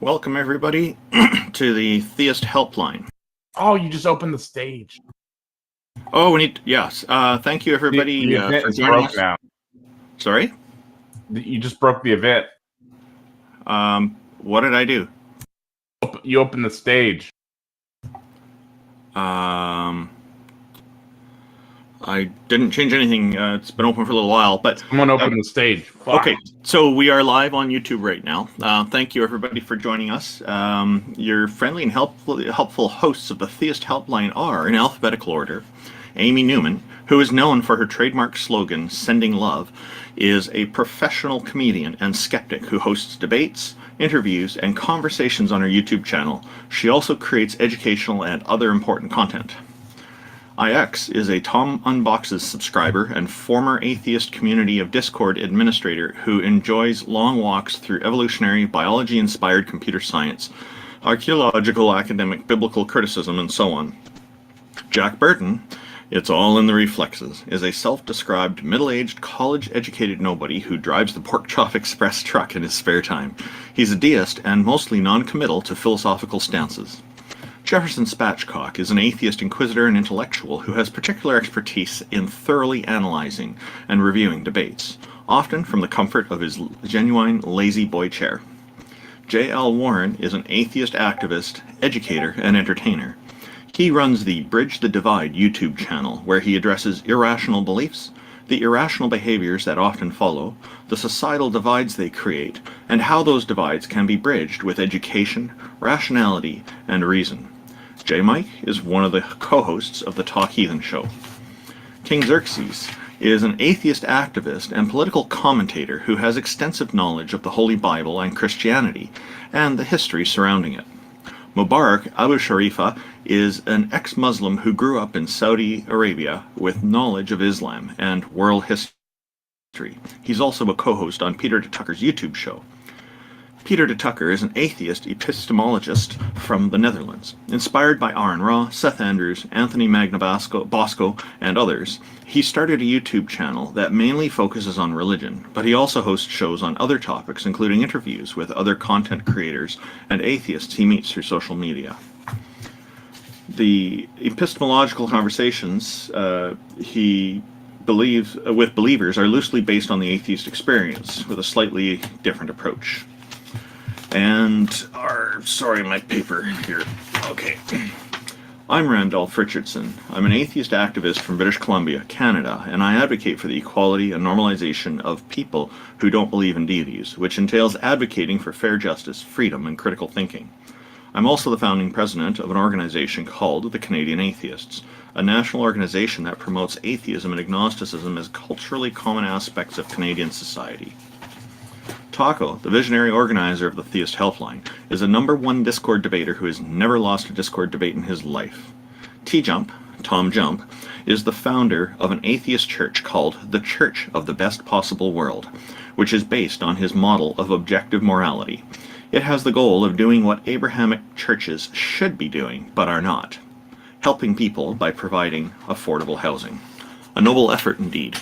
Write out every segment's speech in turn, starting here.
Welcome, everybody, to the Theist Helpline. Oh, you just opened the stage. Oh, yes. Thank you, everybody, The event for is joining broke us. now. Sorry? You just broke the event. What did I do? You opened the stage. I didn't change anything. It's been open for a little while, but Someone opened the stage. Fuck. Okay, so we are live on YouTube right now. Thank you, everybody, for joining us. Your friendly and helpful hosts of the Theist Helpline are, in alphabetical order, Amy Newman, who is known for her trademark slogan, Sending Love, is a professional comedian and skeptic who hosts debates, interviews, and conversations on her YouTube channel. She also creates educational and other important content. IX is a Tom Unboxes subscriber and former atheist community of Discord administrator who enjoys long walks through evolutionary, biology-inspired computer science, archaeological, academic, biblical criticism, and so on. Jack Burton, it's all in the reflexes, is a self-described middle-aged, college-educated nobody who drives the Pork Chop Express truck in his spare time. He's a deist and mostly non-committal to philosophical stances. Jefferson Spatchcock is an atheist inquisitor and intellectual who has particular expertise in thoroughly analyzing and reviewing debates, often from the comfort of his genuine lazy boy chair. J.L. Warren is an atheist activist, educator, and entertainer. He runs the Bridge the Divide YouTube channel, where he addresses irrational beliefs, the irrational behaviors that often follow, the societal divides they create, and how those divides can be bridged with education, rationality, and reason. J. Mike is one of the co-hosts of the Talk Heathen Show. King Xerxes is an atheist activist and political commentator who has extensive knowledge of the Holy Bible and Christianity, and the history surrounding it. Mubarak Abu Sharifa is an ex-Muslim who grew up in Saudi Arabia with knowledge of Islam and world history. He's also a co-host on Peter de Tucker's YouTube show. Peter de Tucker is an atheist epistemologist from the Netherlands. Inspired by Aaron Ra, Seth Andrews, Anthony Bosco, and others, he started a YouTube channel that mainly focuses on religion, but he also hosts shows on other topics, including interviews with other content creators and atheists he meets through social media. The epistemological conversations he believes with believers are loosely based on the atheist experience, with a slightly different approach. And my paper here. Okay. I'm Randolph Richardson. I'm an atheist activist from British Columbia, Canada, and I advocate for the equality and normalization of people who don't believe in deities, which entails advocating for fair justice, freedom, and critical thinking. I'm also the founding president of an organization called the Canadian Atheists, a national organization that promotes atheism and agnosticism as culturally common aspects of Canadian society. Taco, the visionary organizer of the Theist Helpline, is a #1 Discord debater who has never lost a Discord debate in his life. TJump, Tom Jump, is the founder of an atheist church called the Church of the Best Possible World, which is based on his model of objective morality. It has the goal of doing what Abrahamic churches should be doing, but are not, helping people by providing affordable housing. A noble effort indeed.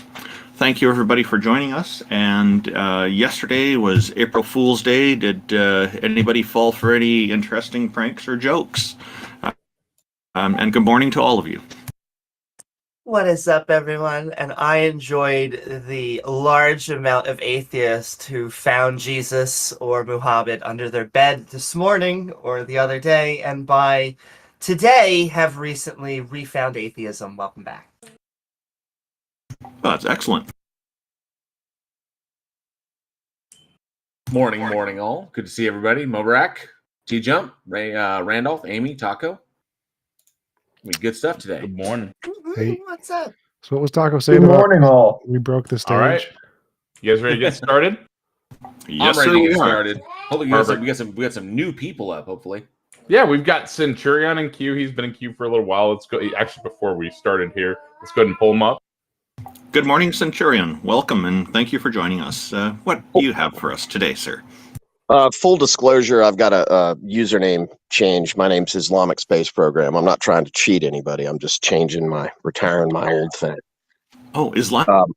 Thank you, everybody, for joining us. And yesterday was April Fool's Day. Did anybody fall for any interesting pranks or jokes? And good morning to all of you. What is up, everyone? And I enjoyed the large amount of atheists who found Jesus or Muhammad under their bed this morning or the other day, and by today have recently refound atheism. Welcome back. Oh, that's excellent. Morning, all. Good to see everybody. Mubarak, TJump, Randolph, Amy, Taco. Good stuff today. Good morning. Hey. What's up? So what was Taco saying Good about morning, all. we broke the stage? All right. You guys ready to get started? Yes, I'm ready sir, to get we are. started. Hopefully, we got some new people up. Hopefully, Yeah, we've got Centurion in queue. He's been in queue for a little while. Let's go. Actually, before we started here, let's go ahead and pull him up. Good morning, Centurion. Welcome, and thank you for joining us. What do you have for us today, sir? Full disclosure, I've got a username change. My name's Islamic Space Program. I'm not trying to cheat anybody. I'm just retiring my old thing. Oh, Islam.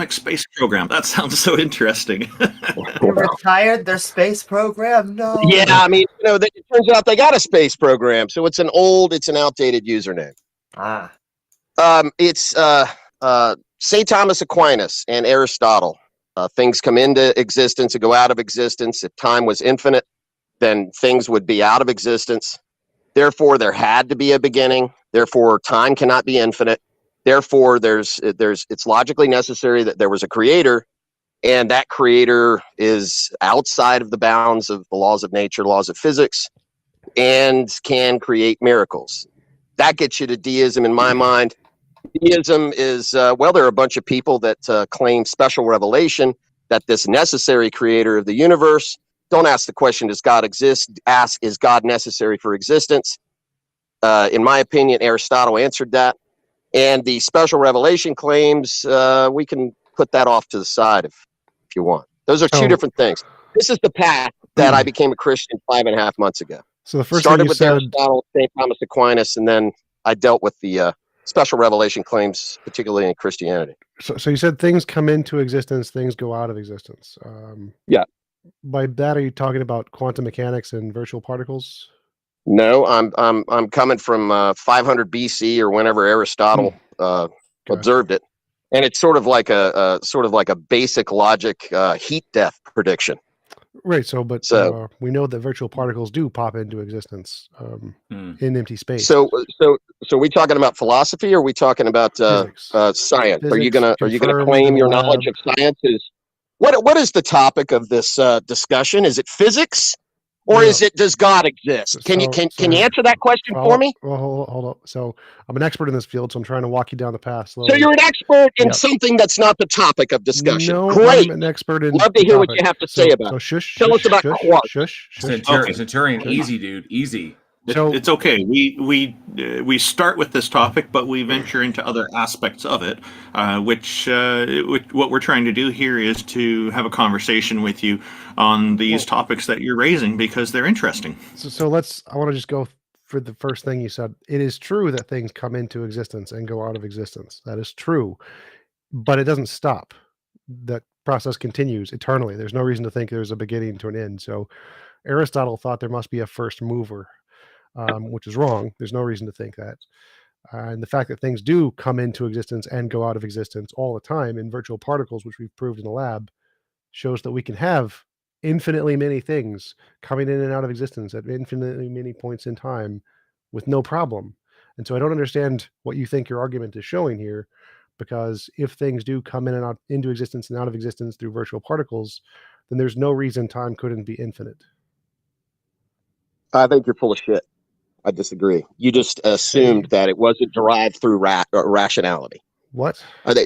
space program. That sounds so interesting. They retired their space program? No. Yeah, I mean, it turns out they got a space program, so it's an outdated username. Ah. It's St. Thomas Aquinas and Aristotle. Things come into existence and go out of existence. If time was infinite, then things would be out of existence. Therefore, there had to be a beginning. Therefore, time cannot be infinite. Therefore, it's logically necessary that there was a creator, and that creator is outside of the bounds of the laws of nature, laws of physics, and can create miracles. That gets you to deism in my mind. Deism is, there are a bunch of people that claim special revelation, that this necessary creator of the universe. Don't ask the question, does God exist? Ask, is God necessary for existence? In my opinion, Aristotle answered that. And the special revelation claims, we can put that off to the side if you want. Those are two different things. This is the path that I became a Christian 5.5 months ago. So the first started thing you with said, Aristotle, St. Thomas Aquinas, and then I dealt with the special revelation claims, particularly in Christianity. so you said things come into existence, things go out of existence. Yeah. By that, are you talking about quantum mechanics and virtual particles? No, I'm coming from 500 BC or whenever Aristotle observed it, and it's sort of like a basic logic heat death prediction. Right. So we know that virtual particles do pop into existence in empty space. So we talking about philosophy, or are we talking about science? Physics, are you gonna claim your knowledge of science is what is the topic of this discussion? Is it physics? Or does God exist? Can you answer that question for me? Well, hold up. So I'm an expert in this field, so I'm trying to walk you down the path slowly. So you're an expert in something that's not the topic of discussion. No, great. I'm an expert in. Love to hear what you have to say about. So shush. Tell us about quarks. Centurion, easy, dude, easy. So it's okay. We start with this topic, but we venture into other aspects of it, which what we're trying to do here is to have a conversation with you on these topics that you're raising because they're interesting. So I want to just go for the first thing you said. It is true that things come into existence and go out of existence. That is true, but it doesn't stop. That process continues eternally. There's no reason to think there's a beginning to an end. So Aristotle thought there must be a first mover. Which is wrong. There's no reason to think that. And the fact that things do come into existence and go out of existence all the time in virtual particles, which we've proved in the lab, shows that we can have infinitely many things coming in and out of existence at infinitely many points in time with no problem. And so I don't understand what you think your argument is showing here, because if things do come in and out into existence and out of existence through virtual particles, then there's no reason time couldn't be infinite. I think you're full of shit. I disagree. You just assumed that it wasn't derived through rationality. What? A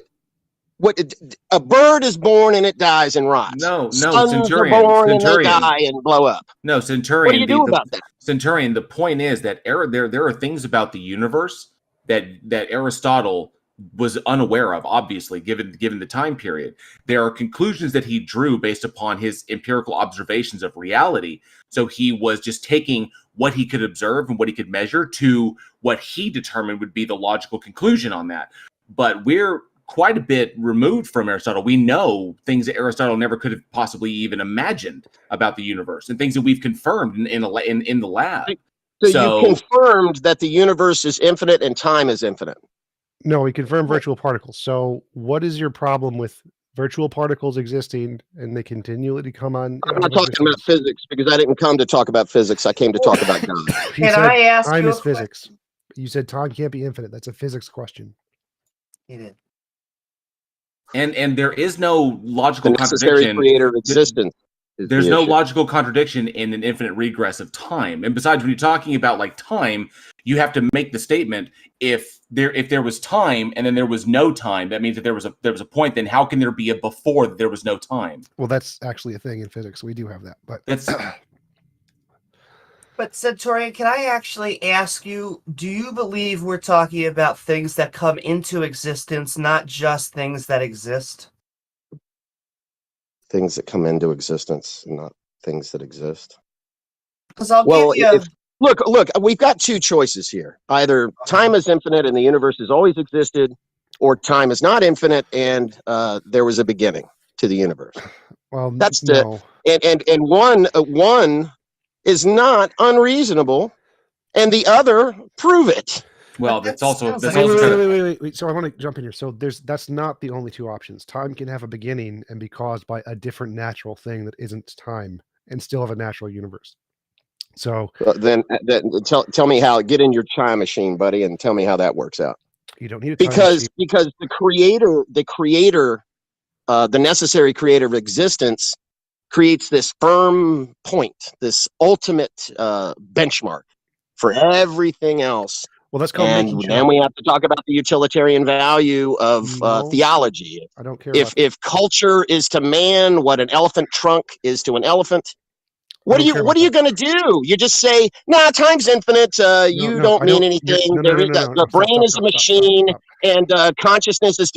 bird is born and it dies and rots. No, Centurion. Are born and they die and blow up. No, Centurion. What do you do about that? Centurion, the point is that there are things about the universe that Aristotle was unaware of, obviously, given the time period. There are conclusions that he drew based upon his empirical observations of reality. So he was just taking what he could observe and what he could measure to what he determined would be the logical conclusion on that. But we're quite a bit removed from Aristotle. We know things that Aristotle never could have possibly even imagined about the universe, and things that we've confirmed in the lab. So you confirmed that the universe is infinite and time is infinite. No, we confirmed virtual particles. So what is your problem with virtual particles existing and they continually come on? I'm not talking about physics, because I didn't come to talk about physics. I came to talk about God. Can I ask time you is physics. You said time can't be infinite. That's a physics question. He did. And there is no logical The necessary contradiction. creator of existence. There's no logical contradiction in an infinite regress of time. And besides, when you're talking about like time, you have to make the statement, if there was time and then there was no time, that means that there was a point. Then how can there be a before that there was no time? Well, that's actually a thing in physics. We do have that, but that's. But Centurion, can I actually ask you, do you believe we're talking about things that come into existence, not just things that exist? Things that come into existence, not things that exist. Because look, we've got two choices here. Either time is infinite and the universe has always existed, or time is not infinite, and there was a beginning to the universe. Well, That's no. and one is not unreasonable, and the other prove it. Well, But that's that also sounds that's like- also kind of Wait. So I want to jump in here. So that's not the only two options. Time can have a beginning and be caused by a different natural thing that isn't time, and still have a natural universe. So Then tell me how. Get in your time machine, buddy, and tell me how that works out. you don't need a time Because machine. the creator, the necessary creator of existence, creates this firm point, this ultimate benchmark for everything else. Well, that's called And making shit then up. we have to talk about the utilitarian value of No. theology. I don't care. If culture is to man what an elephant trunk is to an elephant, what don't care about are you going to do? You just say, "Nah, time's infinite. You no, don't I mean don't- anything. no, no, no, no, no, The no, brain stop, is a stop, machine, stop. and consciousness is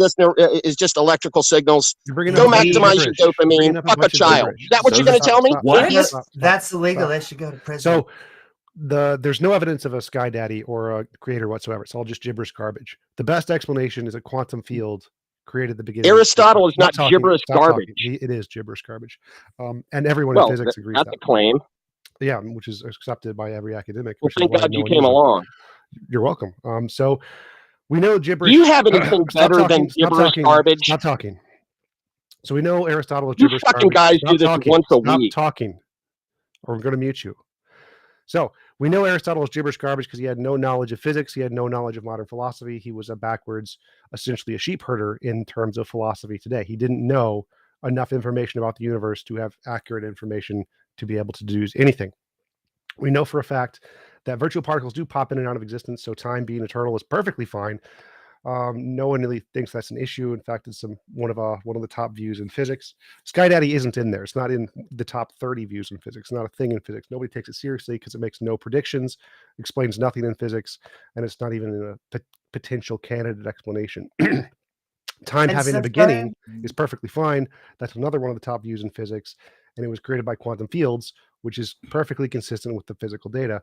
just electrical signals. You're bringing Go up a bunch of maximize your gibberish. You're bringing dopamine. up a Fuck a bunch of child." gibberish. Is that what you're going to tell me? What? Idiot? That's illegal. They should go to prison. So there's no evidence of a sky daddy or a creator whatsoever. It's all just gibberish garbage. The best explanation is a quantum field created the beginning. Aristotle is not Stop talking, gibberish stop garbage. talking. It is gibberish garbage. And everyone Well, in physics agrees that's that. a claim. Yeah, which is accepted by every academic. Well, Which is thank why God no you one came uses it. along. You're welcome. So we know Do gibberish. you have anything Stop better than talking, stop gibberish talking, garbage? Stop talking. So we know Aristotle is You gibberish fucking garbage. guys Stop do this talking. once a Stop week. talking, or I'm going to mute you. So we know Aristotle is gibberish garbage because he had no knowledge of physics. He had no knowledge of modern philosophy. He was essentially a sheep herder in terms of philosophy today. He didn't know enough information about the universe to have accurate information to be able to deduce anything. We know for a fact that virtual particles do pop in and out of existence, so time being eternal is perfectly fine. No one really thinks that's an issue. In fact, it's one of the top views in physics. Sky Daddy isn't in there. It's not in the top 30 views in physics. It's not a thing in physics. Nobody takes it seriously because it makes no predictions, explains nothing in physics, and it's not even a potential candidate explanation. Time And having a since beginning then- is perfectly fine. That's another one of the top views in physics, and it was created by quantum fields, which is perfectly consistent with the physical data.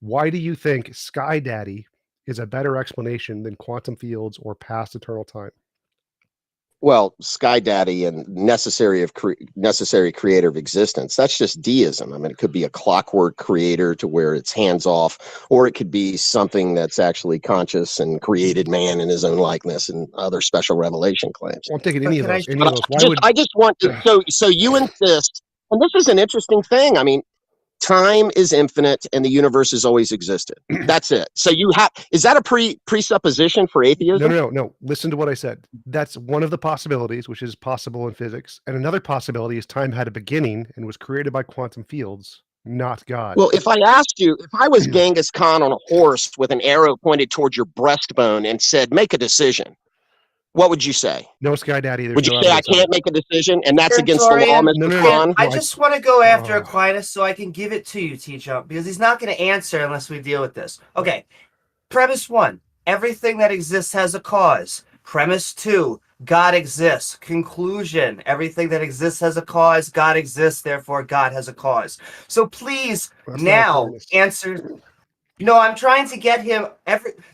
Why do you think Sky Daddy is a better explanation than quantum fields or past eternal time? Well, Sky Daddy and necessary creator of existence. That's just deism. I mean, it could be a clockwork creator to where it's hands off, or it could be something that's actually conscious and created man in his own likeness and other special revelation claims. Well, I'm thinking But any of can I- those. Any of those. Why would I just want to, so you insist, and this is an interesting thing. I mean, time is infinite and the universe has always existed. That's it. So is that a presupposition for atheism? No. Listen to what I said. That's one of the possibilities, which is possible in physics. And another possibility is time had a beginning and was created by quantum fields, not God. Well, if I asked you, if I was Genghis Khan on a horse with an arrow pointed towards your breastbone and said, make a decision, what would you say? No Sky Daddy. Would you say I can't make a decision and that's against the law, Centurion, Mr. No. Khan? I just want to go after Oh. Aquinas so I can give it to you, TJump, because he's not going to answer unless we deal with this. Okay. Premise 1, everything that exists has a cause. Premise 2, God exists. Conclusion, everything that exists has a cause. God exists, therefore God has a cause. So please That's not now Aquinas. answer. No, I'm trying to get him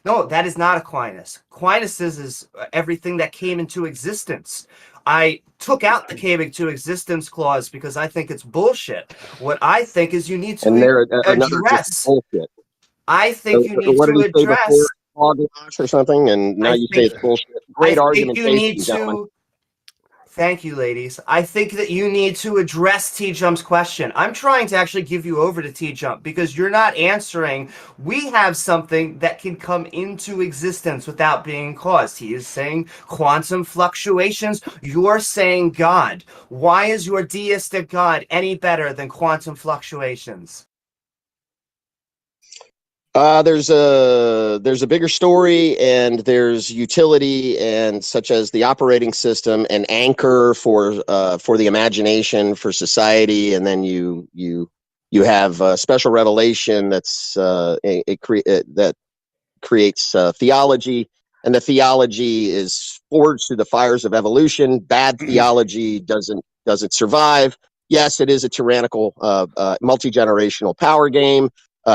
No, that is not Aquinas. Aquinas is everything that came into existence. I took out the came into existence clause because I think it's bullshit. What I think is you need to And there another just address. bullshit. I think you need What to did he say address. before? Hogwash or something, and now I you say think- it's bullshit. Great I argument, think you need gentlemen. to. Thank you, ladies. I think that you need to address T-Jump's question. I'm trying to actually give you over to T-Jump because you're not answering. We have something that can come into existence without being caused. He is saying quantum fluctuations. You're saying God. Why is your deistic God any better than quantum fluctuations? There's a bigger story, and there's utility, and such as the operating system, an anchor for the imagination, for society, and then you have special revelation that creates theology, and the theology is forged through the fires of evolution. Bad theology doesn't survive. Yes, it is a tyrannical, multi-generational power game.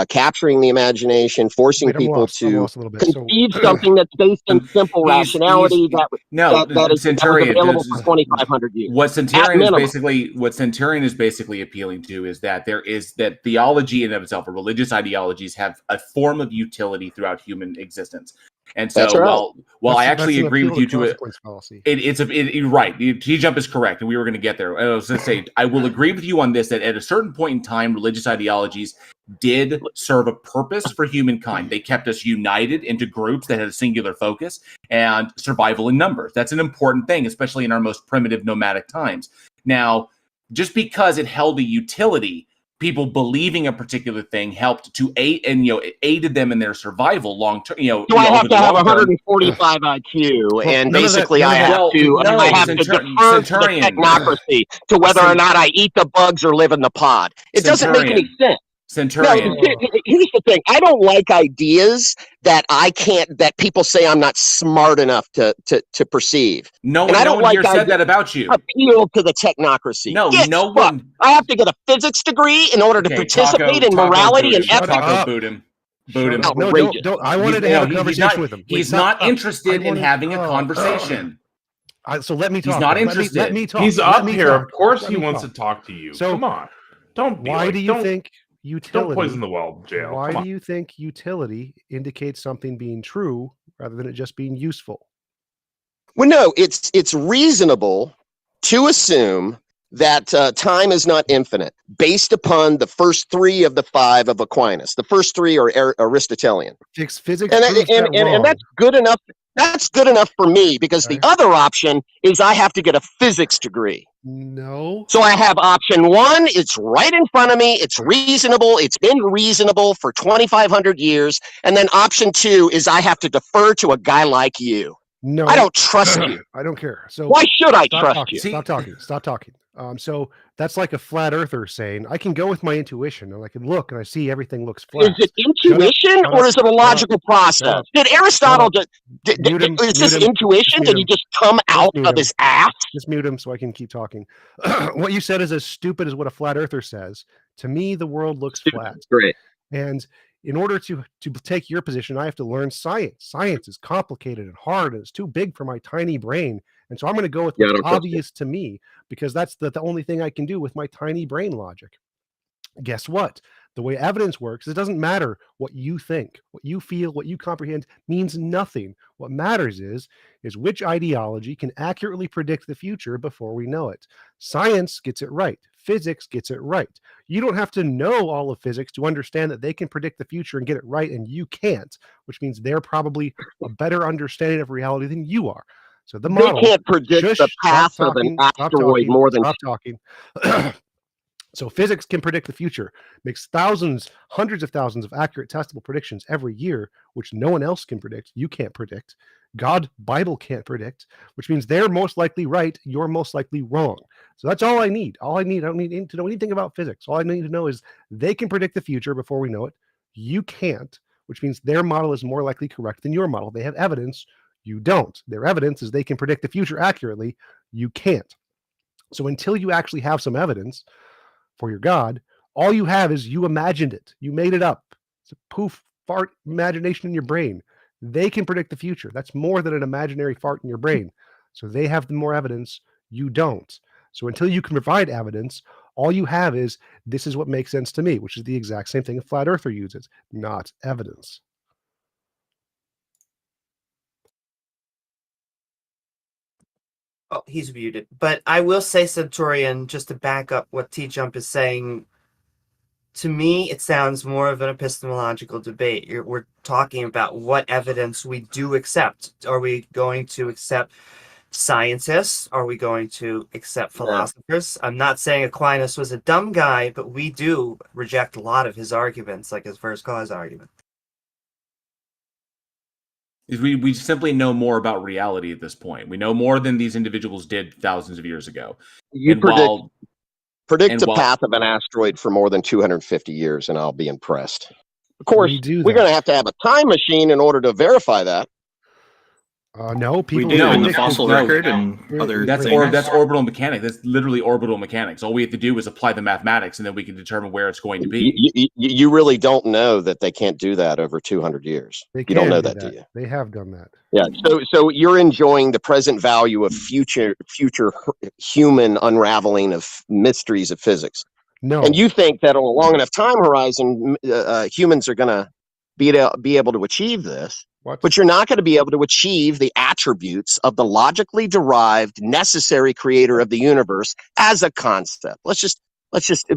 capturing the imagination, forcing Wait, I'm people lost. I'm to lost a little bit. So, conceive something that's based in simple He's- rationality that No, that was Centurion. available for 2,500 years. What Centurion minimum. is basically appealing to is that that theology in and of itself, or religious ideologies, have a form of utility throughout human existence. And so, That's right. while I that's actually an agree with appeal you to to it, consequence fallacy. you're right. TJump is correct, and we were going to get there. I was going to say, I will agree with you on this, that at a certain point in time, religious ideologies did serve a purpose for humankind. They kept us united into groups that had a singular focus and survival in numbers. That's an important thing, especially in our most primitive nomadic times. Now, just because it held a utility, people believing a particular thing helped to aid and aided them in their survival long term. Do I have to have 145 IQ, and basically I have to defer to the technocracy to whether or not I eat the bugs or live in the pod? It doesn't make any sense. Centurion. No, here's the thing. I don't like ideas that that people say I'm not smart enough to perceive. No one here said that about you. Appeal to the technocracy. No one. I have to get a physics degree in order to participate in morality and ethics. Taco, boot him. No, don't. I wanted to have a conversation with him. He's not interested in having a conversation. So let me talk. He's not interested. Let me talk. He's up here. Of course he wants to talk to you. So come on. Why do you think utility? Don't poison the well, jail. Why do you think utility indicates something being true rather than it just being useful? Well, no, it's reasonable to assume that time is not infinite based upon the first three of the five of Aquinas. The first three are Aristotelian. Physics and that's good enough. That's good enough for me because the other option is I have to get a physics degree. No. So I have option one. It's right in front of me. It's reasonable. It's been reasonable for 2,500 years. And then option two is I have to defer to a guy like you. No. I don't trust you. I don't care. So why should I trust you? Stop talking. Stop talking. So that's like a flat earther saying, I can go with my intuition and I can look and I see everything looks flat. Is it intuition or is it a logical process? Did Aristotle, is this intuition? Did he just come out of his ass? Just mute him so I can keep talking. What you said is as stupid as what a flat earther says. To me, the world looks flat. Great. And in order to take your position, I have to learn science. Science is complicated and hard, and it's too big for my tiny brain. And so I'm going to go with what's obvious to me because that's the only thing I can do with my tiny brain logic. Guess what? The way evidence works, it doesn't matter what you think, what you feel, what you comprehend means nothing. What matters is which ideology can accurately predict the future before we know it. Science gets it right. Physics gets it right. You don't have to know all of physics to understand that they can predict the future and get it right, and you can't, which means they're probably a better understanding of reality than you are. So the model, they can't predict the path of an asteroid more than stop talking. So physics can predict the future, makes thousands, hundreds of thousands of accurate testable predictions every year, which no one else can predict. You can't predict. Bible can't predict, which means they're most likely right. You're most likely wrong. So that's all I need. I don't need to know anything about physics. All I need to know is they can predict the future before we know it. You can't, which means their model is more likely correct than your model. They have evidence. You don't. Their evidence is they can predict the future accurately. You can't. So until you actually have some evidence for your God, all you have is you imagined it. You made it up. It's a poof, fart imagination in your brain. They can predict the future. That's more than an imaginary fart in your brain. So they have the more evidence. You don't. So until you can provide evidence, all you have is this is what makes sense to me, which is the exact same thing a flat earther uses, not evidence. Oh, he's muted. But I will say, Centurion, just to back up what TJump is saying, to me, it sounds more of an epistemological debate. We're talking about what evidence we do accept. Are we going to accept scientists? Are we going to accept philosophers? I'm not saying Aquinas was a dumb guy, but we do reject a lot of his arguments, like his first cause argument. We simply know more about reality at this point. We know more than these individuals did thousands of years ago. You predict the path of an asteroid for more than 250 years, and I'll be impressed. Of course, we're going to have a time machine in order to verify that. No, We people do in the predicted- fossil no, record and other That's things. that's orbital mechanics. That's literally orbital mechanics. All we have to do is apply the mathematics, and then we can determine where it's going to be. You really don't know that they can't do that over 200 years. They You don't can know do that, do you? They have done that. Yeah. So you're enjoying the present value of future human unraveling of mysteries of physics, No, and you think that on a long enough time horizon, humans are going to be able to achieve this. what? But you're not going to be able to achieve the attributes of the logically derived necessary creator of the universe as a concept. Let's just,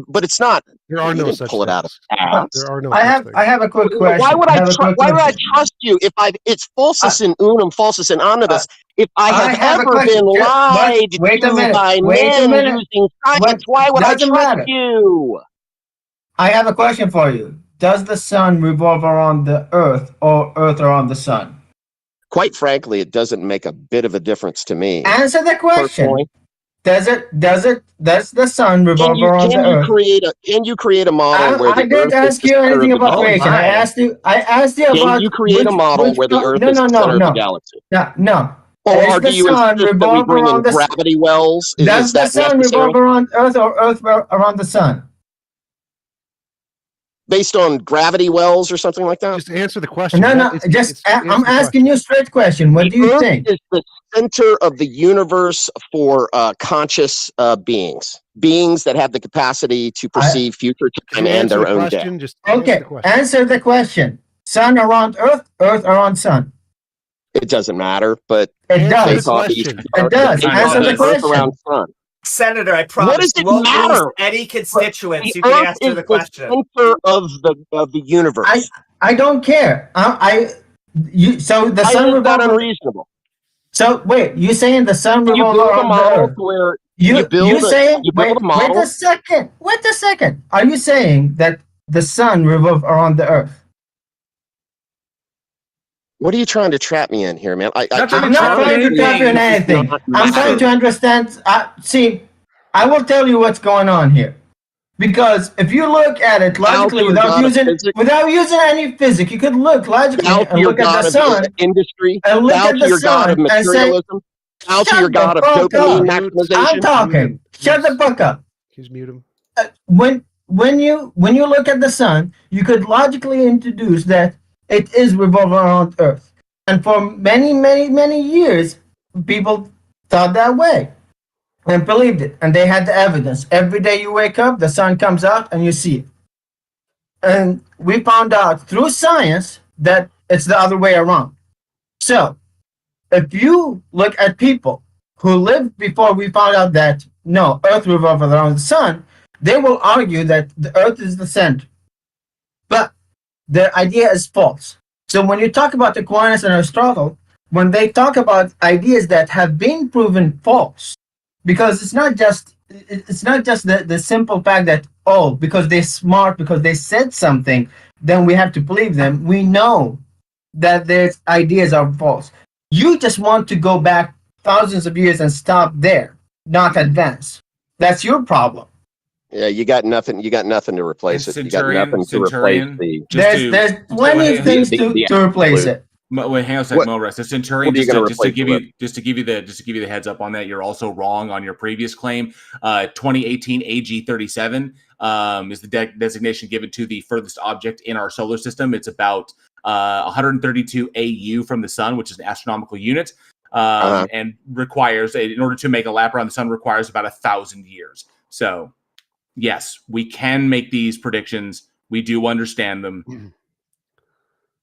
but it's not. There are you no didn't such pull it out of things. ass. There are no. I such have things. I have a quick question. Why would have a quick why would I question. trust you if it's falsus in unum, falsus in omnibus? If I have a ever question. been Just- lied wait a to minute. by Wait a men minute. using science, why would I Doesn't trust matter. you? I have a question for you. Does the sun revolve around the Earth or Earth around the sun? Quite frankly, it doesn't make a bit of a difference to me. Answer the question. Personally. Does the sun revolve around the Earth? Can you create a model where the I didn't Earth is ask the you center anything of the about galaxy? creation. I asked you about. Can you create a model where the Earth is the center of the galaxy? No. Or Does the do you sun insist that we revolve bring in around the? gravity wells? Does Is the that sun necessary? revolve around Earth or Earth around the sun? Based on gravity wells or something like that? Just answer the question. No. I'm asking you a straight question. What do you Earth think? is the center of the universe for conscious beings that have the capacity to perceive future time and their own death. Just answer Okay, the question. answer the question. Sun around Earth, Earth around sun. It doesn't matter, but It Answer they does. the thought these question. It does. they Answer thought the Earth question. around sun. Senator, I promise does it you won't matter? lose any constituents. The You can Earth answer is the question. center of the universe. I don't care. So the Why sun is that revolves. unreasonable? So wait, you saying the sun You revolves build a around the model Earth? where You build saying? a Wait model. a second. Wait a second. Are you saying that the sun revolves around the Earth? What are you trying to trap me in here, man? I'm not trying to trap you in anything. I'm trying to understand. See, I will tell you what's going on here. Because if you look at it logically without using any physics, you could look logically and look at the sun industry, and look at the god of sun and say, materialism, bow to your "Shut god the of fuck dopamine up. maximization. I'm talking. Shut the fuck up. Just mute him. When you look at the sun, you could logically introduce that it is revolving around Earth, and for many years, people thought that way and believed it, and they had the evidence. Every day you wake up, the sun comes out, and you see it. And we found out through science that it's the other way around. So, if you look at people who lived before we found out that no, Earth revolves around the sun, they will argue that the Earth is the center. But their idea is false. So when you talk about Aquinas and Aristotle, when they talk about ideas that have been proven false, because it's not just the simple fact that, oh, because they're smart, because they said something, then we have to believe them. We know that their ideas are false. You just want to go back thousands of years and stop there, not advance. That's your problem. Yeah, you got nothing. You got nothing to replace it. You got nothing to replace the. There's plenty of things to replace it. Wait, hang on a second, Morris. The Centurion, what are you gonna just to replace give you the heads up on that, you're also wrong on your previous claim. 2018 AG 37 is the designation given to the furthest object in our solar system. It's about 132 AU from the sun, which is an astronomical unit, and requires, in order to make a lap around the sun, requires about 1,000 years. So, yes, we can make these predictions. We do understand them.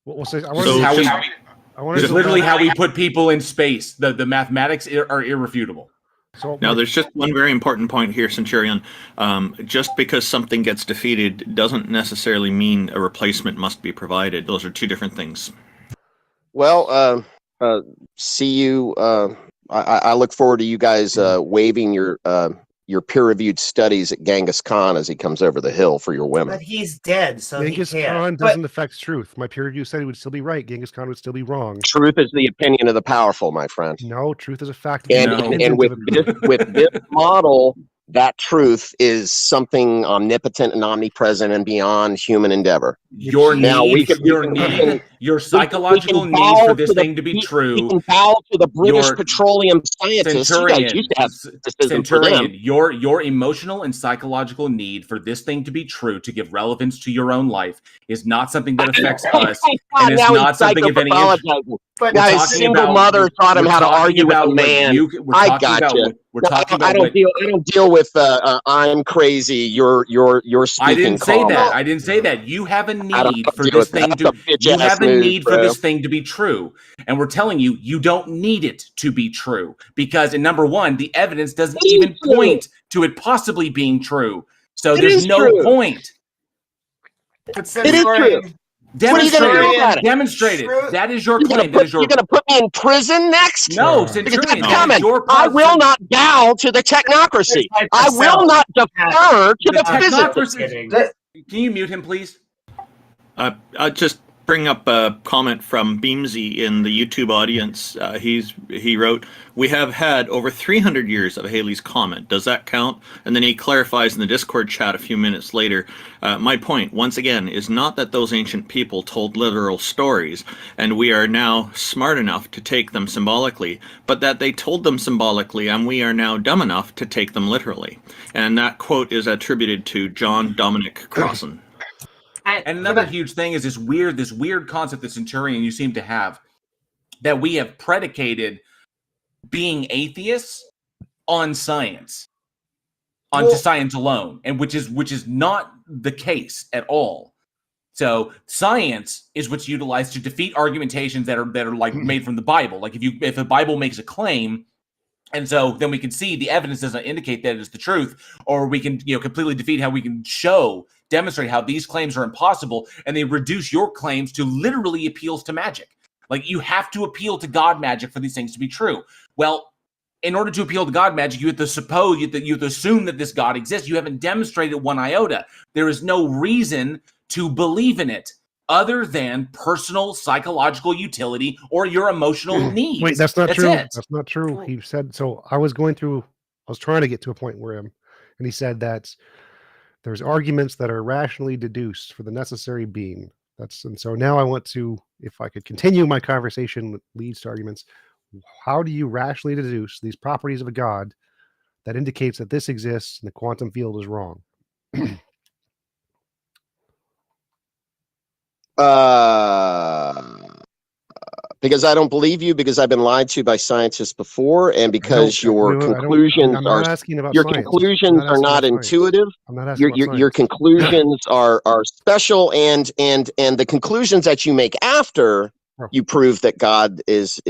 We'll say, This is literally how we put people in space. The mathematics are irrefutable. So Now, there's just one very important point here, Centurion. Just because something gets defeated doesn't necessarily mean a replacement must be provided. Those are two different things. Well, see you. I look forward to you guys waving your peer-reviewed studies at Genghis Khan as he comes over the hill for your women. But he's dead, so Genghis he can't. Khan doesn't affect truth. My peer review said he would still be right. Genghis Khan would still be wrong. Truth is the opinion of the powerful, my friend. No, truth is a fact. And with this model, that truth is something omnipotent and omnipresent and beyond human endeavor. Your Now, we need, can- Your We psychological can need bow for this to the- thing to be we true. can bow to the British Your petroleum scientists. You guys used to have criticism for them. Centurion, your emotional and psychological need for this thing to be true, to give relevance to your own life, is not something that affects us, and it's now not he's something of any interest. psychopathologizing. But Now We're his talking single about- mother taught him we're how to talking argue with a about what man. we're I talking about gotcha. what- we're No, talking I about don't what deal. I don't deal with. I'm crazy. You're speaking. I didn't say calm. that. I didn't say that. You have a I don't need for deal this with that. thing That's to. a bitch You ass have a move, need for bro. this thing to be true, and we're telling you, you don't need it to be true because, in number one, the evidence doesn't It is even true. point to it possibly being true. So It there's is no true. point. But It is true. What are you gonna do about it? Demonstrate it. True. That is your You're gonna claim. That is your. you're gonna put me in prison next? No, Because Centurion. That's That coming. is your I will cause- not bow to the technocracy. There's I will not defer to the physicists. technocracy. Can you mute him, please? I'll just bring up a comment from Beamsy in the YouTube audience. He wrote, "We have had over 300 years of Halley's Comet. Does that count?" And then he clarifies in the Discord chat a few minutes later, "My point, once again, is not that those ancient people told literal stories, and we are now smart enough to take them symbolically, but that they told them symbolically, and we are now dumb enough to take them literally." And that quote is attributed to John Dominic Crossan. And another huge thing is this weird concept that Centurion you seem to have, that we have predicated being atheists on science, onto science alone, and which is not the case at all. So science is what's utilized to defeat argumentations that are like made from the Bible. Like if the Bible makes a claim, and so then we can see the evidence doesn't indicate that it's the truth, or we can completely defeat how we can demonstrate how these claims are impossible, and they reduce your claims to literally appeals to magic. Like you have to appeal to God magic for these things to be true. Well, in order to appeal to God magic, you have to assume that this God exists. You haven't demonstrated one iota. There is no reason to believe in it other than personal psychological utility or your emotional needs. Wait, that's not true. It. That's not true. He said so. I was trying to get to a point where and he said that there's arguments that are rationally deduced for the necessary being. And so now I want to, if I could continue my conversation that leads to arguments, how do you rationally deduce these properties of a God that indicates that this exists and the quantum field is wrong? Because I don't believe you, because I've been lied to by scientists before, and because your conclusions are not intuitive. I'm not asking your conclusions are special, and the conclusions that you make after you prove that God is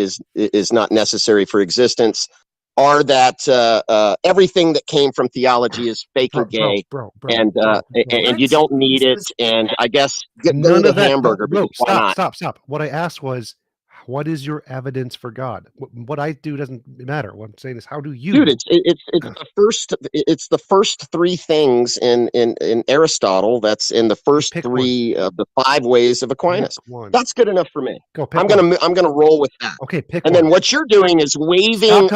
not necessary for existence are that everything that came from theology is fake and gay, and you don't need it. And I guess go to the hamburger. Stop. What I asked was, what is your evidence for God? What I do doesn't matter. What I'm saying is, how do you? Dude, it's the first three things in Aristotle. That's in the first three of the 5 ways of Aquinas. That's good enough for me. I'm gonna roll with that. Okay, pick. And then what you're doing is waving.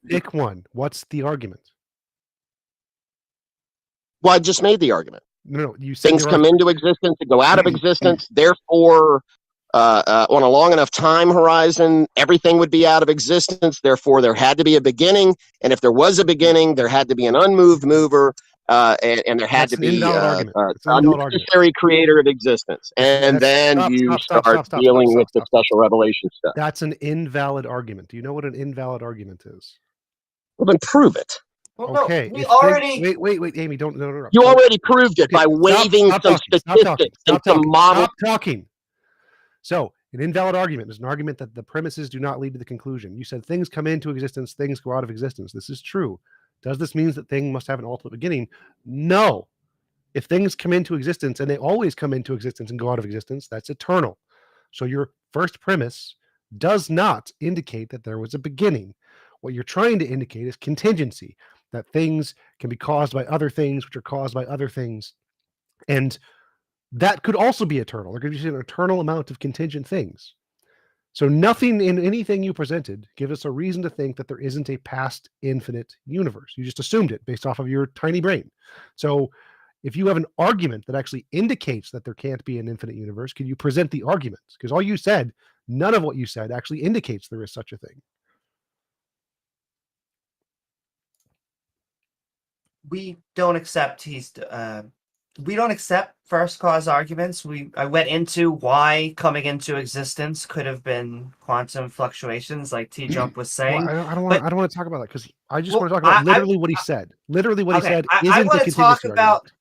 Pick one. What's the argument? Well, I just made the argument. No, you said things come into existence and go out of existence. Therefore, on a long enough time horizon, everything would be out of existence. Therefore, there had to be a beginning, and if there was a beginning, there had to be an unmoved mover, and there had to be a necessary creator of existence. And then you start dealing with the special revelation stuff. That's an invalid argument. Do you know what an invalid argument is? Well, then prove it. Well, Okay. No, we already. Wait, Amy, don't. You already proved it by waving some statistics and some models. Stop talking. So, an invalid argument is an argument that the premises do not lead to the conclusion. You said things come into existence, things go out of existence. This is true. Does this mean that thing must have an ultimate beginning? No. If things come into existence and they always come into existence and go out of existence, that's eternal. So your first premise does not indicate that there was a beginning. What you're trying to indicate is contingency, that things can be caused by other things, which are caused by other things. And that could also be eternal. There could be an eternal amount of contingent things. So nothing in anything you presented gives us a reason to think that there isn't a past infinite universe. You just assumed it based off of your tiny brain. So If you have an argument that actually indicates that there can't be an infinite universe, can you present the arguments? Because all you said, none of what you said actually indicates there is such a thing. We don't accept we don't accept first cause arguments. I went into why coming into existence could have been quantum fluctuations, like TJump was saying. Well, I don't but- want to talk about that because I just Well, want to talk about I- literally what he said. Literally what he Okay, said I isn't the wanna contingency talk argument. about-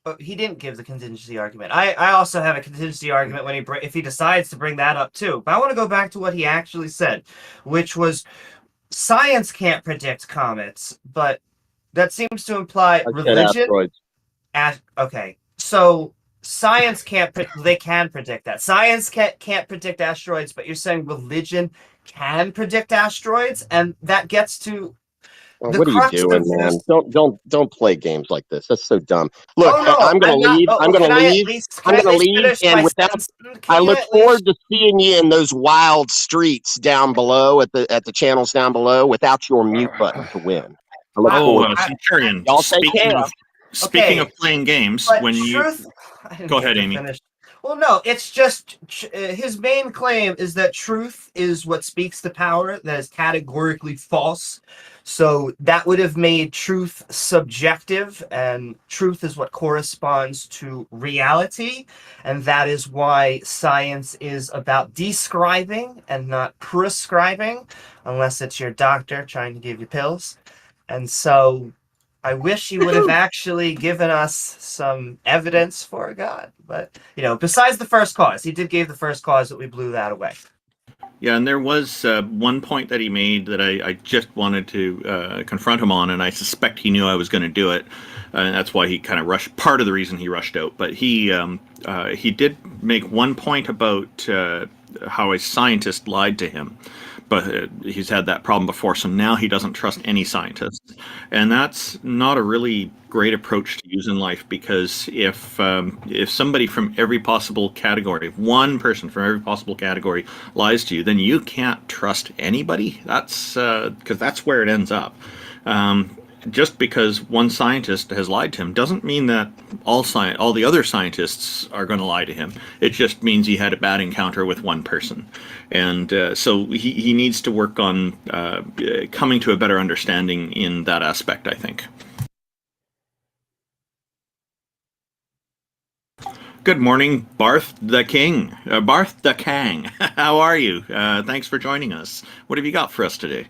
But he didn't give the contingency argument. I also have a contingency argument when if he decides to bring that up too. But I want to go back to what he actually said, which was science can't predict comets, but that seems to imply I said religion. asteroids. Okay, so science can't. They can predict that. Science can't predict asteroids, but you're saying religion can predict asteroids, and that gets to Well, the what are you crux doing, of man? this. don't play games like this. That's so dumb. Look, Oh, no, I'm gonna I'm not- leave. oh, I'm gonna can I at leave. least- I'm can I gonna at least leave, finish and my without, sentence? Can I you look at forward least- to seeing you in those wild streets down below at the channels down below without your mute button to win. I look Oh, forward. Centurion. Y'all take care. Speaking Okay, of playing games, But when truth, I didn't Go get ahead, to Amy. finish. Well, no, it's just his main claim is that truth is what speaks to power. That is categorically false. So that would have made truth subjective, and truth is what corresponds to reality, and that is why science is about describing and not prescribing, unless it's your doctor trying to give you pills. And so I wish he would have actually given us some evidence for God. But, besides the first cause, he did give the first cause, that we blew that away. Yeah, and there was one point that he made that I just wanted to confront him on, and I suspect he knew I was going to do it, and that's why he kind of rushed. Part of the reason he rushed out, but he did make one point about how a scientist lied to him, but he's had that problem before, so now he doesn't trust any scientist, and that's not a really great approach to use in life, because if somebody from every possible category, one person from every possible category lies to you, then you can't trust anybody. That's because that's where it ends up. Just because one scientist has lied to him doesn't mean that all the other scientists are going to lie to him. It just means he had a bad encounter with one person, and so he needs to work on coming to a better understanding in that aspect, I think. Good morning, Barth the King. Barth the Kang. How are you? Thanks for joining us. What have you got for us today?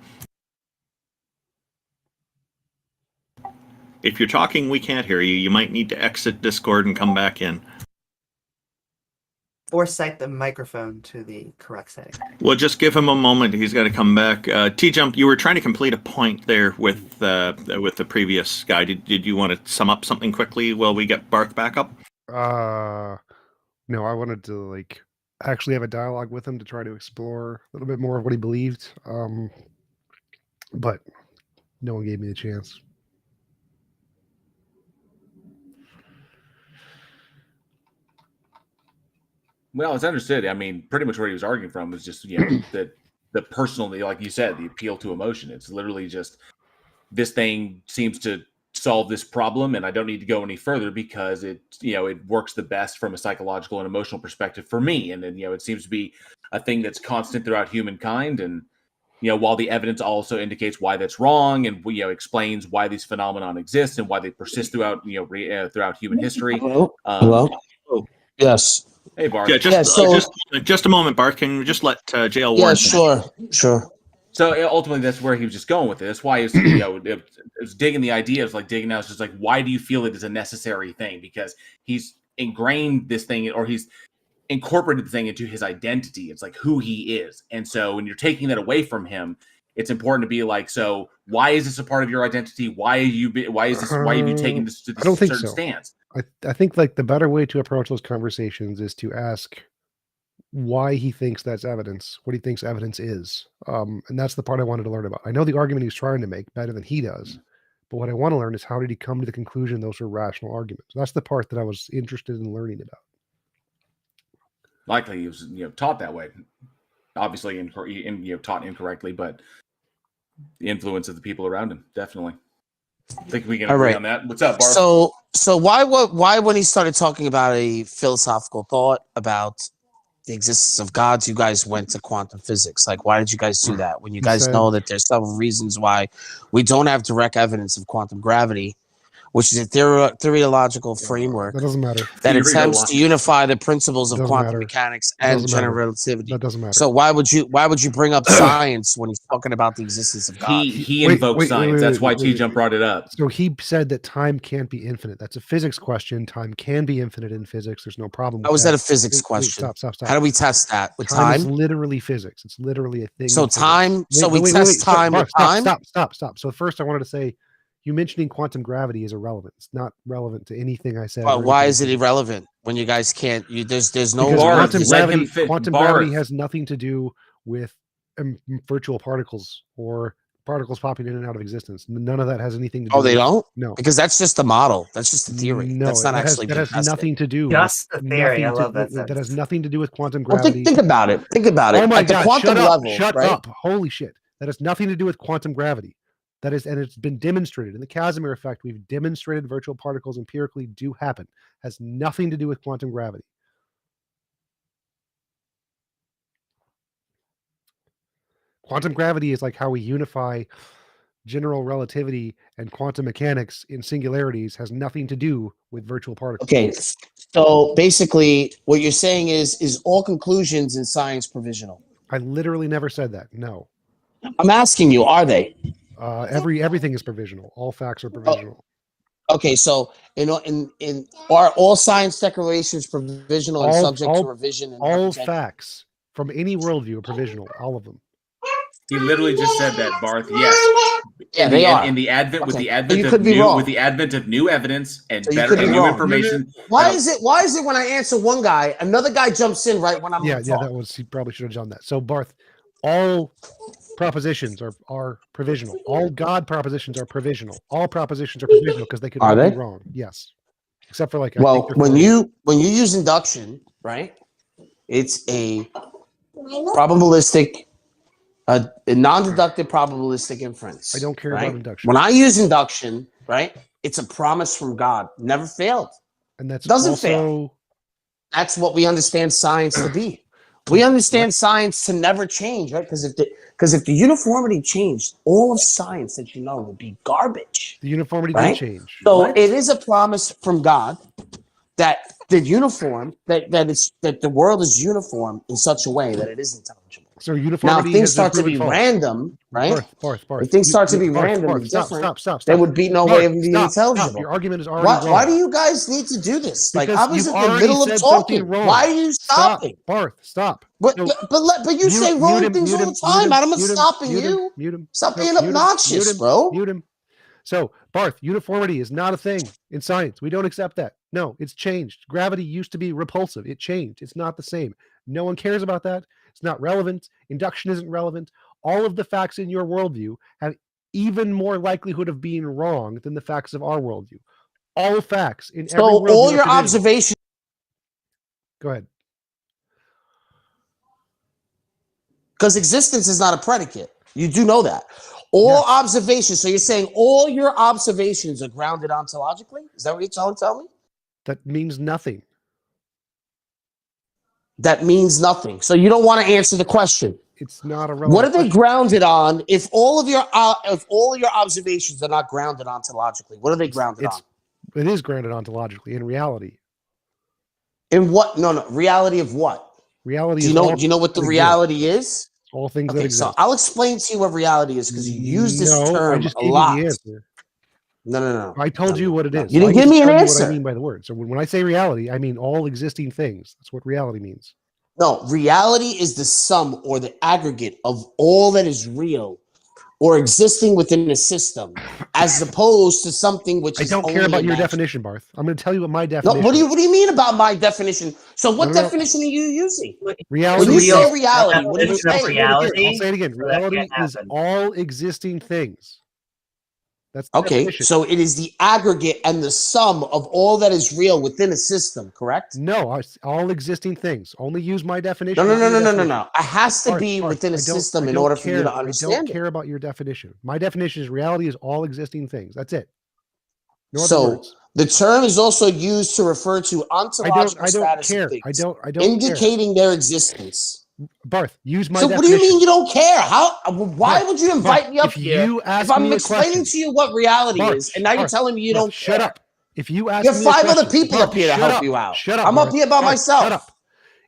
If you're talking, we can't hear you. You might need to exit Discord and come back in. Or set the microphone to the correct setting. Well, just give him a moment. He's got to come back. TJump, you were trying to complete a point there with the previous guy. Did you want to sum up something quickly while we get Barth back up? No, I wanted to actually have a dialogue with him to try to explore a little bit more of what he believed. But no one gave me the chance. Well, it's understood. I mean, pretty much what he was arguing from was just, the personal, like you said, the appeal to emotion. It's literally just, this thing seems to solve this problem, and I don't need to go any further because it works the best from a psychological and emotional perspective for me. And then, it seems to be a thing that's constant throughout humankind. And, while the evidence also indicates why that's wrong, and explains why these phenomenon exist and why they persist throughout, throughout human history. Hello? Yes. Hey, Bart. Yeah, Yeah, just a moment, Barth. Can you just let JL Warren Yeah, finish? sure. So ultimately, that's where he was just going with it. That's why it was digging the idea of digging out. It's just why do you feel it is a necessary thing? Because he's ingrained this thing, or he's incorporated the thing into his identity. It's who he is. And so when you're taking that away from him, it's important to be so why is this a part of your identity? Why have you taken this to this certain stance? I think the better way to approach those conversations is to ask why he thinks that's evidence, what he thinks evidence is. And that's the part I wanted to learn about. I know the argument he's trying to make better than he does, but what I want to learn is how did he come to the conclusion those are rational arguments? That's the part that I was interested in learning about. Likely he was taught that way, obviously, taught incorrectly, but the influence of the people around him, definitely. I think we can All agree right. on that. What's up, Barth? So why when he started talking about a philosophical thought about the existence of gods, you guys went to quantum physics? Like, why did you guys do that when you He guys said- know that there's several reasons why we don't have direct evidence of quantum gravity, which is a theological framework That doesn't matter. that attempts to unify the principles of Doesn't quantum matter. mechanics and Doesn't matter. general relativity. That doesn't matter. So why would you bring up science when he's talking about the existence of God? He Wait, invoked wait, science. wait, That's why wait, wait, TJump brought it up. So he said that time can't be infinite. That's a physics question. Time can be infinite in physics. There's no problem with How is that a that. physics Wait, question? Stop. How do we test that with Time is time? literally physics. It's literally a thing. So in physics. time. So we Wait, test time Barth, with time. Stop. So first, I wanted to say, you mentioning quantum gravity is irrelevant. It's not relevant to anything I said. But or why anything is it I said. irrelevant when you guys can't? There's no Because Barth, quantum let him gravity, fit. quantum Barth. gravity has nothing to do with virtual particles or particles popping in and out of existence. None of that has anything to do. Oh, they with, don't? No, Because that's just a model. That's just a theory. No, That's not that has, actually that being has tested. nothing to do. Just the theory. I nothing love that that has sentence. nothing to do with quantum Well, gravity. think about it. Think about it. Oh my At the God! quantum Shut up! level, Shut right? up! Holy shit! That has nothing to do with quantum gravity. That is, and it's been demonstrated in the Casimir effect. We've demonstrated virtual particles empirically do happen. Has nothing to do with quantum gravity. Quantum gravity is like how we unify general relativity and quantum mechanics in singularities. Has nothing to do with virtual particles. Okay. So basically, what you're saying is all conclusions in science provisional? I literally never said that. No. I'm asking you, are they? Everything is provisional. All facts are provisional. Okay, so in are all science declarations provisional and subject to revision? And all facts from any worldview are provisional. All of them. He literally just said that, Barth. Yes. Yeah, they are. In the advent, with Okay. the But advent you of could be new, wrong. with the advent of new evidence and So you better could be and new wrong. information. Why is it when I answer one guy, another guy jumps in right when I'm Yeah, gonna yeah. talk? That was, he probably should have done that. So Barth, all propositions are provisional. All God propositions are provisional. All propositions are provisional because they could Are all they? be wrong. Yes, except for like Well, when you use induction, right? It's a probabilistic, a non-deductive probabilistic inference. I don't care right? about induction. When I use induction, right? It's a promise from God. Never failed. And that's Doesn't also fail. That's what we understand science to be. We understand science to never change, right? Because if the uniformity changed, all of science that you know would be garbage. the uniformity Right? did change. So it is a promise from God that the the world is uniform in such a way that it is intelligible. So Now, uniformity if things has been start to proven be false. random, right? Barth. If things start to be Barth, random Barth, and stop, different, stop. there would be no way of being Stop. intelligible. Your argument is already wrong. Why do you guys need to do this? Like, Because I was you've in the already middle of said something talking. wrong. Why are you stopping? Barth, stop. But So- but you say wrong things all the time. I'm not stopping you. Mute him. Stop being mute him, obnoxious, mute him, bro. Mute him. So, Barth, uniformity is not a thing in science. We don't accept that. No, it's changed. Gravity used to be repulsive. It changed. It's not the same. No one cares about that. It's not relevant. Induction isn't relevant. All of the facts in your worldview have even more likelihood of being wrong than the facts of our worldview. All facts in every So worldview all are your provisional. observations. Go ahead. Because existence is not a predicate. You do know that. All Yes. observations. So you're saying all your observations are grounded ontologically? Is that what you're trying to tell me? That means nothing. That means nothing. So you don't want to answer the question. It's not a relevant What are they question. grounded on? If all of your observations are not grounded ontologically, what are they grounded on? It is grounded ontologically in reality. In what? No. Reality of what? Reality Do you is know? all Do you know what the that reality is? all things that Okay, exist. so I'll explain to you what reality is because you use this No, I term just a gave you lot. the answer. No. I told No, you what it no. is. You didn't I give just me an tell you answer. What I mean by the word. So when I say reality, I mean all existing things. That's what reality means. No, reality is the sum or the aggregate of all that is real or existing within a system, as opposed to something which I is don't care only about your imagined. definition, Barth. I'm going to tell you what my No, definition. what do you mean about my definition? So what No. definition are you using? Reality? When you Real say reality, what are you definition of saying? reality? I'll say it again. So that Reality can't is happen. all existing things. That's the Okay, definition. so it is the aggregate and the sum of all that is real within a system, correct? No, all existing things. Only use my definition. No. not your definition. It has to Barth, be Barth, within I a don't- system I in don't order for you care- to understand I don't it. care about your definition. My definition is reality is all existing things. That's it. No other So words. the term is also used to refer to ontological I don't status care. of things, I don't care. indicating their existence. Barth, use my So definition. what do you mean you don't care? Why Barth, would you invite Barth, me up if here you ask if I'm me a explaining question, to you what reality Barth, is, and now you're Barth, telling me you Barth, don't shut care? up. If you ask You have me a 5 other question, people Barth, up here to shut help up. you out. Shut up. I'm Barth. up here by Barth, myself. Shut up.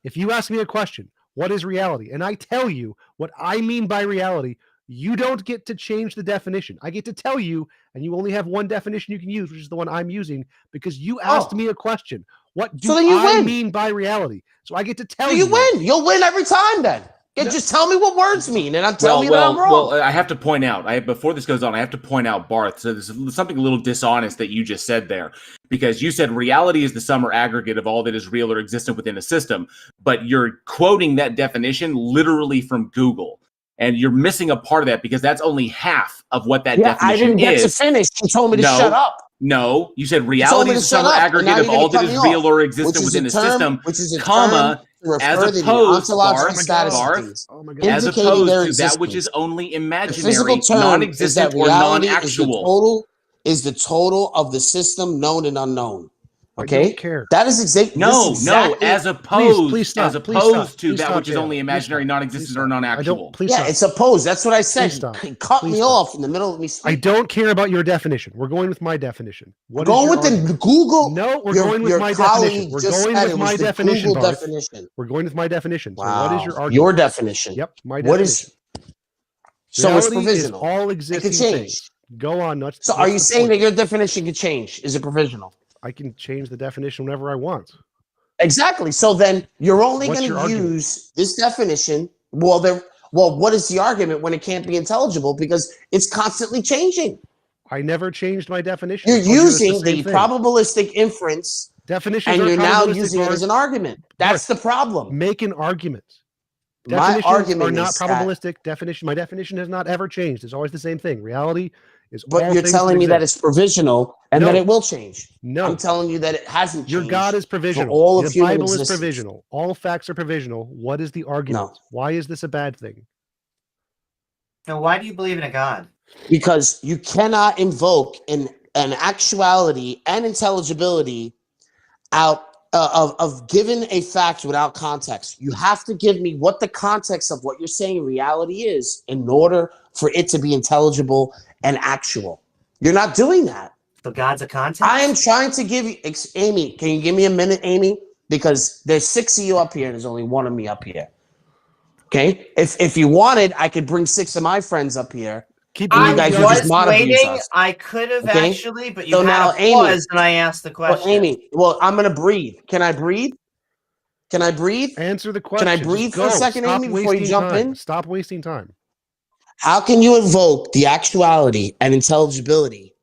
If you ask me a question, what is reality? And I tell you what I mean by reality, you don't get to change the definition. I get to tell you, and you only have one definition you can use, which is the one I'm using, because you asked me a question. What do So then you I win. mean by reality? So I get to tell So you. you win. You'll win every time then. No. Just tell me what words mean, and I'm telling you that I'm wrong. Well, I have to point out, before this goes on, I have to point out, Barth, so there's something a little dishonest that you just said there, because you said reality is the sum or aggregate of all that is real or existent within a system, but you're quoting that definition literally from Google, and you're missing a part of that because that's only half of what that definition I didn't get is. to finish. You told me to shut up. No, you said told reality me to is the sum shut or up, and aggregate now of you're gonna all that cut is me real off, or which existent is within a a term- system, which is a comma, term to as refer to the opposed, ontological Barth, status of Barth, things, Oh my God. as indicating opposed their to that which existence. is only The physical imaginary, term is non-existent, that or reality non-actual. is the total of the system known and unknown. I Okay, don't care. that is exactly No, as opposed, Please stop. as Please stop. opposed to Please that stop, which is only Taylor. Please imaginary, stop. non-existent, Please or stop. I non-actual. don't. Please Yeah, stop. it's opposed. That's what I said. Please stop. He cut Please me stop. off in the middle of me I speaking. don't care about your definition. We're going with my definition. What Going is your with argument? the Google. No, we're your, going with your my colleague definition. We're just going said with it my was the definition, Google Barth. definition. We're going with my definition. So Wow. what is your argument? Your definition. Yep, my What definition. is? So it's Reality provisional. is all It existing could change. things. Go on. Nuts. So are you saying that your definition could change? Is it provisional? I can change the definition whenever I want. Exactly. So then you're only What's going your to argument? use this definition. Well, what is the argument when it can't be intelligible because it's constantly changing? I never changed my definition. I You're told you it's using same the thing. probabilistic inference, Definitions and are you're now probabilistic, using it Barth. as an argument. That's the problem. Make an argument. My Definitions argument are not is that, probabilistic. My definition has not ever changed. It's always the same thing. Reality is all but you're things telling me that exist. it's provisional and that No. it will change. No. I'm telling you that it hasn't changed. Your God is provisional. all of the human Bible existence. is provisional. All facts are provisional. What is the argument? No. Why is this a bad thing? Now, why do you believe in a God? Because you cannot invoke an actuality and intelligibility out of given a fact without context. You have to give me what the context of what you're saying reality is in order for it to be intelligible and actual. You're not doing that. So God's a context? I am trying to give you, Amy, can you give me a minute, Amy? Because there's 6 of you up here and there's only 1 of me up here. Okay? If you wanted, I could bring 6 of my friends up here. Keep And I you guys believing would was just mod abuse waiting. us. I could have Okay? actually, but you So had now, a Amy. pause and I asked the question. Well, Amy, I'm going to breathe. Can I breathe? Can I breathe? Answer the question. Can I Just breathe for go. a second, Stop Amy, before you wasting jump time. in? Stop wasting time. How can you invoke the actuality and intelligibility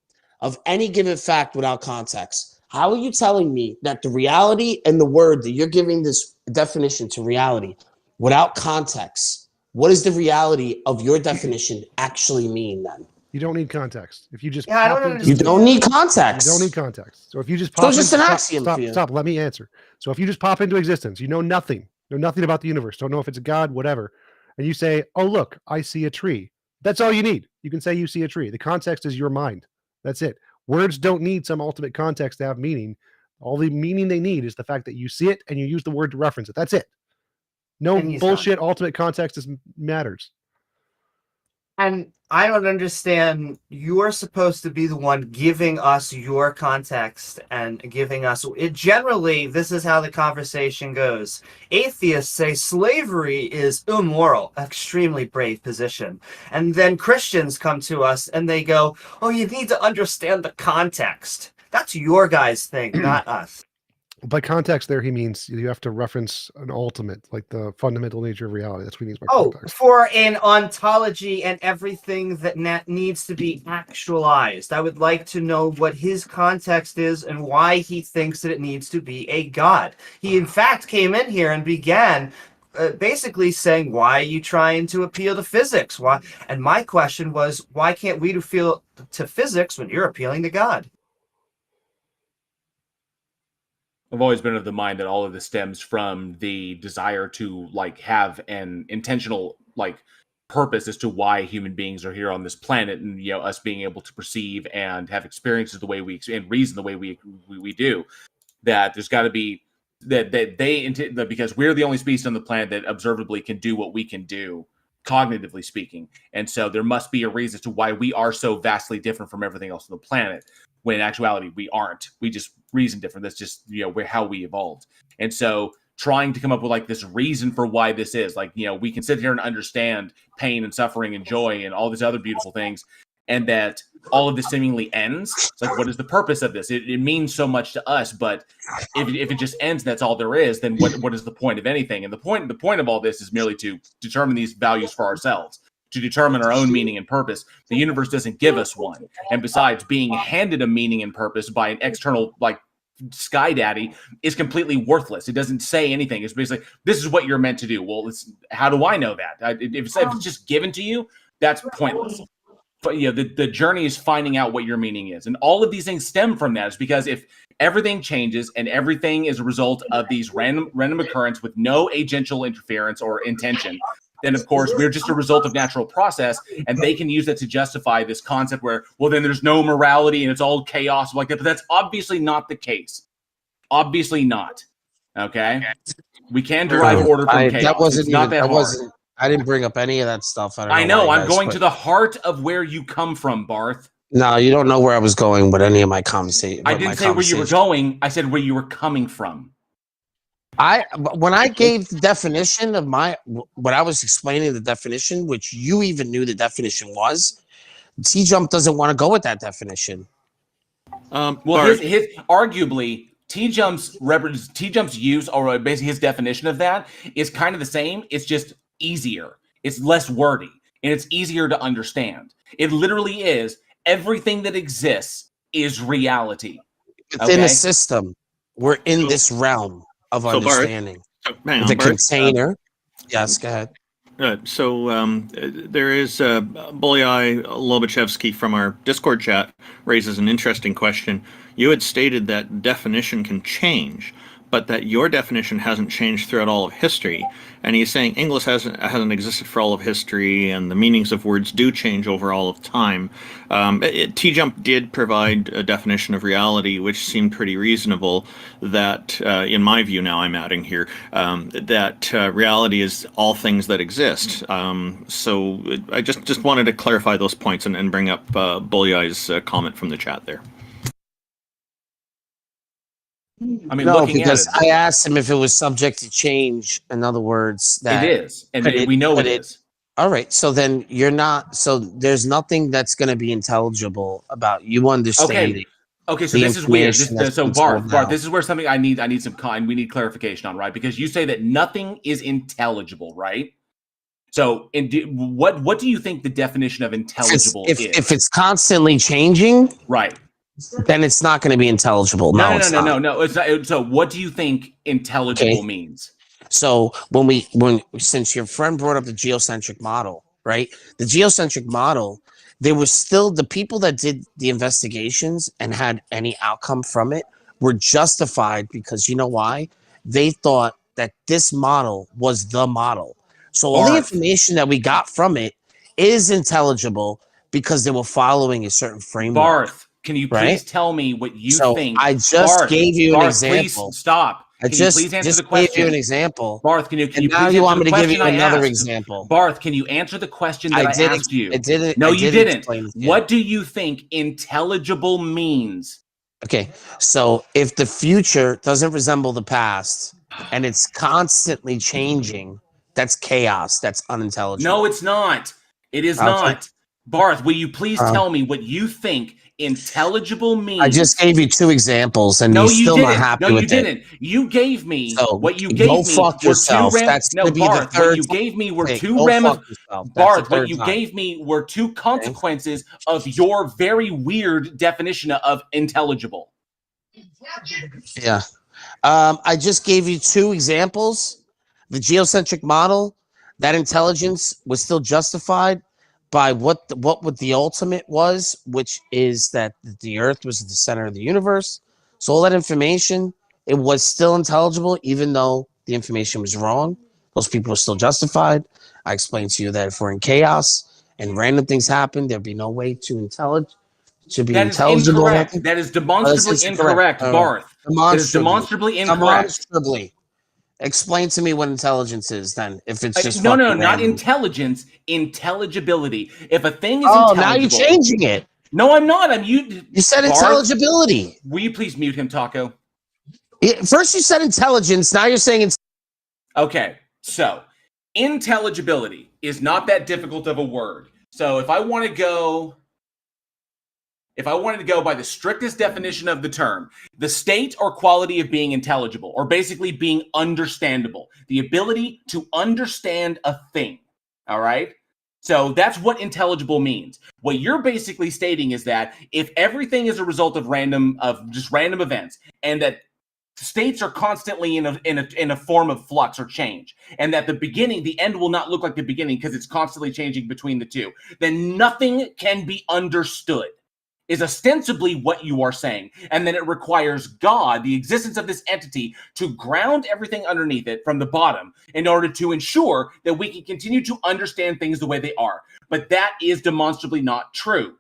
of any given fact without context? How are you telling me that the reality and the word that you're giving this definition to reality without context, what does the reality of your definition actually mean then? You don't need context. If you just Yeah, I don't pop into understand. You don't need You context. don't need context. So if you just So pop it's just into, an stop, axiom stop, for you. stop, let me answer. So if you just pop into existence, you know nothing about the universe, don't know if it's a God, whatever, and you say, oh, look, I see a tree. That's all you need. You can say you see a tree. The context is your mind. That's it. Words don't need some ultimate context to have meaning. All the meaning they need is the fact that you see it and you use the word to reference it. That's it. No And he's bullshit ultimate context matters. And I don't understand. You're supposed to be the one giving us your context and giving us it. Generally, this is how the conversation goes. Atheists say slavery is immoral, extremely brave position. And then Christians come to us and they go, oh, you need to understand the context. That's your guys' thing, not us. By context there, he means you have to reference an ultimate, like the fundamental nature of reality. That's what he means by Oh, context. for an ontology and everything that needs to be actualized. I would like to know what his context is and why he thinks that it needs to be a God. He, in fact, came in here and began basically saying, why are you trying to appeal to physics? Why? And my question was, why can't we appeal to physics when you're appealing to God? I've always been of the mind that all of this stems from the desire to like have an intentional like purpose as to why human beings are here on this planet, and us being able to perceive and have experiences the way we and reason the way we do. That there's got to be that because we're the only species on the planet that observably can do what we can do, cognitively speaking, and so there must be a reason as to why we are so vastly different from everything else on the planet. When in actuality we aren't. We just reason different. That's just how we evolved. And so trying to come up with like this reason for why this is like, we can sit here and understand pain and suffering and joy and all these other beautiful things, and that all of this seemingly ends. It's like, what is the purpose of this? It means so much to us, but if it just ends, that's all there is, then what is the point of anything? And the point of all this is merely to determine these values for ourselves, to determine our own meaning and purpose. The universe doesn't give us one. And besides, being handed a meaning and purpose by an external, like, Sky Daddy is completely worthless. It doesn't say anything. It's basically, this is what you're meant to do. Well, how do I know that? If it's just given to you, that's pointless. But the journey is finding out what your meaning is. And all of these things stem from that. Is because if everything changes and everything is a result of these random occurrence with no agential interference or intention, then of course we're just a result of natural process, and they can use that to justify this concept where, well, then there's no morality and it's all chaos like that. But that's obviously not the case. Obviously not. Okay, we can derive order from chaos. That wasn't it's not that hard. I didn't bring up any of that stuff. I know. I'm going to the heart of where you come from, Barth. No, you don't know where I was going with any of my conversation. I didn't say where you were going. I said where you were coming from. When I gave the definition of when I was explaining the definition, which you even knew the definition was, TJump doesn't want to go with that definition. Well, his arguably TJump's use, or basically his definition of that, is kind of the same. It's just easier. It's less wordy, and it's easier to understand. It literally is everything that exists is reality. Within a system, we're in this realm of understanding. Bart, container. Yes, go ahead. There is Bolyai Lobachevsky from our Discord chat raises an interesting question. You had stated that definition can change, but that your definition hasn't changed throughout all of history. And he's saying English hasn't existed for all of history, and the meanings of words do change over all of time. TJump did provide a definition of reality, which seemed pretty reasonable, that, in my view now I'm adding here, that reality is all things that exist. So I just wanted to clarify those points and bring up Bolyai's comment from the chat there. I mean, no, because I asked him if it was subject to change. In other words, that it is, and we know it is. All right, so then you're not. So there's nothing that's going to be intelligible about you understanding. Okay. So this is weird. So Bart, this is where something I need we need clarification on, right? Because you say that nothing is intelligible, right? So, what do you think the definition of intelligible is? If it's constantly changing, right? Then it's not going to be intelligible. No. It's not. So what do you think intelligible means? So since your friend brought up the geocentric model, right? The geocentric model, there was still the people that did the investigations and had any outcome from it were justified because you know why? They thought that this model was the model. So all the information that we got from it is intelligible because they were following a certain framework. Barth. Can you please tell me what you think? I just gave you an example. Please stop. Can you please answer the question? Gave you an example. Barth, can you now you want me to give you another example? Barth, can you answer the question that I asked you? I didn't. No, you didn't. What do you think intelligible means? Okay, so if the future doesn't resemble the past and it's constantly changing, that's chaos. That's unintelligible. No, it's not. It is not. Barth, will you please tell me what you think intelligible means? I just gave you two examples, and you're still not happy with it. No, you didn't. You gave me what you gave me. Go fuck yourself. That's no, Barth. What you gave me were two Barth. What you gave me were two consequences of your very weird definition of intelligible. Yeah, I just gave you two examples. The geocentric model, that intelligence was still justified by what the ultimate was, which is that the Earth was the center of the universe. So all that information, it was still intelligible, even though the information was wrong. Those people are still justified. I explained to you that if we're in chaos and random things happen, there'd be no way to be That is intelligible. Or incorrect. nothing. That is demonstrably That's incorrect, Barth. That is demonstrably incorrect. Demonstrably. Explain to me what intelligence is then. If it's just no, fucking not random. intelligence, intelligibility. If a thing is Oh, intelligible, now you're changing it. No, I'm not. I'm you. You said Barth, intelligibility. Will you please mute him, Taco? First you said intelligence. Now you're saying Okay, so intelligibility is not that difficult of a word. So if I wanted to go by the strictest definition of the term, the state or quality of being intelligible, or basically being understandable, the ability to understand a thing. All right. So that's what intelligible means. What you're basically stating is that if everything is a result of random events, and that states are constantly in a form of flux or change, and that the end will not look like the beginning because it's constantly changing between the two, then nothing can be understood, is ostensibly what you are saying. And then it requires God, the existence of this entity, to ground everything underneath it from the bottom in order to ensure that we can continue to understand things the way they are. But that is demonstrably not true.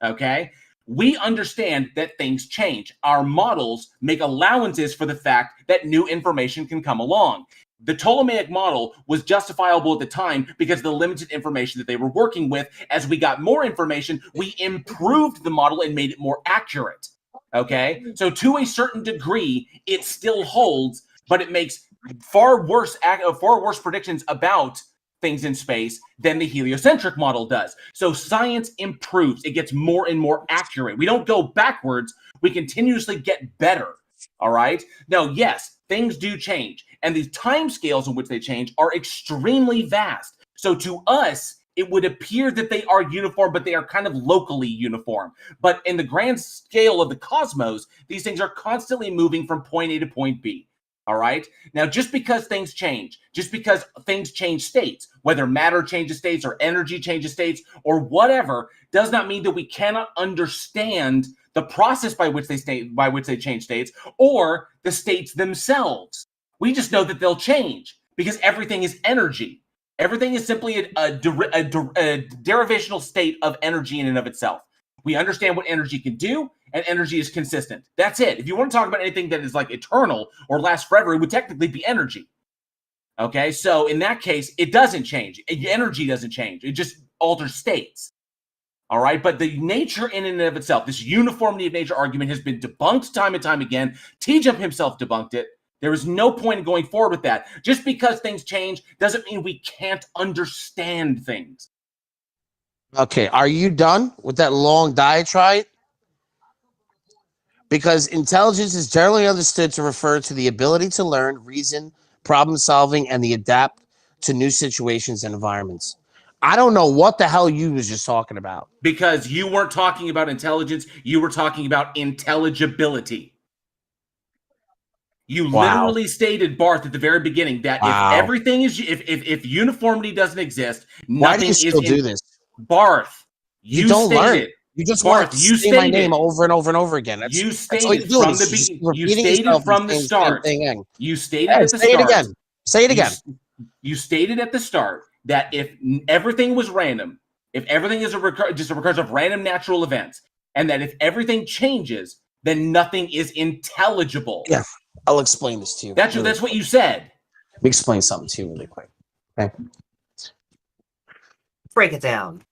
Okay? We understand that things change. Our models make allowances for the fact that new information can come along. The Ptolemaic model was justifiable at the time because of the limited information that they were working with. As we got more information, we improved the model and made it more accurate. Okay? So to a certain degree, it still holds, but it makes far worse predictions about things in space than the heliocentric model does. So science improves. It gets more and more accurate. We don't go backwards. We continuously get better. All right? Now, yes, things do change, and the time scales in which they change are extremely vast. So to us, it would appear that they are uniform, but they are kind of locally uniform. But in the grand scale of the cosmos, these things are constantly moving from point A to point B. All right? Now, just because things change states, whether matter changes states or energy changes states or whatever, does not mean that we cannot understand the process by which they change states or the states themselves. We just know that they'll change because everything is energy. Everything is simply a derivational state of energy in and of itself. We understand what energy can do, and energy is consistent. That's it. If you want to talk about anything that is like eternal or lasts forever, it would technically be energy. Okay, so in that case, it doesn't change. Energy doesn't change. It just alters states. All right, but the nature in and of itself, this uniformity of nature argument has been debunked time and time again. TJump himself debunked it. There is no point in going forward with that. Just because things change doesn't mean we can't understand things. Okay, are you done with that long diatribe? Because intelligence is generally understood to refer to the ability to learn, reason, problem solving, and the adapt to new situations and environments. I don't know what the hell you was just talking about. Because you weren't talking about intelligence, you were talking about intelligibility. You literally stated, Barth, at the very beginning that if everything is, if uniformity doesn't exist, nothing Why do you still do this? Barth, you don't learn. You just want to say my name over and over and over again. You stated from the beginning. You stated from the start. You stated at the start. Say it again. Say it again. You stated at the start that if everything was random, if everything is just a recurrence of random natural events, and that if everything changes, then nothing is intelligible. Yeah, I'll explain this to you. That's what you said. Let me explain something to you really quick. Okay. Break it down.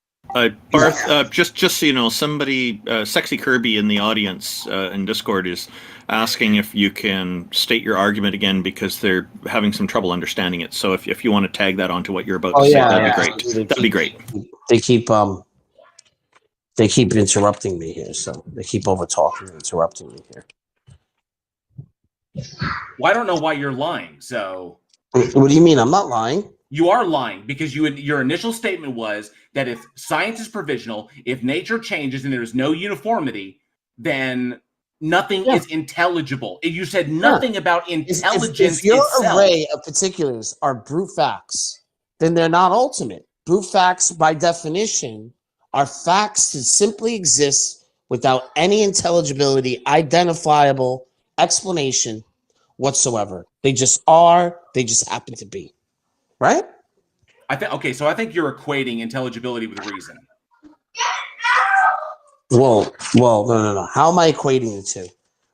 Barth, just so you know, somebody, Sexy Kirby in the audience in Discord is asking if you can state your argument again because they're having some trouble understanding it. So if you want to tag that onto what you're about to say, that'd be great. That'd be great. They keep interrupting me here, so they keep over talking and interrupting me here. Well, I don't know why you're lying. So what do you mean? I'm not lying. You are lying because your initial statement was that if science is provisional, if nature changes and there's no uniformity, then nothing is intelligible. You said nothing about intelligence if your itself. array of particulars are brute facts, then they're not ultimate. Brute facts, by definition, are facts that simply exist without any intelligibility, identifiable explanation whatsoever. They just are. They just happen to be. right? I think you're equating intelligibility with reason. Well, no. How am I equating the two?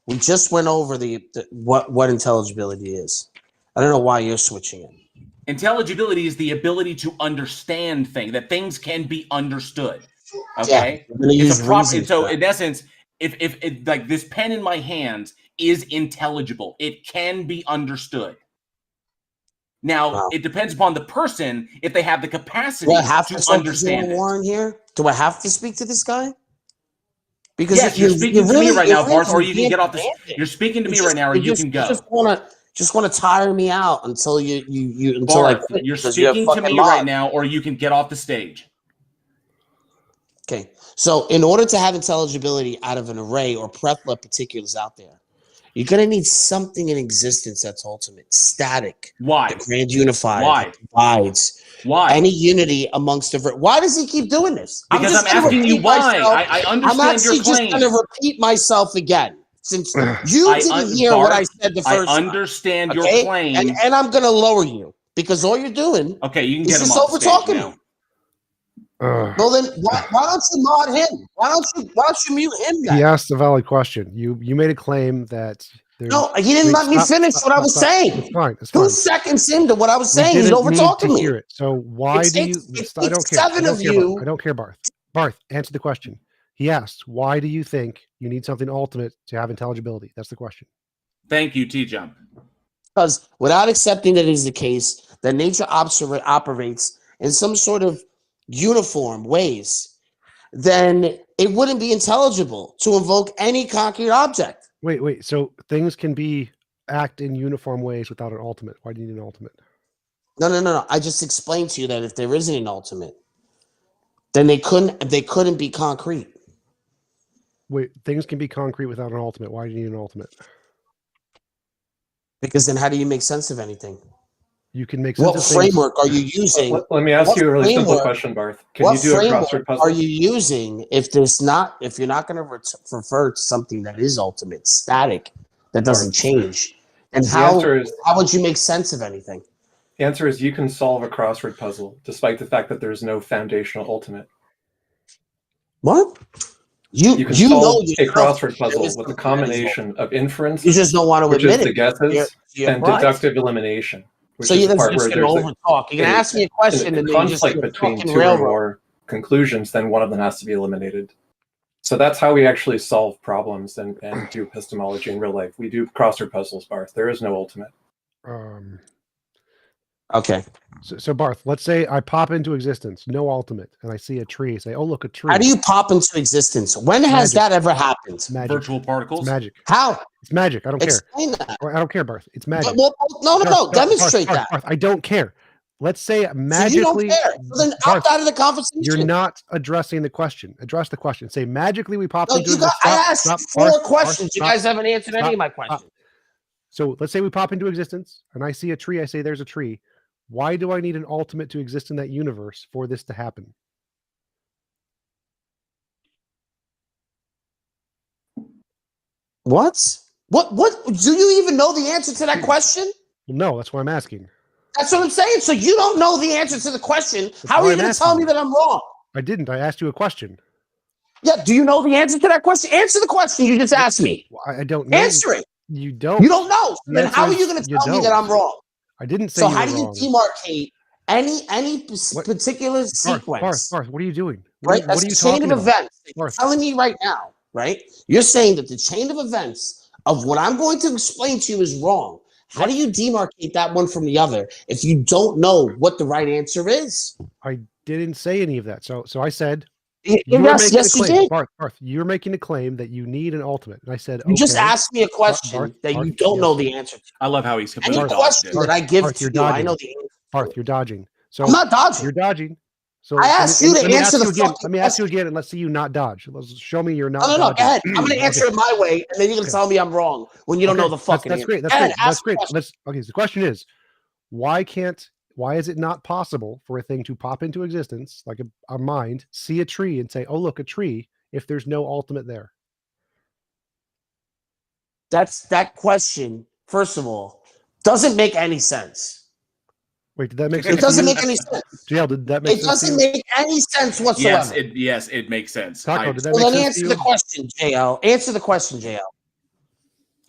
We just went over what intelligibility is. I don't know why you're switching it. Intelligibility is the ability to understand things, that things can be understood. Okay, I'm gonna use reason so for that. in essence, if like this pen in my hand is intelligible, it can be understood. Now, Wow. it depends upon the person if they have the capacity Do I have to to understand it. Warren here? Do I have to speak to this guy? Because Yes, you're speaking to me right now, Barth, or you can being get off this. pedantic. You're speaking to me right now, or you can go. Just want to tire me out until until Barth, I quit you're because you're a speaking to fucking me right mod. now, or you can get off the stage. Okay, so in order to have intelligibility out of an array or plethora of particulars out there, you're gonna need something in existence that's ultimate, static, Why? the grand unified, Why? that divides Why? any unity amongst different. Why does he keep doing this? Because I'm just gonna asking you repeat why. myself. I I'm understand your actually just claim. going to repeat myself again since you didn't hear Barth, what I said the first I time. understand your Okay? claim. And I'm going to lower you because all you're doing Okay, you can is get him just off over the stage talking now. me. Well, then why don't you mod him? Why don't you mute him then? He asked a valid question. You made a claim that there's No, he didn't let me finish what I was saying. It's fine. It's 2 fine. seconds into what I was We saying, he's didn't over need talking to me. hear it. So why It do you? takes I don't care. 7 of you. I don't care, Barth. Barth, answer the question. He asked, "Why do you think you need something ultimate to have intelligibility?" That's the question. Thank you, TJump. Because without accepting that is the case, that nature operates in some sort of uniform ways, then it wouldn't be intelligible to invoke any concrete object. Wait. So things can act in uniform ways without an ultimate. Why do you need an ultimate? No. I just explained to you that if there isn't an ultimate, then they couldn't be concrete. Wait, things can be concrete without an ultimate. Why do you need an ultimate? Because then how do you make sense of anything? You can make sense What of framework are you using? Let me ask you a really simple framework- question, Barth. Can you What do a framework crossword puzzle? are you using if you're not going to refer to something that is ultimate, static, that doesn't change? And how would you make sense of anything? The answer is you can solve a crossword puzzle despite the fact that there's no foundational ultimate. What? You can solve a crossword puzzle with a combination of inference, You just don't want to which admit is the it. guesses, You're and right. deductive elimination, which So is you're the part just where going to there's overtalk. You're going to ask me a question a and then you just conflict between two or more conclusions, then one of them has to be eliminated. So that's how we actually solve problems and do epistemology in real life. We do crossword puzzles, Barth. There is no ultimate. Okay. So Barth, let's say I pop into existence, no ultimate, and I see a tree. Say, "Oh, look, a tree." How do you pop into existence? When has that ever happened? Magic. Virtual particles. It's magic. How? It's magic. I don't Explain that. care. I don't care, Barth. It's magic. No. Demonstrate that. Barth, I don't care. Let's say magically. So you don't care. So then opt out of the conversation. You're not addressing the question. Address the question. Say magically we pop into existence. I asked 4 questions. You guys haven't answered any of my questions. So let's say we pop into existence and I see a tree. I say there's a tree. Why do I need an ultimate to exist in that universe for this to happen? What? What? Do you even know the answer to that question? Well, no, that's why I'm asking. That's what I'm saying. So you don't know the answer to the question. How are you going to tell me that I'm wrong? I didn't. I asked you a question. Yeah. Do you know the answer to that question? Answer the question you just asked me. I don't know. Answer it. You don't. You don't know. So then how are you going to tell me that I'm wrong? I didn't say. So you how were do you wrong. demarcate any particular sequence? Barth, what are you doing? Right. That's what are you the chain talking of about? events. You're telling me right now, right? You're saying that the chain of events of what I'm going to explain to you is wrong. How do you demarcate that one from the other if you don't know what the right answer is? I didn't say any of that. So I said, yes, you did. Barth, you're making a claim that you need an ultimate. And I said, you just asked me a question that you don't know the answer to. I love how he's completely any question that I give to you, I know the answer. Barth, you're dodging. So I'm not dodging. You're dodging. So I asked you to answer the question. fucking Let me ask you again, and let's see you not dodge. Let's show me you're not. No, dodging. go ahead. I'm going to answer it my way, and then you're going to tell me I'm wrong when you don't know the fucking That's answer. great. That's great. Okay. So the question is, why is it not possible for a thing to pop into existence, like a mind, see a tree, and say, "Oh, look, a tree," if there's no ultimate there? That question, first of all, doesn't make any sense. Wait, did that make sense? It doesn't make any sense. JL, did that make It sense? doesn't make any sense whatsoever. Yes, it makes sense. Taco, did that Well, make then sense to answer you? the question, JL. Answer the question, JL.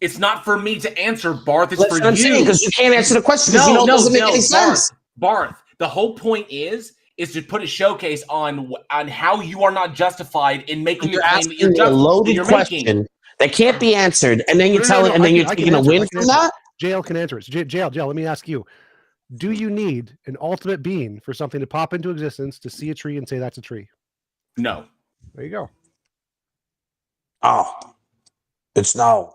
It's not for me to answer, Barth. It's That's for what I'm you. saying, because you can't answer the question because you know it doesn't make any sense. Barth. The whole point is to put a showcase on how you are not justified in making You're the claim that asking a loaded you're question making. that can't be answered, and then you No, tell it, and then you're I can taking a answer it, win I can from answer that. it. JL can answer it. So JL, let me ask you. Do you need an ultimate being for something to pop into existence to see a tree and say that's a tree? No. There you go. Oh, it's no.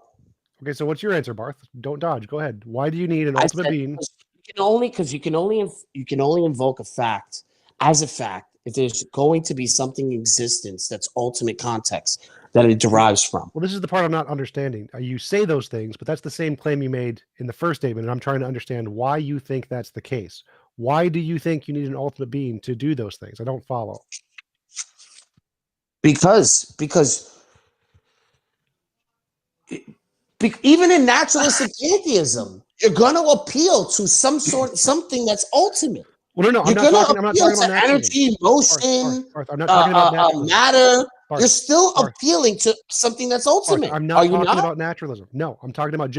Okay, so what's your answer, Barth? Don't dodge. Go ahead. Why do you need an ultimate being? You can only invoke a fact as a fact if there's going to be something in existence that's ultimate context that it derives from. Well, this is the part I'm not understanding. You say those things, but that's the same claim you made in the first statement, and I'm trying to understand why you think that's the case. Why do you think you need an ultimate being to do those things? I don't follow. Because even in naturalistic pantheism, you're going to appeal to something that's ultimate. Well, no, I'm not talking about naturalism. Energy, motion, Barth, I'm not talking about naturalism. matter. Barth, you're still appealing to something that's ultimate. Barth, I'm not talking about naturalism. No, I'm talking about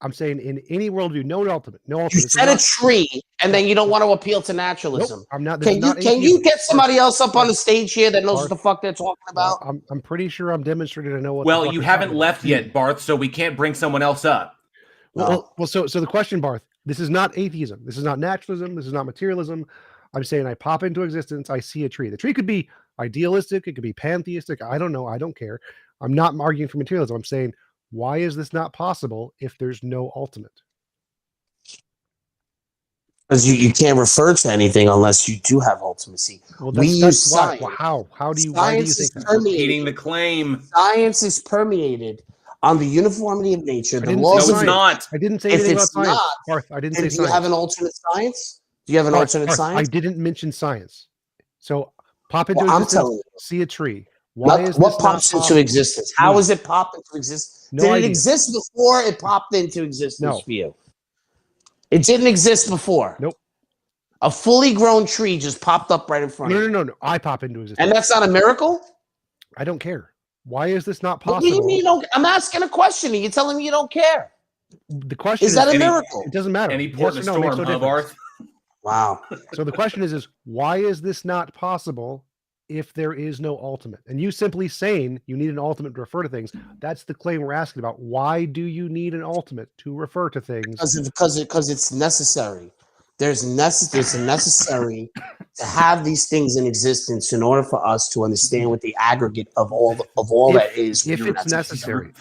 I'm saying in any worldview, no ultimate. You said a tree, and then you don't want to appeal to naturalism. Nope, I'm not. Can you get somebody else up on the stage here that knows what the fuck they're talking about? Well, I'm pretty sure I'm demonstrating I know what. Well, you haven't left yet, Barth, so we can't bring someone else up. Well, so the question, Barth, this is not atheism. This is not naturalism. This is not materialism. I'm saying I pop into existence. I see a tree. The tree could be idealistic. It could be pantheistic. I don't know. I don't care. I'm not arguing for materialism. I'm saying, why is this not possible if there's no ultimate? Because you can't refer to anything unless you do have ultimacy. Well, we use why. science. How do you? Science Why do you think that? Repeating the claim. Science is permeated on the uniformity of nature. The No, laws it's not. I didn't say anything about science. Barth, I didn't say science. Do you have an alternate science? Do you have an alternate Barth, science? I didn't mention science. So pop into existence. I'm telling you. See a tree. Why is what this pops not into existence? How is it pop into existence? No Did idea. it exist before it popped into existence for you? It didn't exist before. Nope. A fully grown tree just popped up right in front of you. No. I pop into existence. And that's not a miracle? I don't care. Why is this not What possible? do you mean you don't? I'm asking a question and you're telling me you don't care. The question is that a miracle? It doesn't matter. Any port in a storm, huh, Barth? Wow. So the question is why is this not possible if there is no ultimate? And you simply saying you need an ultimate to refer to things, that's the claim we're asking about. Why do you need an ultimate to refer to things? Because it's necessary. It's necessary to have these things in existence in order for us to understand what the aggregate of all that is. If it's necessary.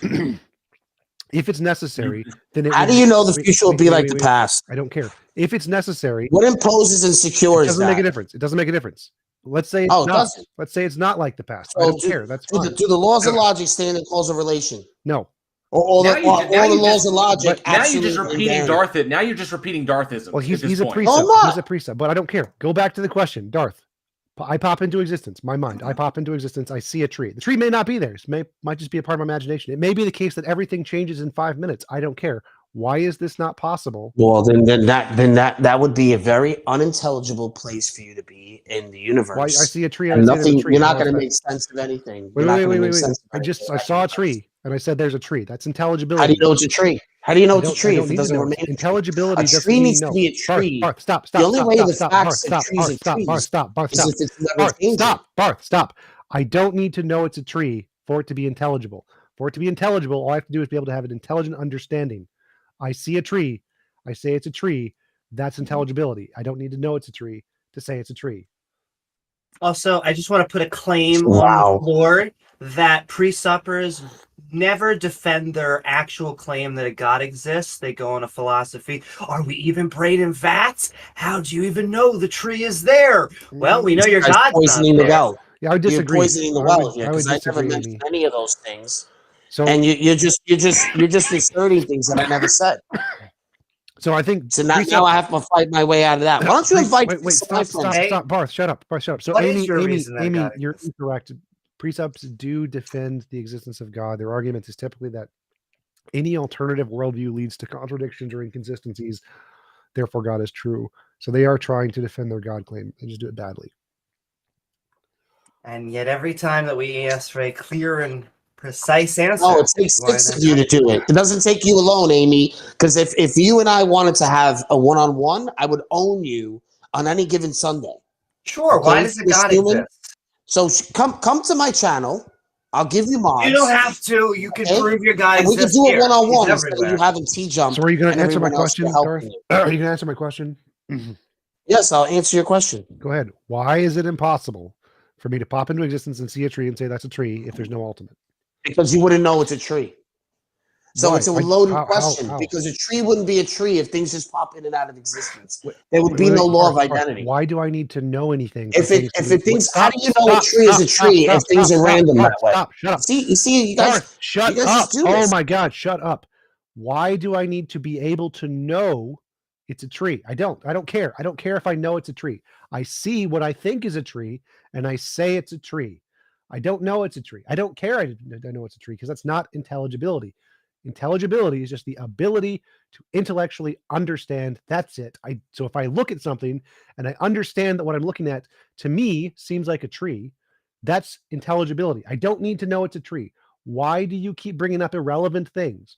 If it's necessary, then how do you know the future will be like the past? I don't care. If it's necessary, what imposes and secures it doesn't make a difference. It doesn't make a difference. Let's say it's not. Let's say it's not like the past. I don't care. That's fine. Do the laws of logic stand in cause of relation? No. Or all the laws of logic. Now you're just repeating Darth. Now you're just repeating Darthism. Well, he's a precept. He's a precept, but I don't care. Go back to the question, Darth. I pop into existence. My mind. I pop into existence. I see a tree. The tree may not be there. It might just be a part of my imagination. It may be the case that everything changes in 5 minutes. I don't care. Why is this not possible? Well, then that would be a very unintelligible place for you to be in the universe. Why I see a tree. And nothing. You're not going to make sense of anything. Wait. I saw a tree and I said, "There's a tree." That's intelligibility. How do you know it's a tree? How do you know it's a tree if it doesn't remain? Intelligibility. A tree needs to be a tree. Barth, stop. The only way the facts of trees are trees. Barth, stop. I don't need to know it's a tree for it to be intelligible. For it to be intelligible, all I have to do is be able to have an intelligent understanding. I see a tree. I say it's a tree. That's intelligibility. I don't need to know it's a tree to say it's a tree. Also, I just want to put a claim on the board that pre-suppers never defend their actual claim that a God exists. They go on a philosophy. Are we even bred in vats? How do you even know the tree is there? Well, we know your God's poisoning not the there. well. Yeah, I would disagree. You're poisoning the well here because I never mentioned any of those things. So, and you're just inserting things that I never said. So I think now I have to fight my way out of that. Why don't you invite? Wait, stop, Barth, shut up. So Amy, you're incorrect. Precepts do defend the existence of God. Their argument is typically that any alternative worldview leads to contradictions or inconsistencies. therefore God is true. So they are trying to defend their God claim. They just do it badly. And yet every time that we ask for a clear and precise answer. No, it takes six of you to do it. It doesn't take you alone, Amy. Because if you and I wanted to have a one-on-one, I would own you on any given Sunday. Sure. Okay? Why does it God exist? So come to my channel. I'll give you mods. You don't have to. You can prove your God and we can exists do it here. one-on-one He's instead of you everywhere. having TJump. So are you going and to answer my everyone else question, helping Garth? you. Are you going to answer my question? Yes, I'll answer your question. Go ahead. Why is it impossible for me to pop into existence and see a tree and say that's a tree if there's no ultimate? Because you wouldn't know it's a tree. So Why? it's a loaded How? question because a tree wouldn't be a tree if things just pop in and out of existence. There would be Wait, no law of Garth, identity. Why do I need to know anything? If it thinks, how do you know a tree is a tree if things are random that way? Shut up. See, you guys, Garth, shut you guys up. just do Oh this. my God, shut up. Why do I need to be able to know it's a tree? I don't care. I don't care if I know it's a tree. I see what I think is a tree and I say it's a tree. I don't know it's a tree. I don't care. I know it's a tree because that's not intelligibility. Intelligibility is just the ability to intellectually understand. That's it. So if I look at something and I understand that what I'm looking at to me seems like a tree, that's intelligibility. I don't need to know it's a tree. Why do you keep bringing up irrelevant things?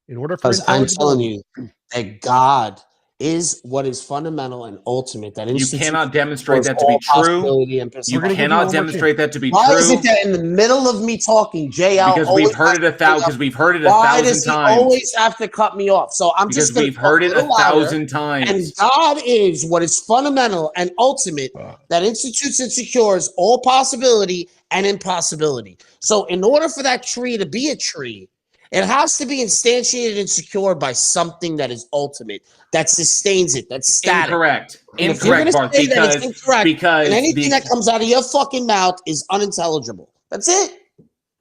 In order for Because I'm telling intelligibility, you that God is what is fundamental and ultimate. That You cannot demonstrate that to be true. You cannot demonstrate that to be Why true. is it that in the middle of me talking, JL Because we've heard it a thousand why does he times. always have to cut me off? So I'm Because just going we've heard it a thousand times. And God is what is fundamental and ultimate that institutes and secures all possibility and impossibility. So in order for that tree to be a tree, it has to be instantiated and secured by something that is ultimate, that sustains it, that's static. Incorrect. And if you're Incorrect, gonna Bart, say that it's incorrect, because and anything that comes out of your fucking mouth is unintelligible. That's it.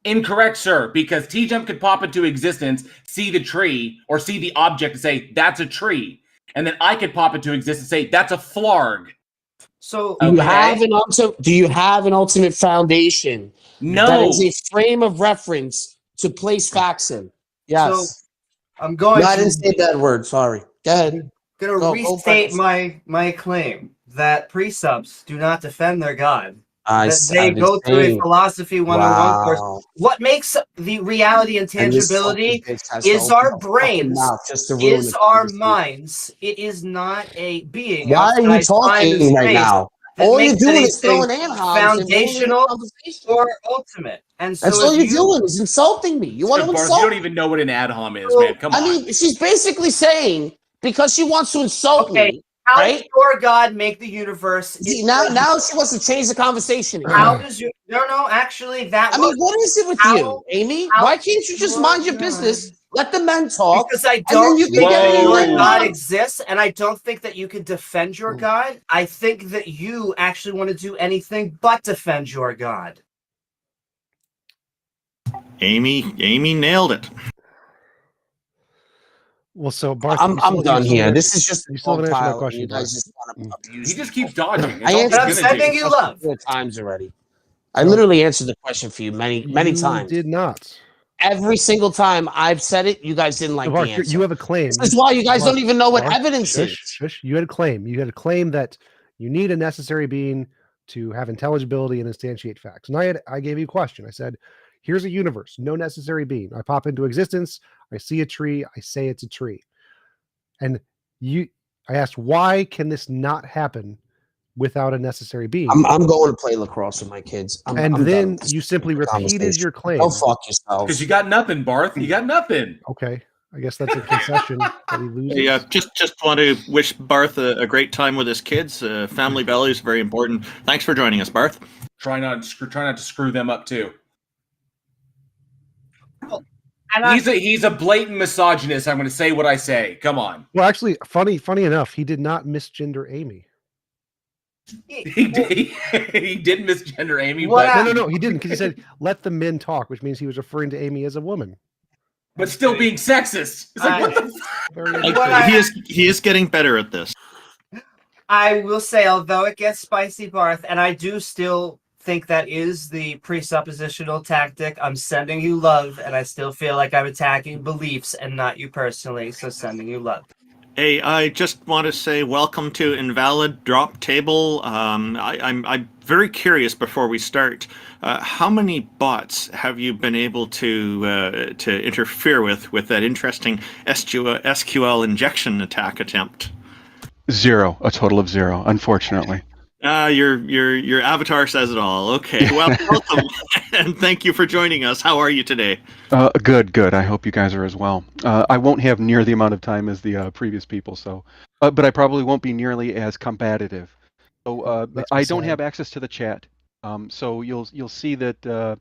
Incorrect, sir, because TJump could pop into existence, see the tree, or see the object and say, that's a tree. And then I could pop into existence and say, that's a flarg. So do you have an ultimate foundation? No. That is a frame of reference to place facts in. Yes. So I'm going I didn't say that word. Sorry. Go ahead. I'm going to restate my claim that precepts do not defend their God. They go through a philosophy 101 course. What makes the reality and tangibility is our brains, is our minds. It is not a being. Why are you talking right now? All you're doing is throwing foundational or ultimate. And so that's all you're doing is insulting me. You want to insult? You don't even know what an ad hom is, man. Come on. I mean, she's basically saying because she wants to insult me. How right? does your God make the universe? Now she wants to change the conversation. How does you? No, actually, that. I mean, what is it with you, Amy? Why can't you just mind your business? Let the men talk. Because I don't think that your God exists, and I don't think that you can defend your God. I think that you actually want to do anything but defend your God. Amy nailed it. Well, so Barth, I'm done here. This is just you still haven't answered my question. You guys just want to abuse. He just keeps dodging. I'm sending you love 4 times already. I literally answered the question for you many times. Did not. Every single time I've said it, you guys didn't like the answer. You have a claim. This is why you guys don't even know what evidence is. Shush. You had a claim. You had a claim that you need a necessary being to have intelligibility and instantiate facts. And I gave you a question. I said, here's a universe, no necessary being. I pop into existence. I see a tree. I say it's a tree. And I asked, why can this not happen without a necessary being? I'm going to play lacrosse with my kids. Then you simply repeated your claim. Go fuck yourself. Because you got nothing, Barth. You got nothing. Okay. I guess that's a concession that he loses. Yeah, just want to wish Barth a great time with his kids. Family value is very important. Thanks for joining us, Barth. Try not to screw them up too. He's a blatant misogynist. I'm going to say what I say. Come on. Well, actually, funny enough, he did not misgender Amy. He did misgender Amy. No, he didn't, because he said, let the men talk, which means he was referring to Amy as a woman. But still being sexist. It's like, he is getting better at this. I will say, although it gets spicy, Barth, and I do still think that is the presuppositional tactic. I'm sending you love, and I still feel like I'm attacking beliefs and not you personally, so sending you love. Hey, I just want to say welcome to Invalid Drop Table. I'm very curious before we start. How many bots have you been able to interfere with that interesting SQL injection attack attempt? Zero, a total of zero, unfortunately. Your avatar says it all. Okay, well, welcome and thank you for joining us. How are you today? Good, good. I hope you guys are as well. I won't have near the amount of time as the previous people, so, but I probably won't be nearly as combative. So Makes me I don't sad. have access to the chat. So you'll see that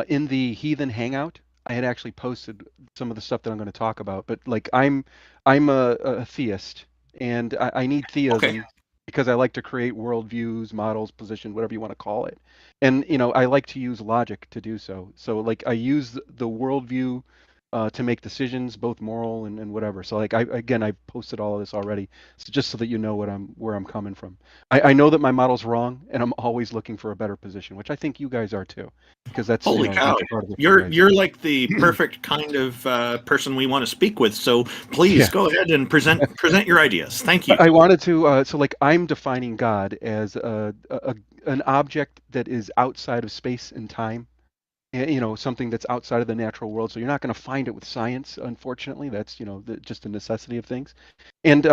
in the Heathen Hangout, I had actually posted some of the stuff that I'm going to talk about. But like I'm a theist, and I need theism Okay. because I like to create worldviews, models, position, whatever you want to call it. And I like to use logic to do so. So like I use the worldview to make decisions, both moral and whatever. So like I posted all of this already, so just so that you know where I'm coming from. I know that my model's wrong, and I'm always looking for a better position, which I think you guys are too, because that's Holy cow! that's part of what you You're guys you're do. like the perfect kind of person we want to speak with. So please Yeah. go ahead and present your ideas. Thank you. I wanted to so like I'm defining God as an object that is outside of space and time. Something that's outside of the natural world. So you're not going to find it with science, unfortunately. That's just a necessity of things. And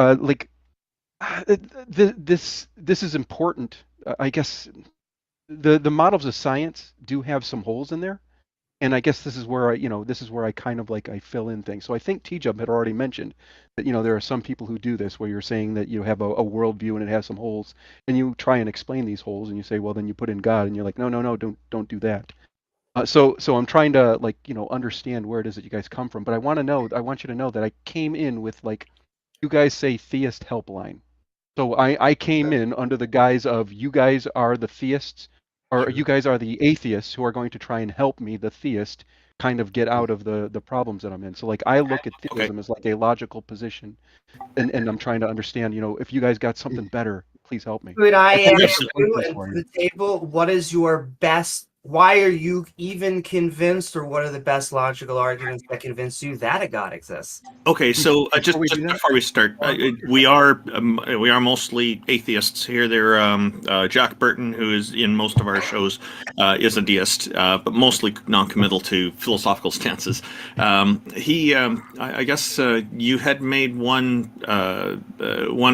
this is important. I guess the models of science do have some holes in there, and I guess this is where I kind of like I fill in things. So I think TJump had already mentioned that there are some people who do this, where you're saying that you have a worldview and it has some holes, and you try and explain these holes, and you say, well, then you put in God, and you're like, no, no, no, don't do that. So I'm trying to like understand where it is that you guys come from, but I want you to know that I came in with like you guys say Theist Helpline. So I came in under the guise of you guys are the theists, or Sure. you guys are the atheists who are going to try and help me, the theist, kind of get out of the problems that I'm in. So like I look at Okay. theism as like a logical position, and I'm trying to understand, if you guys got something better, please help me. Could I I think ask that's you questions and for to you. the table, what is your best? Why are you even convinced, or what are the best logical arguments that convince you that a God exists? Okay, so just Before we do that, before we start, we are mostly atheists here. There, Jack Burton, who is in most of our shows, is a deist, but mostly non-committal to philosophical stances. I guess you had made one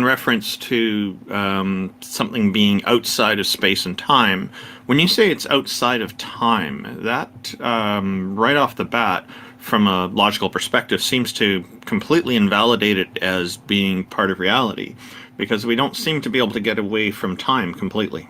reference to something being outside of space and time. When you say it's outside of time, that right off the bat, from a logical perspective, seems to completely invalidate it as being part of reality, because we don't seem to be able to get away from time completely.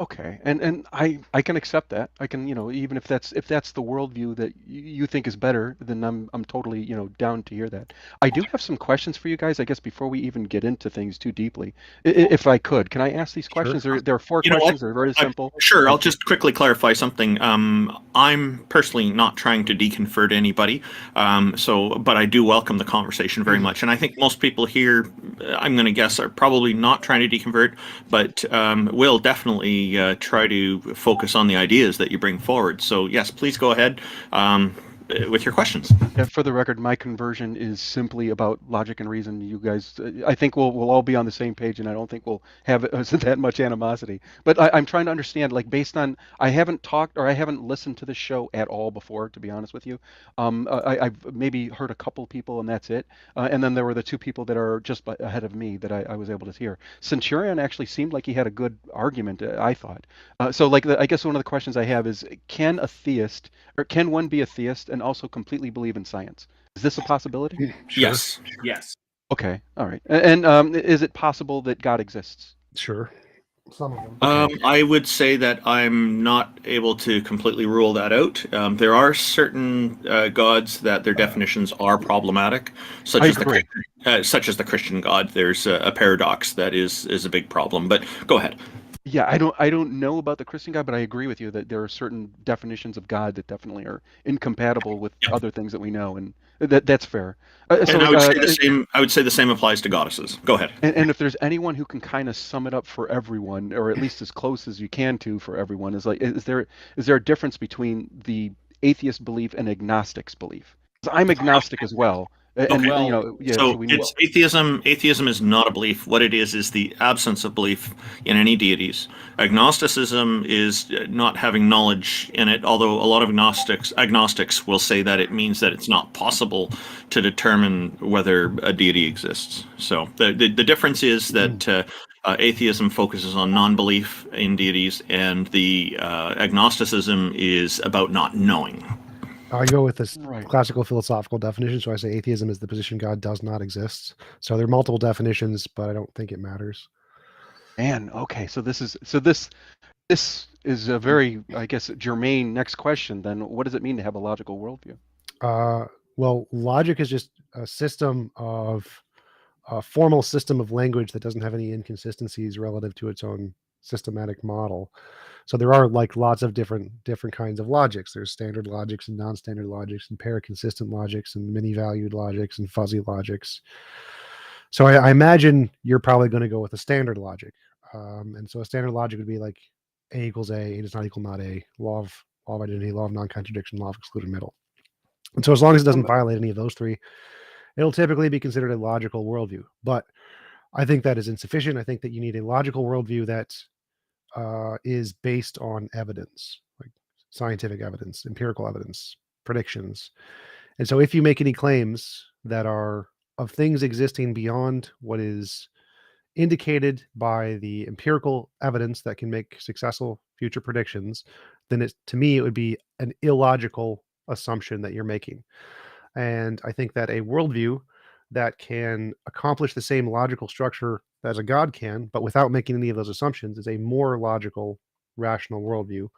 okay, and I can accept that. I can, even if that's the worldview that you think is better, then I'm totally, down to hear that. I do have some questions for you guys, I guess, before we even get into things too deeply. If I could, can I ask these Sure. questions? There are four You know what? questions. They're very simple. Sure, I'll just quickly clarify something. I'm personally not trying to deconvert anybody, but I do welcome the conversation very much. And I think most people here, I'm going to guess, are probably not trying to deconvert, but will definitely try to focus on the ideas that you bring forward. So yes, please go ahead with your questions. Yeah, for the record, my conversion is simply about logic and reason. You guys, I think we'll all be on the same page, and I don't think we'll have that much animosity. But I'm trying to understand, like, based on I haven't talked or I haven't listened to the show at all before, to be honest with you. I've maybe heard a couple people, and that's it. And then there were the two people that are just ahead of me that I was able to hear. Centurion actually seemed like he had a good argument, I thought. So, like, I guess one of the questions I have is, can one be a theist and also completely believe in science? Is this a possibility? Sure. Yes. Yes. Okay, all right. And is it possible that God exists? Sure. Some of them. Okay. I would say that I'm not able to completely rule that out. There are certain gods that their definitions are problematic, such I as agree. such as the Christian God. There's a paradox that is a big problem. But go ahead. Yeah, I don't know about the Christian God, but I agree with you that there are certain definitions of God that definitely are incompatible with Yeah. other things that we know, and that's fair. And I would say the same. I would say the same applies to goddesses. Go ahead. And if there's anyone who can kind of sum it up for everyone, or at least as close as you can to for everyone, is there a difference between the atheist belief and agnostic's belief? 'Cause I'm agnostic as well, And Okay. you know, yeah. So So we need. it's atheism. Atheism is not a belief. What it is the absence of belief in any deities. Agnosticism is not having knowledge in it. Although a lot of agnostics will say that it means that it's not possible to determine whether a deity exists. So the difference is that atheism focuses on non-belief in deities, and the agnosticism is about not knowing. I go with this Right. classical philosophical definition. So I say atheism is the position God does not exist. So there are multiple definitions, but I don't think it matters. Man, okay. So this is a very, I guess, germane next question. Then, what does it mean to have a logical worldview? Well, logic is just a system of a formal system of language that doesn't have any inconsistencies relative to its own systematic model. So there are like lots of different kinds of logics. There's standard logics and non-standard logics and paraconsistent logics and many-valued logics and fuzzy logics. So I imagine you're probably going to go with a standard logic. And so a standard logic would be like A equals A does not equal not A, law of identity, law of non-contradiction, law of excluded middle. And so as long as it doesn't violate any of those three, it'll typically be considered a logical worldview. But I think that is insufficient. I think that you need a logical worldview that is based on evidence, like scientific evidence, empirical evidence, predictions. And so if you make any claims that are of things existing beyond what is indicated by the empirical evidence that can make successful future predictions, then to me, it would be an illogical assumption that you're making. And I think that a worldview that can accomplish the same logical structure as a God can, but without making any of those assumptions, is a more logical, rational worldview.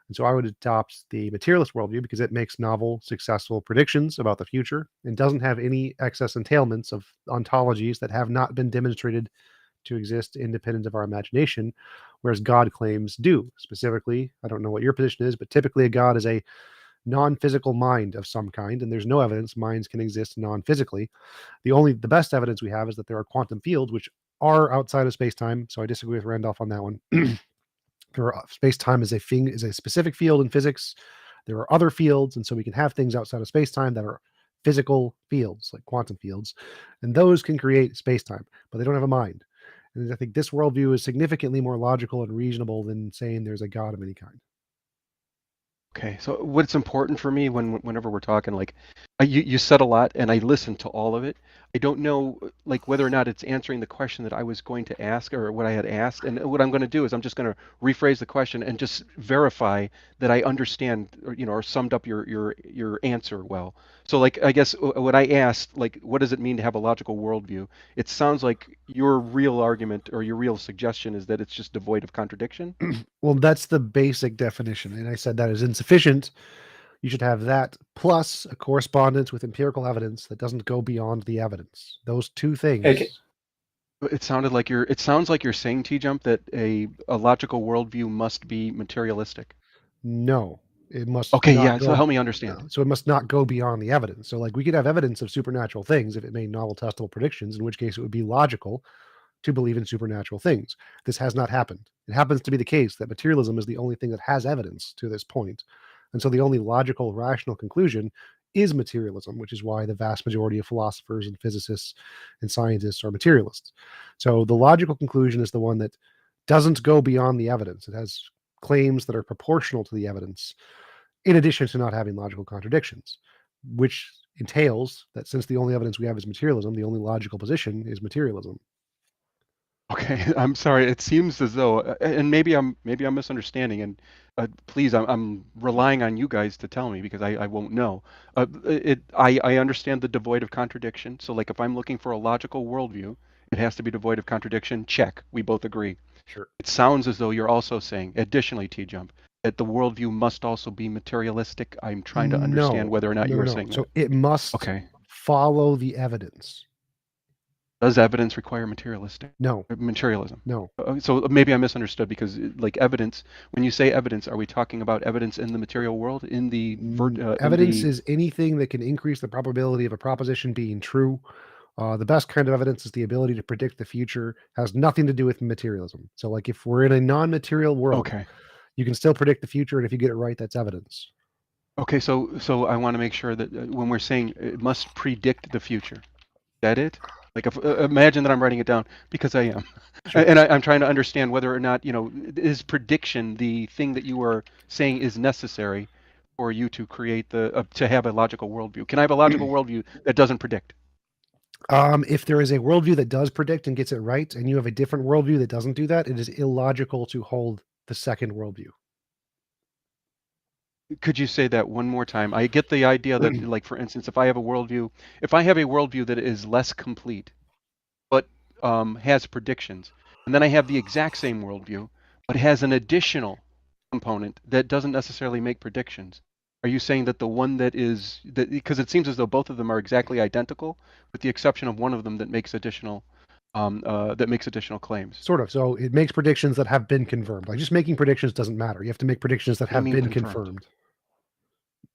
And so I would adopt the materialist worldview because it makes novel, successful predictions about the future and doesn't have any excess entailments of ontologies that have not been demonstrated to exist independent of our imagination, whereas God claims do. Specifically, I don't know what your position is, but typically a God is a non-physical mind of some kind, and there's no evidence minds can exist non-physically. The best evidence we have is that there are quantum fields which are outside of space-time. So I disagree with Randolph on that one. Space-time is a specific field in physics. There are other fields, and so we can have things outside of space-time that are physical fields, like quantum fields, and those can create space-time, but they don't have a mind. And I think this worldview is significantly more logical and reasonable than saying there's a God of any kind. Okay, so what's important for me whenever we're talking, like, you said a lot, and I listened to all of it. I don't know, like, whether or not it's answering the question that I was going to ask or what I had asked. And what I'm going to do is I'm just going to rephrase the question and just verify that I understand, or summed up your answer well. So, like, I guess what I asked, like, what does it mean to have a logical worldview? It sounds like your real argument or your real suggestion is that it's just devoid of contradiction. Well, that's the basic definition, and I said that is insufficient. You should have that plus a correspondence with empirical evidence that doesn't go beyond the evidence. Those two things. Okay. It sounds like you're saying, TJump, that a logical worldview must be materialistic. No, it must. Okay, not yeah. go, So help me understand. no, so it must not go beyond the evidence. So, like, we could have evidence of supernatural things if it made novel, testable predictions, in which case it would be logical to believe in supernatural things. This has not happened. It happens to be the case that materialism is the only thing that has evidence to this point. And so the only logical, rational conclusion is materialism, which is why the vast majority of philosophers and physicists and scientists are materialists. So the logical conclusion is the one that doesn't go beyond the evidence. It has claims that are proportional to the evidence, in addition to not having logical contradictions, which entails that since the only evidence we have is materialism, the only logical position is materialism. Okay, I'm sorry. It seems as though, and maybe I'm misunderstanding, and please, I'm relying on you guys to tell me because I won't know. I understand the devoid of contradiction. So, like, if I'm looking for a logical worldview, it has to be devoid of contradiction. Check. We both agree. Sure. It sounds as though you're also saying, additionally, TJump, that the worldview must also be materialistic. I'm trying to understand whether or not you're saying So that. it must Okay. follow the evidence. Does evidence require materialistic? No, Materialism. no. So maybe I misunderstood because, like, evidence. When you say evidence, are we talking about evidence in the material world? In the Evidence is anything that can increase the probability of a proposition being true. The best kind of evidence is the ability to predict the future. Has nothing to do with materialism. So, like, if we're in a non-material world, okay. you can still predict the future, and if you get it right, that's evidence. Okay, so I want to make sure that when we're saying it must predict the future, is that it? Like, if, imagine that I'm writing it down because I am, Sure. and I'm trying to understand whether or not is prediction the thing that you are saying is necessary for you to create to have a logical worldview. Can I have a logical worldview that doesn't predict? If there is a worldview that does predict and gets it right, and you have a different worldview that doesn't do that, it is illogical to hold the second worldview. Could you say that one more time? I get the idea that, like, for instance, if I have a worldview that is less complete, but has predictions, and then I have the exact same worldview, but has an additional component that doesn't necessarily make predictions. Are you saying that the one because it seems as though both of them are exactly identical, with the exception of one of them that makes additional claims? Sort of. So it makes predictions that have been confirmed. Like, just making predictions doesn't matter. You have to make predictions that What do you have mean been confirmed?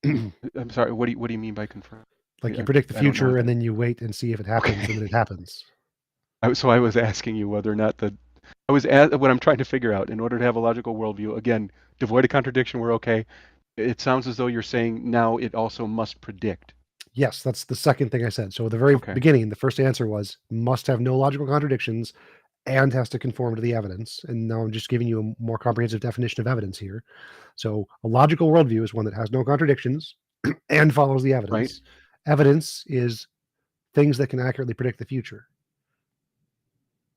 I'm sorry. What do you mean by confirmed? Like, you predict the I don't know future what and then you wait and see if it happens, Okay. and then it happens. So I was asking you whether or not what I'm trying to figure out in order to have a logical worldview. Again, devoid of contradiction, we're okay. It sounds as though you're saying now it also must predict. Yes, that's the second thing I said. So at the very Okay. beginning, the first answer was must have no logical contradictions and has to conform to the evidence. And now I'm just giving you a more comprehensive definition of evidence here. So a logical worldview is one that has no contradictions and follows the evidence. Right. Evidence is things that can accurately predict the future.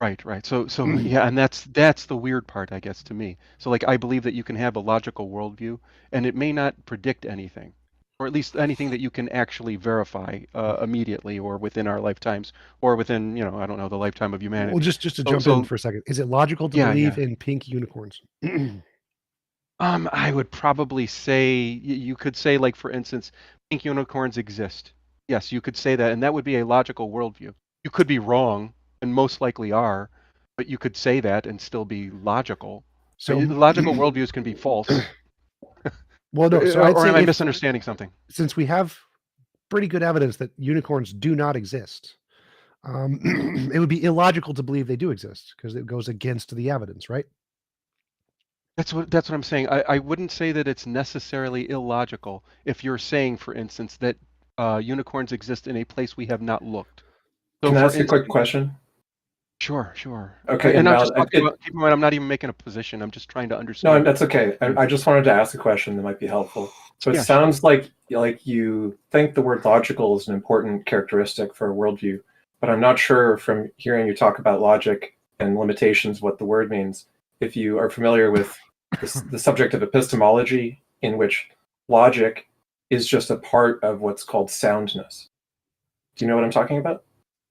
Right. So yeah, and that's the weird part, I guess, to me. So, like, I believe that you can have a logical worldview, and it may not predict anything, or at least anything that you can actually verify immediately, or within our lifetimes, or within, I don't know, the lifetime of humanity. Well, just to So, jump in for a second, is it logical to yeah, believe in pink unicorns? I would probably say you could say, like, for instance, pink unicorns exist. Yes, you could say that, and that would be a logical worldview. You could be wrong, and most likely are, but you could say that and still be logical. So Logical worldviews can be false. Well, no. So I'd Or say am I misunderstanding something? Since we have pretty good evidence that unicorns do not exist, it would be illogical to believe they do exist because it goes against the evidence, right? That's what I'm saying. I wouldn't say that it's necessarily illogical if you're saying, for instance, that unicorns exist in a place we have not looked. So, Can I for ask you a quick instance, question? Sure. Okay, And I'm Val, just talking about, keep in mind, I'm not even making a position. I'm just trying to no, understand. that's okay. I just wanted to ask a question that might be helpful. So it Yeah, sounds like you think the word logical is an important characteristic for a worldview, but I'm not sure from hearing you talk about logic and limitations what the word means. If you are familiar with the subject of epistemology, in which logic is just a part of what's called soundness. Do you know what I'm talking about?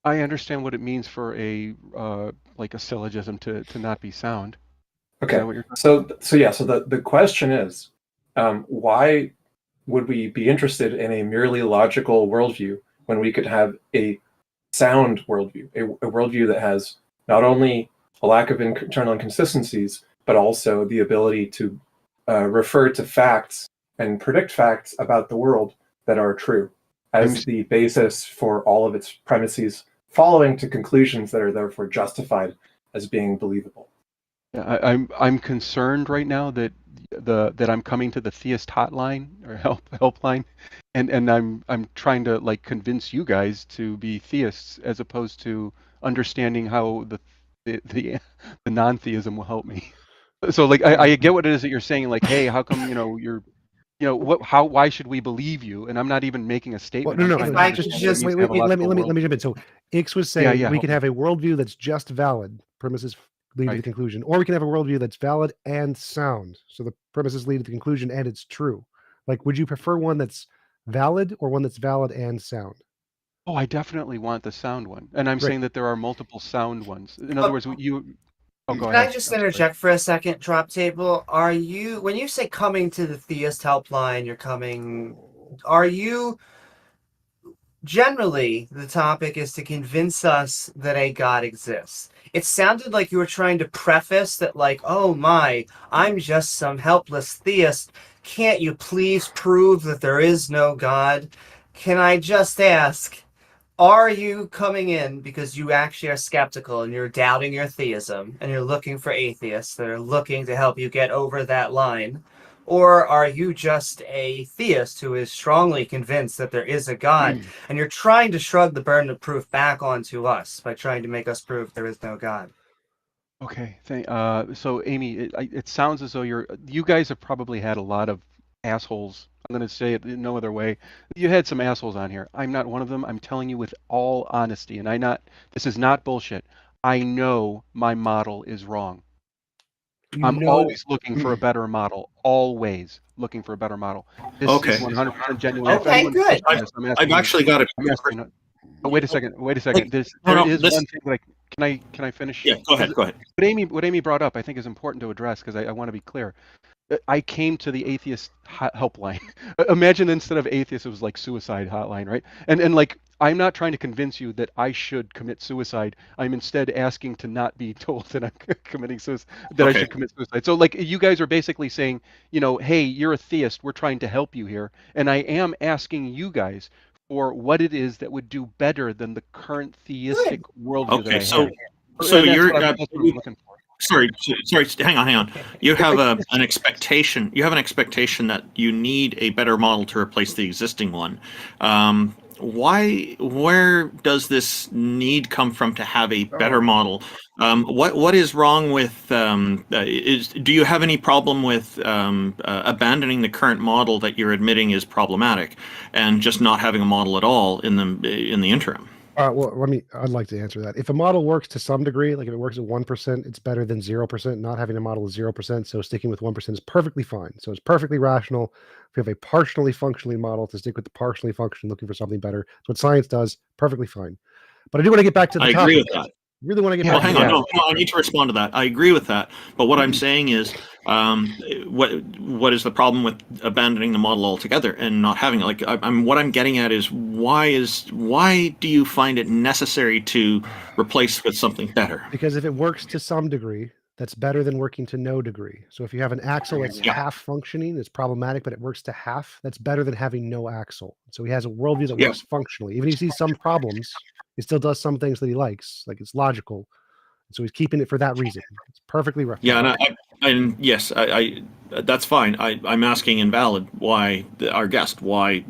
I understand what it means for like a syllogism to not be sound. Is Okay. that what you're talking So the question is, why would we be interested in a merely logical worldview when we could have a sound worldview, a worldview that has not only a lack of internal inconsistencies, but also the ability to refer to facts and predict facts about the world that are true as the basis for all of its premises, following to conclusions that are therefore justified as being believable? Yeah, I'm concerned right now that I'm coming to the Theist hotline or helpline, and I'm trying to, like, convince you guys to be theists as opposed to understanding how the non-theism will help me. So, like, I get what it is that you're saying. Like, hey, how come you're why should we believe you? And I'm not even making a Well, statement. no, I'm no. trying to Just- understand what it means Wait, to have a let me logical jump in. So Ix was Yeah, saying yeah, we help can me. have a worldview that's just valid, premises lead to the Right. conclusion, or we can have a worldview that's valid and sound. So the premises lead to the conclusion and it's true. Like, would you prefer one that's valid or one that's valid and sound? Oh, I definitely want the sound one. And I'm Right. saying that there are multiple sound ones. In other words, Oh, go Can ahead. I just I'm sorry. interject for a second, Drop Table? When you say coming to the Theist helpline, are you generally the topic is to convince us that a God exists? It sounded like you were trying to preface that, like, oh my, I'm just some helpless theist. Can't you please prove that there is no God? Can I just ask, are you coming in because you actually are skeptical and you're doubting your theism and you're looking for atheists that are looking to help you get over that line? Or are you just a theist who is strongly convinced that there is a God, and you're trying to shrug the burden of proof back onto us by trying to make us prove there is no God? Okay. So Amy, it sounds as though you guys have probably had a lot of assholes. I'm going to say it in no other way. You had some assholes on here. I'm not one of them. I'm telling you with all honesty, and this is not bullshit. I know my model is wrong. I'm always looking for a better model. Always looking for a better model. This Okay. is 100% genuine. If Okay, anyone good. questions this, I'm I've asking you. actually got it. I'm asking you. Oh, wait a second. Wait a second. There No, is this- one thing that can I finish? Yeah, go ahead. Go ahead. What Amy brought up, I think, is important to address because I want to be clear. I came to the atheist helpline. Imagine instead of atheist, it was like suicide hotline, right? And like, I'm not trying to convince you that I should commit suicide. I'm instead asking to not be told that I'm committing suicide, that I Okay. should commit suicide. So like, you guys are basically saying, hey, you're a theist. We're trying to help you here, and I am asking you guys for what it is that would do better than the current theistic worldview that I Okay. So, have. so And that's you're. what that's what I'm looking for. Sorry. Hang on. You have an expectation. You have an expectation that you need a better model to replace the existing one. Where does this need come from to have a better model? What is wrong with? Do you have any problem with abandoning the current model that you're admitting is problematic, and just not having a model at all in the interim? Well, I'd like to answer that. If a model works to some degree, like if it works at 1%, it's better than 0%. Not having a model at 0%, so sticking with 1% is perfectly fine. So it's perfectly rational. If you have a partially functioning model, to stick with the partially functioning, looking for something better. That's what science does. Perfectly fine. But I do want to get back to the I topic. agree with that. Really want to get Well, back hang to on. that. No, I need to respond to that. I agree with that. But what I'm saying is, what is the problem with abandoning the model altogether and not having it? Like, what I'm getting at is why do you find it necessary to replace with something better? Because if it works to some degree, that's better than working to no degree. So if you have an axle that's half functioning, it's problematic, but it works to half. That's better than having no axle. So he has a worldview that works functionally. Even if he sees some problems, he still does some things that he likes, like it's logical. So he's keeping it for that reason. It's perfectly right. Yeah, and yes, I that's fine. I'm asking invalid why why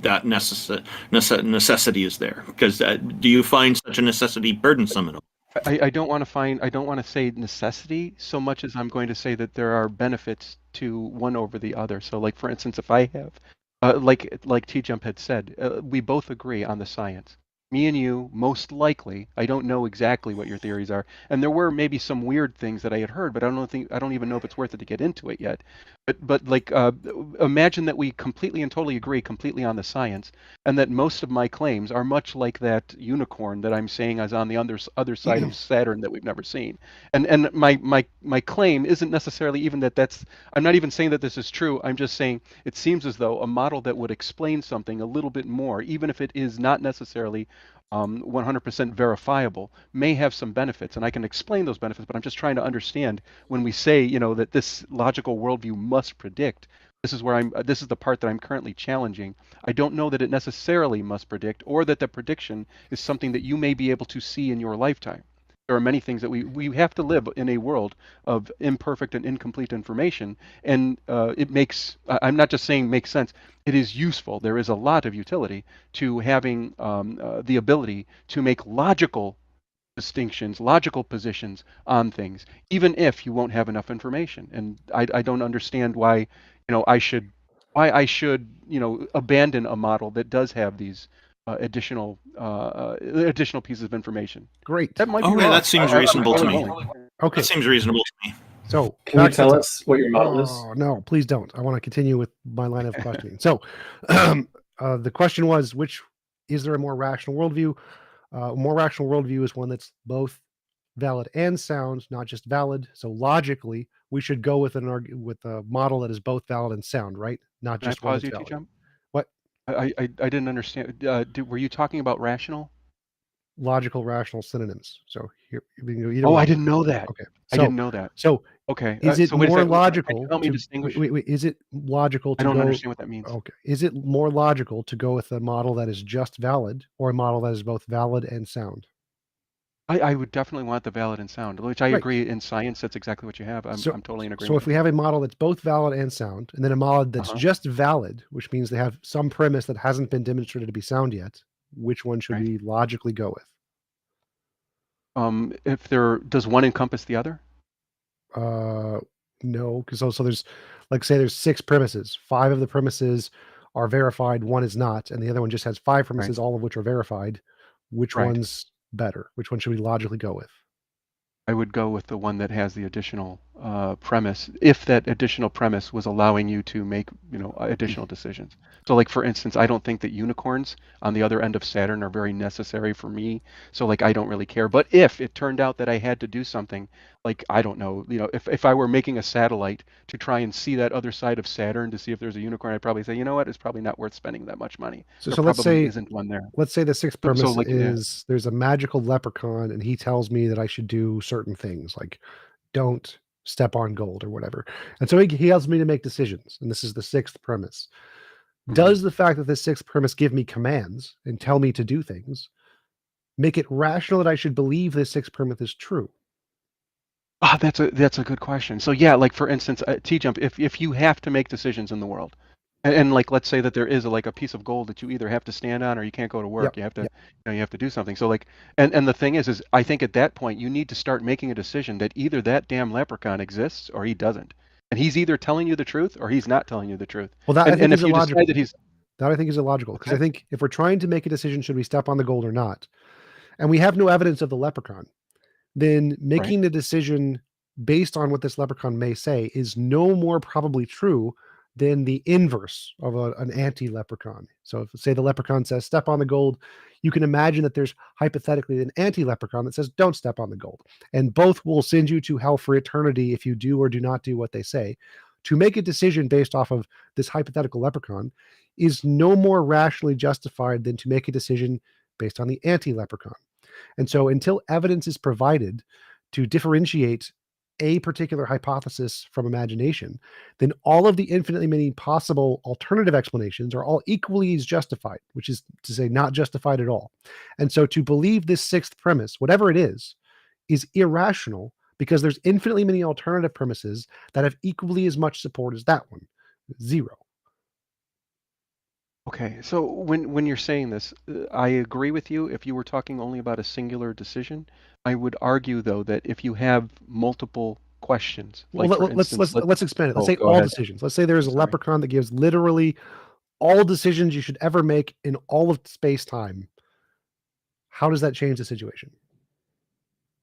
that necessity is there, because do you find such a necessity burdensome at all? I don't want to say necessity so much as I'm going to say that there are benefits to one over the other. So like, for instance, if I have, like TJump had said, we both agree on the science. Me and you, most likely, I don't know exactly what your theories are, and there were maybe some weird things that I had heard, but I don't even know if it's worth it to get into it yet. But like, imagine that we completely and totally agree completely on the science, and that most of my claims are much like that unicorn that I'm saying is on the other side of Saturn that we've never seen. And my claim isn't necessarily even that's. I'm not even saying that this is true. I'm just saying it seems as though a model that would explain something a little bit more, even if it is not necessarily 100% verifiable, may have some benefits, and I can explain those benefits, but I'm just trying to understand when we say, that this logical worldview must predict. This is the part that I'm currently challenging. I don't know that it necessarily must predict, or that the prediction is something that you may be able to see in your lifetime. There are many things that we have to live in a world of imperfect and incomplete information, and it makes, I'm not just saying makes sense, it is useful. There is a lot of utility to having the ability to make logical distinctions, logical positions on things, even if you won't have enough information. And I don't understand why, I should abandon a model that does have these additional pieces of information. Great. That might be Okay, wrong. that seems reasonable to me. Okay. That seems reasonable to me. So Can you back to tell the- us what your model is? Oh, no, please don't. I want to continue with my line of questioning. So the question was, is there a more rational worldview? A more rational worldview is one that's both valid and sound, not just valid. So logically, we should go with with a model that is both valid and sound, right? Not Can I just one pause that's you, valid. T-Jump? What? I didn't understand. Were you talking about rational? Logical, rational synonyms. So here, we can go either Oh, way. I didn't know that. Okay. I didn't know that. So Okay. is it so wait a more second. logical Help me to distinguish. wait, is it logical to I don't go understand what that means. Okay. Is it more logical to go with a model that is just valid or a model that is both valid and sound? I would definitely want the valid and sound, which I Right. agree in science. That's exactly what you have. I'm totally in So agreement. if we have a model that's both valid and sound, and then a model that's Uh-huh. just valid, which means they have some premise that hasn't been demonstrated to be sound yet, which one should Right. we logically go with? If does one encompass the other? No, because also there's, like, say there's 6 premises. 5 of the premises are verified, 1 is not, and the other one just has 5 Right. premises, all of which are verified. Which Right. one's better? Which one should we logically go with? I would go with the one that has the additional premise, if that additional premise was allowing you to make, additional decisions. So, like for instance, I don't think that unicorns on the other end of Saturn are very necessary for me. So, like, I don't really care. But if it turned out that I had to do something, like I don't know, if I were making a satellite to try and see that other side of Saturn to see if there's a unicorn, I'd probably say, you know what, it's probably not worth spending that much money. So There so let's probably say isn't one there. let's say the 6th So premise like, yeah, is there's a magical leprechaun and he tells me that I should do certain things, like don't step on gold or whatever. And so he helps me to make decisions. And this is the 6th premise. mhm. Does the fact that the 6th premise give me commands and tell me to do things make it rational that I should believe this 6th premise is true? Ah, that's a good question. So yeah, like for instance, TJump, if you have to make decisions in the world, and like let's say that there is like a piece of gold that you either have to stand on or you can't go to Yep. work. You have to, Yep. you have to do something. So like, and the thing is I think at that point you need to start making a decision that either that damn leprechaun exists or he doesn't, and he's either telling you the truth or he's not telling you the truth. Well, that I think And is if you decide illogical. that he's That I think is illogical because I okay, think if we're trying to make a decision, should we step on the gold or not, and we have no evidence of the leprechaun, then right? making the decision based on what this leprechaun may say is no more probably true than the inverse of an anti-leprechaun. So if say the leprechaun says step on the gold, you can imagine that there's hypothetically an anti-leprechaun that says don't step on the gold. And both will send you to hell for eternity if you do or do not do what they say. To make a decision based off of this hypothetical leprechaun is no more rationally justified than to make a decision based on the anti-leprechaun. And so until evidence is provided to differentiate a particular hypothesis from imagination, then all of the infinitely many possible alternative explanations are all equally as justified, which is to say, not justified at all. And so to believe this 6th premise, whatever it is irrational because there's infinitely many alternative premises that have equally as much support as that one. Zero. Okay, so when you're saying this, I agree with you. If you were talking only about a singular decision, I would argue though that if you have multiple questions, Well, like for let's instance, let's expand it. Let's oh, say go all ahead. decisions. Let's say there's I'm a sorry. leprechaun that gives literally all decisions you should ever make in all of space time. How does that change the situation?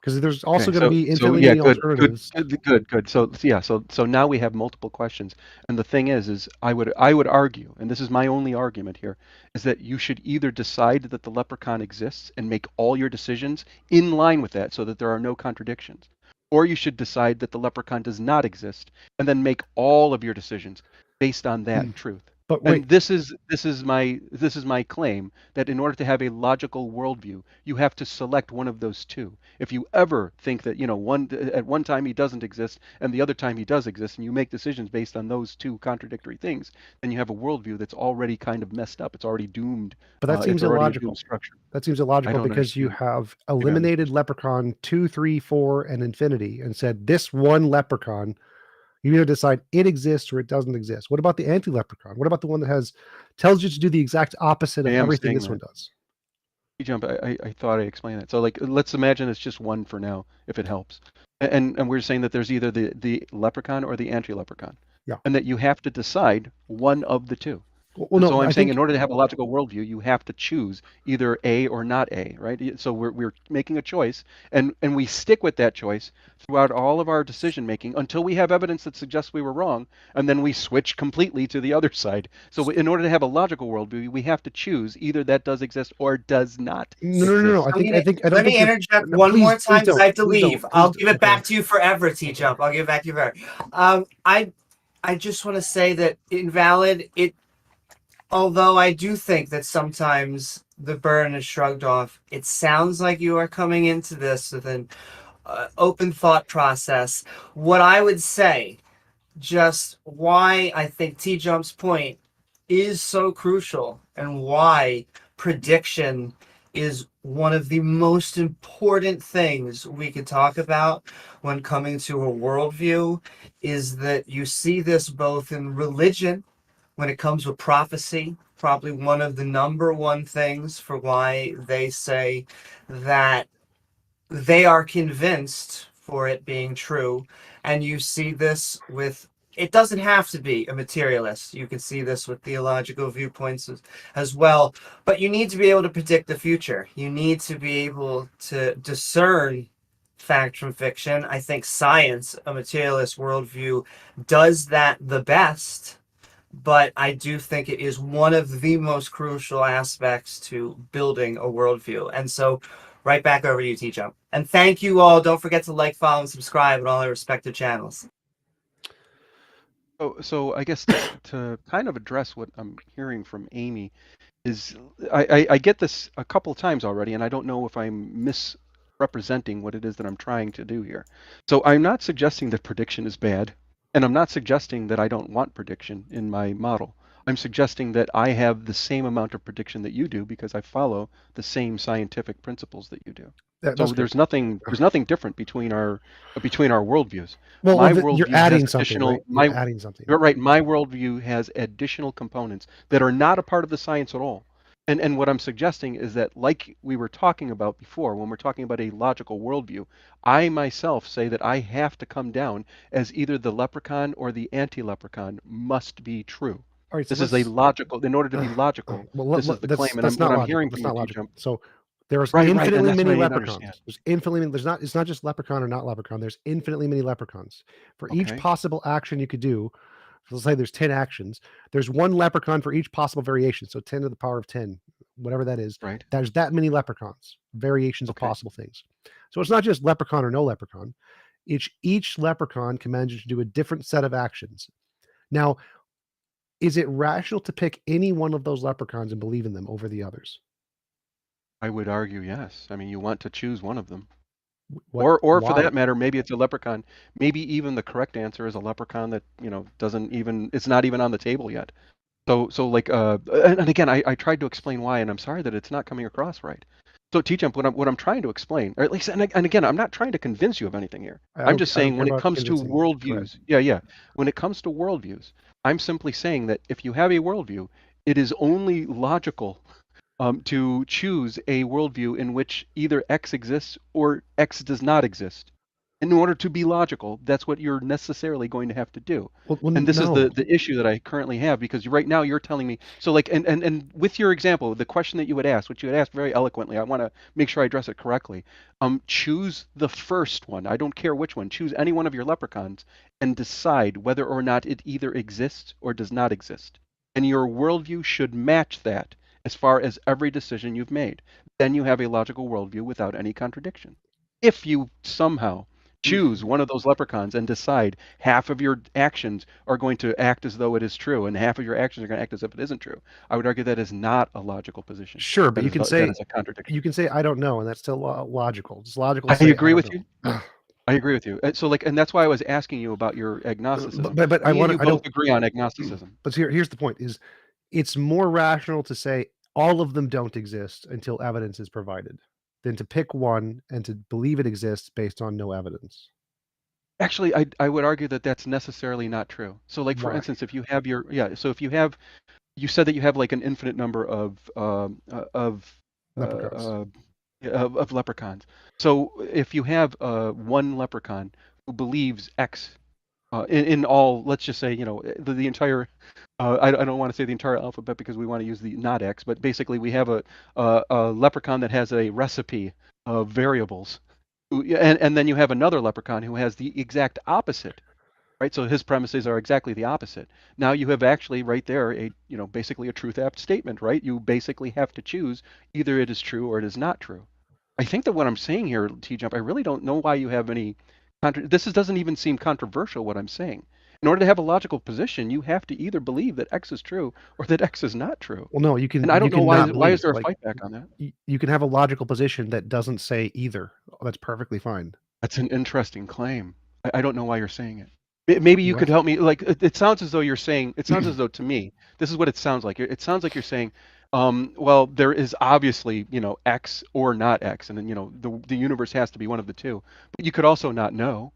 Because there's also Okay, going to be so infinitely yeah, many alternatives. good. So yeah, so now we have multiple questions, and the thing is I would argue, and this is my only argument here, is that you should either decide that the leprechaun exists and make all your decisions in line with that, so that there are no contradictions, or you should decide that the leprechaun does not exist and then make all of your decisions based on that truth. But wait, And this is my claim that in order to have a logical worldview, you have to select one of those two. If you ever think that at one time he doesn't exist and the other time he does exist, and you make decisions based on those two contradictory things, then you have a worldview that's already kind of messed up. It's already doomed. but that seems It's already a doomed illogical. structure. That seems I illogical don't because you understand. have I don't eliminated Leprechaun 2, 3, 4, and infinity and said this one leprechaun, you either decide it exists or it doesn't exist. What about the anti-leprechaun? What about the one that tells you to do the exact opposite I of am everything saying this one that. does? Jump. I thought I explained that. So like, let's imagine it's just one for now, if it helps. And we're saying that there's either the leprechaun or the anti-leprechaun, Yeah. and that you have to decide one of the two. Well, So no, I'm I saying think in order to have a logical worldview, you have to choose either A or not A, right? So we're making a choice, and we stick with that choice throughout all of our decision making until we have evidence that suggests we were wrong, and then we switch completely to the other side. So in order to have a logical worldview, we have to choose either that does exist or does not no. exist. I don't Let think me you're. interject No, one more please time because I have to please leave. don't, I'll please give it okay. back to you forever, T-Jump. I'll give it back to you forever. I just want to say that invalid. Although I do think that sometimes the burden is shrugged off, it sounds like you are coming into this with an open thought process. What I would say, just why I think T-Jump's point is so crucial and why prediction is one of the most important things we could talk about when coming to a worldview, is that you see this both in religion when it comes with prophecy. Probably one of the number one things for why they say that they are convinced for it being true. And you see this with, it doesn't have to be a materialist. You can see this with theological viewpoints as well. But you need to be able to predict the future. You need to be able to discern fact from fiction. I think science, a materialist worldview, does that the best. But I do think it is one of the most crucial aspects to building a worldview. And so, right back over to you, TJump. And thank you all. Don't forget to like, follow, and subscribe on all our respective channels. So I guess to kind of address what I'm hearing from Amy is I get this a couple of times already, and I don't know if I'm misrepresenting what it is that I'm trying to do here. So I'm not suggesting that prediction is bad, and I'm not suggesting that I don't want prediction in my model. I'm suggesting that I have the same amount of prediction that you do because I follow the same scientific principles that you do. So there's nothing different between our worldviews. Well, My you're worldview adding has something, additional. right? You're adding something. You're right. My worldview has additional components that are not a part of the science at all. And what I'm suggesting is that, like we were talking about before, when we're talking about a logical worldview, I myself say that I have to come down as either the leprechaun or the anti-leprechaun must be true. All right, so This is a logical. In order to be logical, this is the claim. And what I'm hearing from you, logical. So there's Right, infinitely and that's many what I didn't leprechauns. understand. There's infinitely. It's not just leprechaun or not leprechaun. There's infinitely many leprechauns. For each Okay. possible action you could do, let's say there's 10 actions. There's one leprechaun for each possible variation. So 10 to the power of 10, whatever that is. Right. There's that many leprechauns, variations of Okay. possible things. So it's not just leprechaun or no leprechaun. Each leprechaun commands you to do a different set of actions. Now, is it rational to pick any one of those leprechauns and believe in them over the others? I would argue yes. I mean, you want to choose one of them. What, Or for why? that matter, maybe it's a leprechaun. Maybe even the correct answer is a leprechaun that, doesn't even, it's not even on the table yet. So like, and again, I tried to explain why, and I'm sorry that it's not coming across right. So TJump, what I'm trying to explain, or at least, and again, I'm not trying to convince you of anything here. I'm just saying when it comes to worldviews, when it comes to worldviews, I'm simply saying that if you have a worldview, it is only logical to choose a worldview in which either X exists or X does not exist. In order to be logical, that's what you're necessarily going to have to do. And this is the issue that I currently have, because right now you're telling me, so like, and with your example, the question that you would ask, which you had asked very eloquently, I want to make sure I address it correctly. Choose the first one. I don't care which one. Choose any one of your leprechauns and decide whether or not it either exists or does not exist. And your worldview should match that as far as every decision you've made. Then you have a logical worldview without any contradiction. If you somehow choose one of those leprechauns and decide half of your actions are going to act as though it is true and half of your actions are going to act as if it isn't true, I would argue that is not a logical position. Sure, but you can say that is a contradiction. You can say I don't know, and that's still logical. It's logical. I agree with you. I agree with you. So like, and that's why I was asking you about your agnosticism. But I want to. I don't agree on agnosticism. But here's the point: is it's more rational to say all of them don't exist until evidence is provided than to pick one and to believe it exists based on no evidence. Actually, I would argue that that's necessarily not true. So like, for instance, if you have you said that you have like an infinite number of leprechauns. So if you have one leprechaun who believes X in all, let's just say, the entire, I don't want to say the entire alphabet because we want to use the not X, but basically we have a leprechaun that has a recipe of variables. And then you have another leprechaun who has the exact opposite, right? So his premises are exactly the opposite. Now you have actually right there basically a truth apt statement, right? You basically have to choose either it is true or it is not true. I think that what I'm saying here, TJump, I really don't know why you have any. This doesn't even seem controversial what I'm saying. In order to have a logical position, you have to either believe that X is true or that X is not true. Well, no, you can. And I don't know why is there a fight back on that? You can have a logical position that doesn't say either. That's perfectly fine. That's an interesting claim. I don't know why you're saying it. Maybe you could help me. Like it sounds as though you're saying. It sounds as though to me, this is what it sounds like. It sounds like you're saying Well, there is obviously, X or not X, and then, the universe has to be one of the two. But you could also not know.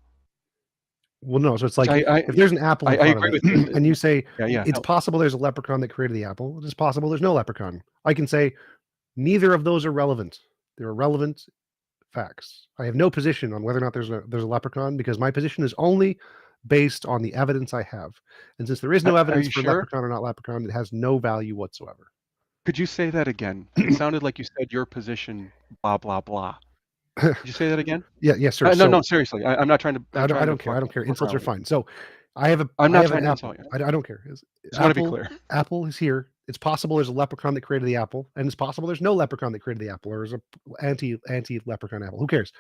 Well, no. So it's Which like if there's an apple in I front agree of with it, you. and you say Yeah. it's possible there's a leprechaun that created the apple. It's possible there's no leprechaun. I can say neither of those are relevant. They're irrelevant facts. I have no position on whether or not there's a leprechaun because my position is only based on the evidence I have. And since there is no Are evidence you for sure? leprechaun or not leprechaun, it has no value whatsoever. Could you say that again? It sounded like you said your position, blah blah blah. Could you say that again? Yes, sir. No, seriously. I'm not trying to. I don't care. I don't care. Insults are fine. So I have I'm not an trying to apple. insult you. I don't care. Just want to be clear. Apple is here. It's possible there's a leprechaun that created the apple, and it's possible there's no leprechaun that created the apple, or there's a anti leprechaun apple. Who cares?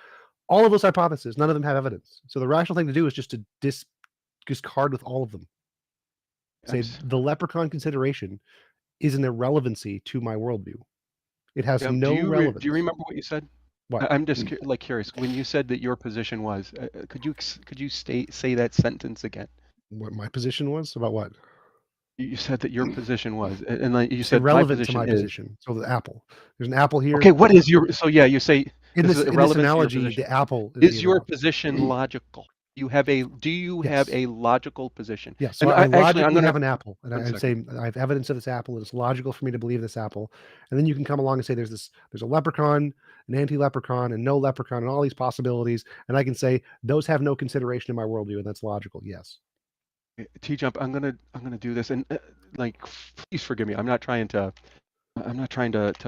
All of those hypotheses, none of them have evidence. So the rational thing to do is just to discard with all of them. Say the leprechaun consideration is an irrelevancy to my worldview. It has no relevance. Do you remember what you said? What? I'm just curious. When you said that your position was, could you say that sentence again? What my position was about what? You said that your position was, and like you It's said, irrelevant to my is. position. So the apple. There's an apple here. Okay, what is your? So yeah, you say in this analogy, the apple is your position logical? Do you have Yes. a logical position? Yes. So I logically have an apple, and I'd say I have evidence of this apple. It's logical for me to believe this apple, and then you can come along and say there's a leprechaun, an anti-leprechaun, and no leprechaun, and all these possibilities, and I can say those have no consideration in my worldview, and that's logical. Yes. TJump, I'm gonna do this, and please forgive me. I'm not trying to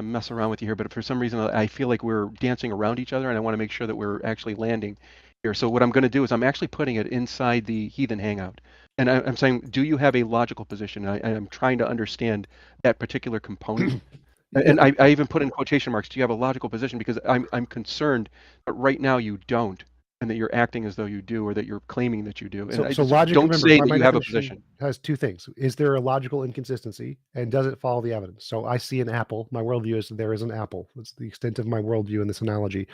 mess around with you here, but for some reason I feel like we're dancing around each other, and I want to make sure that we're actually landing here. So what I'm going to do is I'm actually putting it inside the Heathen Hangout, and I'm saying, do you have a logical position? I'm trying to understand that particular component. And I even put in quotation marks. Do you have a logical position? Because I'm concerned that right now you don't, and that you're acting as though you do, or that you're claiming that you do. And So logic. Don't remember, say my that you have a definition position. has two things. Is there a logical inconsistency, and does it follow the evidence? So I see an apple. My worldview is that there is an apple. That's the extent of my worldview in this analogy.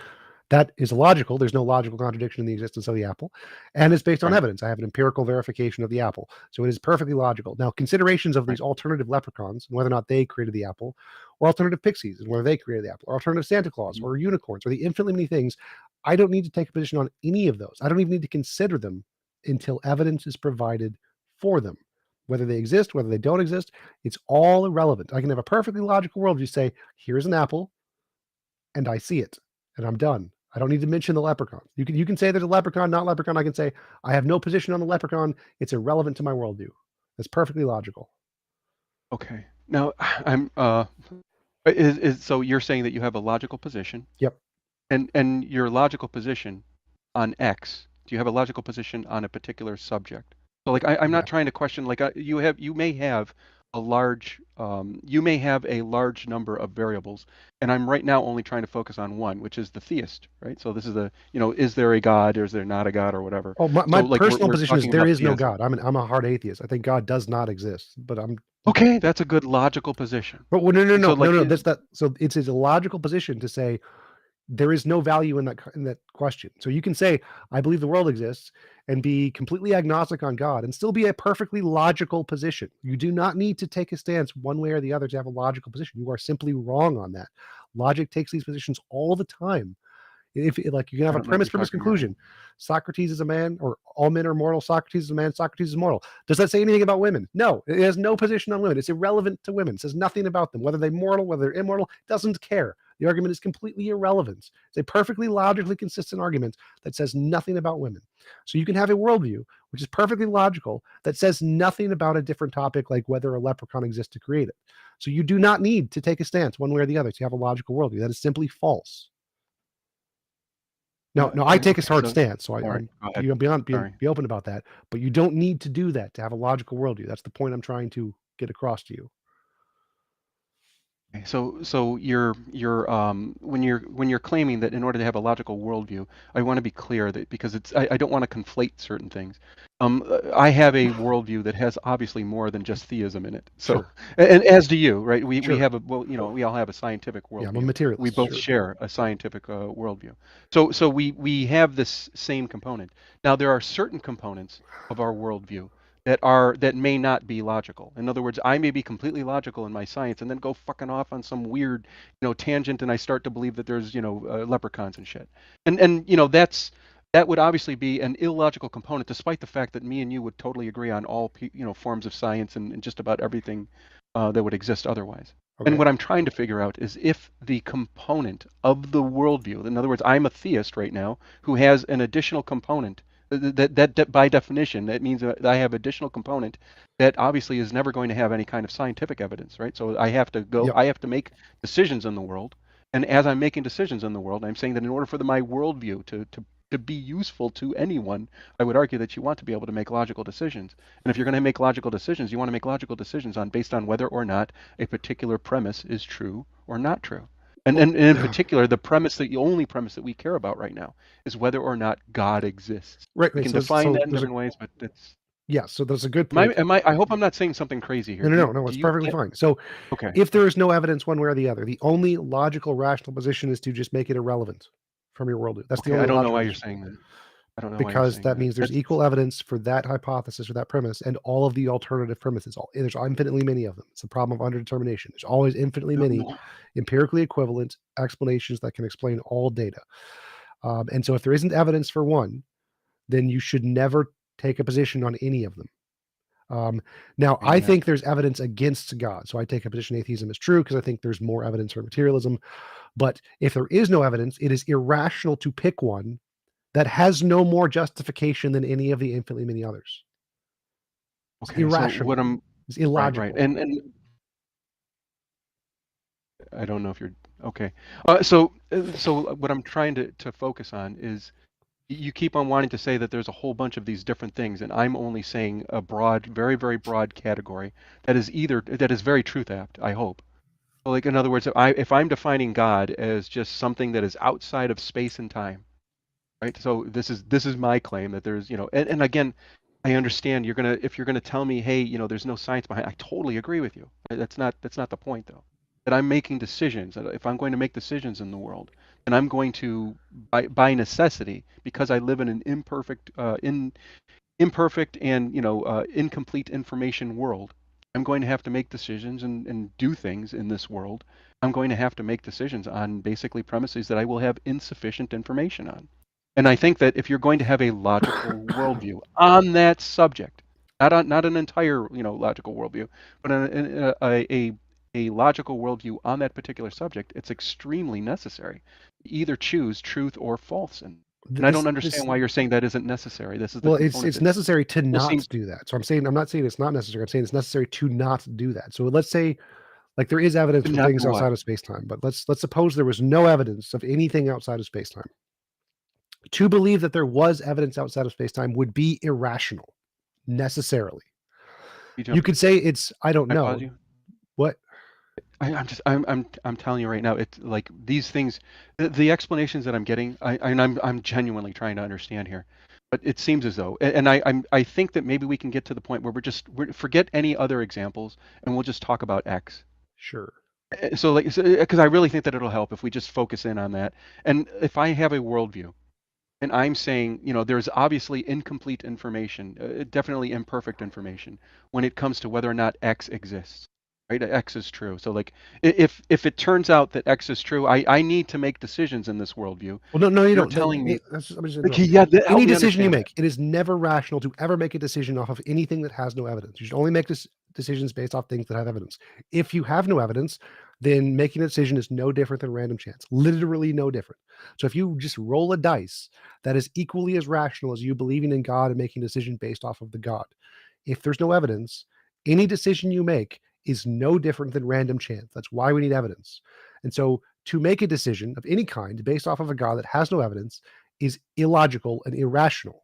That is illogical. There's no logical contradiction in the existence of the apple, and it's based on evidence. I have an empirical verification of the apple, so it is perfectly logical. Now, considerations of these alternative leprechauns and whether or not they created the apple, or alternative pixies and whether they created the apple, or alternative Santa Claus, or unicorns, or the infinitely many things, I don't need to take a position on any of those. I don't even need to consider them until evidence is provided for them. Whether they exist, whether they don't exist, it's all irrelevant. I can have a perfectly logical worldview. Say, here's an apple, and I see it, and I'm done. I don't need to mention the leprechaun. You can say there's a leprechaun, not leprechaun. I can say I have no position on the leprechaun. It's irrelevant to my worldview. That's perfectly logical. Okay. Now I'm so you're saying that you have a logical position. Yep. And your logical position on X. Do you have a logical position on a particular subject? So like I'm not trying to question, like you may have a large number of variables, and I'm right now only trying to focus on one, which is the theist, right? So this is is there a God, or is there not a God, or whatever. Oh, my like, personal we're position is talking there about is no theism. God. I'm a hard atheist. I think God does not exist, but I'm Okay, that's a good logical position. But no. So, like, No. That's that. So it's a logical position to say there is no value in that question. So you can say, I believe the world exists, and be completely agnostic on God and still be a perfectly logical position. You do not need to take a stance one way or the other to have a logical position. You are simply wrong on that. Logic takes these positions all the time. If like you can have a premise conclusion. Socrates is a man, or all men are mortal. Socrates is a man. Socrates is mortal. Does that say anything about women? No, it has no position on women. It's irrelevant to women. It says nothing about them, whether they're mortal, whether they're immortal. Doesn't care. The argument is completely irrelevant. It's a perfectly logically consistent argument that says nothing about women. So you can have a worldview which is perfectly logical that says nothing about a different topic, like whether a leprechaun exists to create it. So you do not need to take a stance one way or the other to have a logical worldview. That is simply false. No, I take a hard stance, so you be open about that. But you don't need to do that to have a logical worldview. That's the point I'm trying to get across to you. So you're when you're claiming that in order to have a logical worldview, I want to be clear that because I don't want to conflate certain things. I have a worldview that has obviously more than just theism in it. So Sure. and as do you, right? We Sure. have we all have a scientific worldview. Yeah, I'm a materialist. We both share a scientific worldview. So we have this same component. Now there are certain components of our worldview that may not be logical. In other words, I may be completely logical in my science and then go fucking off on some weird, tangent, and I start to believe that there's, leprechauns and shit. And that would obviously be an illogical component, despite the fact that me and you would totally agree on all forms of science and just about everything that would exist otherwise. Okay. And what I'm trying to figure out is if the component of the worldview, in other words, I'm a theist right now who has an additional component that by definition, that means that I have additional component that obviously is never going to have any kind of scientific evidence, right? So I have to Yep. I have to make decisions in the world. And as I'm making decisions in the world, I'm saying that in order for my worldview to be useful to anyone, I would argue that you want to be able to make logical decisions. And if you're going to make logical decisions, you want to make logical decisions based on whether or not a particular premise is true or not true. And in particular, the only premise that we care about right now is whether or not God exists. Right. We can define that in different ways, but it's. Yeah, so that's a good point. I hope I'm not saying something crazy here. No, it's perfectly fine. So Okay. if there is no evidence one way or the other, the only logical, rational position is to just make it irrelevant from your worldview. That's the Okay, only I don't know logical why you're position. saying that. I don't know why you're Because saying that means there's equal evidence for that hypothesis or that premise and all of the alternative premises. There's infinitely many of them. It's a problem of underdetermination. There's always infinitely many empirically equivalent explanations that can explain all data. And so if there isn't evidence for one, then you should never take a position on any of them. Now, I think there's evidence against God. So I take a position atheism is true because I think there's more evidence for materialism. But if there is no evidence, it is irrational to pick one that has no more justification than any of the infinitely many others. It's irrational. So it's illogical. Right. And I don't know if you're okay. So what I'm trying to focus on is you keep on wanting to say that there's a whole bunch of these different things, and I'm only saying a broad, very, very broad category that is very truth apt, I hope. So like, in other words, if I'm defining God as just something that is outside of space and time, right? So this is my claim that there's, and again, I understand if you're gonna tell me, hey, there's no science behind it, I totally agree with you. That's not the point though. That I'm making decisions. That if I'm going to make decisions in the world, and I'm going to, by necessity, because I live in an imperfect and incomplete information world, I'm going to have to make decisions and do things in this world. I'm going to have to make decisions on basically premises that I will have insufficient information on. And I think that if you're going to have a logical worldview on that subject, not an entire logical worldview, but a logical worldview on that particular subject, it's extremely necessary to either choose truth or false. And I don't understand why you're saying that isn't necessary. This is it's necessary to not do that. So I'm not saying it's not necessary. I'm saying it's necessary to not do that. So let's say, like, there is evidence for things outside of space-time, but let's suppose there was no evidence of anything outside of space-time. To believe that there was evidence outside of space-time would be irrational, necessarily. You could say it's, I don't know. What? I'm telling you right now, it's like these things, the explanations that I'm getting, I'm genuinely trying to understand here, but it seems as though, and I think that maybe we can get to the point where we're forget any other examples and we'll just talk about X. Sure. So because I really think that it'll help if we just focus in on that. And if I have a worldview, and I'm saying, there's obviously incomplete information, definitely imperfect information when it comes to whether or not X exists. Right? X is true. So like, if it turns out that X is true, I need to make decisions in this worldview. Well, no, you You're don't. telling me. Any decision you make, it is never rational to ever make a decision off of anything that has no evidence. You should only make decisions based off things that have evidence. If you have no evidence, then making a decision is no different than random chance. Literally no different. So if you just roll a dice, that is equally as rational as you believing in God and making a decision based off of the God. If there's no evidence, any decision you make is no different than random chance. That's why we need evidence. And so to make a decision of any kind based off of a God that has no evidence is illogical and irrational.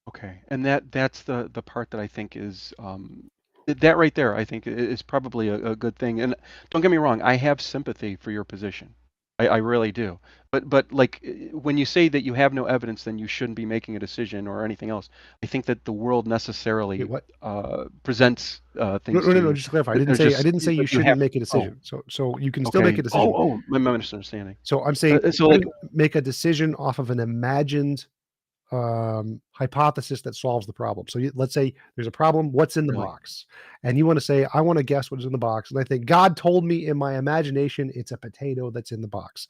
Okay. And that's the part that I think is that right there, I think is probably a good thing. And don't get me wrong, I have sympathy for your position. I really do. But like when you say that you have no evidence, then you shouldn't be making a decision or anything else. I think that the world necessily presents things. No, just to clarify. I didn't say you shouldn't make a decision. So you can still make a decision. My misunderstanding. So I'm saying make a decision off of an imagined hypothesis that solves the problem. So let's say there's a problem. What's in the Really? box? And you want to say, I want to guess what's in the box. And I think God told me in my imagination it's a potato that's in the box.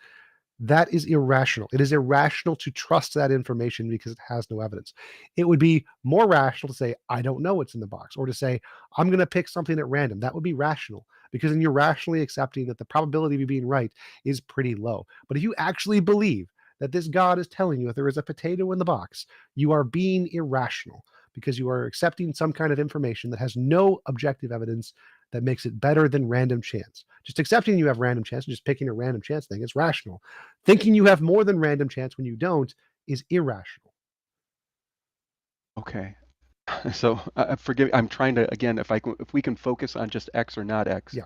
That is irrational. It is irrational to trust that information because it has no evidence. It would be more rational to say, I don't know what's in the box, or to say, I'm going to pick something at random. That would be rational because then you're rationally accepting that the probability of you being right is pretty low. But if you actually believe that this God is telling you that there is a potato in the box, you are being irrational because you are accepting some kind of information that has no objective evidence that makes it better than random chance. Just accepting you have random chance and just picking a random chance thing is rational. Thinking you have more than random chance when you don't is irrational. Okay. So forgive. I'm trying to again, if we can focus on just X or not X. Yeah.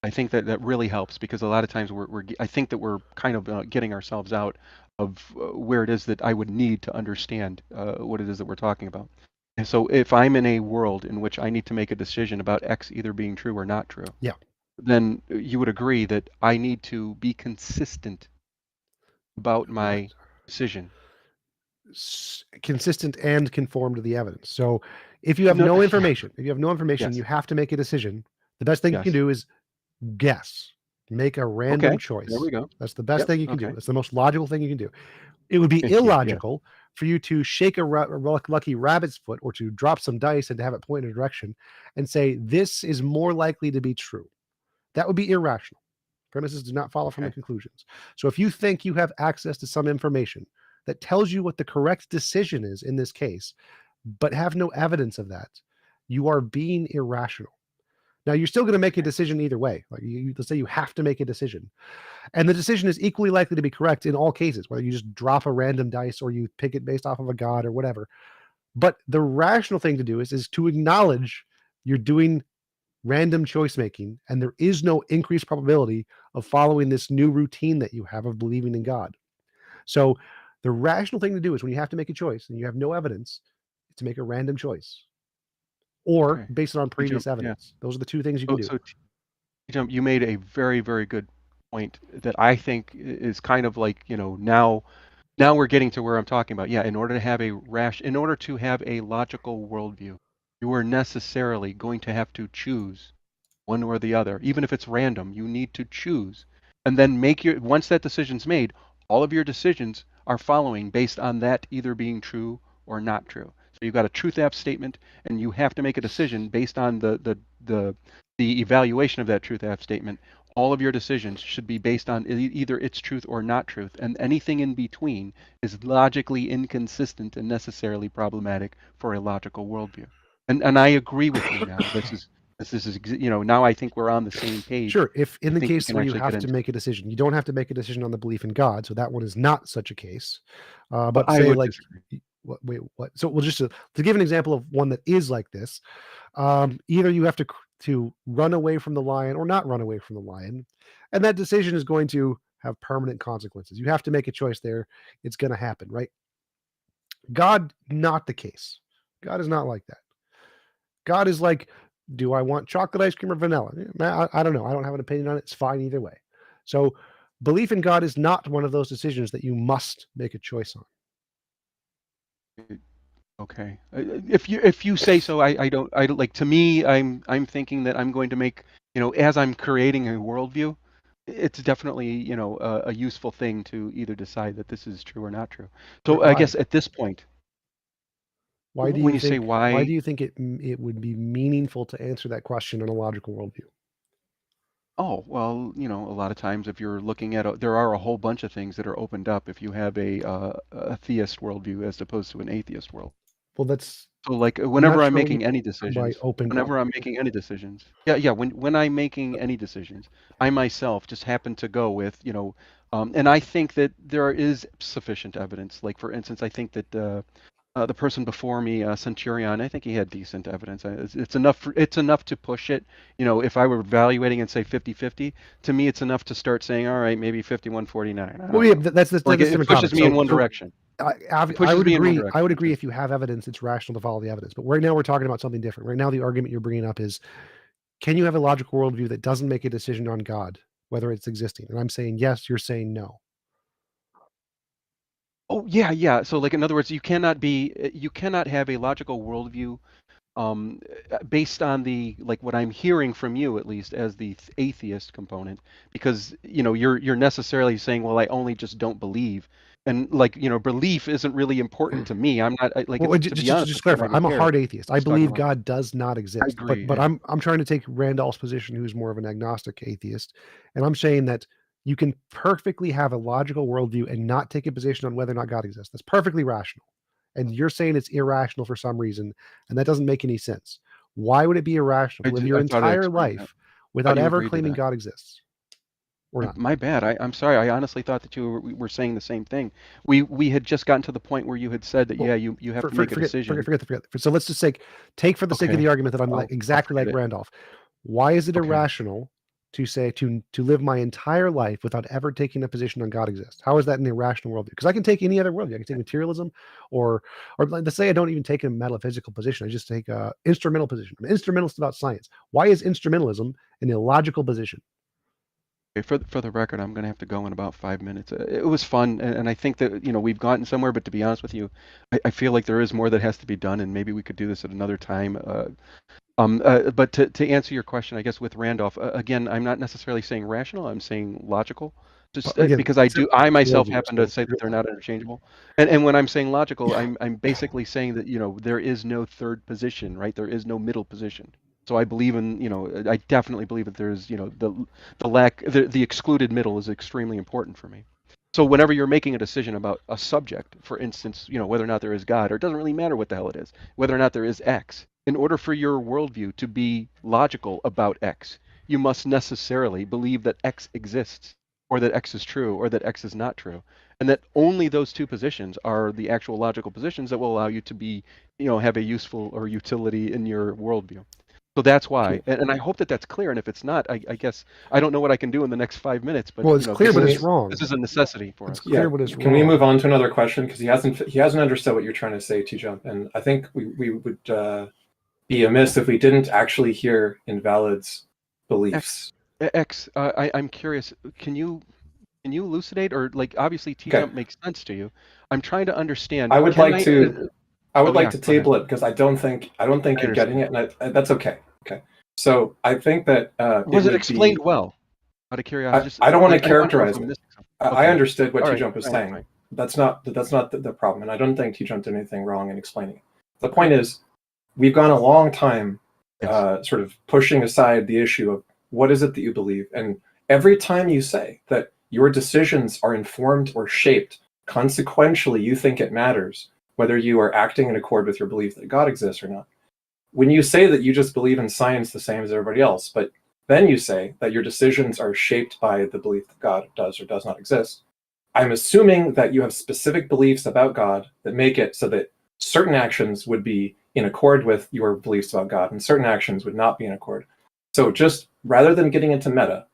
I think that really helps because a lot of times I think that we're kind of getting ourselves out of where it is that I would need to understand what it is that we're talking about. And so if I'm in a world in which I need to make a decision about X either being true or not true, Yeah. then you would agree that I need to be consistent about my Right. decision. Consistent and conform to the evidence. So if you have No, no yeah. information, Yes. you have to make a decision. The best thing you can Yes. do is guess. Make a random Okay. choice. There we go. That's the best Yep. thing you can do. Okay. That's the most logical thing you can do. It would be Thank you. Yeah. illogical for you to shake a lucky rabbit's foot or to drop some dice and to have it point in a direction and say, this is more likely to be true. That would be irrational. Premises do not follow from the Okay. conclusions. So if you think you have access to some information that tells you what the correct decision is in this case, but have no evidence of that, you are being irrational. Now, you're still going to make a decision either way. Like let's say you have to make a decision. And the decision is equally likely to be correct in all cases, whether you just drop a random dice or you pick it based off of a god or whatever. But the rational thing to do is to acknowledge you're doing random choice making, and there is no increased probability of following this new routine that you have of believing in God. So the rational thing to do is when you have to make a choice and you have no evidence, to make a random choice or Okay. base it on previous Yeah. evidence. Those are the two things you can do. So TJump, you made a very, very good point that I think is kind of like, now we're getting to where I'm talking about. Yeah, in order to have a logical worldview, you are necessarily going to have to choose one or the other. Even if it's random, you need to choose. And then once that decision's made, all of your decisions are following based on that either being true or not true. So you've got a truth app statement, and you have to make a decision based on the evaluation of that truth app statement. All of your decisions should be based on either its truth or not truth, and anything in between is logically inconsistent and necessarily problematic for a logical worldview. And I agree with you now. This is now I think we're on the same page. Sure. If in I the think we case can where you actually have get to into make a decision, you don't have to make a decision on the belief in God. So that one is not such a case. But I say would like, disagree. wait, what? So we'll just to give an example of one that is like this. Either you have to run away from the lion or not run away from the lion, and that decision is going to have permanent consequences. You have to make a choice there. It's going to happen, right? God, not the case. God is not like that. God is like, do I want chocolate ice cream or vanilla? I don't know. I don't have an opinion on it. It's fine either way. So belief in God is not one of those decisions that you must make a choice on. Okay. If you say so, I don't like. To me, I'm thinking that I'm going to make, as I'm creating a worldview, it's definitely, a useful thing to either decide that this is true or not true. So I Why? guess at this point, Why do when you you say think? Why do why, you think it would be meaningful to answer that question in a logical worldview? oh, well, a lot of times if you're looking at, there are a whole bunch of things that are opened up if you have a theist worldview as opposed to an atheist world. Well, that's So like I'm whenever not I'm sure what you making any mean by decisions, opened up. yeah, when I'm making any decisions, I myself just happen to go with, and I think that there is sufficient evidence. Like for instance, I think that the person before me, Centurion, I think he had decent evidence. It's enough. It's enough to push it. If I were evaluating and say 50-50, to me, it's enough to start saying, all right, maybe 51-49. I Well, don't yeah, know. that's a Like it different pushes topic. me in one So direction. I It pushes would me in one agree. I would direction. agree if you have evidence, it's rational to follow the evidence. But right now we're talking about something different. Right now, the argument you're bringing up is, can you have a logical worldview that doesn't make a decision on God, whether it's existing? And I'm saying yes. You're saying no. Oh yeah, yeah. So like in other words, you cannot have a logical worldview based on the like what I'm hearing from you at least as the atheist component, because you're necessarily saying, well, I only just don't believe, and like belief isn't really important to me. I'm not like Well, it's, to be honest just with you, I don't clarify. even I'm a care. hard atheist. I Just talking believe about. God does not I exist. agree. But Yeah. I'm trying to take Randolph's position, who's more of an agnostic atheist, and I'm saying that you can perfectly have a logical worldview and not take a position on whether or not God exists. That's perfectly rational. And you're saying it's irrational for some reason, and that doesn't make any sense. Why would it be irrational to live your I thought I entire explained that. life Thought without you ever agreed to claiming that. God exists or not? My bad. I'm sorry. I honestly thought that we were saying the same thing. We had just gotten to the point where you had said that Well, yeah, you have to make a decision. forget. So let's just take for the sake of Okay, the argument that I'm like I'll exactly forget like it. Randolph. Why is it Okay. irrational to say to live my entire life without ever taking a position on God exists? How is that an irrational worldview? Because I can take any other worldview. I can take materialism, or let's say I don't even take a metaphysical position. I just take a instrumental position. I'm an instrumentalist about science. Why is instrumentalism an illogical position? Okay, for the record, I'm gonna have to go in about 5 minutes. It was fun, and I think that we've gotten somewhere. But to be honest with you, I feel like there is more that has to be done, and maybe we could do this at another time. But to answer your question, I guess with Randolph, again, I'm not necessarily saying rational. I'm saying logical. Just Again, because I myself worldview. happen to So say that they're not interchangeable. And when I'm saying logical, I'm basically saying that there is no third position, right? There is no middle position. So I believe in I definitely believe that there's the excluded middle is extremely important for me. So whenever you're making a decision about a subject, for instance, whether or not there is God, or it doesn't really matter what the hell it is, whether or not there is X, in order for your worldview to be logical about X, you must necessarily believe that X exists, or that X is true, or that X is not true. And that only those two positions are the actual logical positions that will allow you to be, have a useful or utility in your worldview. So that's why, and I hope that that's clear. And if it's not, I guess I don't know what I can do in the next 5 minutes. But well, it's clear, but it's we- wrong. this is a necessity for It's us. Yeah, clear, but it's can we wrong. move on to another question, because he hasn't understood what you're trying to say, TJump, and I think we would be amiss if we didn't actually hear Invalid's beliefs. I'm curious. Can you elucidate, or like obviously Okay, TJump makes sense to you? I'm trying to understand. I would Can like I? to Oh yeah, go ahead. table it, because I don't think I you're getting understand. it, and that's okay. Okay, so I think that it Was it would explained be. well? Out of curiosity, just I don't want to like I don't know if characterize I'm it. missing something. I Okay. understood what All right. TJump was Fine. saying. Fine. That's not the problem, and I don't think TJump did anything wrong in explaining it. The point is, we've gone a long time Yes. sort of pushing aside the issue of what is it that you believe, and every time you say that your decisions are informed or shaped, consequentially you think it matters whether you are acting in accord with your belief that God exists or not. When you say that you just believe in science the same as everybody else, but then you say that your decisions are shaped by the belief that God does or does not exist, I'm assuming that you have specific beliefs about God that make it so that certain actions would be in accord with your beliefs about God and certain actions would not be in accord. So just rather than getting into meta,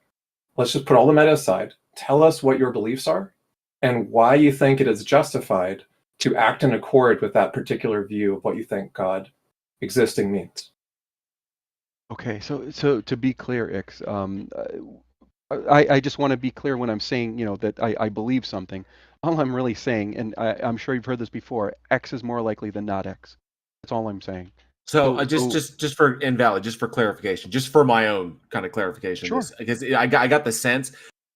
let's just put all the meta aside. Tell us what your beliefs are and why you think it is justified to act in accord with that particular view of what you think God existing means. Okay. So to be clear, Ix, I just want to be clear when I'm saying that I believe something. All I'm really saying, and I'm sure you've heard this before, X is more likely than not X. That's all I'm saying. So So just for Invalid, just for clarification, just for my own kind of clarification, sure. this because I got the sense.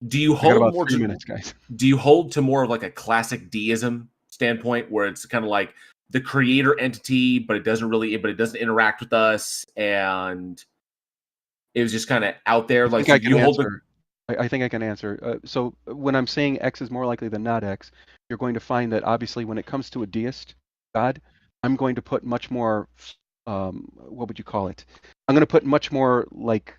Do you I got hold about more 3 minutes, guys. do you hold to more of like a classic deism standpoint where it's kind of like the creator entity, but it doesn't interact with us, and it was just kind of out there? I Like, think so I can you hold the answer. I think I can answer. So when I'm saying X is more likely than not X, you're going to find that obviously when it comes to a deist God, I'm going to put much more, what would you call it? I'm going to put much more like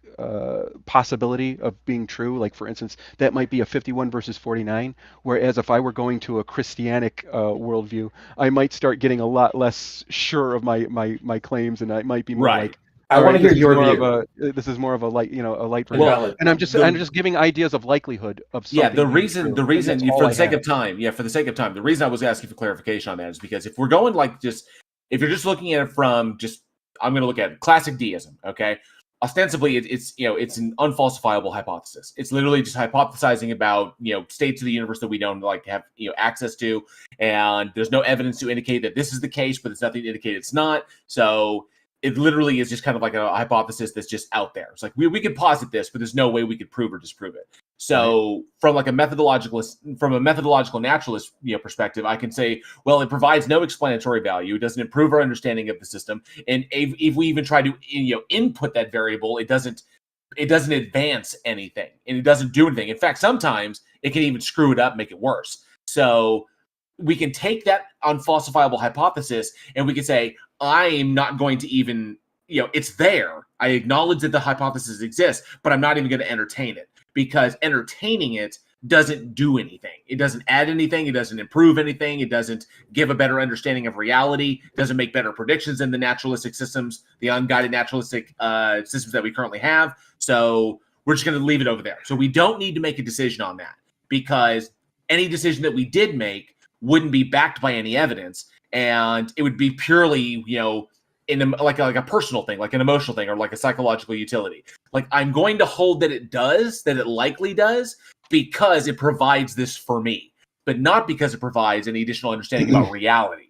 possibility of being true. Like for instance, that might be a 51 versus 49. Whereas if I were going to a Christianic worldview, I might start getting a lot less sure of my claims, and I might be more right. like, I all want right, to hear your view. this is more of a light, a light version. Well, Invalid. And I'm just giving ideas of likelihood of yeah, something being true. the And that's reason all for I the sake have. of time, for the sake of time, the reason I was asking for clarification on that is because if we're going like just if you're just looking at it from just I'm going to look at classic deism, okay? ostensibly it's an unfalsifiable hypothesis. It's literally just hypothesizing about states of the universe that we don't have access to, and there's no evidence to indicate that this is the case, but there's nothing to indicate it's not. So it literally is just kind of like a hypothesis that's just out there. It's like we could posit this, but there's no way we could prove or disprove it. So from a methodological naturalist perspective, I can say, well, it provides no explanatory value. It doesn't improve our understanding of the system, and if we even try to input that variable, it doesn't advance anything, and it doesn't do anything. In fact, sometimes it can even screw it up, make it worse. So we can take that unfalsifiable hypothesis and we can say, I'm not going to even, it's there. I acknowledge that the hypothesis exists, but I'm not even going to entertain it, because entertaining it doesn't do anything. It doesn't add anything. It doesn't improve anything. It doesn't give a better understanding of reality. It doesn't make better predictions than the naturalistic systems, the unguided naturalistic systems that we currently have. So we're just going to leave it over there. So we don't need to make a decision on that, because any decision that we did make wouldn't be backed by any evidence, and it would be purely, in like a personal thing, like an emotional thing, or like a psychological utility. Like, I'm going to hold that it likely does, because it provides this for me, but not because it provides any additional understanding about reality.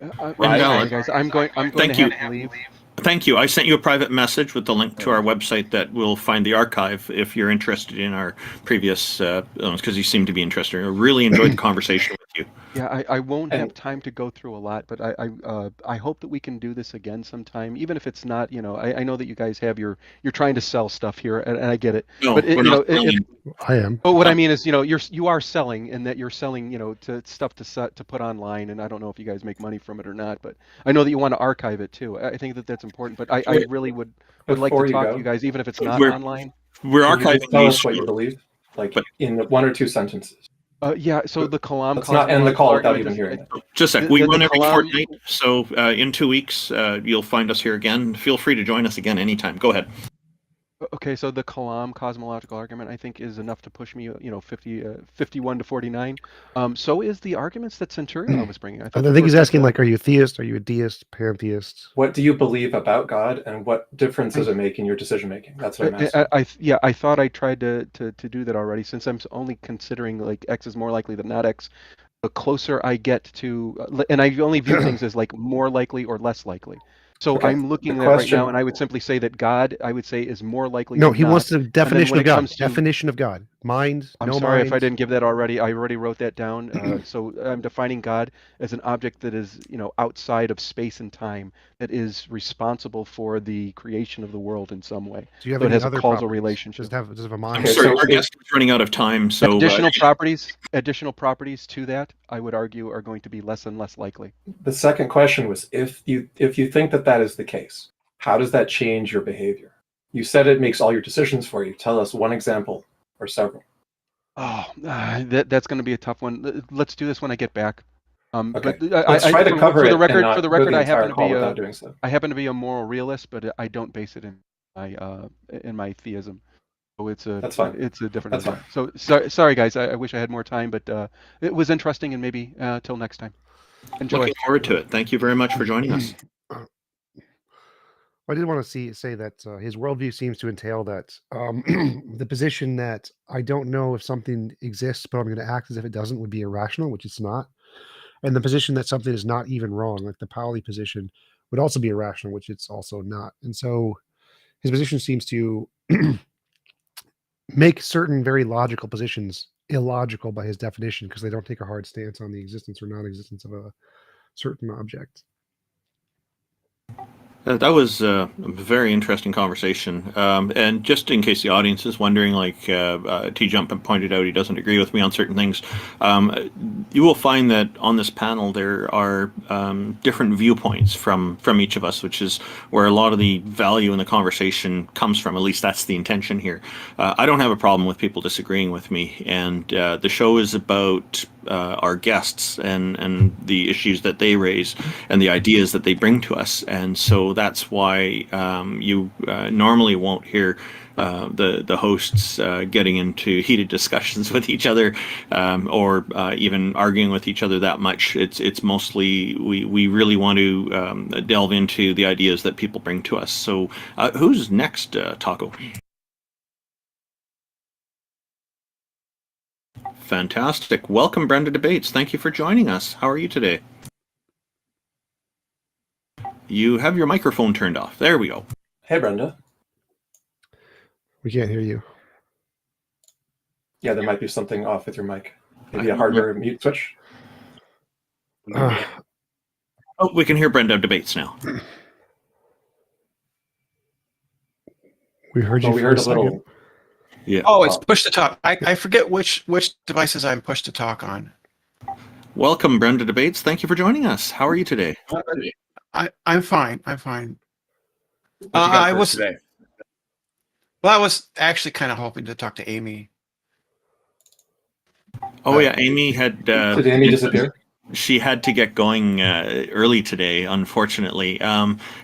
Right, sorry, guys. I'm going Thank to you. have to leave. Thank you. I sent you a private message with the link to our website that will find the archive if you're interested in our previous, because you seem to be interested. I really enjoyed the conversation with you. Yeah, I won't have time to go through a lot, but I hope that we can do this again sometime, even if it's not, I know that you guys have you're trying to sell stuff here, and I get it. No, but we're not selling. I am. But what I mean is, you are selling, and that you're selling, to stuff to put online, and I don't know if you guys make money from it or not, but I know that you want to archive it too. I think that that's important, but I really would like Before to you talk go, to you guys, even if it's not We're- online. We're can you just archiving tell these. us what you believe, like but- in 1 or 2 sentences. Yeah, so the Kalam. Let's not end the call without argument even is- hearing it. Just a sec. The- We the run every Kalam- fortnight, so in 2 weeks you'll find us here again. Feel free to join us again anytime. Go ahead. Okay, so the Kalam cosmological argument, I think, is enough to push me, 51 to 49. So is the arguments that Centurion was bringing. I thought think those he's were asking, just, like, are you a theist? Are you a deist? Pantheist? What do you believe about God, and what difference does it make in your decision making? That's what I'm asking. I thought I tried to do that already, since I'm only considering like X is more likely than not X. The closer I get to, and I only view things as like more likely or less likely. So Okay, I'm looking the at right question- now, and I would simply say that God, I would say, is more likely. No, than he not. wants the definition when of it God. comes to- Definition of God. Mind, I'm no sorry mind. if I didn't give that already. I already wrote that down. So I'm defining God as an object that is, outside of space and time, that is responsible for the creation of the world in some way. Do you have So it any has a other causal properties? relationship. Does it have a mind? I'm Okay, sorry, so our it- guest is running out of time. So Additional properties to that, I would argue, are going to be less and less likely. The second question was, if you think that is the case, how does that change your behavior? You said it makes all your decisions for you. Tell us one example or several. Oh, that's going to be a tough one. Let's do this when I get back. Okay, But let's try to cover for it the and record, not for the go record, the I entire happen to call be without doing so. I happen to be a moral realist, but I don't base it in my theism. So That's fine. It's a different. That's argument. So sorry, guys. I wish I had more time, but it was interesting, and maybe till next time. Enjoy. looking forward to it. Thank you very much for joining us. I did want to say that his worldview seems to entail that the position that I don't know if something exists, but I'm going to act as if it doesn't, would be irrational, which it's not. And the position that something is not even wrong, like the Pauli position, would also be irrational, which it's also not. And so his position seems to make certain very logical positions illogical by his definition, because they don't take a hard stance on the existence or non-existence of a certain object. That was a very interesting conversation. And just in case the audience is wondering, like TJump pointed out, he doesn't agree with me on certain things. You will find that on this panel there are different viewpoints from each of us, which is where a lot of the value in the conversation comes from. At least that's the intention here. I don't have a problem with people disagreeing with me, and the show is about our guests and the issues that they raise and the ideas that they bring to us. And so so that's why you normally won't hear the hosts getting into heated discussions with each other, or even arguing with each other that much. It's mostly we really want to delve into the ideas that people bring to us. So who's next, Taco? Fantastic. Welcome, Brenda Debates. Thank you for joining us. How are you today? You have your microphone turned off. There we go. Hey, Brenda. We can't hear you. Yeah, there might be something off with your mic. Maybe a hardware mute switch. Oh, we can hear Brenda Debates now. We heard you. Oh, we for heard a a little. second. Yeah. Oh, it's push to talk. I forget which devices I'm push to talk on. Welcome, Brenda Debates. Thank you for joining us. How are you today? I'm fine. I'm fine. What you got I for us was today? well. I was actually kind of hoping to talk to Amy. Oh yeah, Amy had. Did Amy disappear? She had to get going early today, unfortunately.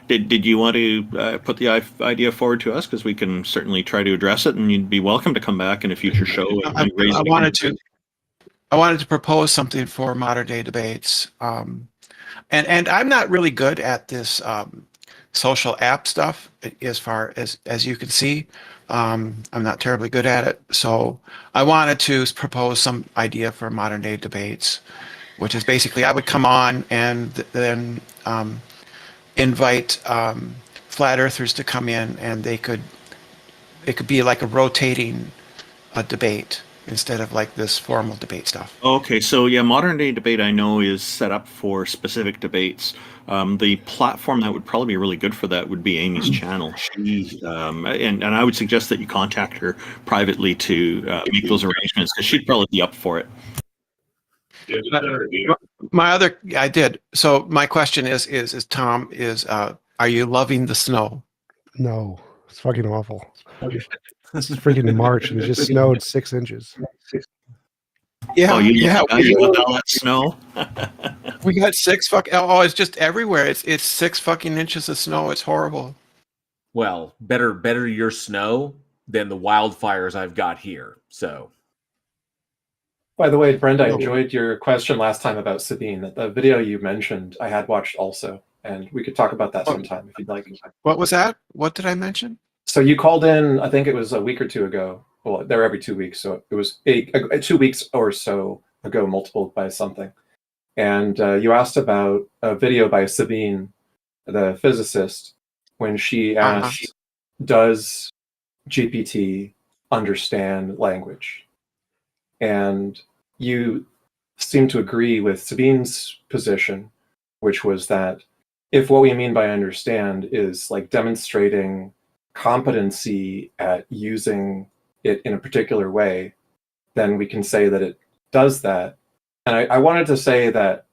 Did you want to put the idea forward to us? Because we can certainly try to address it, and you'd be welcome to come back in a future show. And raise I it wanted again. I wanted to propose something for modern day debates. And I'm not really good at this social app stuff, as far as you can see. I'm not terribly good at it. So I wanted to propose some idea for modern day debates, which is basically I would come on and then invite flat earthers to come in, and it could be like a rotating debate instead of like this formal debate stuff. Okay, so yeah, modern day debate I know is set up for specific debates. The platform that would probably be really good for that would be Amy's channel. She and I would suggest that you contact her privately to make those arrangements, because she'd probably be up for it. I did. So my question is Tom, are you loving the snow? No, it's fucking awful. This is freaking March, and it just snowed 6 inches. Yeah, Oh, you yeah. love all that snow? We got it's just everywhere. It's 6 fucking inches of snow. It's horrible. Well, better your snow than the wildfires I've got here. So, By the way, Brenda, I enjoyed your question last time about Sabine. The video you mentioned, I had watched also, and we could talk about that sometime if you'd like. What was that? What did I mention? So you called in, I think it was a week or two ago. Well, they're every 2 weeks, so it was 2 weeks or so ago, multiplied by something. And you asked about a video by Sabine, the physicist, when she asked, does GPT understand language? And you seem to agree with Sabine's position, which was that if what we mean by understand is like demonstrating competency at using it in a particular way, then we can say that it does that. And I wanted to say that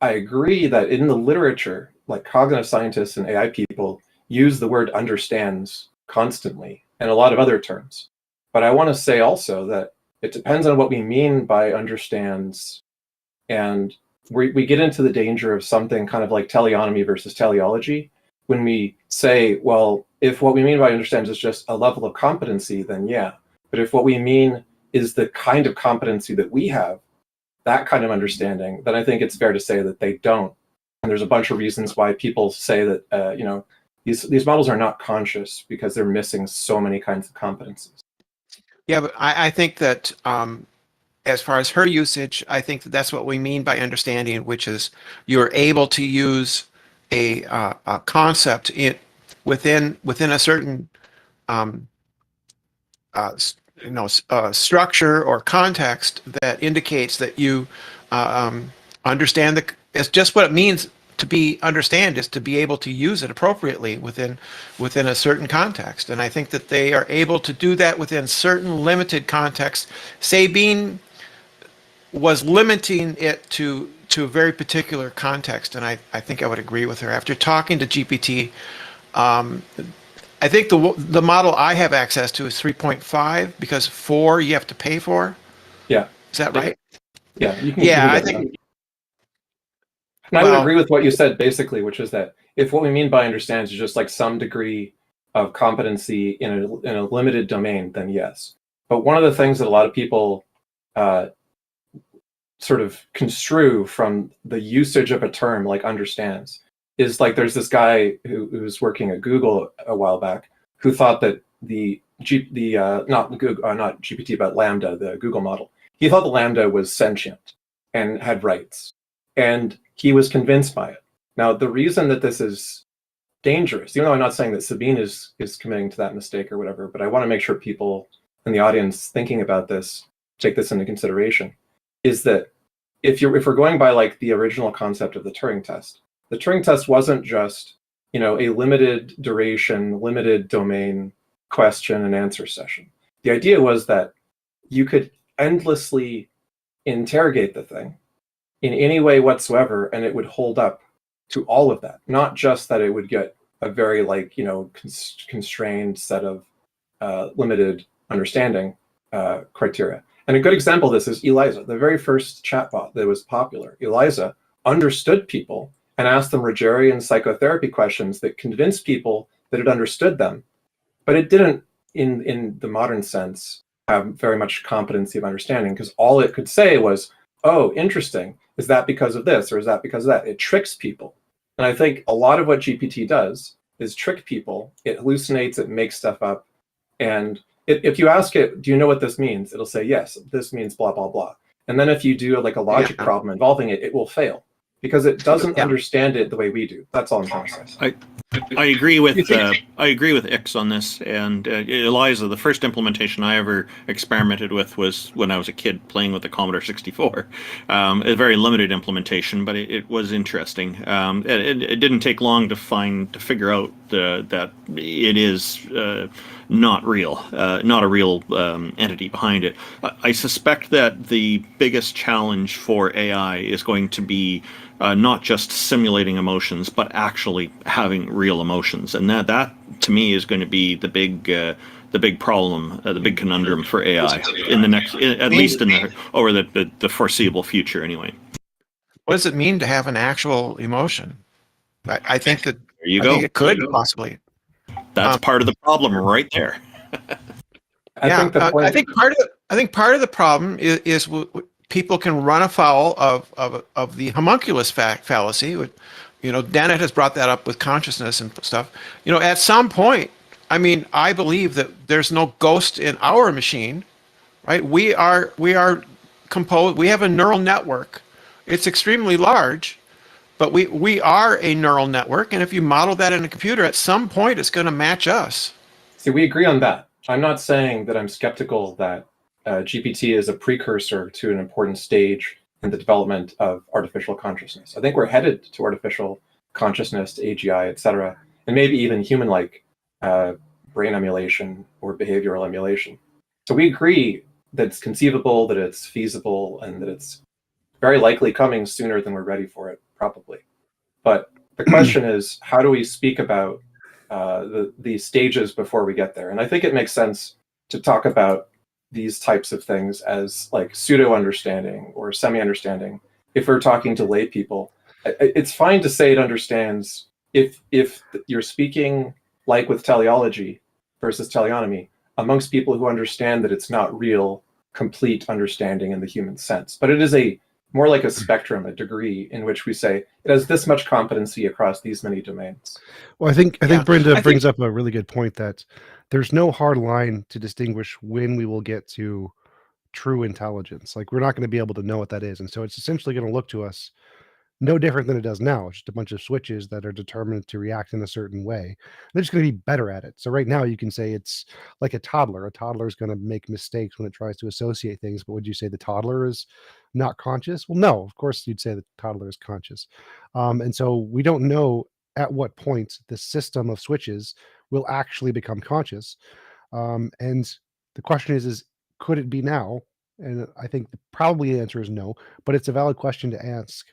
I agree that in the literature, like cognitive scientists and AI people use the word understands constantly and a lot of other terms. But I want to say also that it depends on what we mean by understands. And we get into the danger of something kind of like teleonomy versus teleology. When we say, well, if what we mean by understands is just a level of competency, then yeah. But if what we mean is the kind of competency that we have, that kind of understanding, then I think it's fair to say that they don't. And there's a bunch of reasons why people say that, these models are not conscious because they're missing so many kinds of competencies. Yeah, but I think that as far as her usage, I think that that's what we mean by understanding, which is you're able to use a concept within a certain structure or context that indicates that you understand it's just what it means to be understand is to be able to use it appropriately within a certain context. And I think that they are able to do that within certain limited contexts. Sabine was limiting it to a very particular context, and I think I would agree with her. After talking to GPT, I think the model I have access to is 3.5 because 4 you have to pay for. Yeah. Is that right? Yeah. You can Yeah, I think. And I would Well- agree with what you said basically, which is that if what we mean by understands is just like some degree of competency in a limited domain, then yes. But one of the things that a lot of people sort of construe from the usage of a term like understands is like there's this guy who was working at Google a while back who thought that not GPT but Lambda, the Google model, he thought the Lambda was sentient and had rights, and he was convinced by it. Now the reason that this is dangerous, even though I'm not saying that Sabine is committing to that mistake or whatever, but I want to make sure people in the audience thinking about this take this into consideration, is that if we're going by like the original concept of the Turing test, the Turing test wasn't just, you know, a limited duration, limited domain question and answer session. The idea was that you could endlessly interrogate the thing in any way whatsoever, and it would hold up to all of that. Not just that it would get a very like, you know, constrained set of limited understanding criteria. And a good example of this is Eliza, the very first chatbot that was popular. Eliza understood people and asked them Rogerian psychotherapy questions that convinced people that it understood them. But it didn't, in the modern sense, have very much competency of understanding, because all it could say was, oh, interesting. Is that because of this, or is that because of that? It tricks people. And I think a lot of what GPT does is trick people. It hallucinates, it makes stuff up. And if you ask it, do you know what this means? It'll say, yes, this means blah, blah, blah. And then if you do like a logic problem involving it, it will fail because it doesn't understand it the way we do. That's all I'm trying to say. I agree with X on this. And Eliza, the first implementation I ever experimented with was when I was a kid playing with the Commodore 64. A very limited implementation, but it was interesting. It didn't take long to figure out that it is not real, not a real entity behind it. I suspect that the biggest challenge for AI is going to be not just simulating emotions, but actually having real emotions, and that to me is going to be the big problem, the big conundrum for AI in the next, at least over the foreseeable future, anyway. What does it mean to have an actual emotion? I think that There you I go. think it could possibly. That's part of the problem right there. I think part of the problem is people can run afoul of the homunculus fallacy. You know, Dennett has brought that up with consciousness and stuff. You know, at some point, I mean, I believe that there's no ghost in our machine, right? We are composed. We have a neural network. It's extremely large, but we are a neural network. And if you model that in a computer, at some point, it's going to match us. See, we agree on that. I'm not saying that I'm skeptical that GPT is a precursor to an important stage in the development of artificial consciousness. I think we're headed to artificial consciousness, to AGI, et cetera, and maybe even human-like brain emulation or behavioral emulation. So we agree that it's conceivable, that it's feasible, and that it's very likely coming sooner than we're ready for it, probably. But the question is, how do we speak about the stages before we get there? And I think it makes sense to talk about these types of things as like pseudo-understanding or semi-understanding. If we're talking to lay people, it's fine to say it understands if you're speaking like with teleology versus teleonomy amongst people who understand that it's not real, complete understanding in the human sense. But it is more like a spectrum, a degree in which we say it has this much competency across these many domains. Well, I think Brenda brings up a really good point that there's no hard line to distinguish when we will get to true intelligence. Like, we're not going to be able to know what that is. And so it's essentially going to look to us no different than it does now. It's just a bunch of switches that are determined to react in a certain way. They're just going to be better at it. So right now you can say it's like a toddler. A toddler is going to make mistakes when it tries to associate things. But would you say the toddler is not conscious? Well, no, of course you'd say the toddler is conscious. And so we don't know at what point the system of switches will actually become conscious. And the question is could it be now? And I think probably the answer is no, but it's a valid question to ask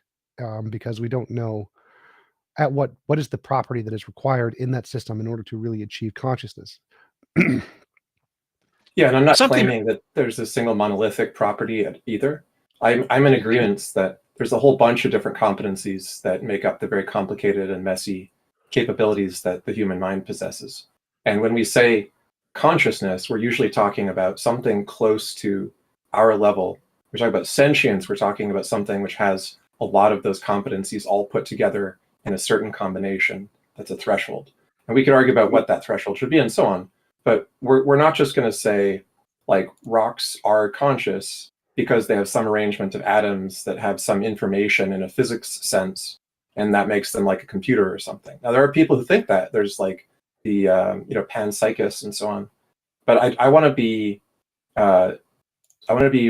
because we don't know at what is the property that is required in that system in order to really achieve consciousness. Yeah, and I'm not claiming that there's a single monolithic property either. I'm in agreement that there's a whole bunch of different competencies that make up the very complicated and messy capabilities that the human mind possesses. And when we say consciousness, we're usually talking about something close to our level. We're talking about sentience. We're talking about something which has a lot of those competencies all put together in a certain combination. That's a threshold. And we could argue about what that threshold should be and so on. But we're not just going to say, like, rocks are conscious because they have some arrangement of atoms that have some information in a physics sense, and that makes them like a computer or something. Now, there are people who think that. There's like the panpsychists and so on. But I want to be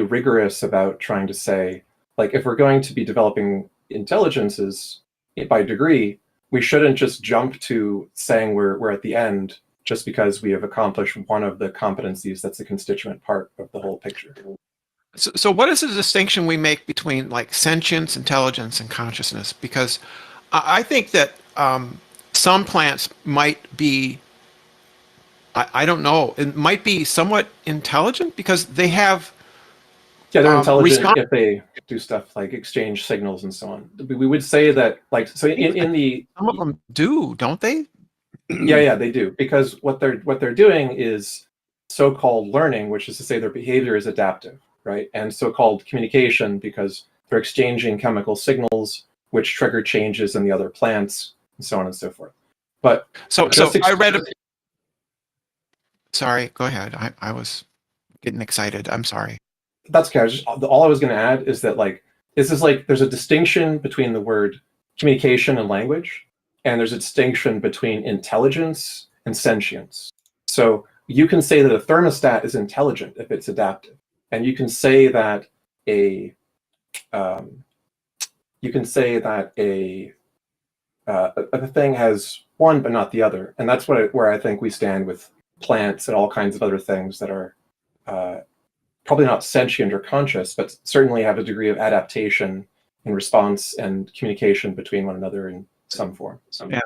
rigorous about trying to say, like, if we're going to be developing intelligences by degree, we shouldn't just jump to saying we're at the end just because we have accomplished one of the competencies that's a constituent part of the whole picture. So what is the distinction we make between like sentience, intelligence, and consciousness? Because I think that some plants might be, I don't know, it might be somewhat intelligent because they have. Yeah, they're intelligent if they do stuff like exchange signals and so on. We would say that, like, so in the some of them do, don't they? Yeah, they do, because what they're doing is so-called learning, which is to say their behavior is adaptive, right? And so-called communication, because they're exchanging chemical signals which trigger changes in the other plants and so on and so forth. But so I read. Sorry, go ahead. I was getting excited. I'm sorry. That's okay. All I was going to add is that, like, this is like there's a distinction between the word communication and language, and there's a distinction between intelligence and sentience. So you can say that a thermostat is intelligent if it's adaptive, and you can say that a thing has one but not the other, and that's where I think we stand with plants and all kinds of other things that are probably not sentient or conscious, but certainly have a degree of adaptation in response and communication between one another in some form. Yeah.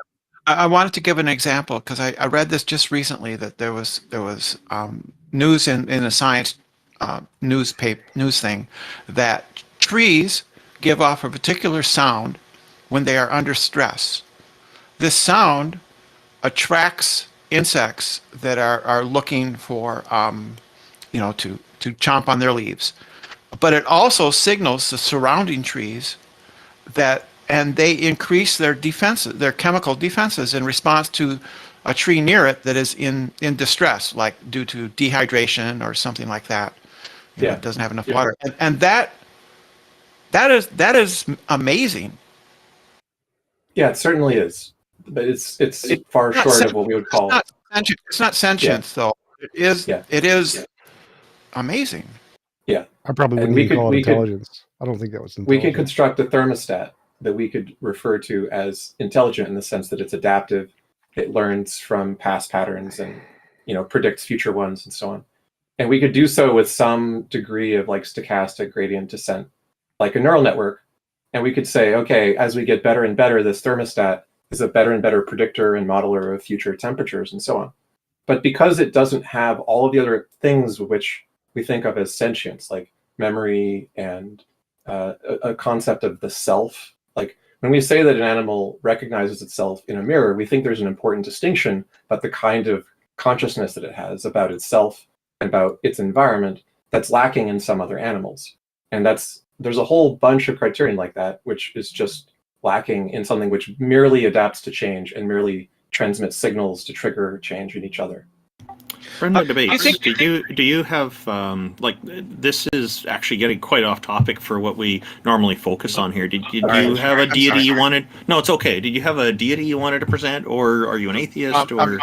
I wanted to give an example because I read this just recently that there was news in a science news thing that trees give off a particular sound when they are under stress. This sound attracts insects that are looking for to chomp on their leaves, but it also signals the surrounding trees and they increase their defenses, their chemical defenses, in response to a tree near it that is in distress, like due to dehydration or something like that. It doesn't have enough water, and that is amazing. Yeah, it certainly is, but it's far short of what we would call. It's not sentience, though. It is amazing. Yeah, I probably wouldn't even call it intelligence. I don't think that was intelligent. We could construct a thermostat that we could refer to as intelligent in the sense that it's adaptive, it learns from past patterns and predicts future ones and so on. And we could do so with some degree of like stochastic gradient descent, like a neural network. And we could say, okay, as we get better and better, this thermostat is a better and better predictor and modeler of future temperatures and so on. But because it doesn't have all of the other things which we think of as sentience, like memory and a concept of the self. Like when we say that an animal recognizes itself in a mirror, we think there's an important distinction about the kind of consciousness that it has about itself and about its environment that's lacking in some other animals. And there's a whole bunch of criterion like that, which is just lacking in something which merely adapts to change and merely transmits signals to trigger change in each other. Friendly debates. Do you have like this is actually getting quite off topic for what we normally focus on here? Did you have a deity you wanted? No, it's okay. Did you have a deity you wanted to present, or are you an atheist? Or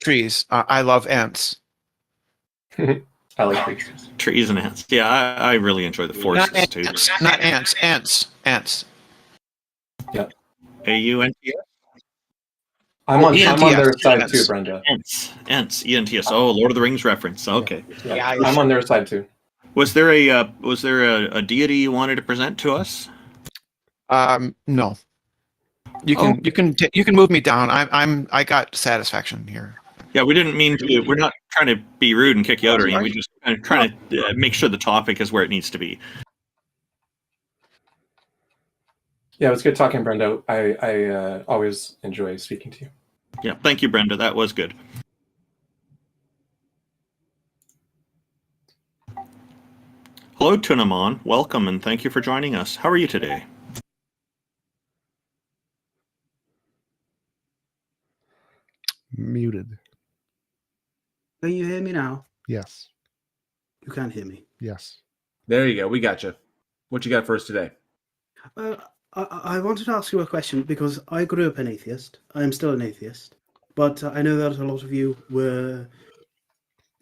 trees? I love ants. I like trees. Trees and ants. Yeah, I really enjoy the forests too. Not ants. Yeah. A-U-N-T-S? I'm on their side too, Brenda. Ents, E-N-T-S. Oh, Lord of the Rings reference. Okay. Yeah, I'm on their side too. Was there a deity you wanted to present to us? No. You can move me down. I got satisfaction here. Yeah, we didn't mean to. We're not trying to be rude and kick you out or anything. We just kind of trying to make sure the topic is where it needs to be. Yeah, it was good talking, Brenda. I always enjoy speaking to you. Yeah, thank you, Brenda. That was good. Hello, Tunamon. Welcome and thank you for joining us. How are you today? Muted. Can you hear me now? Yes. You can't hear me. Yes. There you go. We got you. What you got for us today? I wanted to ask you a question because I grew up an atheist. I am still an atheist. But I know that a lot of you were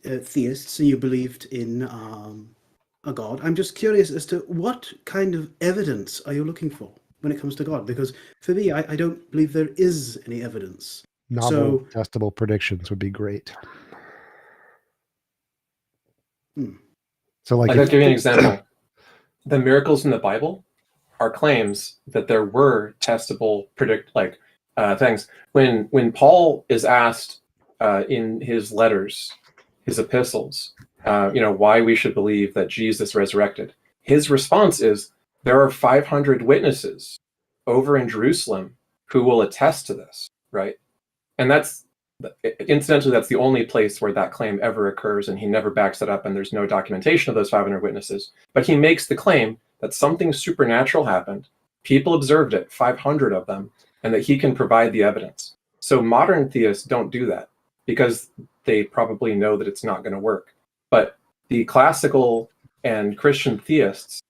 theists and you believed in a God. I'm just curious as to what kind of evidence are you looking for when it comes to God? Because for me, I don't believe there is any evidence. Novel, testable predictions would be great. So, like, I'll give you an example. The miracles in the Bible are claims that there were testable things. When Paul is asked in his letters, his epistles, why we should believe that Jesus resurrected, his response is, there are 500 witnesses over in Jerusalem who will attest to this, right? And that's, incidentally, that's the only place where that claim ever occurs, and he never backs it up, and there's no documentation of those 500 witnesses. But he makes the claim that something supernatural happened, people observed it, 500 of them, and that he can provide the evidence. So modern theists don't do that because they probably know that it's not going to work. But the classical and Christian theists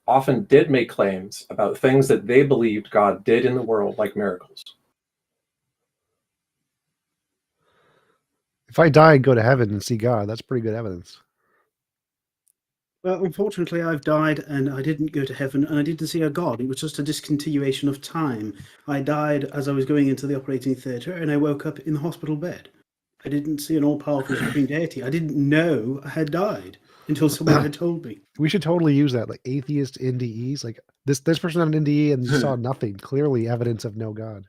often did make claims about things that they believed God did in the world, like miracles. if I die and go to heaven and see God, that's pretty good evidence. Well, unfortunately, I've died and I didn't go to heaven and I didn't see a God. It was just a discontinuation of time. I died as I was going into the operating theatre and I woke up in the hospital bed. I didn't see an all-powerful supreme deity. I didn't know I had died until someone had told me. We should totally use that, like atheist NDEs. Like this person had an NDE and you saw nothing. Clearly evidence of no God.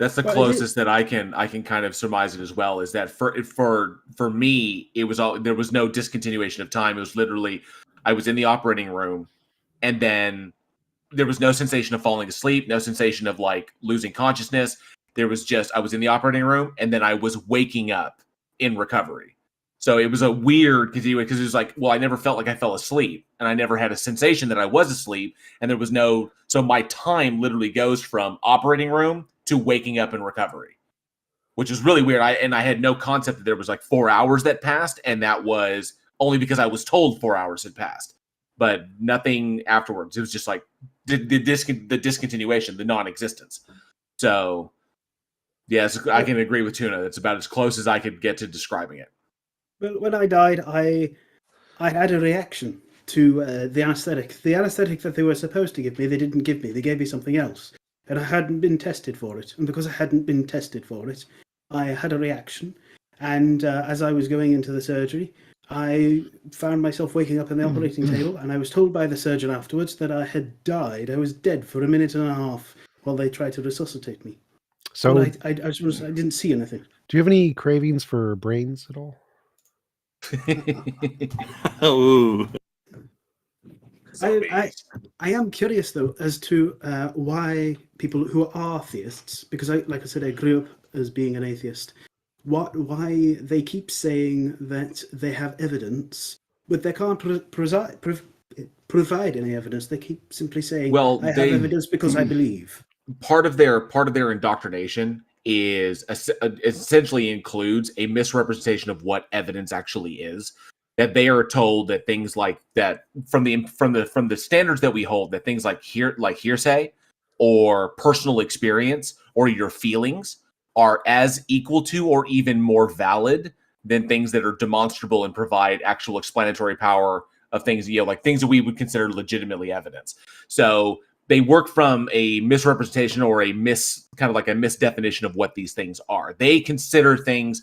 That's the closest that I can kind of surmise it as well. Is that for me, it was all, there was no discontinuation of time. It was literally, I was in the operating room, and then there was no sensation of falling asleep, no sensation of like losing consciousness. There was just, I was in the operating room, and then I was waking up in recovery. So it was a weird continuation because it was like, well, I never felt like I fell asleep, and I never had a sensation that I was asleep, and there was no. So my time literally goes from operating room to waking up in recovery, which is really weird. I had no concept that there was like 4 hours that passed, and that was only because I was told 4 hours had passed, but nothing afterwards. It was just like the discontinuation, the non-existence. So yes, I can agree with Tuna. That's about as close as I could get to describing it. Well, when I died, I had a reaction to the anesthetic. The anesthetic that they were supposed to give me, they didn't give me. They gave me something else. And I hadn't been tested for it. And because I hadn't been tested for it, I had a reaction. And as I was going into the surgery, I found myself waking up in the operating table, and I was told by the surgeon afterwards that I had died. I was dead for a minute and a half while they tried to resuscitate me. So I didn't see anything. Do you have any cravings for brains at all? Oh. I am curious though as to why people who are theists, because like I said, I grew up as being an atheist. Why they keep saying that they have evidence, but they can't provide any evidence. They keep simply saying, well, I have evidence because I believe. Part of their indoctrination is essentially includes a misrepresentation of what evidence actually is. That they are told that things like that from the standards that we hold, that things like hearsay or personal experience or your feelings are as equal to or even more valid than things that are demonstrable and provide actual explanatory power of things, like things that we would consider legitimately evidence. So they work from a misrepresentation or a misdefinition of what these things are. They consider things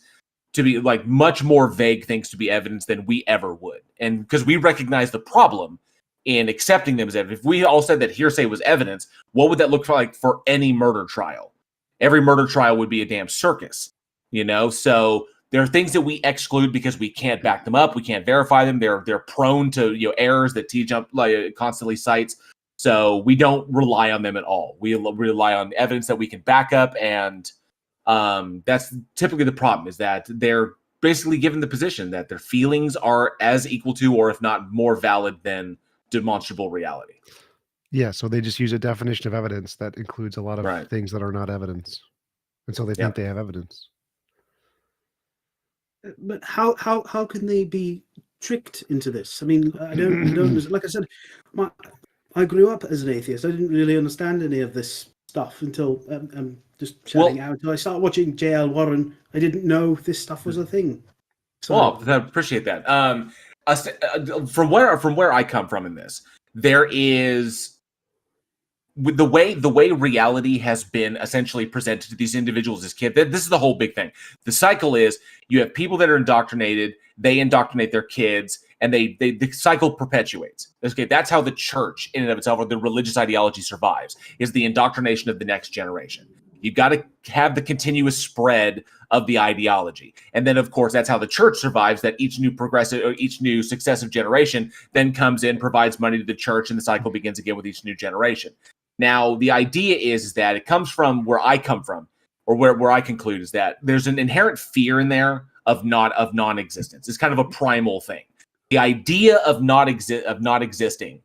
to be like much more vague things to be evidence than we ever would. And because we recognize the problem in accepting them as evidence. If we all said that hearsay was evidence, what would that look like for any murder trial? Every murder trial would be a damn circus, So there are things that we exclude because we can't back them up. We can't verify them. They're prone to errors that TJump constantly cites. So we don't rely on them at all. We rely on evidence that we can back up, and that's typically the problem, is that they're basically given the position that their feelings are as equal to, or if not more valid than, demonstrable reality. Yeah, so they just use a definition of evidence that includes a lot of Right. things that are not evidence. And so they think they have evidence. But how can they be tricked into this? I mean, I don't like I said, I grew up as an atheist. I didn't really understand any of this stuff until I'm just shouting out. Until I started watching J.L. Warren, I didn't know this stuff was a thing. So, Well, I appreciate that. From where I come from in this, there is, with the way reality has been essentially presented to these individuals as kids. This is the whole big thing. The cycle is, you have people that are indoctrinated, they indoctrinate their kids, and the cycle perpetuates. Okay, that's how the church in and of itself, or the religious ideology, survives, is the indoctrination of the next generation. You've got to have the continuous spread of the ideology. And then, of course, that's how the church survives, that each new progressive or each new successive generation then comes in, provides money to the church, and the cycle begins again with each new generation. Now, the idea is that it comes from where I come from, or where I conclude, is that there's an inherent fear in there of non-existence. It's kind of a primal thing. The idea of not existing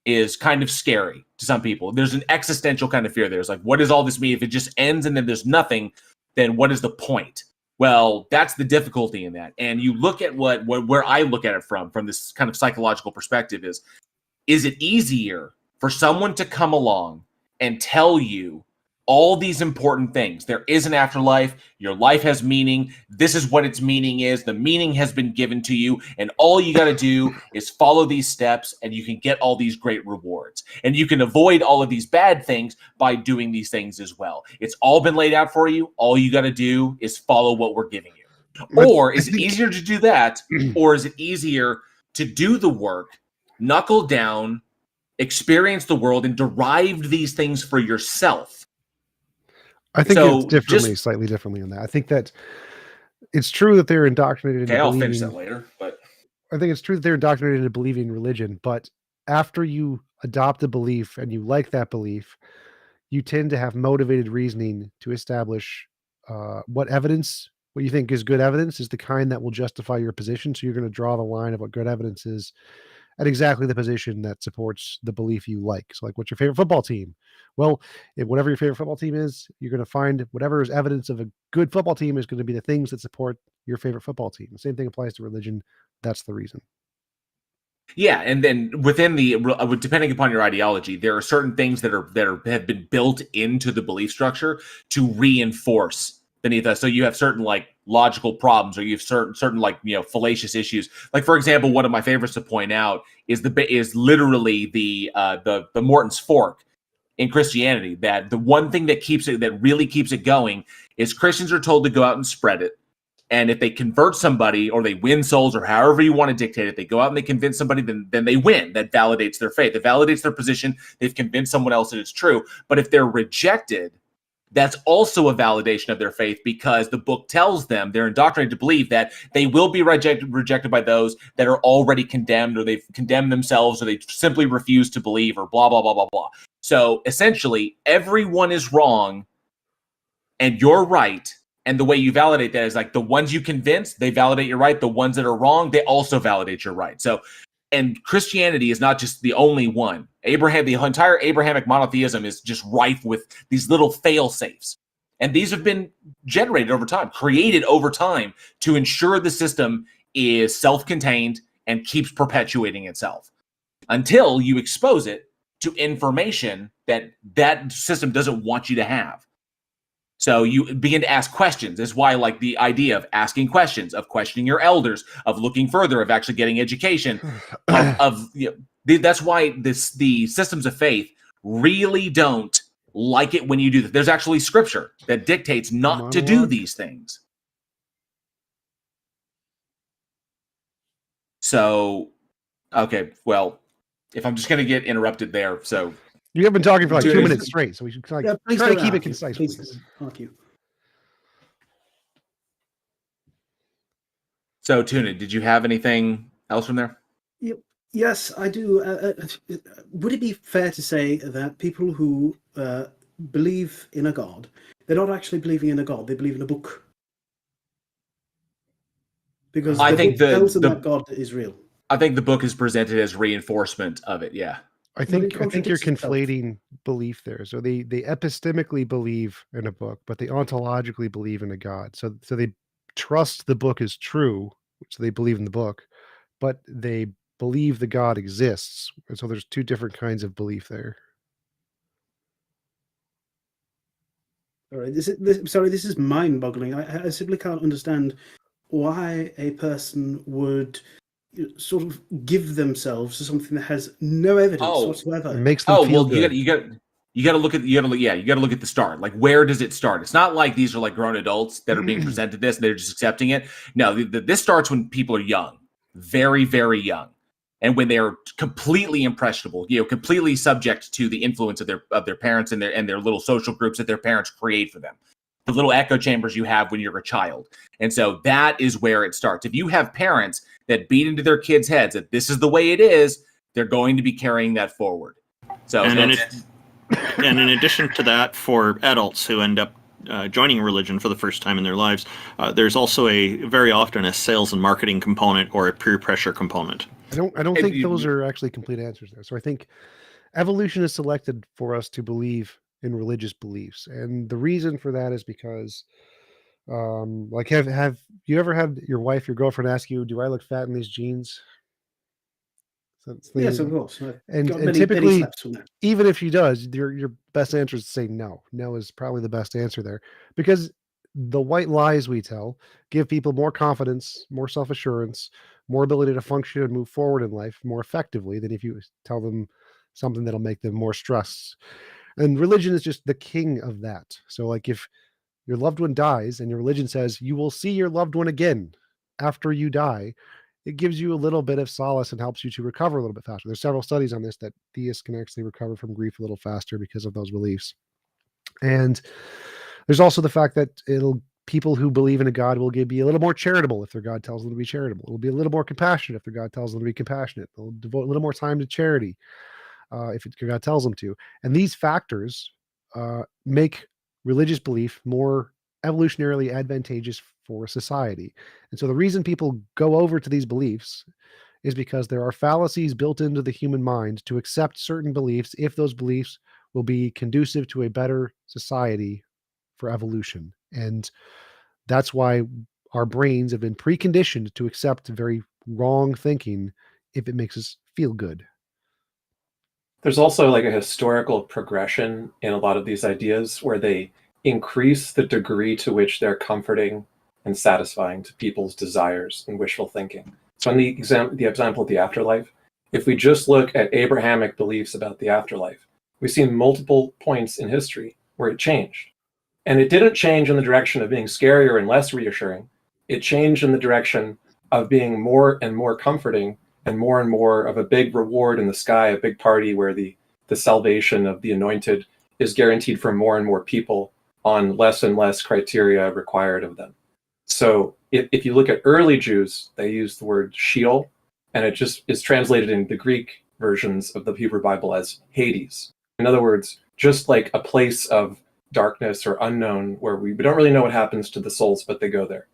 is kind of scary to some people. There's an existential kind of fear there. It's like, what does all this mean? If it just ends and then there's nothing, then what is the point? Well, that's the difficulty in that. And you look at where I look at it from this kind of psychological perspective is it easier for someone to come along and tell you all these important things? There is an afterlife. Your life has meaning. This is what its meaning is. The meaning has been given to you. And all you got to do is follow these steps, and you can get all these great rewards. And you can avoid all of these bad things by doing these things as well. It's all been laid out for you. All you got to do is follow what we're giving you. Or is it easier to do that? Or is it easier to do the work, knuckle down, experience the world, and derive these things for yourself? I think it's slightly differently on that. I think that it's true that they're indoctrinated into I'll believing. finish that later, but I think it's true that they're indoctrinated into believing religion, but after you adopt a belief and you like that belief, you tend to have motivated reasoning to establish what you think is good evidence is the kind that will justify your position. So you're going to draw the line of what good evidence is at exactly the position that supports the belief you like. So, like, what's your favorite football team? Well, if whatever your favorite football team is, you're going to find whatever is evidence of a good football team is going to be the things that support your favorite football team. The same thing applies to religion. That's the reason. Yeah, and then within depending upon your ideology, there are certain things that have been built into the belief structure to reinforce beneath us. So you have certain like logical problems, or you have certain like, fallacious issues. Like, for example, one of my favorites to point out is literally the Morton's fork in Christianity. That the one thing that really keeps it going is Christians are told to go out and spread it. And if they convert somebody, or they win souls, or however you want to dictate it, they go out and they convince somebody, then they win. That validates their faith. It validates their position. They've convinced someone else that it's true. But if they're rejected, that's also a validation of their faith, because the book tells them, they're indoctrinated to believe that they will be rejected by those that are already condemned, or they've condemned themselves, or they simply refuse to believe, or blah, blah, blah, blah, blah. So essentially, everyone is wrong and you're right. And the way you validate that is like, the ones you convince, they validate you're right. The ones that are wrong, they also validate you're right. So, and Christianity is not just the only one. The entire Abrahamic monotheism is just rife with these little fail safes. And these have been generated over time, created over time, to ensure the system is self-contained and keeps perpetuating itself until you expose it to information that system doesn't want you to have. So you begin to ask questions. That's why, like, the idea of asking questions, of questioning your elders, of looking further, of actually getting education, that's why the systems of faith really don't like it when you do that. There's actually scripture that dictates not to do these things. So, okay, well, if I'm just going to get interrupted there, so... You have been talking for like 2 minutes straight, so we should try to keep it concise, please. Thank you. So, Tuna, did you have anything else from there? Yes, I do. Would it be fair to say that people who believe in a god, they're not actually believing in a god, they believe in a book? Because I the think book tells them that God is real. I think the book is presented as reinforcement of it. Yeah. I But it think you're contradicts itself. conflating belief there. So they epistemically believe in a book, but they ontologically believe in a God. So they trust the book is true, so they believe in the book, but they believe the God exists. And so there's two different kinds of belief there. All right, sorry, this is mind-boggling. I simply can't understand why a person would sort of give themselves to something that has no evidence Oh. whatsoever. It makes them feel well, good. you got to look at the start. Like, where does it start? It's not like these are like grown adults that are being presented this and they're just accepting it. No, this starts when people are young, very, very young, and when they're completely impressionable, completely subject to the influence of their parents and their little social groups that their parents create for them, the little echo chambers you have when you're a child. And so that is where it starts. If you have parents that beat into their kids' heads that this is the way it is, they're going to be carrying that forward. So, And in addition to that, for adults who end up joining religion for the first time in their lives, there's also very often a sales and marketing component or a peer pressure component. I don't think those are actually complete answers there. So I think evolution is selected for us to believe in religious beliefs, and the reason for that is because, like, have you ever had your wife, your girlfriend, ask you, "Do I look fat in these jeans?" Yes, of course. I've And got and many typically, slaps from that. even if she does, your best answer is to say no. No is probably the best answer there, because the white lies we tell give people more confidence, more self-assurance, more ability to function and move forward in life more effectively than if you tell them something that'll make them more stressed. And religion is just the king of that. So, like, if your loved one dies and your religion says you will see your loved one again after you die, it gives you a little bit of solace and helps you to recover a little bit faster. There's several studies on this that theists can actually recover from grief a little faster because of those beliefs. And there's also the fact that people who believe in a God will be a little more charitable if their God tells them to be charitable. It'll be a little more compassionate if their God tells them to be compassionate. They'll devote a little more time to charity if God tells them to. And these factors make religious belief more evolutionarily advantageous for society. And so the reason people go over to these beliefs is because there are fallacies built into the human mind to accept certain beliefs if those beliefs will be conducive to a better society for evolution. And that's why our brains have been preconditioned to accept very wrong thinking if it makes us feel good. There's also like a historical progression in a lot of these ideas where they increase the degree to which they're comforting and satisfying to people's desires and wishful thinking. So in the example of the afterlife, if we just look at Abrahamic beliefs about the afterlife, we see multiple points in history where it changed. And it didn't change in the direction of being scarier and less reassuring. It changed in the direction of being more and more comforting and more of a big reward in the sky, a big party where the salvation of the anointed is guaranteed for more and more people on less and less criteria required of them. So if you look at early Jews, they use the word Sheol, and it just is translated in the Greek versions of the Hebrew Bible as Hades. In other words, just like a place of darkness or unknown where we don't really know what happens to the souls, but they go there.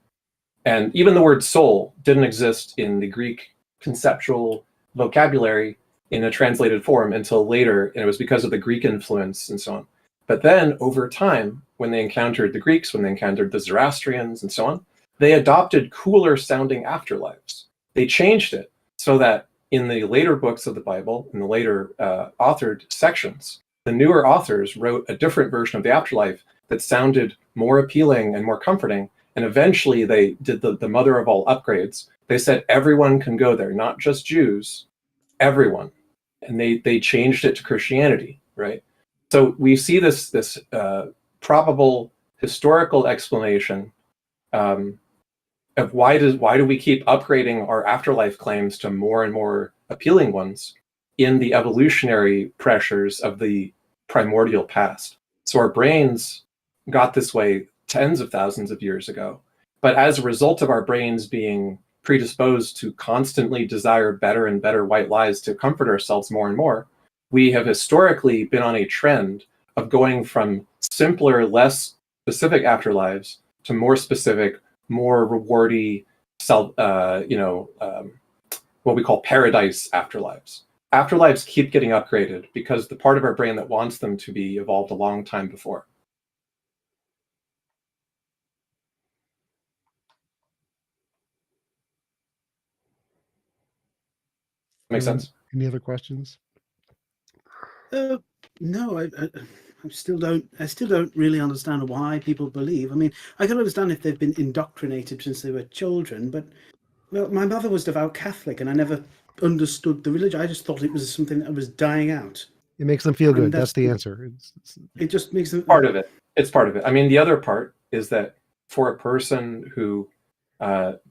And even the word soul didn't exist in the Greek conceptual vocabulary in a translated form until later, and it was because of the Greek influence and so on. But then over time, when they encountered the Greeks, when they encountered the Zoroastrians and so on, they adopted cooler sounding afterlives. They changed it so that in the later books of the Bible, in the later authored sections, the newer authors wrote a different version of the afterlife that sounded more appealing and more comforting. And eventually they did the mother of all upgrades. They said everyone can go there, not just Jews, everyone. And they changed it to Christianity, right? So we see this probable historical explanation of why do we keep upgrading our afterlife claims to more and more appealing ones in the evolutionary pressures of the primordial past. So our brains got this way tens of thousands of years ago. But as a result of our brains being predisposed to constantly desire better and better white lies to comfort ourselves more and more, we have historically been on a trend of going from simpler, less specific afterlives to more specific, more rewardy, what we call paradise afterlives. Afterlives keep getting upgraded because the part of our brain that wants them to be evolved a long time before. Make sense? Any other questions? No, I still don't really understand why people believe. I mean, I can understand if they've been indoctrinated since they were children, but well, my mother was devout Catholic, and I never understood the religion. I just thought it was something that was dying out. It makes them feel good. And That's the answer. It just makes them part of it. It's part of it. I mean, the other part is that for a person who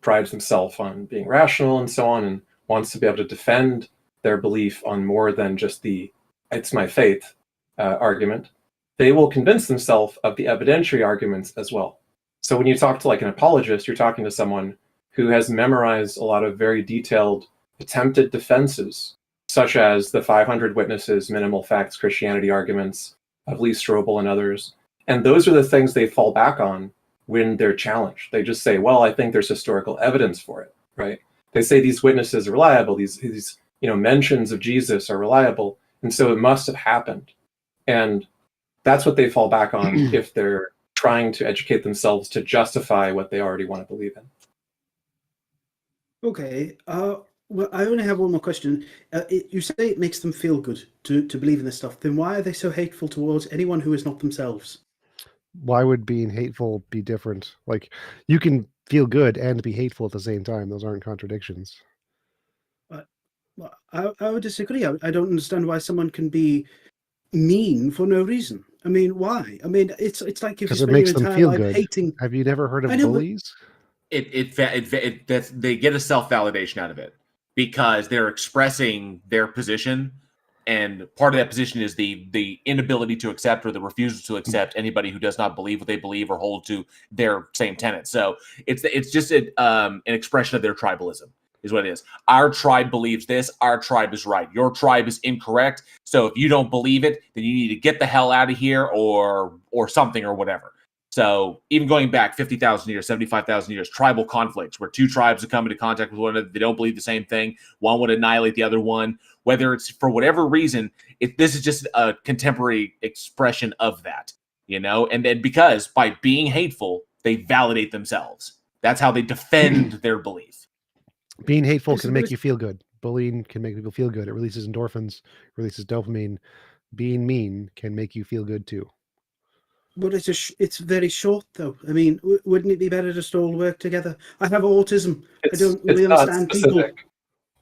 prides themselves on being rational and so on, and wants to be able to defend their belief on more than just the "it's my faith" argument, they will convince themselves of the evidentiary arguments as well. So when you talk to like an apologist, you're talking to someone who has memorized a lot of very detailed attempted defenses, such as the 500 witnesses, minimal facts, Christianity arguments of Lee Strobel and others. And those are the things they fall back on when they're challenged. They just say, well, I think there's historical evidence for it, right? They say these witnesses are reliable, these mentions of Jesus are reliable, and so it must have happened. And that's what they fall back on if they're trying to educate themselves to justify what they already want to believe in. Okay. Well, I only have one more question. You say it makes them feel good to believe in this stuff. Then why are they so hateful towards anyone who is not themselves? Why would being hateful be different? Like, you can feel good and be hateful at the same time. Those aren't contradictions. Well, I would disagree. I don't understand why someone can be mean for no reason. I mean, why? I mean, it's like if you Because it spend makes your them entire feel life good. hating. Have you never heard of I know, but bullies? They get a self-validation out of it because they're expressing their position, and part of that position is the inability to accept or the refusal to accept anybody who does not believe what they believe or hold to their same tenets. So it's just an expression of their tribalism is what it is. Our tribe believes this. Our tribe is right. Your tribe is incorrect. So if you don't believe it, then you need to get the hell out of here or something or whatever. So even going back 50,000 years, 75,000 years, tribal conflicts where two tribes have come into contact with one another, they don't believe the same thing. One would annihilate the other one, whether it's for whatever reason. This is just a contemporary expression of that, and then because by being hateful, they validate themselves. That's how they defend their belief. Being hateful can make you feel good. Bullying can make people feel good. It releases endorphins, releases dopamine. Being mean can make you feel good too. But it's very short, though. I mean, wouldn't it be better just all work together? I have autism. I don't really understand people.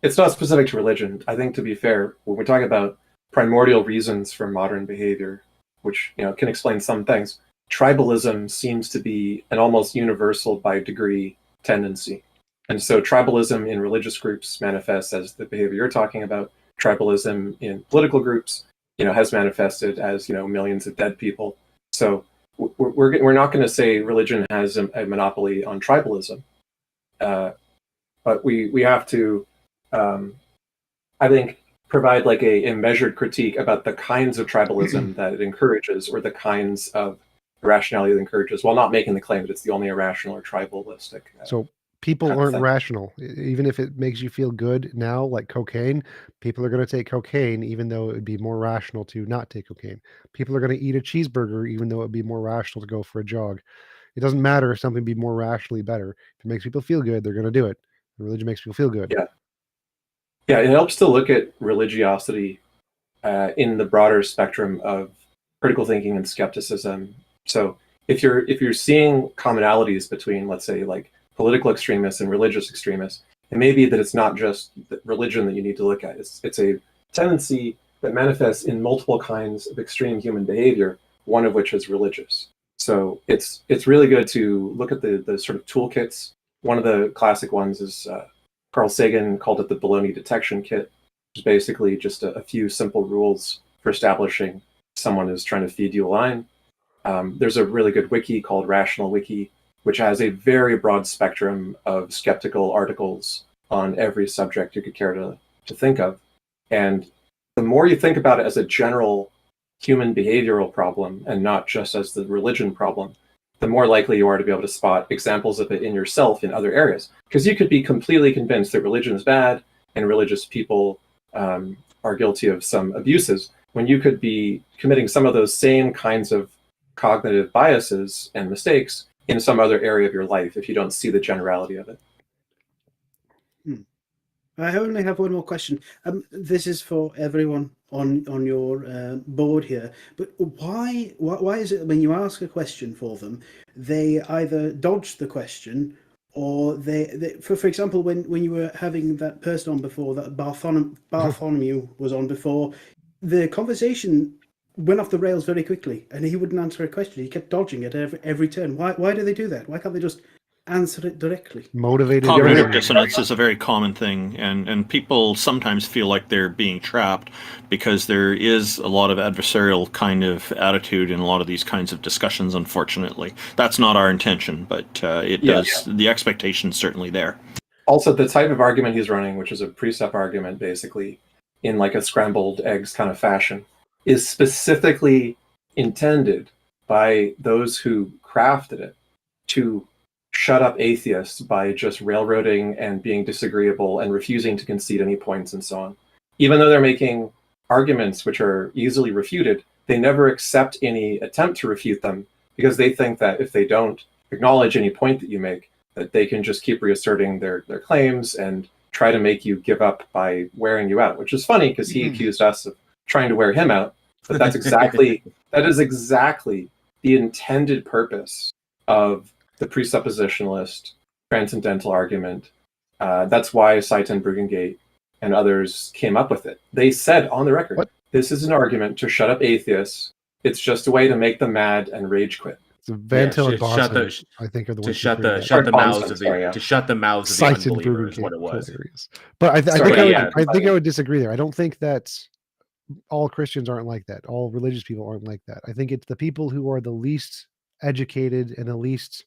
It's not specific to religion. I think, to be fair, when we're talking about primordial reasons for modern behavior, which can explain some things, tribalism seems to be an almost universal by degree tendency. And so tribalism in religious groups manifests as the behavior you're talking about. Tribalism in political groups, has manifested as, millions of dead people. So we're not going to say religion has a monopoly on tribalism, but we have to, I think, provide like a measured critique about the kinds of tribalism that it encourages, or the kinds of irrationality it encourages, while not making the claim that it's the only irrational or tribalistic. So people aren't rational. Even if it makes you feel good now, like cocaine, people are going to take cocaine even though it would be more rational to not take cocaine. People are going to eat a cheeseburger even though it would be more rational to go for a jog. It doesn't matter if something be more rationally better. If it makes people feel good, they're going to do it. Religion makes people feel good. Yeah, it helps to look at religiosity in the broader spectrum of critical thinking and skepticism. So if you're seeing commonalities between, let's say, like political extremists and religious extremists, it may be that it's not just religion that you need to look at. It's a tendency that manifests in multiple kinds of extreme human behavior, one of which is religious. So it's really good to look at the sort of toolkits. One of the classic ones is Carl Sagan called it the baloney detection kit, which is basically just a few simple rules for establishing someone is trying to feed you a line. There's a really good wiki called Rational Wiki which has a very broad spectrum of skeptical articles on every subject you could care to think of. And the more you think about it as a general human behavioral problem and not just as the religion problem, the more likely you are to be able to spot examples of it in yourself in other areas. Because you could be completely convinced that religion is bad and religious people are guilty of some abuses, when you could be committing some of those same kinds of cognitive biases and mistakes in some other area of your life if you don't see the generality of it. I only have one more question. This is for everyone on your board here. But why is it when you ask a question for them, they either dodge the question or they for example, when you were having that person on before, that Bartholomew was on before, the conversation went off the rails very quickly, and he wouldn't answer a question. He kept dodging it every turn. Why do they do that? Why can't they just answer it directly? Motivated. Cognitive dissonance is a very common thing, and people sometimes feel like they're being trapped because there is a lot of adversarial kind of attitude in a lot of these kinds of discussions, unfortunately. That's not our intention, but the expectation's certainly there. Also, the type of argument he's running, which is a precept argument, basically, in like a scrambled eggs kind of fashion, is specifically intended by those who crafted it to shut up atheists by just railroading and being disagreeable and refusing to concede any points and so on. Even though they're making arguments which are easily refuted, they never accept any attempt to refute them because they think that if they don't acknowledge any point that you make, that they can just keep reasserting their claims and try to make you give up by wearing you out, which is funny because he accused us of trying to wear him out. But that is exactly the intended purpose of the presuppositionalist transcendental argument. That's why Seitan Brugengate and others came up with it. They said on the record, this is an argument to shut up atheists. It's just a way to make them mad and rage quit. So Van Til and Boston, I think, are the ones to shut the mouths of the unbelievers is what it was. Hilarious. But I think I would disagree there. I don't think that all Christians aren't like that. All religious people aren't like that. I think it's the people who are the least educated and the least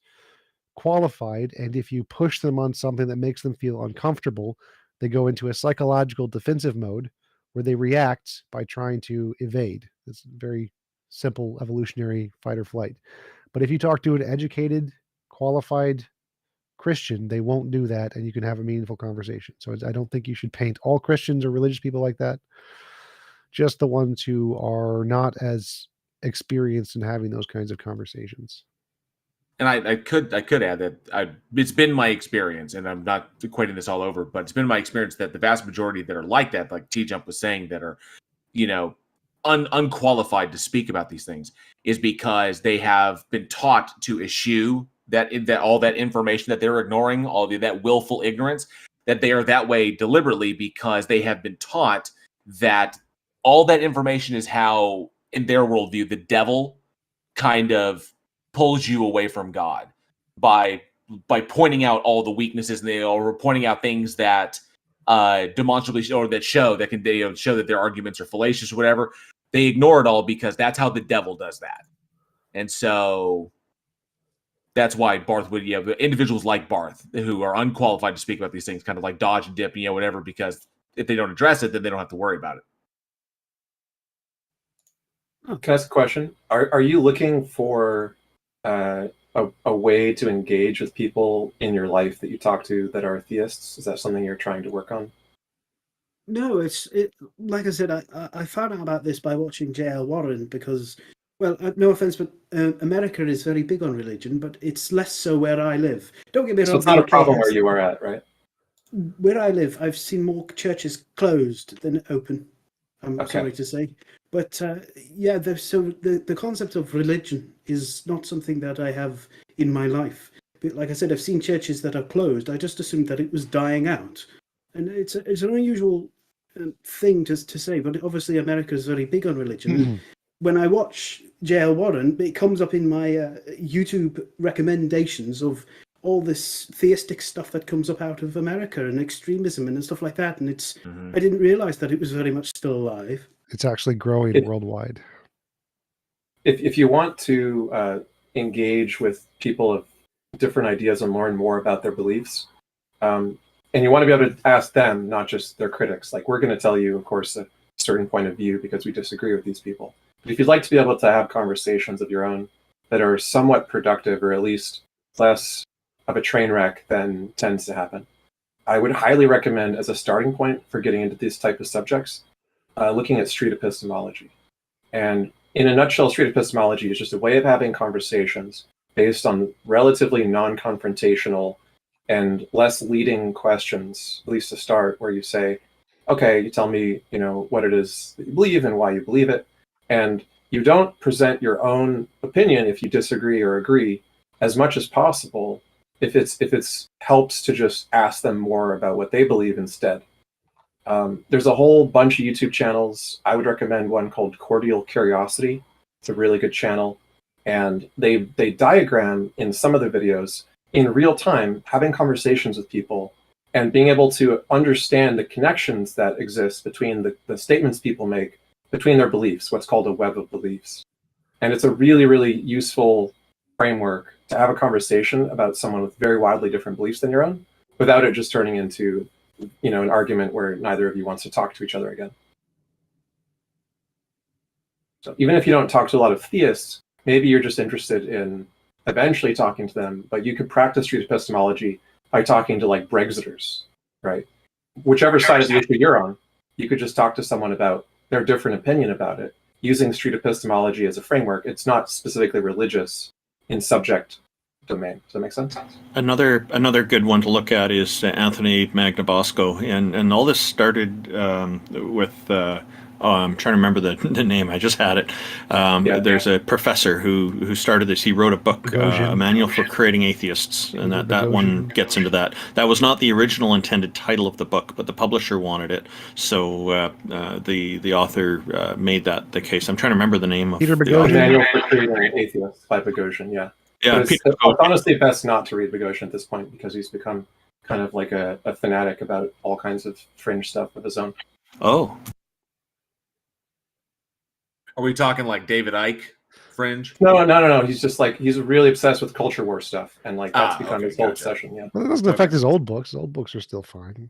qualified, and if you push them on something that makes them feel uncomfortable, they go into a psychological defensive mode where they react by trying to evade. It's very simple evolutionary fight or flight. But if you talk to an educated, qualified Christian, they won't do that, and you can have a meaningful conversation. So I don't think you should paint all Christians or religious people like that. Just the ones who are not as experienced in having those kinds of conversations. And I could add that it's been my experience, and I'm not equating this all over, but it's been my experience that the vast majority that are like that, like TJump was saying, that are, unqualified to speak about these things, is because they have been taught to eschew that all that information that they're ignoring, all that willful ignorance, that they are that way deliberately because they have been taught that all that information is how, in their worldview, the devil kind of pulls you away from God by pointing out all the weaknesses or pointing out things that demonstrably show that show that their arguments are fallacious or whatever. They ignore it all because that's how the devil does that. And so that's why Barth would, individuals like Barth who are unqualified to speak about these things kind of like dodge and dip, whatever, because if they don't address it, then they don't have to worry about it. Can I ask a question? Are you looking for a way to engage with people in your life that you talk to that are theists? Is that something you're trying to work on? No, it's like I said, I found out about this by watching J.L. Warren because, well, no offense, but America is very big on religion, but it's less so where I live. Don't get me wrong. So it's not a problem where you are at, right? Where I live, I've seen more churches closed than open. I'm sorry to say. But so the concept of religion is not something that I have in my life. But like I said, I've seen churches that are closed. I just assumed that it was dying out. And it's an unusual thing to say, but obviously America is very big on religion. Mm-hmm. When I watch J.L. Warren, it comes up in my YouTube recommendations of all this theistic stuff that comes up out of America and extremism and stuff like that. And I didn't realize that it was very much still alive. It's actually growing worldwide. If you want to engage with people of different ideas and learn more about their beliefs. And you want to be able to ask them, not just their critics. Like, we're going to tell you, of course, a certain point of view because we disagree with these people. But if you'd like to be able to have conversations of your own that are somewhat productive, or at least less of a train wreck than tends to happen, I would highly recommend, as a starting point for getting into these type of subjects, looking at street epistemology. And in a nutshell, street epistemology is just a way of having conversations based on relatively non-confrontational and less leading questions, at least to start, where you say, okay, you tell me, what it is that you believe and why you believe it. And you don't present your own opinion if you disagree or agree, as much as possible if it's helps to just ask them more about what they believe instead. There's a whole bunch of YouTube channels. I would recommend one called Cordial Curiosity. It's a really good channel. And they diagram in some of their videos in real time, having conversations with people and being able to understand the connections that exist between the statements people make, between their beliefs, what's called a web of beliefs. And it's a really, really useful framework to have a conversation about someone with very wildly different beliefs than your own, without it just turning into an argument where neither of you wants to talk to each other again. So even if you don't talk to a lot of theists, maybe you're just interested in eventually talking to them, but you could practice street epistemology by talking to like Brexiters, right? Whichever side of the issue you're on, you could just talk to someone about their different opinion about it, using street epistemology as a framework. It's not specifically religious in subject domain. Does that make sense? Another good one to look at is Anthony Magnabosco, and all this started with. I'm trying to remember the name. I just had it. There's a professor who started this. He wrote a book, a manual for creating atheists, and that one gets into that. That was not the original intended title of the book, but the publisher wanted it, so the author made that the case. I'm trying to remember the name of Peter the Boghossian. author. Manual for Creating Atheists by Boghossian, yeah. Yeah, It's honestly best not to read Boghossian at this point, because he's become kind of like a fanatic about all kinds of fringe stuff of his own. Oh. Are we talking like David Icke fringe? No. He's just like, he's really obsessed with culture war stuff, and like that's become his whole obsession. Yeah. Well, it doesn't affect his old books. His old books are still fine.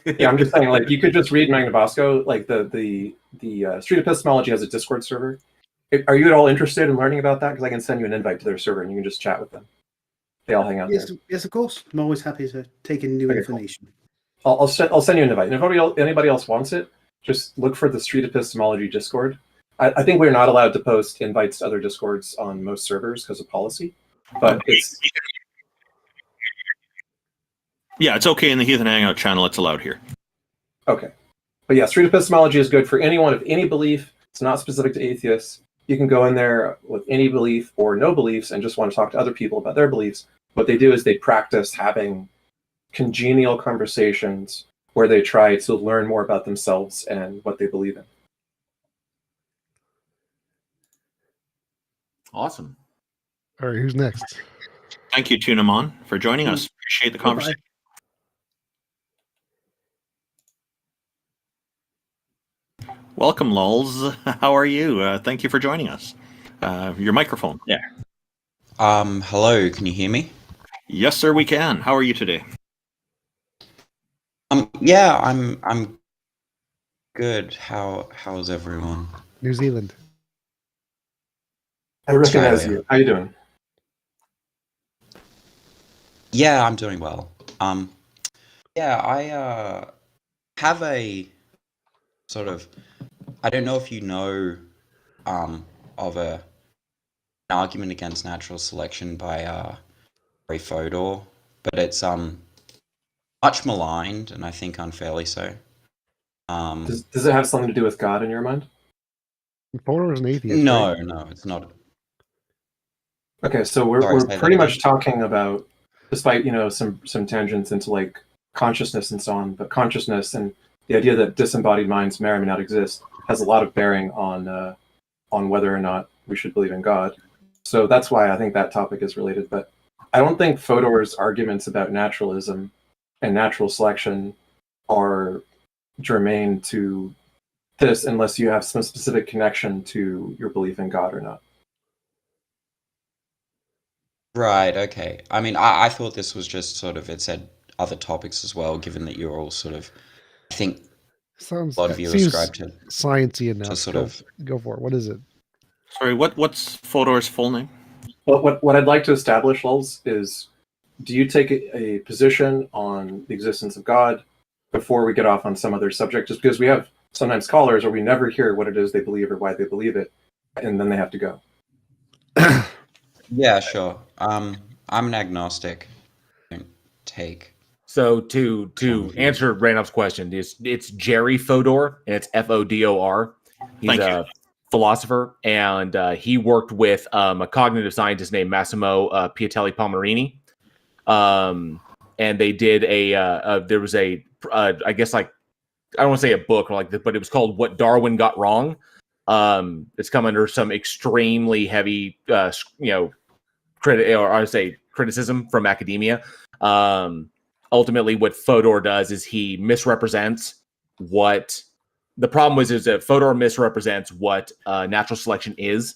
Yeah, I'm just saying, like, you could just read Magnabosco. Like the Street Epistemology has a Discord server. Are you at all interested in learning about that? Because I can send you an invite to their server, and you can just chat with them. They all hang out there. Yes, of course. I'm always happy to take in new information. Cool. I'll send you an invite, and if anybody else wants it, just look for the Street Epistemology Discord. I think we're not allowed to post invites to other Discords on most servers because of policy, but it's... Yeah, it's okay in the Heathen Hangout channel. It's allowed here. Okay. But yeah, street epistemology is good for anyone of any belief. It's not specific to atheists. You can go in there with any belief or no beliefs and just want to talk to other people about their beliefs. What they do is they practice having congenial conversations where they try to learn more about themselves and what they believe in. Awesome. All right, who's next? Thank you, Tunamon, for joining us. Appreciate the conversation. Welcome, Lulz. How are you? Thank you for joining us. Your microphone. Yeah. Hello, can you hear me? Yes, sir, we can. How are you today? Yeah, I'm good. How's everyone? New Zealand. I recognize you. How you doing? Yeah, I'm doing well. Yeah, I have a sort of, I don't know if you know of an argument against natural selection by Ray Fodor, but it's much maligned, and I think unfairly so. Does it have something to do with God in your mind? Fodor is an atheist. No, right? no, it's not. Okay, so we're pretty much talking about, despite some tangents into like consciousness and so on, but consciousness and the idea that disembodied minds may or may not exist has a lot of bearing on whether or not we should believe in God. So that's why I think that topic is related. But I don't think Fodor's arguments about naturalism and natural selection are germane to this unless you have some specific connection to your belief in God or not. Right, okay. I mean, I thought this was just sort of, it said other topics as well, given that you're all sort of, I think Sounds a lot of you seems ascribe to sciencey enough. sort Go of, go for it. What is it? Sorry, what's Fodor's full name? Well, what I'd like to establish, Lulz, is do you take a position on the existence of God before we get off on some other subject? Just because we have sometimes callers, or we never hear what it is they believe or why they believe it, and then they have to go. yeah, sure. I'm an agnostic. I don't take. So to answer Randolph's question, it's Jerry Fodor, and it's Fodor. He's Thank a philosopher, and he worked with a cognitive scientist named Massimo Piatelli Palmerini. And they did there was I guess, like, I don't want to say a book or like this, but it was called "What Darwin Got Wrong." It's come under some extremely heavy, criticism from academia. Ultimately, what Fodor does is he misrepresents what the problem is that Fodor misrepresents what natural selection is,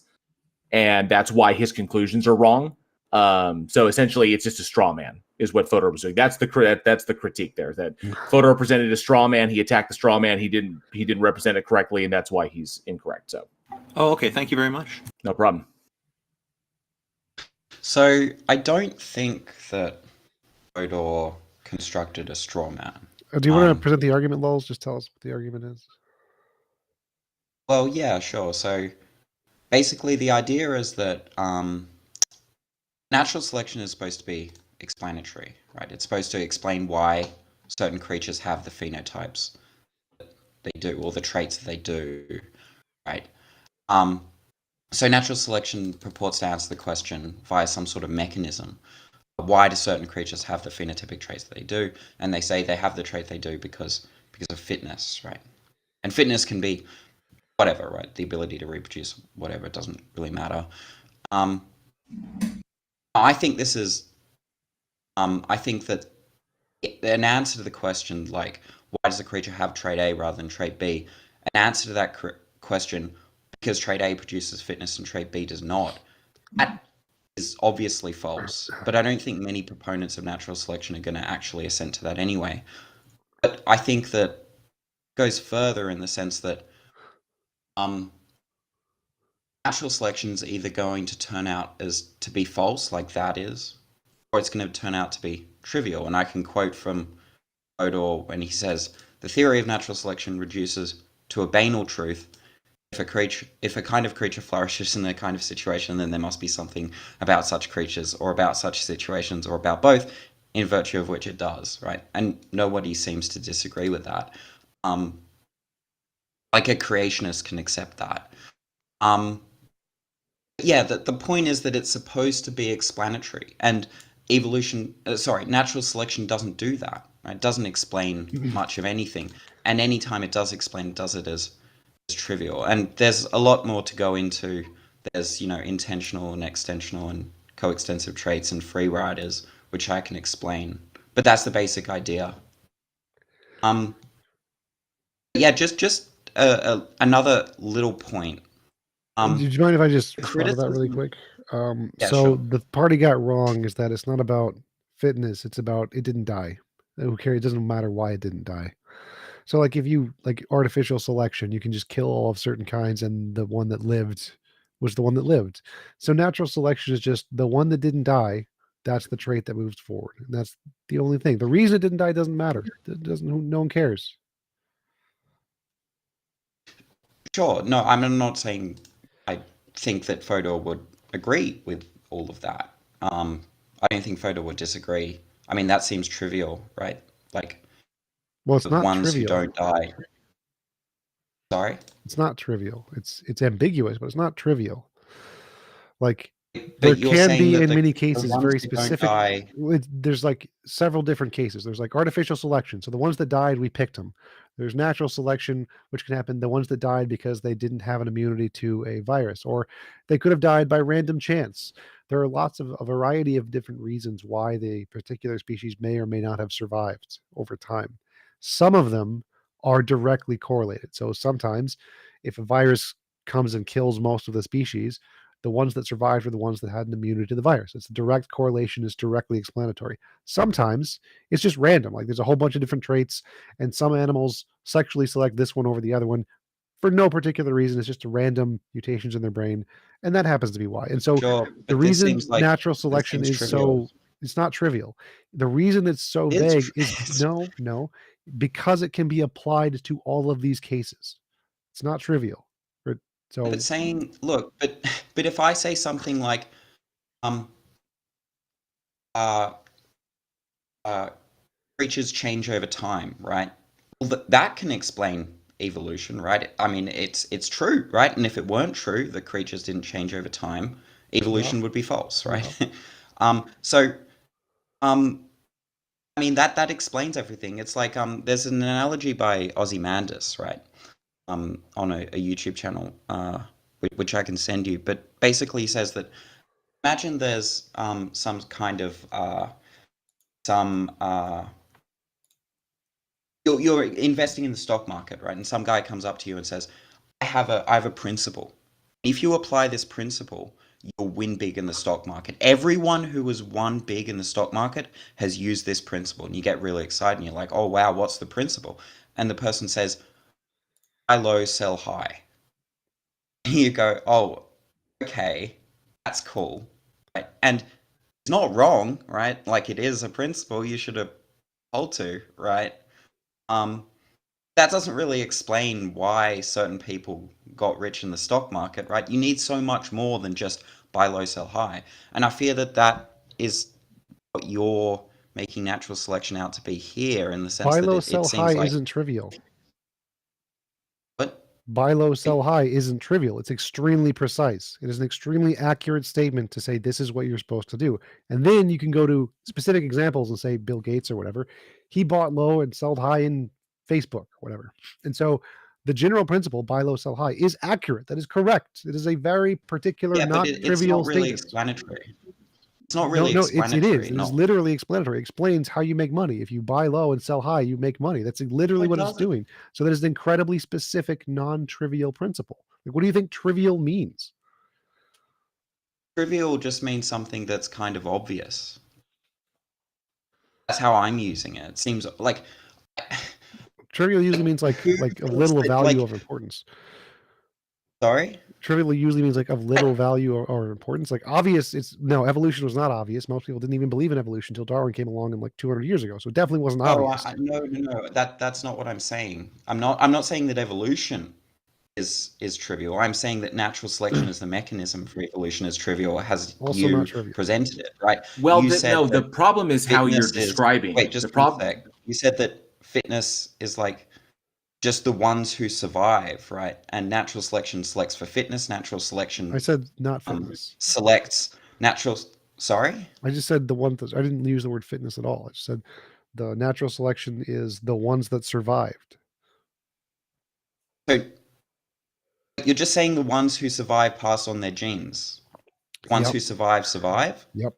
and that's why his conclusions are wrong. So essentially, it's just a straw man, is what Fodor was doing. That's the critique there. That Fodor presented a straw man. He attacked the straw man. He didn't represent it correctly, and that's why he's incorrect. So, Oh, okay. Thank you very much. no problem. So I don't think that Fodor constructed a straw man. Do you want to present the argument, Lulz? Just tell us what the argument is. Well, yeah, sure. So basically, the idea is that natural selection is supposed to be explanatory, right? It's supposed to explain why certain creatures have the phenotypes that they do, or the traits that they do, right? So natural selection purports to answer the question via some sort of mechanism. Why do certain creatures have the phenotypic traits that they do? And they say they have the trait they do because of fitness, right? And fitness can be whatever, right? The ability to reproduce, whatever, it doesn't really matter. I think this is, I think that an answer to the question, like, why does a creature have trait A rather than trait B? An answer to that question, because trait A produces fitness and trait B does not, that is obviously false. But I don't think many proponents of natural selection are going to actually assent to that anyway. But I think that it goes further in the sense that natural selection is either going to turn out as to be false, like that is, or it's going to turn out to be trivial. And I can quote from Fodor when he says, "The theory of natural selection reduces to a banal truth. If a kind of creature flourishes in a kind of situation, then there must be something about such creatures, or about such situations, or about both, in virtue of which it does," right? And nobody seems to disagree with that. Like a creationist can accept that. Yeah, the point is that it's supposed to be explanatory, and natural selection doesn't do that. Right? It doesn't explain much of anything, and anytime it does explain, it does it as trivial. And there's a lot more to go into. There's intentional and extensional and coextensive traits and free riders, which I can explain. But that's the basic idea. Yeah, just another little point. Did you mind if I just respond to that really quick? Yeah, so sure. the part he got wrong is that it's not about fitness; it's about it didn't die. Who cares? It doesn't matter why it didn't die. So, like, if you like artificial selection, you can just kill all of certain kinds, and the one that lived was the one that lived. So, natural selection is just the one that didn't die. That's the trait that moves forward. And that's the only thing. The reason it didn't die doesn't matter. It doesn't. No one cares. Sure. No, I'm not saying I think that Fodor would agree with all of that. I don't think Fodor would disagree. I mean, that seems trivial, right? Like, Well, it's the not ones trivial. who don't die. Sorry? It's not trivial. It's ambiguous, but it's not trivial. Like, But there you're can saying be that in the many the cases ones very who don't specific. die. There's like several different cases. There's like artificial selection. So the ones that died, we picked them. There's natural selection, which can happen. The ones that died because they didn't have an immunity to a virus, or they could have died by random chance. There are lots of a variety of different reasons why the particular species may or may not have survived over time. Some of them are directly correlated. So sometimes if a virus comes and kills most of the species, the ones that survived were the ones that had an immunity to the virus. It's a direct correlation, is directly explanatory. Sometimes it's just random. Like there's a whole bunch of different traits, and some animals sexually select this one over the other one for no particular reason. It's just random mutations in their brain, and that happens to be why. And so Sure, the but this reason seems like natural this selection seems is trivial. so, it's not trivial. The reason it's so It's vague is tri- no, because it can be applied to all of these cases. It's not trivial. So But saying, look, but if I say something like, um, uh, creatures change over time, right? Well, that can explain evolution, right? I mean, it's true, right? And if it weren't true, that creatures didn't change over time, evolution would be false, right? So, I mean that explains everything. It's like there's an analogy by Ozymandias, right? On a YouTube channel, which I can send you. But basically, he says that imagine there's some kind of you're investing in the stock market, right? And some guy comes up to you and says, I have a principle. If you apply this principle, you'll win big in the stock market. Everyone who has won big in the stock market has used this principle. And you get really excited and you're like, oh, wow, what's the principle? And the person says, buy low, sell high. And you go, oh, okay, that's cool. Right? And it's not wrong, right? Like it is a principle you should have hold to, right? That doesn't really explain why certain people got rich in the stock market, right? You need so much more than just buy low, sell high. And I fear that that is what you're making natural selection out to be here, in the sense buy that low, it sell seems high like. isn't trivial. What? Buy low, sell high isn't trivial. It's extremely precise. It is an extremely accurate statement to say this is what you're supposed to do. And then you can go to specific examples and say Bill Gates or whatever. He bought low and sold high in Facebook, whatever. And so the general principle, buy low, sell high, is accurate. That is correct. It is a very particular, Yeah, but not it's trivial not really statement. explanatory. It's not No, really no, it is. explanatory. It is No, literally explanatory. It explains how you make money. If you buy low and sell high, you make money. That's literally it what it's doesn't. doing. So that is an incredibly specific, non-trivial principle. Like, what do you think trivial means? Trivial just means something that's kind of obvious. That's how I'm using it. It seems like Trivial usually means like of little value of importance. Sorry? Trivial usually means like of little value or importance. Like obvious, evolution was not obvious. Most people didn't even believe in evolution until Darwin came along in like 200 years ago. So it definitely wasn't obvious. No. That's not what I'm saying. I'm not saying that evolution is trivial. I'm saying that natural selection as the mechanism for evolution is trivial, as Also you not trivial. presented it, right? Well, You said the problem is how you're fitness describing. Wait, just the problem. 1 sec. You said that fitness is like just the ones who survive, right? And natural selection selects for fitness. Natural selection. I said not fitness. Selects natural. Sorry. I just said the one that I didn't use the word fitness at all. I just said the natural selection is the ones that survived. So you're just saying the ones who survive pass on their genes. Ones who survive. Yep.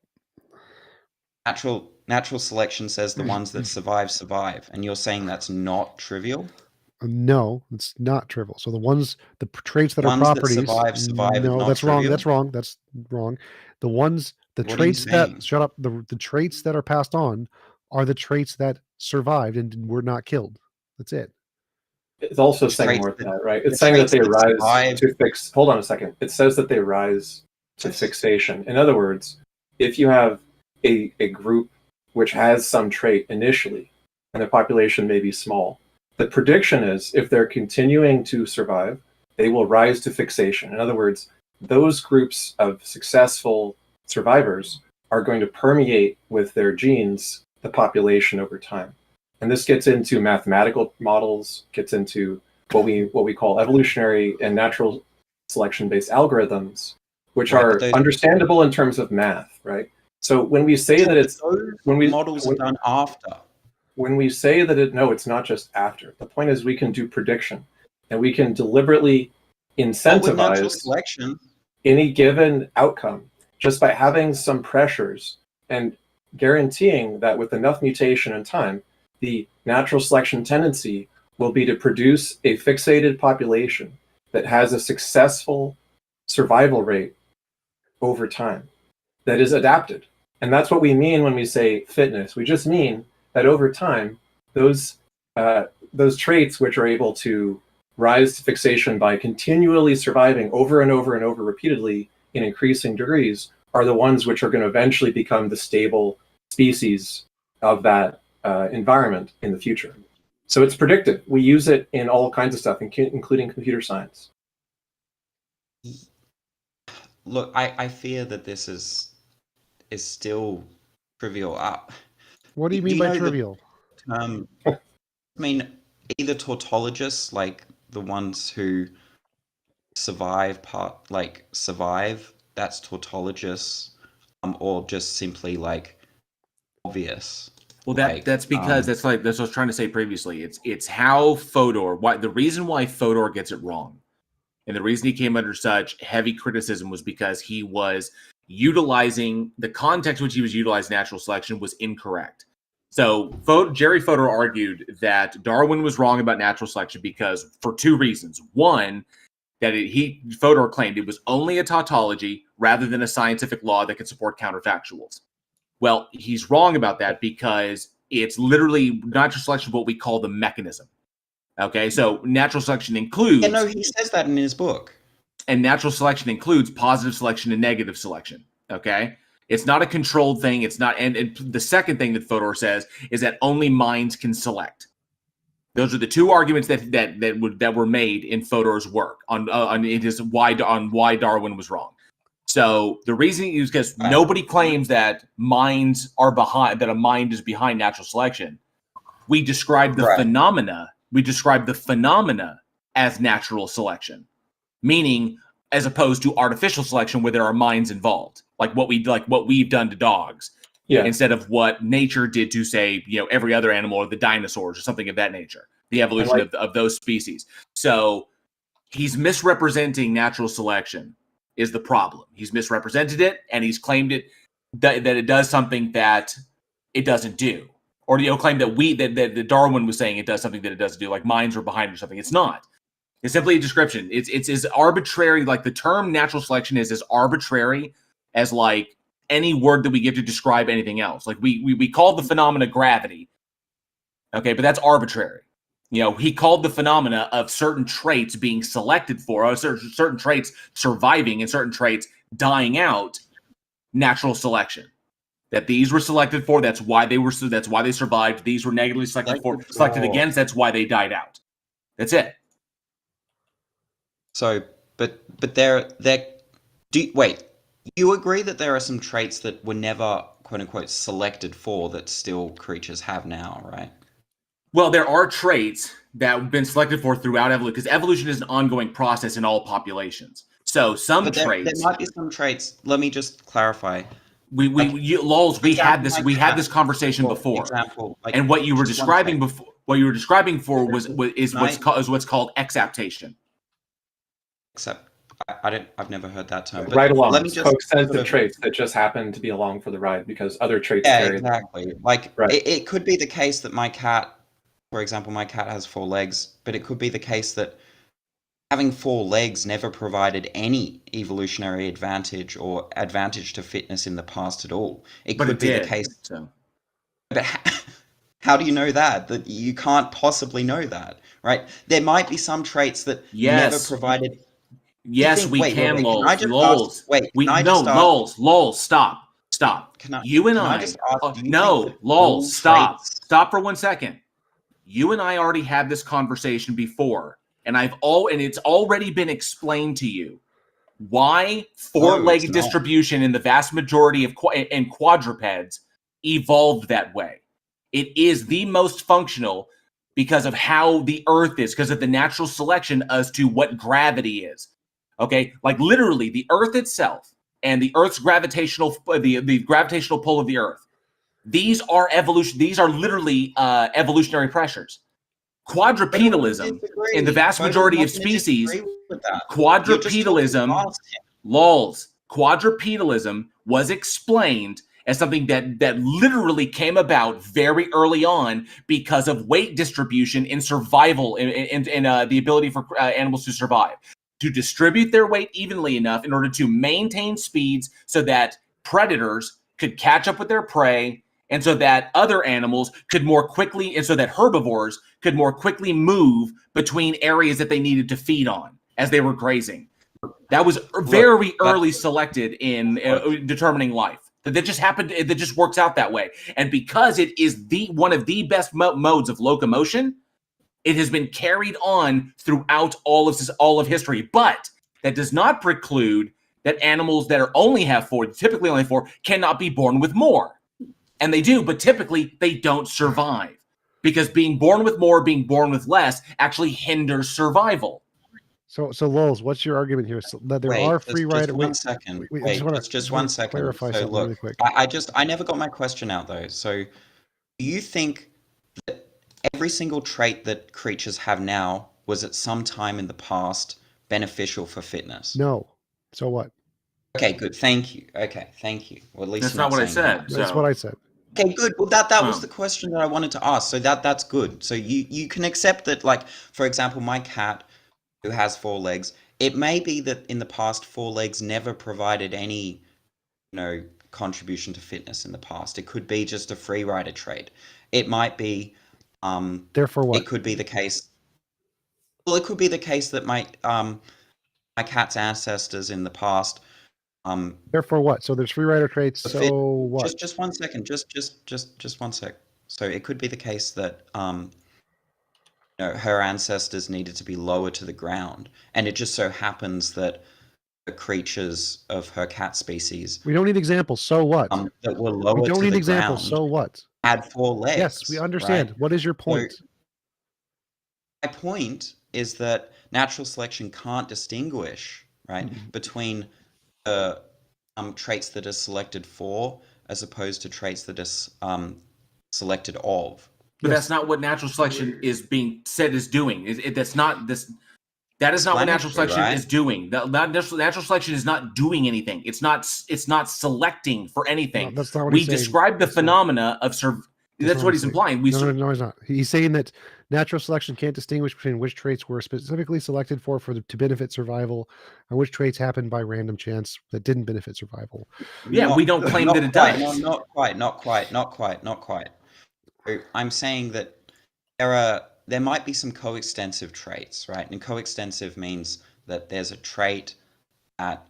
Natural selection says the ones that survive, and you're saying that's not trivial? No, it's not trivial. So the traits that are Ones that properties. survive is No, not that's wrong. trivial? That's wrong. That's wrong. The What are you traits that saying? shut up. The traits that are passed on are the traits that survived and were not killed. That's it. It's also The saying traits more than that- that, right? the It's saying that traits they that rise survive- to fix. Hold on a second. It says that they rise to Yes. fixation. In other words, if you have a group which has some trait initially, and the population may be small, the prediction is if they're continuing to survive, they will rise to fixation. In other words, those groups of successful survivors are going to permeate with their genes the population over time. And this gets into mathematical models, gets into what we call evolutionary and natural selection-based algorithms, which Right, are but those- understandable in terms of math, right? So when we say that it's models are done after. When we say that it's not just after. The point is we can do prediction, and we can deliberately But with natural incentivize selection, any given outcome just by having some pressures and guaranteeing that with enough mutation and time, the natural selection tendency will be to produce a fixated population that has a successful survival rate over time, that is adapted. And that's what we mean when we say fitness. We just mean that over time, those traits which are able to rise to fixation by continually surviving over and over and over repeatedly in increasing degrees are the ones which are going to eventually become the stable species of that environment in the future. So it's predictive. We use it in all kinds of stuff, including computer science. Look, I fear that this is still trivial. What do you mean by know trivial? I mean, either tautologists, like the ones who survive, that's tautologists, or just simply like obvious. Well, Like, that's because that's what I was trying to say previously. It's how Fodor, the reason why Fodor gets it wrong, and the reason he came under such heavy criticism was because he was utilizing the context in which he was utilizing natural selection was incorrect. So Jerry Fodor argued that Darwin was wrong about natural selection because for two reasons. One, that Fodor claimed it was only a tautology rather than a scientific law that could support counterfactuals. Well, he's wrong about that because it's literally natural selection, what we call the mechanism. Okay, so natural selection includes... Yeah, no, he says that in his book. And natural selection includes positive selection and negative selection. Okay, it's not a controlled thing. It's not, and the second thing that Fodor says is that only minds can select. Those are the two arguments that were made in Fodor's work on why Darwin was wrong. So the reason is because nobody claims that minds are behind, that a mind is behind natural selection. We describe the phenomena. We describe the phenomena as natural selection, meaning as opposed to artificial selection where there are minds involved, like what we've done to dogs, instead of what nature did to, say, every other animal or the dinosaurs or something of that nature, the evolution of those species. So he's misrepresenting natural selection is the problem. He's misrepresented it, and he's claimed it that it does something that it doesn't do, or claim that Darwin was saying it does something that it doesn't do, like minds are behind or something. It's not. It's simply a description. It's as arbitrary, like the term natural selection is as arbitrary as like any word that we give to describe anything else. Like we call the phenomena gravity, okay, but that's arbitrary. He called the phenomena of certain traits being selected for, or certain traits surviving and certain traits dying out, natural selection. That these were selected for, that's why they survived. These were negatively selected against, that's why they died out. That's it. So, but wait, you agree that there are some traits that were never, quote unquote, selected for that still creatures have now, right? Well, there are traits that have been selected for throughout evolution, because evolution is an ongoing process in all populations. So traits. There might be some traits. Let me just clarify. We had this conversation before. And what you were describing before, was what's called exaptation. I've never heard that term. Right along. Let me just coextensive traits that just happen to be along for the ride because other traits carry exactly. them. Like it could be the case that my cat, for example, my cat has 4 legs, but it could be the case that having 4 legs never provided any evolutionary advantage or advantage to fitness in the past at all. It could be the case. So. But how do you know that? That you can't possibly know that, right? There might be some traits that never provided. Yes, we can, Lols. Lols, stop. Lols, stop for 1 second. You and I already had this conversation before, and it's already been explained to you why 4-legged distribution in the vast majority of quadrupeds evolved that way. It is the most functional because of how the Earth is, because of the natural selection as to what gravity is. Okay, like literally the Earth itself and the Earth's gravitational, the gravitational pull of the Earth. These are evolution. These are literally evolutionary pressures. Quadrupedalism in the vast majority of species. Quadrupedalism was explained as something that literally came about very early on because of weight distribution in survival, in the ability for animals to survive. to distribute their weight evenly enough in order to maintain speeds so that predators could catch up with their prey, and so that other animals could more quickly, and so that herbivores could more quickly move between areas that they needed to feed on as they were grazing. That was very early selected in determining life. That just happened. That just works out that way. And because it is one of the best modes of locomotion, it has been carried on throughout all of history. But that does not preclude that animals that typically only four, cannot be born with more. And they do, but typically they don't survive, because being born with more, being born with less actually hinders survival. So Lols, what's your argument here? So that there are free riders. Just 1 second. Just 1 second. Clarify so something look, really quick. I never got my question out though. So, do you think that every single trait that creatures have now was at some time in the past beneficial for fitness? No. So what? Okay, good. Thank you. Okay, thank you. Well, at least that's not what I said. That's what I said. Okay, good. Well, that was the question that I wanted to ask. So that's good. So you can accept that, like, for example, my cat, who has 4 legs, it may be that in the past 4 legs never provided any, contribution to fitness in the past. It could be just a free rider trait. It might be. Therefore, what? It could be the case. Well, it could be the case that my cat's ancestors in the past. Therefore, what? So there's free rider traits. So what? Just 1 second. Just 1 sec. So it could be the case that her ancestors needed to be lower to the ground, and it just so happens that the creatures of her cat species. We don't need examples. So what? That were lower we don't to need the examples. ground So what? Had 4 legs. Yes, we understand. Right? What is your point? So, my point is that natural selection can't distinguish, right, between traits that are selected for as opposed to traits that are selected of. But that's not what natural selection is being said is doing. That's not this. That is not what natural selection is doing. Natural selection is not doing anything. It's not selecting for anything. No, that's not what we he's saying. describe the phenomena of That's what he's implying. No, he's not. He's saying that natural selection can't distinguish between which traits were specifically selected to benefit survival and which traits happened by random chance that didn't benefit survival. Yeah, we don't claim that it does. No, not quite. I'm saying that there might be some coextensive traits, right? And coextensive means that there's a trait that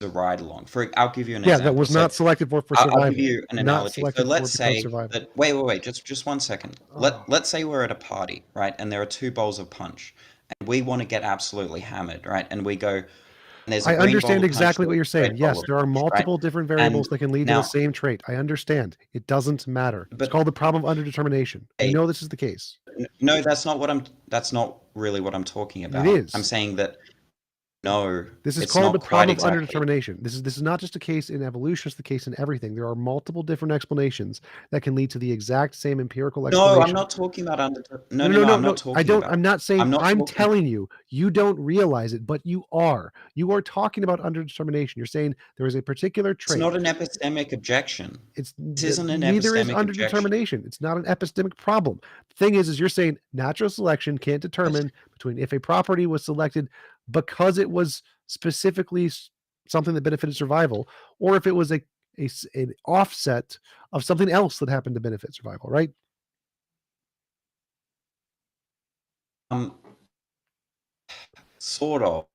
is a ride along. I'll give you an example. Yeah, that was not selected for survival. I'll give you an analogy. So let's say that. Wait. Just 1 second. Let's say we're at a party, right? And there are 2 bowls of punch, and we want to get absolutely hammered, right? And we go. I understand exactly what you're saying. Yes, there are multiple different variables that can lead to the same trait. I understand. It doesn't matter. It's called the problem of underdetermination. You know this is the case. No, that's not really what I'm talking about. It is. I'm saying that no. This is called the problem of underdetermination. This is not just a case in evolution, it's the case in everything. There are multiple different explanations that can lead to the exact same empirical explanation. No, I'm not talking about No, I'm not saying. I'm telling you, you don't realize it, but you are. You are talking about underdetermination. You're saying there is a particular trait. It's not an epistemic objection. This isn't an neither is epistemic underdetermination. It's not an epistemic problem. The thing is you're saying natural selection can't determine between if a property was selected because it was specifically something that benefited survival, or if it was an offset of something else that happened to benefit survival, right? Sort of.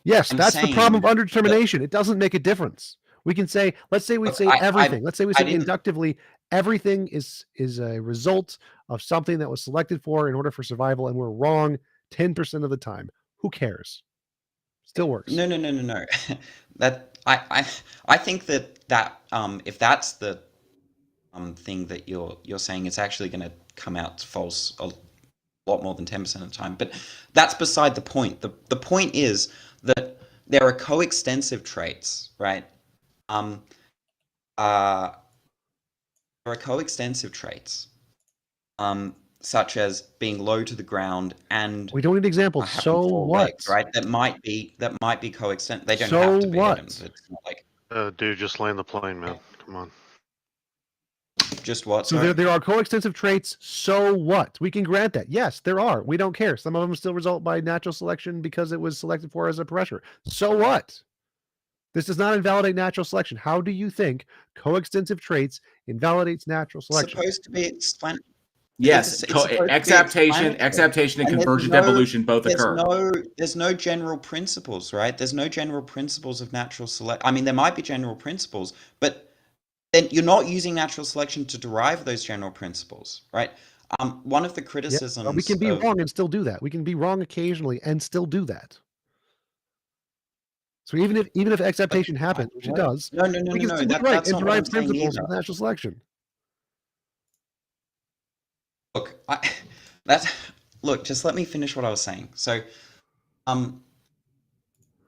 Yes, that's the problem of underdetermination. It doesn't make a difference. We can say, let's say everything. Let's say we say inductively everything is a result of something that was selected for in order for survival, and we're wrong 10% of the time. Who cares? Still works. No. That I think that if that's the thing that you're saying, it's actually going to come out false a lot more than 10% of the time. But that's beside the point. The point is that there are coextensive traits, right? There are coextensive traits, such as being low to the ground and we don't need examples. So what? Legs, right? That might be coextensive. They don't so have to be. What? It's not like. Dude, just land the plane, man. Come on. just what? So Sorry? there are coextensive traits. So what? We can grant that. Yes, there are. We don't care. Some of them still result by natural selection because it was selected for as a pressure. So what? This does not invalidate natural selection. How do you think coextensive traits invalidates natural selection? Supposed to be explained. Yes, It's supposed to be exaptation, explanatory. and And there's convergent no- evolution both occur. There's no general principles, right? There's no general principles of natural select. I mean, there might be general principles, but then you're not using natural selection to derive those general principles, right? One of the Yeah, criticisms well, we can be of wrong and still do that. We can be wrong occasionally and still do that. So even if acceptation happens, which it what? does, No, we can still be right that's and not what I'm derive saying principles either. of natural selection. Look, look. Just let me finish what I was saying. So,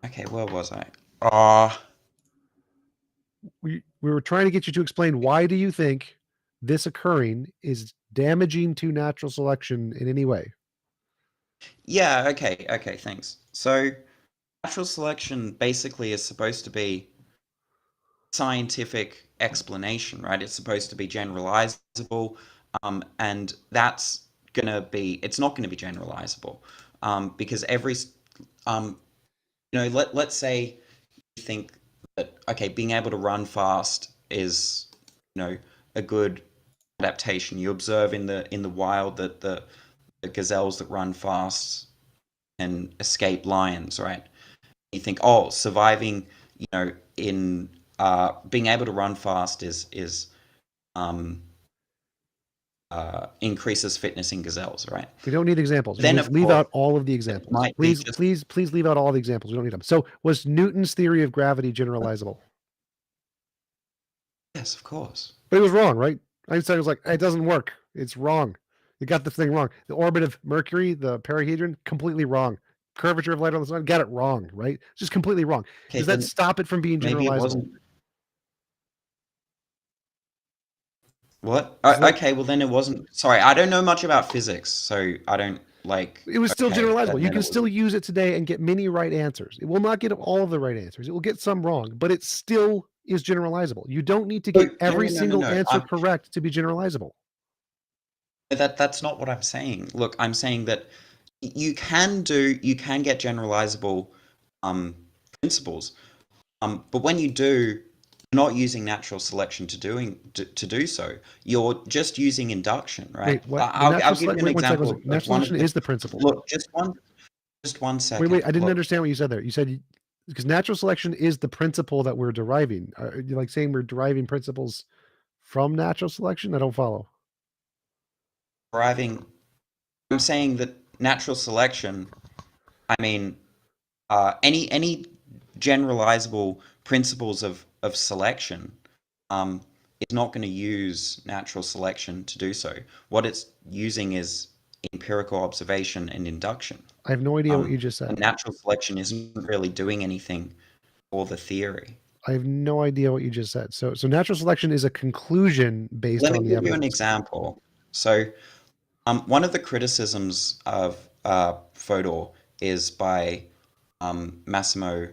okay, where was I? We were trying to get you to explain why do you think this occurring is damaging to natural selection in any way? Yeah. Okay. Thanks. So, natural selection basically is supposed to be scientific explanation, right? It's supposed to be generalizable, and that's it's not gonna be generalizable, because let's say you think that okay, being able to run fast is, a good adaptation. You observe in the wild that the gazelles that run fast can escape lions, right? You think, oh, surviving, in being able to run fast is increases fitness in gazelles, right? We don't need examples. Then, Just of leave course, out all of the examples. might be Please leave out all the examples. We don't need them. So was Newton's theory of gravity generalizable? Yes, of course. But it was wrong, right? Einstein was like, it doesn't work. It's wrong. You got the thing wrong. The orbit of Mercury, the perihedron, completely wrong. Curvature of light on the sun, got it wrong, right? It's just completely wrong. Okay, Does that then stop it from being maybe it generalizable? wasn't. What? Is that- Okay, well then it wasn't. Sorry, I don't know much about physics, so I don't like. It was still okay, generalizable. then You it can was- still use it today and get many right answers. It will not get all of the right answers. It will get some wrong, but it still is generalizable. You don't need to get every single answer correct to be generalizable. That's not what I'm saying. Look, I'm saying that you can get generalizable principles, but when you do, you're not using natural selection to do so. You're just using induction, right? Wait, what? I'll give you an example. Of Natural one of selection is the principle. Look, just one second. Wait, I didn't Look, understand what you said there. You said because natural selection is the principle that we're deriving. Are you like saying we're deriving principles from natural selection? I don't follow. I'm saying that natural selection, I mean, any generalizable principles of selection is not going to use natural selection to do so. What it's using is empirical observation and induction. I have no idea what you just said. And natural selection isn't really doing anything for the theory. I have no idea what you just said. So natural selection is a conclusion based on the evidence. Let me give you an example. So one of the criticisms of Fodor is by Massimo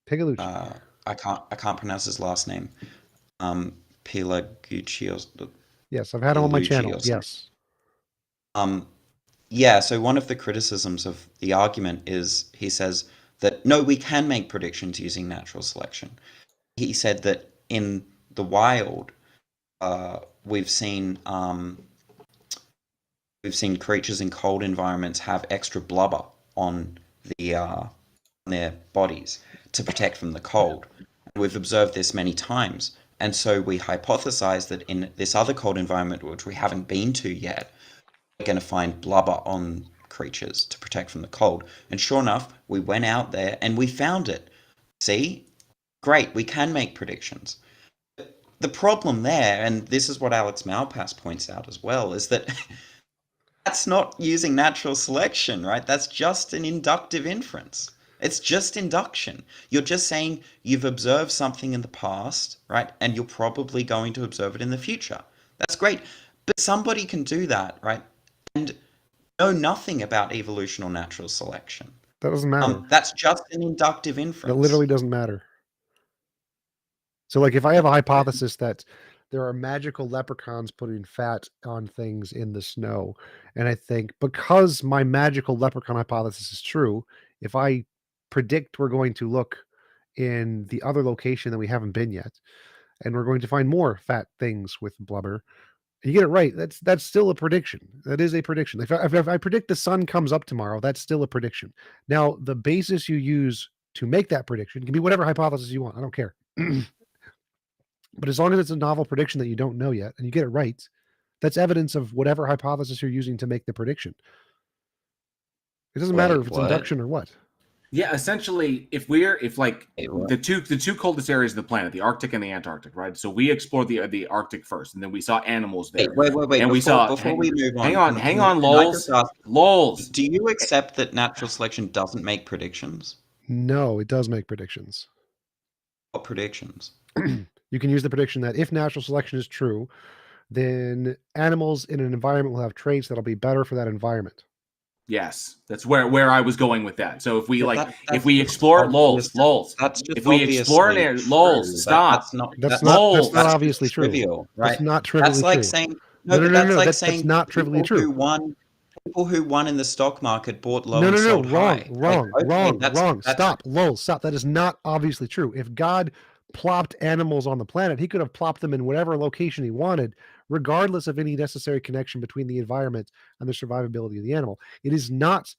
Pegalucci. I can't pronounce his last name. Pilagucci. Yes, I've had him on my channel. Yes. Yeah, so one of the criticisms of the argument is he says that no, we can make predictions using natural selection. He said that in the wild, we've seen creatures in cold environments have extra blubber on their bodies to protect from the cold. We've observed this many times, and so we hypothesize that in this other cold environment, which we haven't been to yet, we're going to find blubber on creatures to protect from the cold. And sure enough, we went out there and we found it. See? Great, we can make predictions. The problem there, and this is what Alex Malpass points out as well, is that that's not using natural selection, right? That's just an inductive inference. It's just induction. You're just saying you've observed something in the past, right? And you're probably going to observe it in the future. That's great. But somebody can do that, right? And know nothing about evolution or natural selection. That doesn't matter. That's just an inductive inference. It literally doesn't matter. So like if I have a hypothesis that there are magical leprechauns putting fat on things in the snow. And I think because my magical leprechaun hypothesis is true, if I predict we're going to look in the other location that we haven't been yet, and we're going to find more fat things with blubber, and you get it right, that's still a prediction. That is a prediction. If I predict the sun comes up tomorrow, that's still a prediction. Now, the basis you use to make that prediction can be whatever hypothesis you want. I don't care. But as long as it's a novel prediction that you don't know yet and you get it right, that's evidence of whatever hypothesis you're using to make the prediction. It doesn't matter if it's induction or what. Yeah, essentially, if like the two coldest areas of the planet, the Arctic and the Antarctic, right? So we explored the Arctic first, and then we saw animals there. Wait. And before we move on, hang on, Lols. Do you accept that natural selection doesn't make predictions? No, it does make predictions. What predictions? You can use the prediction that if natural selection is true, then animals in an environment will have traits that'll be better for that environment. Yes, that's where I was going with that. So if we if we explore lols, that's just if we explore an area, lols, stop. That's not obviously true. Trivial, right? That's not trivially That's like true. saying That's not trivially true. People who won in the stock market bought low and No, sold high. Wrong. Stop. Lol, stop. That is not obviously true. If God plopped animals on the planet, he could have plopped them in whatever location he wanted, regardless of any necessary connection between the environment and the survivability of the animal. It is not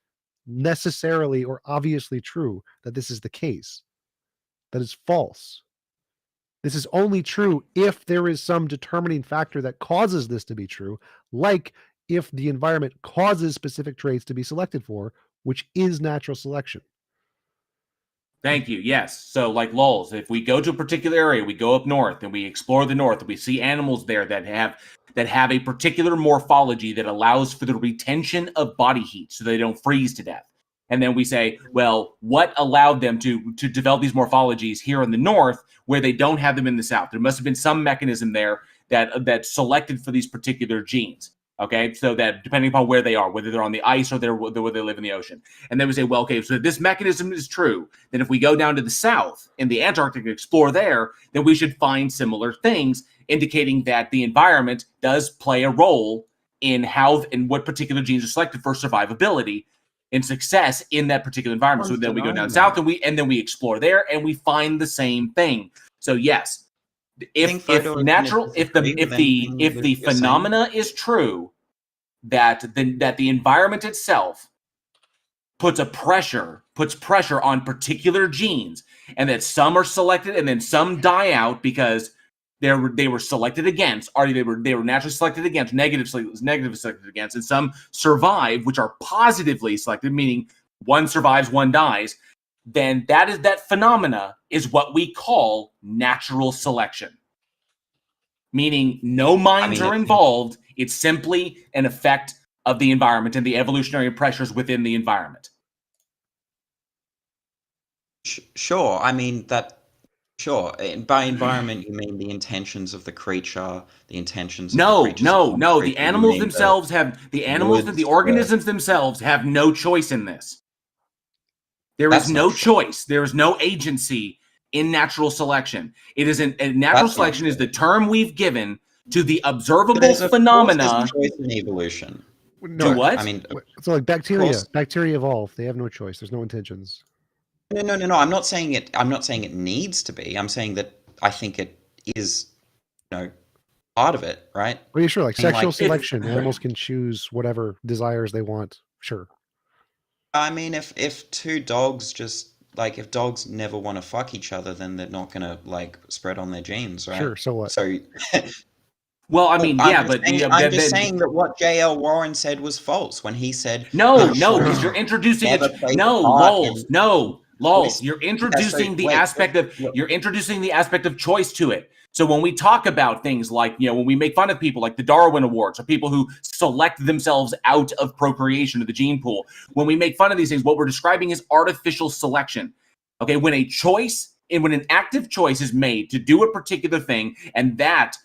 necessarily or obviously true that this is the case. That is false. This is only true if there is some determining factor that causes this to be true, like if the environment causes specific traits to be selected for, which is natural selection. Thank you. Yes. So like lols, if we go to a particular area, we go up north and we explore the north, and we see animals there that have a particular morphology that allows for the retention of body heat so they don't freeze to death. And then we say, well, what allowed them to develop these morphologies here in the north where they don't have them in the south? There must have been some mechanism there that selected for these particular genes. Okay, so that depending upon where they are, whether they're on the ice or where they live in the ocean. And then we say, well, okay, so if this mechanism is true, then if we go down to the south in the Antarctic and explore there, then we should find similar things indicating that the environment does play a role in what particular genes are selected for survivability and success in that particular environment. So then we go down south and then we explore there and we find the same thing. So yes. If the phenomena is true, that the environment itself puts pressure on particular genes, and that some are selected and then some die out because they were selected against, or they were naturally selected against, negatively selected against, and some survive, which are positively selected, meaning one survives, one dies. Then that phenomena is what we call natural selection. Meaning no minds are involved. It's simply an effect of the environment and the evolutionary pressures within the environment. Sure. I mean that. Sure. By environment, you mean the intentions of the creature, the intentions. No. The animals themselves the organisms themselves have no choice in this. There is no choice. There is no agency in natural selection. It is natural selection is the term we've given to the observable phenomena. Choice in evolution. No, to what? I mean, so like bacteria evolve. They have no choice. There's no intentions. No. I'm not saying it. I'm not saying it needs to be. I'm saying that I think it is, part of it, right? Well, yeah, sure. Like sexual selection, animals can choose whatever desires they want. Sure. I mean, if two dogs if dogs never want to fuck each other, then they're not gonna spread on their genes, right? Sure. So what? So. Well, I mean, I'm just saying that what J.L. Warren said was false when he said no, because you're introducing it. Lols. You're introducing the aspect of choice to it. So when we talk about things like, when we make fun of people like the Darwin Awards or people who select themselves out of procreation of the gene pool, when we make fun of these things, what we're describing is artificial selection. Okay, when an active choice is made to do a particular thing, and that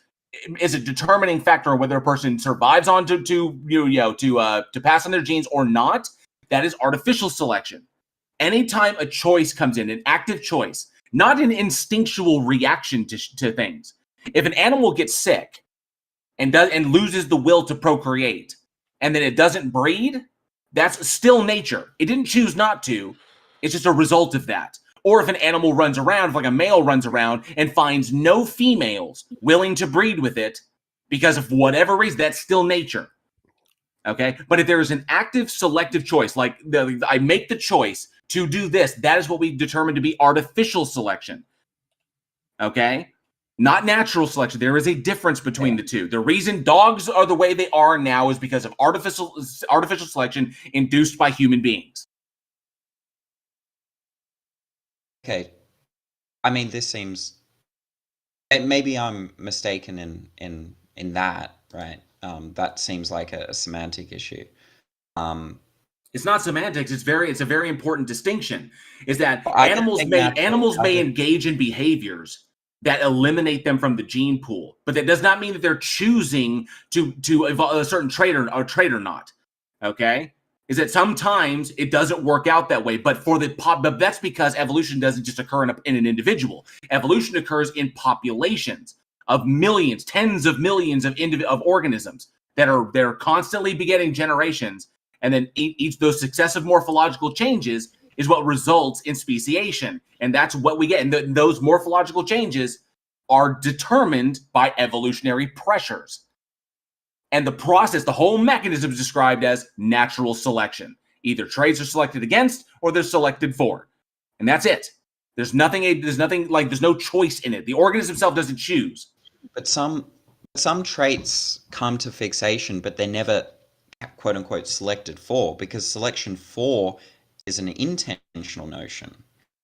is a determining factor on whether a person survives on to pass on their genes or not, that is artificial selection. Anytime a choice comes in, an active choice, not an instinctual reaction to things. If an animal gets sick and loses the will to procreate, and then it doesn't breed, that's still nature. It didn't choose not to. It's just a result of that. Or if an animal runs around, like a male runs around and finds no females willing to breed with it because of whatever reason, that's still nature. Okay? But if there is an active selective choice, like I make the choice to do this, that is what we determine to be artificial selection. Okay? Not natural selection. There is a difference between the two. The reason dogs are the way they are now is because of artificial selection induced by human beings. Okay. I mean, this seems... Maybe I'm mistaken in that, right? That seems like a semantic issue. It's not semantics. It's a very important distinction. Is that I animals may engage in behaviors that eliminate them from the gene pool, but that does not mean that they're choosing to evolve a certain trait or not. Okay, is that sometimes it doesn't work out that way, but but that's because evolution doesn't just occur in an individual. Evolution occurs in populations of millions, tens of millions of organisms that are constantly begetting generations, and then each those successive morphological changes is what results in speciation, and that's what we get. And those morphological changes are determined by evolutionary pressures. And the process, the whole mechanism is described as natural selection. Either traits are selected against or they're selected for. And that's it. There's no choice in it. The organism itself doesn't choose. But some traits come to fixation, but they're never quote unquote selected for, because selection for is an intentional notion.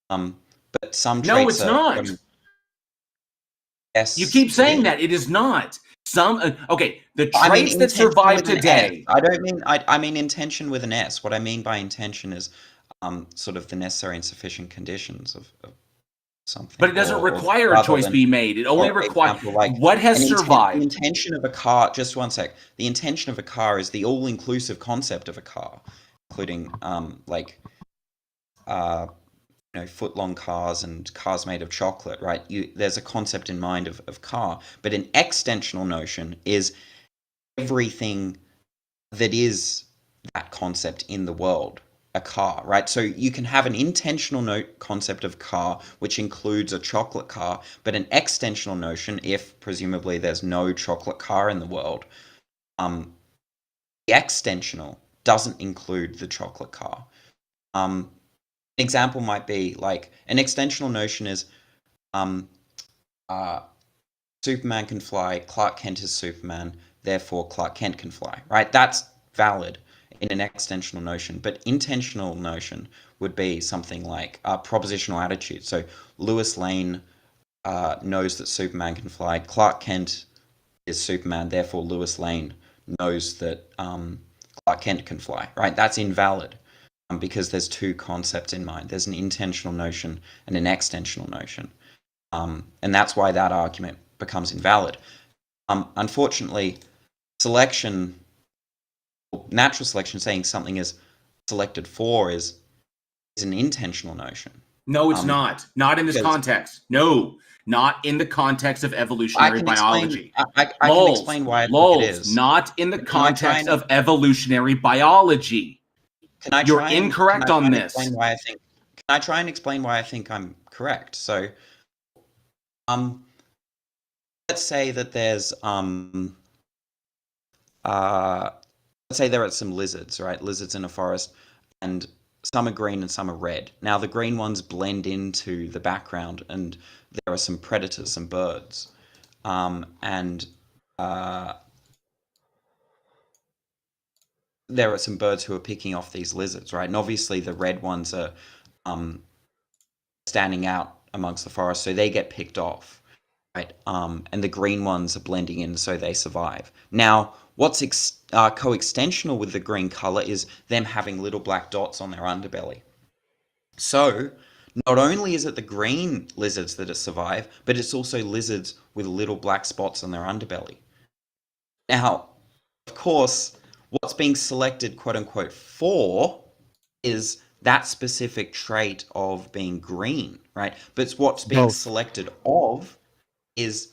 But some traits no, it's not. Yes, you keep saying that it is not. The traits that survive today. I mean intention with an S. What I mean by intention is sort of the necessary and sufficient conditions of something. But it doesn't require a choice be made. It only requires what has survived. The intention of a car. Just one sec. The intention of a car is the all-inclusive concept of a car, including foot-long cars and cars made of chocolate, right? There's a concept in mind of car, but an extensional notion is everything that is that concept in the world, a car, right? So you can have an intentional concept of car, which includes a chocolate car, but an extensional notion, if presumably there's no chocolate car in the world, the extensional doesn't include the chocolate car. An example might be like an extensional notion is Superman can fly, Clark Kent is Superman, therefore Clark Kent can fly, right? That's valid in an extensional notion, but intentional notion would be something like propositional attitude. So Lois Lane knows that Superman can fly, Clark Kent is Superman, therefore Lois Lane knows that Clark Kent can fly, right? That's invalid. Because there's two concepts in mind. There's an intentional notion and an extensional notion. And that's why that argument becomes invalid. Unfortunately, natural selection, saying something is selected for is an intentional notion. No, it's not. Not in this context. No, not in the context of evolutionary biology. I can explain why I think it is. Not in the context of evolutionary biology. You're incorrect on this. Can I try and explain why I think I'm correct? So, let's say that there's let's say there are some lizards, right? Lizards in a forest, and some are green and some are red. Now the green ones blend into the background, and there are some predators, some birds, there are some birds who are picking off these lizards, right? And obviously the red ones are standing out amongst the forest, so they get picked off, right? And the green ones are blending in, so they survive. Now, what's coextensional with the green color is them having little black dots on their underbelly. So, not only is it the green lizards that survive, but it's also lizards with little black spots on their underbelly. Now, of course, what's being selected, quote unquote, for is that specific trait of being green, right? But what's being selected of is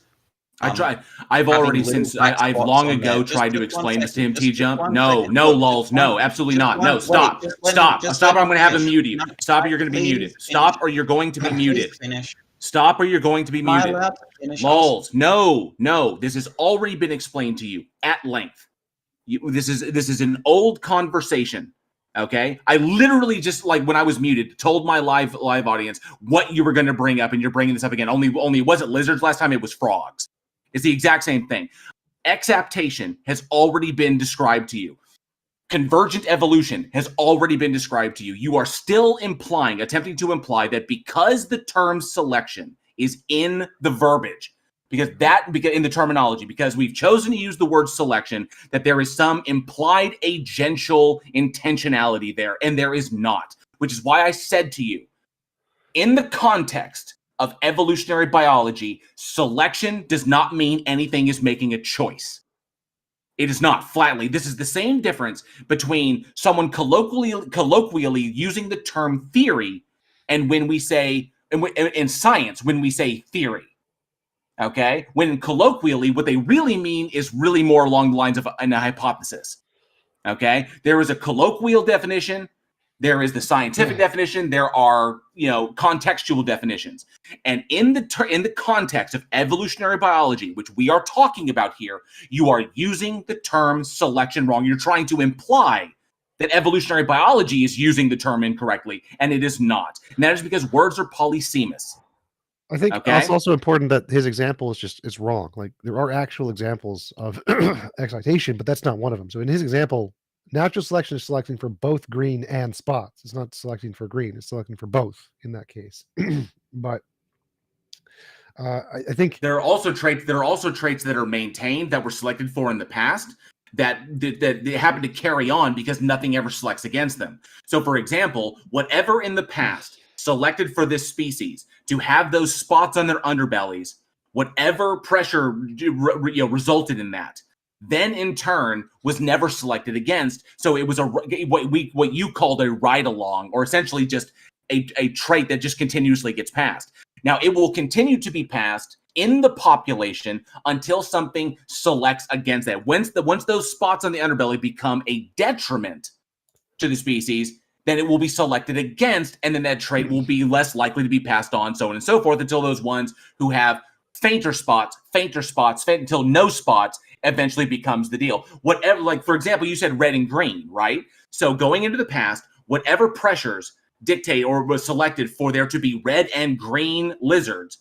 I've having already little since black I've spots long on there. ago tried to Just one explain this to him. second. Just TJump. one No, second. no, Look, lulz, no, absolutely not. No, stop, Just stop. just Stop, let or I'm me going to have him finish. mute you. No, Stop, or you're going to be please muted. finish. Stop, or you're going to be Please muted. finish. Stop, or you're going to be Am I muted. allowed to finish? Lulz, no. This has already been explained to you at length. This is an old conversation. Okay, I literally just, like, when I was muted, told my live audience what you were going to bring up, and you're bringing this up again. Only it wasn't lizards last time; it was frogs. It's the exact same thing. Exaptation has already been described to you. Convergent evolution has already been described to you. You are still attempting to imply that because the term selection is in the verbiage, because in the terminology, because we've chosen to use the word selection, that there is some implied agential intentionality there, and there is not. Which is why I said to you, in the context of evolutionary biology, selection does not mean anything is making a choice. It is not, flatly. This is the same difference between someone colloquially using the term theory and when we say, in science, when we say theory. Okay? When colloquially, what they really mean is really more along the lines of a hypothesis. Okay? There is a colloquial definition. There is the scientific definition. There are, contextual definitions. And in the context of evolutionary biology, which we are talking about here, you are using the term selection wrong. You're trying to imply that evolutionary biology is using the term incorrectly, and it is not. And that is because words are polysemous. I think Okay? it's also important that his example is wrong. Like, there are actual examples of excitation, but that's not one of them. So in his example, natural selection is selecting for both green and spots. It's not selecting for green; it's selecting for both in that case. But I think there are also traits that are maintained that were selected for in the past that they happen to carry on because nothing ever selects against them. So, for example, whatever in the past selected for this species to have those spots on their underbellies, whatever pressure resulted in that, then in turn was never selected against. So it was what you called a ride along, or essentially just a trait that just continuously gets passed. Now, it will continue to be passed in the population until something selects against that. Once those spots on the underbelly become a detriment to the species, then it will be selected against, and then that trait will be less likely to be passed on, so on and so forth, until those ones who have fainter spots, until no spots eventually becomes the deal. Whatever, like, for example, you said red and green, right? So going into the past, whatever pressures dictate or was selected for there to be red and green lizards,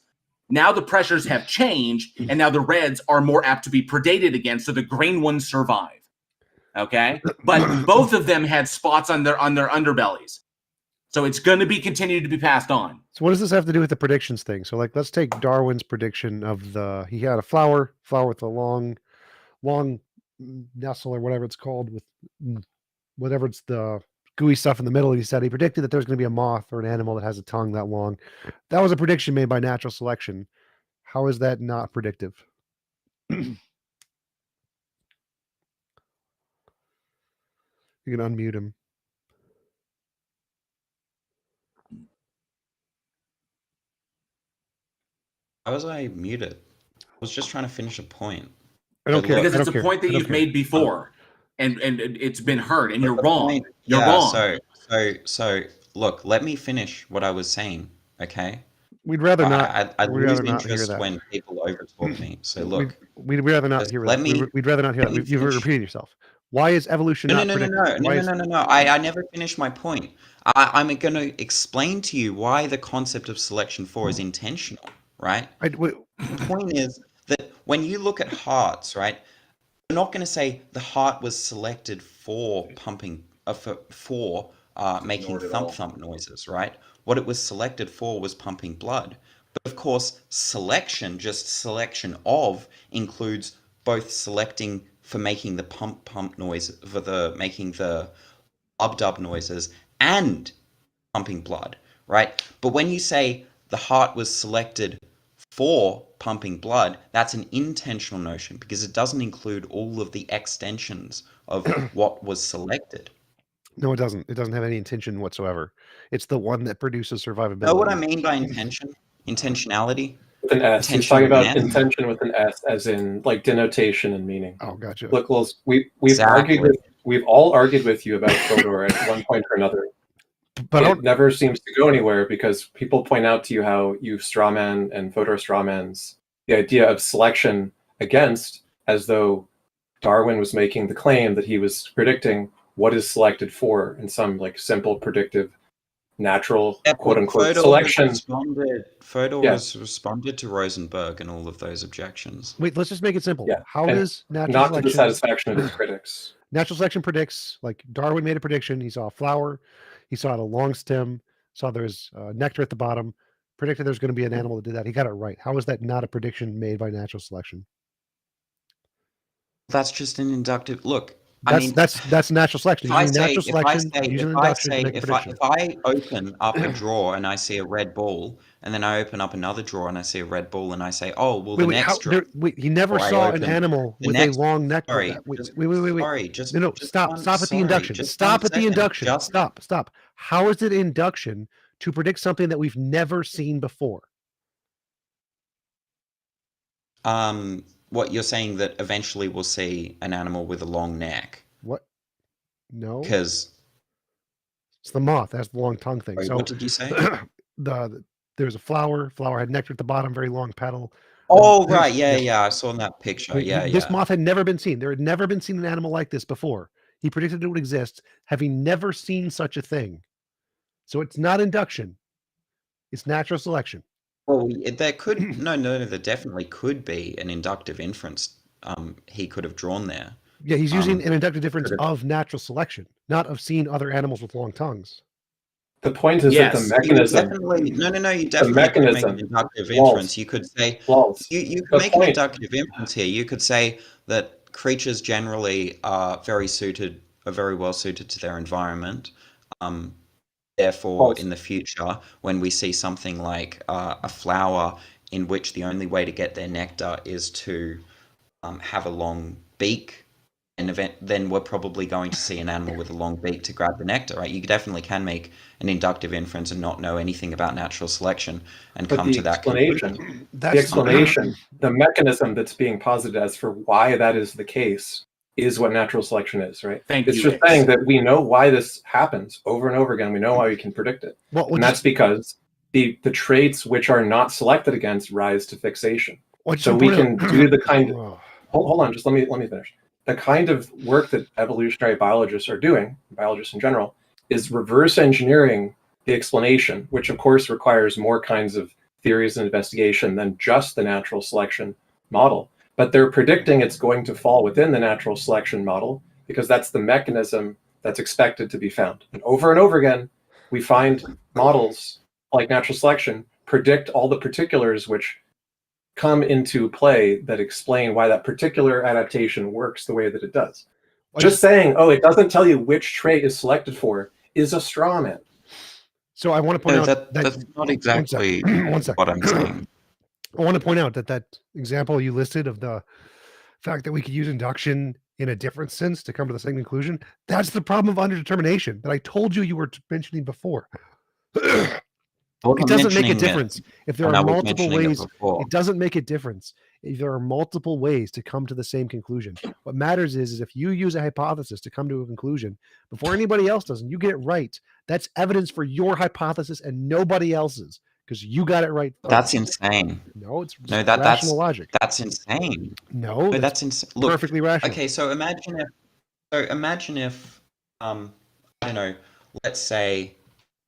now the pressures have changed, and now the reds are more apt to be predated against, so the green ones survive. Okay? But both of them had spots on their underbellies. So it's going to be continued to be passed on. So what does this have to do with the predictions thing? So, like, let's take Darwin's prediction of he had a flower with a long nestle or whatever it's called, with whatever it's the gooey stuff in the middle. He said he predicted that there's going to be a moth or an animal that has a tongue that long. That was a prediction made by natural selection. How is that not predictive? You can unmute him. How was I muted? I was just trying to finish a point. I don't care. Because it's a point that you've made before, and it's been heard, and you're wrong. You're wrong. So look, let me finish what I was saying, okay? We'd rather not. I we'd lose rather not hear interest that when people overtalk me. So look, we'd rather not hear that. We'd rather not hear that. You've repeated yourself. Why is evolution not predictive? No. I never finished my point. I'm going to explain to you why the concept of selection 4 is intentional, right? The point is that when you look at hearts, right, you're not going to say the heart was selected for pumping, for making thump noises, right? What it was selected for was pumping blood. But of course, selection, just selection of, includes both selecting for making the pump noise, for making the dub noises, and pumping blood, right? But when you say the heart was selected for pumping blood, that's an intentional notion because it doesn't include all of the extensions of what was selected. No, it doesn't. It doesn't have any intention whatsoever. It's the one that produces survivability. Know what I mean by intention? Intentionality? With an S. He's Intention talking with an about N. intention with an S, as in like denotation and meaning. Oh, gotcha. Look, Lils, we've Exactly. we've all argued with you about Fodor at one point or another. But It never seems to go anywhere because people point out to you how you strawman and Fodor strawmans the idea of selection against, as though Darwin was making the claim that he was predicting what is selected for in some like simple predictive natural quote unquote selection. Fodor Yeah. has responded to Rosenberg and all of those objections. wait, let's just make it simple. Yeah, How and does natural not selection to the satisfaction of his critics. Natural selection predicts, like Darwin made a prediction. He saw a flower, he saw it a long stem, saw there's nectar at the bottom, predicted there's going to be an animal that did that. He got it right. How is that not a prediction made by natural selection? That's just an inductive look. That's natural selection. If I Using say, natural selection, using induction to make a if prediction. I open up a drawer and I see a red ball, and then I open up another drawer and I see a red ball, and I say, oh, well, the next drawer. He never or I saw an open animal the with next- a long neck. Sorry, Wait. Sorry, just No, just stop. one- Stop at the sorry, induction. just Stop one at the second. induction. Just- Stop. How is it induction to predict something that we've never seen before? What you're saying that eventually we'll see an animal with a long neck? What? No. Because It's the moth. That's the long tongue thing. Sorry, So what did you say? There's a flower. Flower had nectar at the bottom, very long petal. Oh, right. Yeah. I saw in that picture. This moth had never been seen. There had never been seen an animal like this before. He predicted it would exist, having never seen such a thing. So it's not induction. It's natural selection. Well, there could there definitely could be an inductive inference. He could have drawn there. Yeah, he's using an inductive difference of natural selection, not of seeing other animals with long tongues. The point is that the mechanism. You definitely could make an inductive inference. You could say you could make an inductive inference here. You could say that creatures generally are very well suited to their environment. Therefore, in the future, when we see something like a flower in which the only way to get their nectar is to have a long beak, then we're probably going to see an animal with a long beak to grab the nectar, right? You definitely can make an inductive inference and not know anything about natural selection and come to that conclusion. The explanation, the mechanism that's being posited as for why that is the case is what natural selection is, right? It's just saying that we know why this happens over and over again. We know why we can predict it. And that's because the traits which are not selected against rise to fixation. So we can do the kind of... Hold on, just let me finish. The kind of work that evolutionary biologists are doing, biologists in general, is reverse engineering the explanation, which of course requires more kinds of theories and investigation than just the natural selection model. But they're predicting it's going to fall within the natural selection model because that's the mechanism that's expected to be found. And over again, we find models like natural selection predict all the particulars which come into play that explain why that particular adaptation works the way that it does. Just saying, oh, it doesn't tell you which trait is selected for is a straw man. So I want to point out that's not exactly what I'm saying. I want to point out that example you listed of the fact that we could use induction in a different sense to come to the same conclusion. That's the problem of underdetermination that I told you were mentioning before. It doesn't make a difference if there are multiple ways. It doesn't make a difference if there are multiple ways to come to the same conclusion. What matters is if you use a hypothesis to come to a conclusion before anybody else does, and you get it right, that's evidence for your hypothesis and nobody else's because you got it right first. That's insane. No, it's rational logic. That's insane. No, that's insane. Look, perfectly rational. Okay, so imagine if I don't know, let's say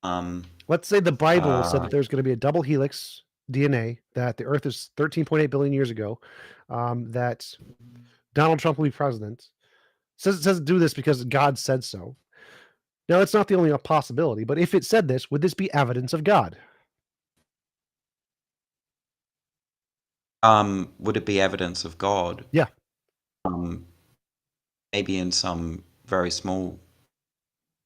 the Bible said that there's going to be a double helix DNA, that the Earth is 13.8 billion years ago, that Donald Trump will be president. Says do this because God said so. Now, it's not the only possibility, but if it said this, would this be evidence of God? Would it be evidence of God? Yeah. Maybe in some very small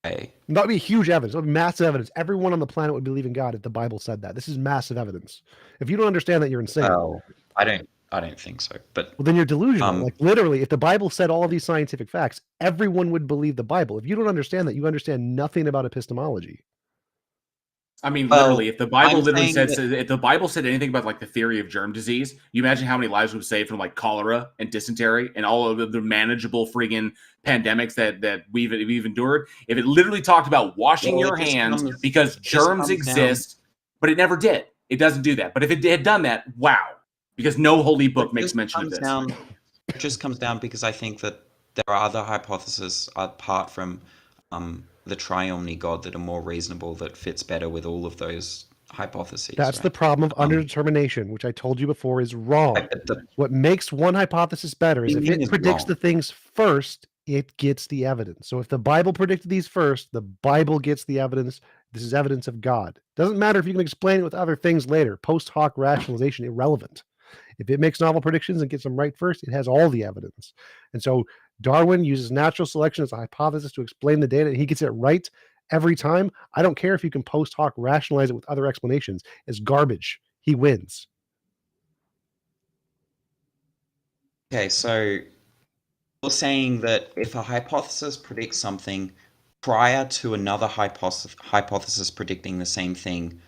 way. That would be huge evidence. It would be massive evidence. Everyone on the planet would believe in God if the Bible said that. This is massive evidence. If you don't understand that, you're insane. Well, I don't think so. But then you're delusional. Like literally, if the Bible said all of these scientific facts, everyone would believe the Bible. If you don't understand that, you understand nothing about epistemology. I mean, Well, literally, if the Bible I'm literally saying said, if the Bible said anything about like the theory of germ disease, you imagine how many lives would save from like cholera and dysentery and all of the manageable friggin' pandemics that we've endured. If it literally talked about washing Well, your it just hands comes because it just germs comes down exist, but it never did. It doesn't do that. But if it had done that, wow, because no holy book it makes just mention of comes this. down it just comes down because I think that there are other hypotheses apart from the triomni God that are more reasonable, that fits better with all of those hypotheses. That's the right? problem of underdetermination, which I told you before is wrong. Right, but the What makes one hypothesis better is if meaning it is predicts wrong. the things first, it gets the evidence. So if the Bible predicted these first, the Bible gets the evidence. This is evidence of God. Doesn't matter if you can explain it with other things later. Post hoc rationalization, irrelevant. If it makes novel predictions and gets them right first, it has all the evidence. And so Darwin uses natural selection as a hypothesis to explain the data, and he gets it right every time. I don't care if you can post hoc rationalize it with other explanations. It's garbage. He wins. Okay, so you're saying that if a hypothesis predicts something prior to another hypothesis predicting the same thing,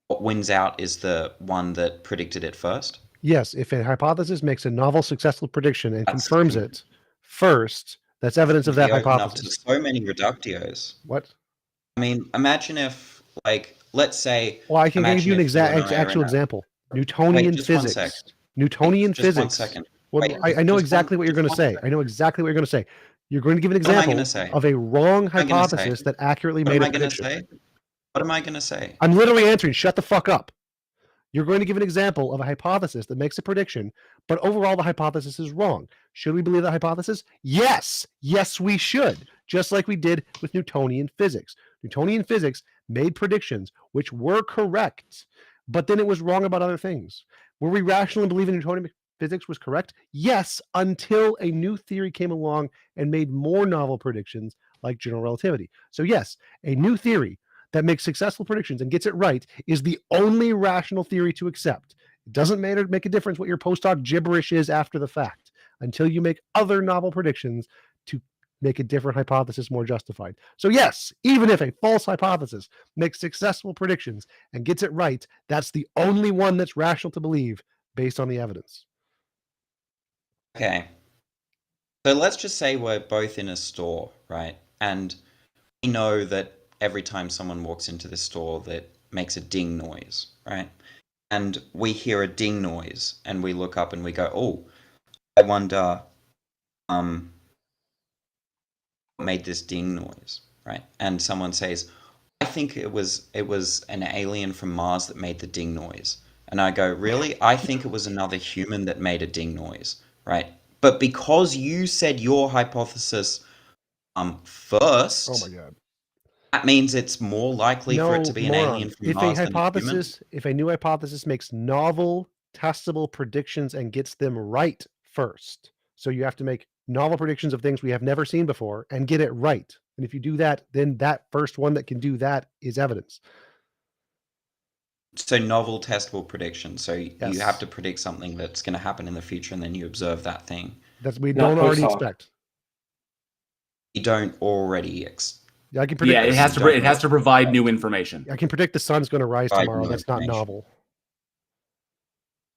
what wins out is the one that predicted it first? Yes, if a hypothesis makes a novel, successful prediction and That's confirms it first, that's evidence of that we open up to hypothesis. so many reductios. What? I mean, imagine if, like, let's say, Well, I can give imagine you an if you and I are actual in a... example. Wait, Newtonian just 1 sec. physics. Newtonian Just 1 physics. second. Well, Wait, I know just exactly what you're going to say. second. I know exactly what you're going to say. You're going to give an What am I going example to say? of a wrong What am I gonna say? hypothesis that accurately What made am a I going to prediction. say? What am I going to say? I'm literally answering. Shut the fuck up. You're going to give an example of a hypothesis that makes a prediction, but overall the hypothesis is wrong. Should we believe the hypothesis? Yes. Yes, we should. Just like we did with Newtonian physics. Newtonian physics made predictions which were correct, but then it was wrong about other things. Were we rationally believing Newtonian physics was correct? Yes, until a new theory came along and made more novel predictions like general relativity. So yes, a new theory that makes successful predictions and gets it right is the only rational theory to accept. It doesn't make a difference what your post hoc gibberish is after the fact until you make other novel predictions to make a different hypothesis more justified. So yes, even if a false hypothesis makes successful predictions and gets it right, that's the only one that's rational to believe based on the evidence. Okay. So let's just say we're both in a store, right? And we know that every time someone walks into the store that makes a ding noise, right? And we hear a ding noise and we look up and we go, oh, I wonder what made this ding noise, right? And someone says, I think it was an alien from Mars that made the ding noise. And I go, really? I think it was another human that made a ding noise, right? But because you said your hypothesis first, Oh my god. that means it's more likely for it to be an alien from Mars than a human. If a new hypothesis makes novel, testable predictions and gets them right first, so you have to make novel predictions of things we have never seen before and get it right. And if you do that, then that first one that can do that is evidence. So novel, testable predictions. So you Yes. have to predict something that's going to happen in the future, and then you observe that thing. That's we Not don't already post hoc. expect. You don't already I can predict. Yeah, it has to provide new information. I can predict the sun's going to rise Provide tomorrow. new That's not information. novel.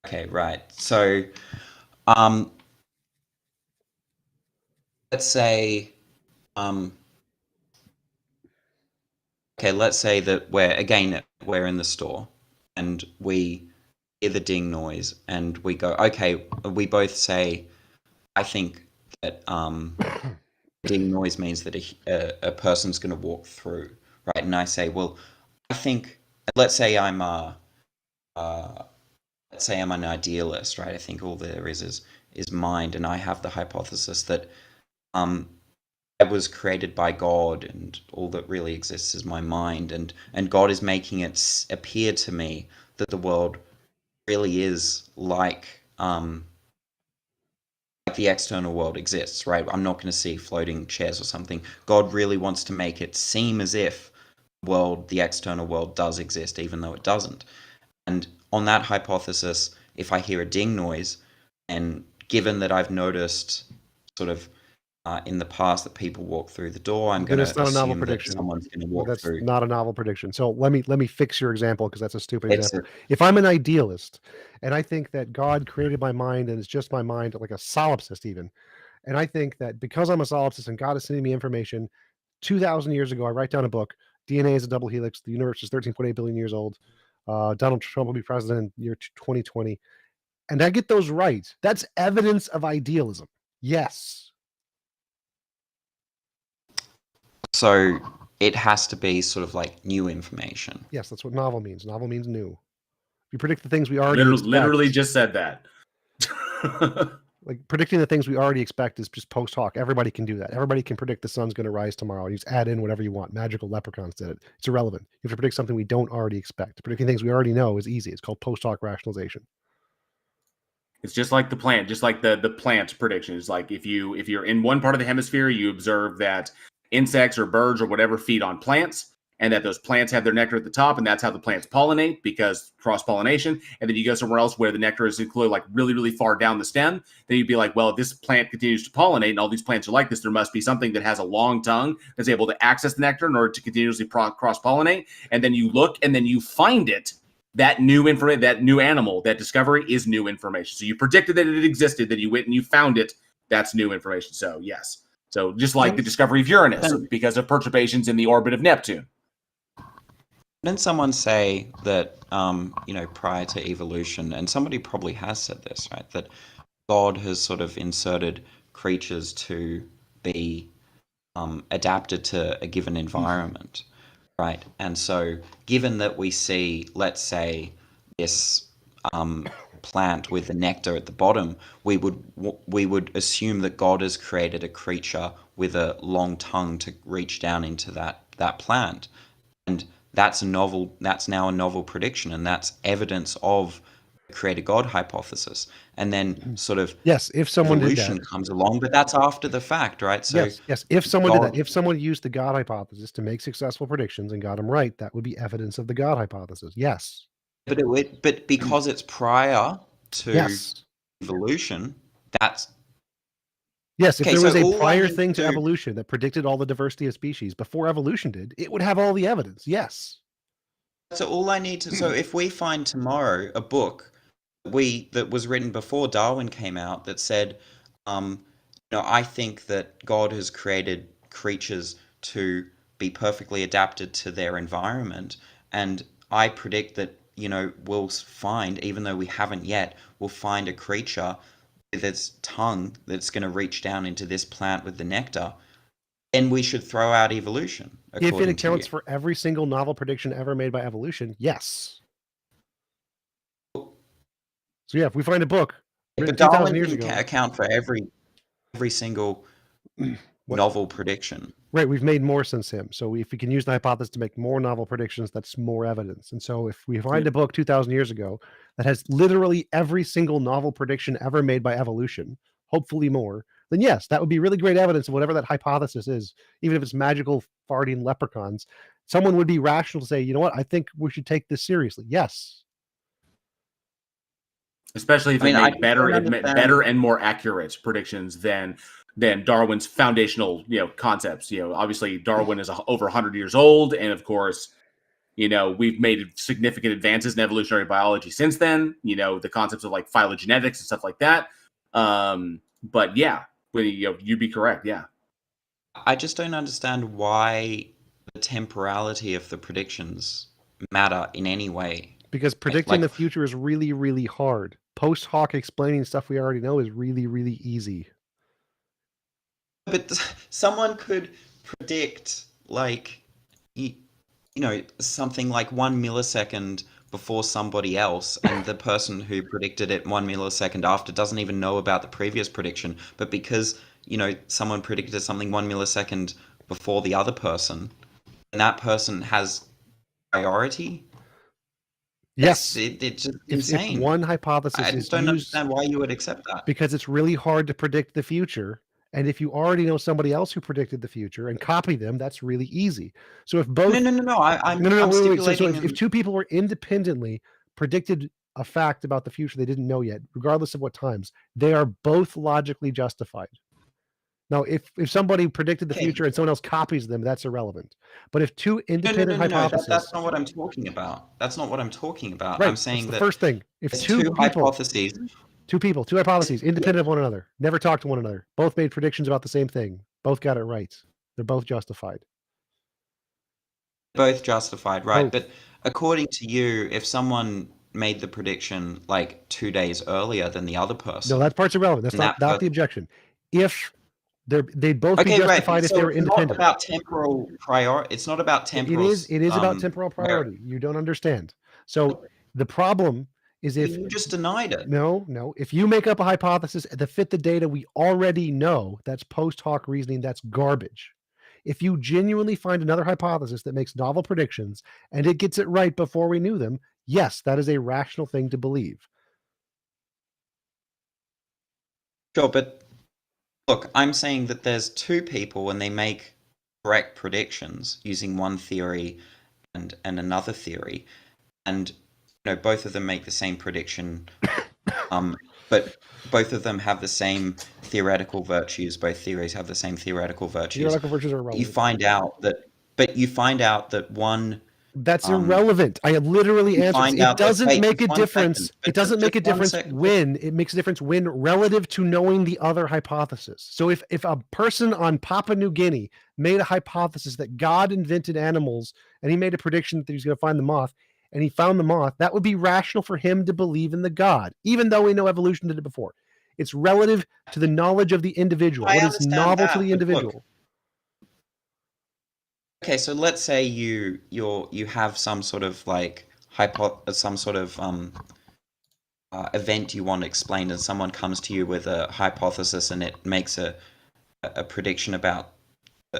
Okay, right. So, let's say, okay, let's say that we're in the store and we hear the ding noise and we go, okay, we both say, I think that ding noise means that a person's going to walk through, right? And I say, well, I think, let's say I'm an idealist, right? I think all there is mind, and I have the hypothesis that I was created by God, and all that really exists is my mind, and God is making it appear to me that the world really is like the external world exists, right? I'm not going to see floating chairs or something. God really wants to make it seem as if the external world does exist, even though it doesn't. And on that hypothesis, if I hear a ding noise, and given that I've noticed sort of in the past that people walk through the door. I'm Then going it's to not a novel assume that prediction. someone's going to Well, walk that's through. not a novel prediction. So let me fix your example because that's a stupid It's example. If I'm an idealist and I think that God created my mind and it's just my mind, like a solipsist even, and I think that because I'm a solipsist and God is sending me information, 2,000 years ago, I write down a book. DNA is a double helix. The universe is 13.8 billion years old. Donald Trump will be president in year 2020. And I get those right. That's evidence of idealism. Yes. So it has to be sort of like new information. Yes, that's what novel means. Novel means new. If you predict the things we already expect, literally just said that. like predicting the things we already expect is just post hoc. Everybody can do that. Everybody can predict the sun's going to rise tomorrow. You just add in whatever you want. Magical leprechauns did it. It's irrelevant. You have to predict something we don't already expect. Predicting things we already know is easy. It's called post hoc rationalization. It's just like the plant, just like the plant predictions. Like if you're in one part of the hemisphere, you observe that insects or birds or whatever feed on plants, and that those plants have their nectar at the top, and that's how the plants pollinate because cross-pollination. And then you go somewhere else where the nectar is included like really, really far down the stem. Then you'd be like, well, if this plant continues to pollinate and all these plants are like this, there must be something that has a long tongue that's able to access the nectar in order to continuously cross-pollinate. And then you look and then you find it. That new information, that new animal, that discovery is new information. So you predicted that it existed, then you went and you found it. That's new information. So yes. So just like the discovery of Uranus because of perturbations in the orbit of Neptune. Didn't someone say that, prior to evolution, and somebody probably has said this, right, that God has sort of inserted creatures to be adapted to a given environment, right? And so given that we see, let's say, this plant with the nectar at the bottom, we would assume that God has created a creature with a long tongue to reach down into that plant. And that's now a novel prediction, and that's evidence of the creator God hypothesis. And then sort of if someone evolution did that, comes along, but that's after the fact, right? So yes, if someone did that, if someone used the God hypothesis to make successful predictions and got them right, that would be evidence of the God hypothesis. Yes. But because it's prior to evolution, that's yes. If there was a prior thing to do- evolution that predicted all the diversity of species before evolution did, it would have all the evidence. Yes. So all I need to. So if we find tomorrow a book that was written before Darwin came out that said, I think that God has created creatures to be perfectly adapted to their environment, and I predict that we'll find, even though we haven't yet, we'll find a creature with its tongue that's going to reach down into this plant with the nectar, then we should throw out evolution. If it accounts for every single novel prediction ever made by evolution, yes. So yeah, if we find a book written 2,000 years ago, account for every single novel prediction. Right, we've made more since him. So if we can use the hypothesis to make more novel predictions, that's more evidence. And so if we find a book 2,000 years ago that has literally every single novel prediction ever made by evolution, hopefully more, then yes, that would be really great evidence of whatever that hypothesis is. Even if it's magical farting leprechauns, someone would be rational to say, you know what, I think we should take this seriously. Yes. Especially if it made better and more accurate predictions than Darwin's foundational, concepts. Obviously Darwin is over 100 years old, and of course, we've made significant advances in evolutionary biology since then. The concepts of like phylogenetics and stuff like that. But yeah, you'd be correct. Yeah, I just don't understand why the temporality of the predictions matter in any way. Because predicting the future is really, really hard. Post hoc explaining stuff we already know is really, really easy. But someone could predict something like 1 millisecond before somebody else, and the person who predicted it 1 millisecond after doesn't even know about the previous prediction. But because someone predicted something 1 millisecond before the other person, and that person has priority. Yes, it's just insane. If one hypothesis I just don't understand why you would accept that. Because it's really hard to predict the future. And if you already know somebody else who predicted the future and copy them, that's really easy. So if both I'm stipulating. So if two people were independently predicted a fact about the future they didn't know yet, regardless of what times, they are both logically justified. Now, if somebody predicted the Okay. future and someone else copies them, that's irrelevant. But if two independent No. hypotheses, That's not what I'm talking about. That's not what I'm talking about. right? I'm That's saying the that first thing. If there's two two people, hypotheses. two hypotheses, independent of one another, never talked to one another, both made predictions about the same thing, both got it right. They're both justified. Both justified, right? Both. But according to you, if someone made the prediction like 2 days earlier than the other person, No, that part's irrelevant. That's and not that the objection. If they'd both be okay, right. justified if So they were it's not independent. about temporal priority. It's not about temporal. It is about temporal priority. You don't understand. So the problem is if you just denied it. No. If you make up a hypothesis that fit the data we already know, that's post hoc reasoning. That's garbage. If you genuinely find another hypothesis that makes novel predictions and it gets it right before we knew them, yes, that is a rational thing to believe. Sure, but look, I'm saying that there's two people and they make correct predictions using one theory and another theory, and both of them make the same prediction, but both of them have the same theoretical virtues. Both theories have the same theoretical virtues. Theoretical virtues are irrelevant. You find out that one. That's irrelevant. I have literally answered. It doesn't make a difference. Second, it doesn't make a difference when. It makes a difference when relative to knowing the other hypothesis. So if a person on Papua New Guinea made a hypothesis that God invented animals and he made a prediction that he was going to find the moth and he found the moth, that would be rational for him to believe in the God, even though we know evolution did it before. It's relative to the knowledge of the individual. What is novel to the individual? Okay, so let's say you have some sort of like event you want explained, and someone comes to you with a hypothesis, and it makes a prediction about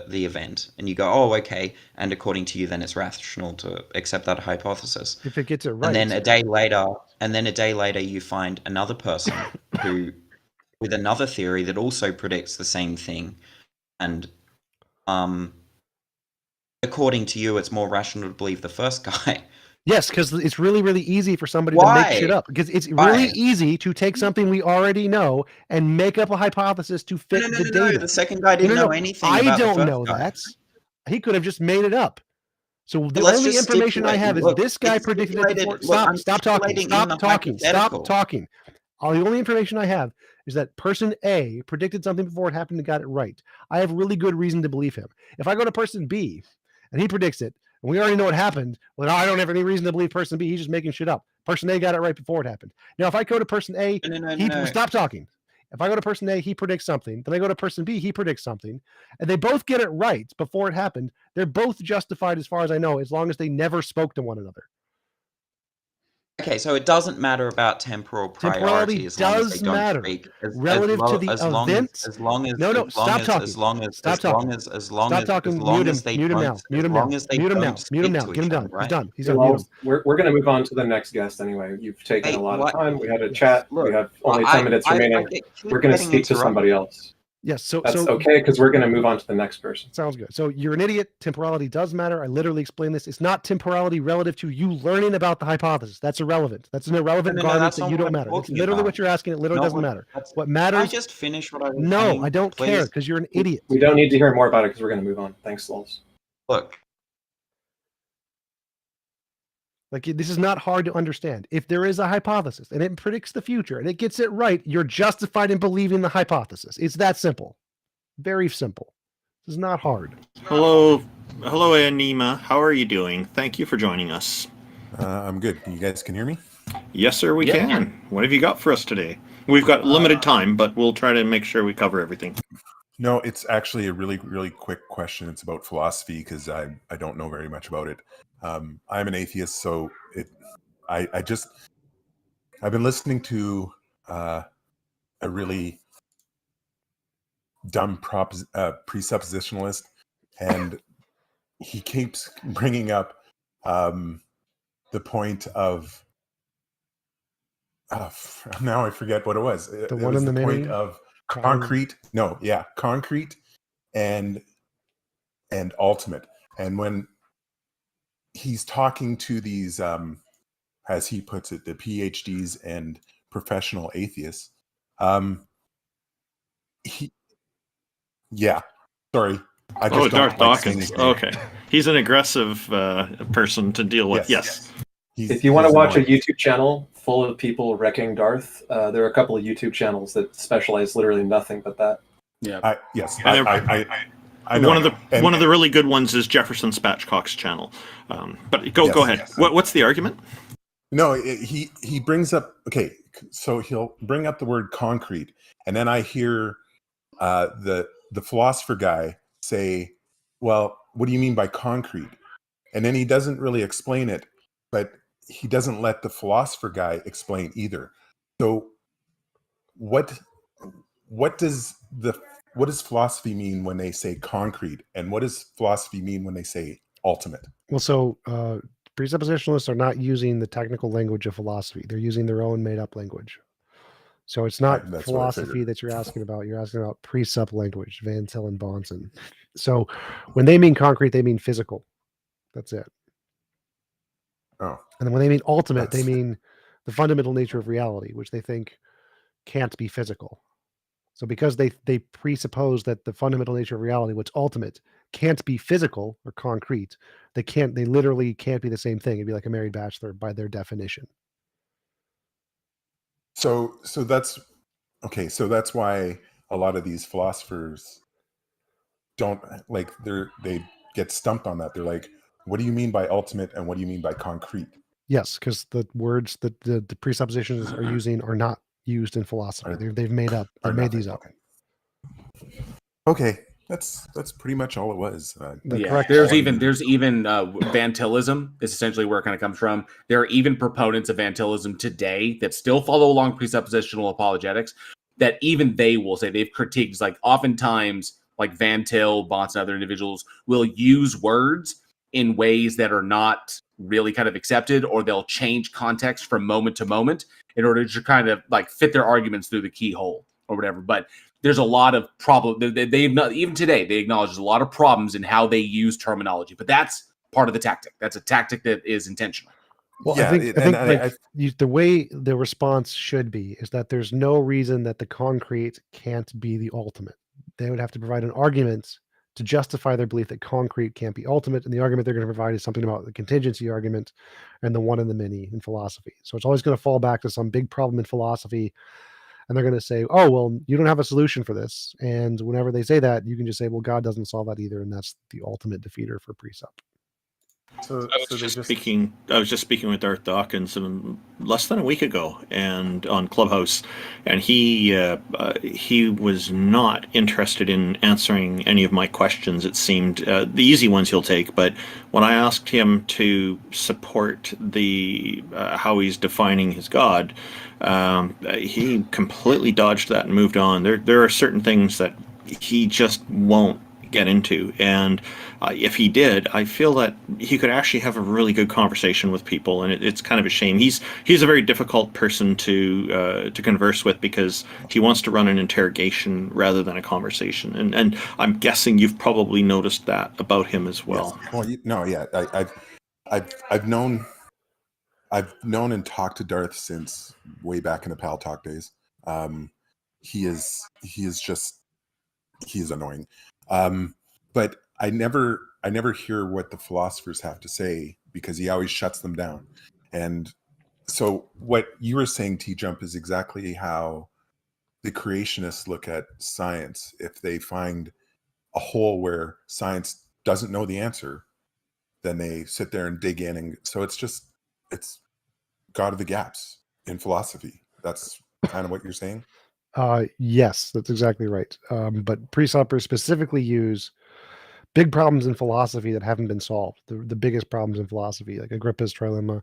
the event, and you go, oh, okay, and according to you, then it's rational to accept that hypothesis. If it gets it right. And then a day later, you find another person who, with another theory that also predicts the same thing, and according to you, it's more rational to believe the first guy. Yes, because it's really, really easy for somebody to make shit up. Because it's really easy to take something we already know and make up a hypothesis to fit the data. No, the second guy didn't know anything about I the don't first know guy. that. He could have just made it up. So the Let's only just information I stipulate- have is look, this guy it's predicted it stipulated- before. look, Stop I'm talking. stipulating in Stop the talking. Stop hypothetical. talking. The only information I have is that person A predicted something before it happened and got it right. I have really good reason to believe him. If I go to person B and he predicts it, and we already know what happened, well, I don't have any reason to believe person B. He's just making shit up. Person A got it right before it happened. Now, if I go to person A, stop talking. If I go to person A, he predicts something. Then I go to person B, he predicts something. And they both get it right before it happened. They're both justified as far as I know, as long as they never spoke to one another. Okay, so it doesn't matter about temporal priority as long as they don't matter. speak. Relative to the events. As long as No, stop talking. As long as Stop talking. they Mute him now. Mute him now. Mute him now. Get him done. He's done. He's done. Well, Mute him. we're going to move on to the next guest anyway. You've taken a lot of time. We had a Yes. chat. Look, we have only 10 minutes remaining. We're going to speak to somebody else. Yes. So That's okay, because we're going to move on to the next person. Sounds good. So you're an idiot. Temporality does matter. I literally explained this. It's not temporality relative to you learning about the hypothesis. That's irrelevant. That's an irrelevant No, garbage that's that not you what don't I'm matter. That's talking literally about. what you're asking. It literally Not doesn't what- matter. that's- What Can I matters. just finish what I was No, saying? I don't please? care because you're an idiot. We don't need to hear more about it because we're going to move on. Thanks, Lols. Look, Like this is not hard to understand. If there is a hypothesis and it predicts the future and it gets it right, you're justified in believing the hypothesis. It's that simple. Very simple. This is not hard. Hello, Anima. How are you doing? Thank you for joining us. I'm good. You guys can hear me? Yes, sir, we can. What have you got for us today? We've got limited time, but we'll try to make sure we cover everything. No, it's actually a really, really quick question. It's about philosophy because I don't know very much about it. I'm an atheist, so I've been listening to a really dumb presuppositionalist, and he keeps bringing up the point of now I forget what it was. The it one was in the point many? of concrete. No, yeah, concrete and ultimate. And when he's talking to these, as he puts it, the PhDs and professional atheists, Yeah. Sorry. I just Oh, don't Darth like saying Dawkins. his name. Okay. He's an aggressive person to deal with. Yes. If you want to watch a annoying. YouTube channel full of people wrecking Darth, there are a couple of YouTube channels that specialize literally nothing but that. Yeah. Yes. And I know. One of the really good ones is Jefferson Spatchcock's channel. But go ahead. Yes. What's the argument? No, he brings up, okay, so he'll bring up the word concrete, and then I hear the philosopher guy say, well, what do you mean by concrete? And then he doesn't really explain it, but he doesn't let the philosopher guy explain either. So what does philosophy mean when they say concrete, and what does philosophy mean when they say ultimate? Well, so presuppositionalists are not using the technical language of philosophy. They're using their own made-up language. So it's not That's what I philosophy figured. that you're asking about. You're asking about presup language, Van Til and Bonson. So when they mean concrete, they mean physical. That's it. Oh. And then when they mean ultimate, they mean the fundamental nature of reality, which they think can't be physical. So because they presuppose that the fundamental nature of reality, what's ultimate, can't be physical or concrete, they literally can't be the same thing. It'd be like a married bachelor by their definition. So that's okay. So that's why a lot of these philosophers don't they get stumped on that. They're like, what do you mean by ultimate, and what do you mean by concrete? Yes, because the words that the presuppositions are using are not used in philosophy. They've made up. They've made these up. Okay, that's pretty much all it was. Correct. There's even Vantillism is essentially where it kind of comes from. There are even proponents of Vantillism today that still follow along presuppositional apologetics that even they will say they've critiqued. Like oftentimes, like Van Til, Bonds, and other individuals will use words in ways that are not really kind of accepted, or they'll change context from moment to moment in order to kind of like fit their arguments through the keyhole or whatever. But there's a lot of problem. They've not, even today, they acknowledge there's a lot of problems in how they use terminology, but that's part of the tactic. That's a tactic that is intentional. Well, I think the way the response should be is that there's no reason that the concrete can't be the ultimate. They would have to provide an argument to justify their belief that concrete can't be ultimate, and the argument they're going to provide is something about the contingency argument and the one and the many in philosophy. So it's always going to fall back to some big problem in philosophy, and they're going to say, oh, well, you don't have a solution for this. And whenever they say that, you can just say, well, God doesn't solve that either, and that's the ultimate defeater for presup. So I was just speaking with Darth Dawkins less than a week ago, and on Clubhouse, and he was not interested in answering any of my questions. It seemed the easy ones he'll take, but when I asked him to support the how he's defining his God, he completely dodged that and moved on. There are certain things that he just won't get into, and if he did, I feel that he could actually have a really good conversation with people, and it's kind of a shame. He's a very difficult person to converse with because he wants to run an interrogation rather than a conversation, and I'm guessing you've probably noticed that about him as well. Yes. Well, no, yeah, I've known and talked to Darth since way back in the Pal Talk days. He is annoying. But I never hear what the philosophers have to say because he always shuts them down. And so what you were saying, TJump, is exactly how the creationists look at science. If they find a hole where science doesn't know the answer, then they sit there and dig in. And so it's God of the gaps in philosophy. That's kind of what you're saying? Yes, that's exactly right. But presuppers specifically use big problems in philosophy that haven't been solved. The biggest problems in philosophy, like Agrippa's trilemma,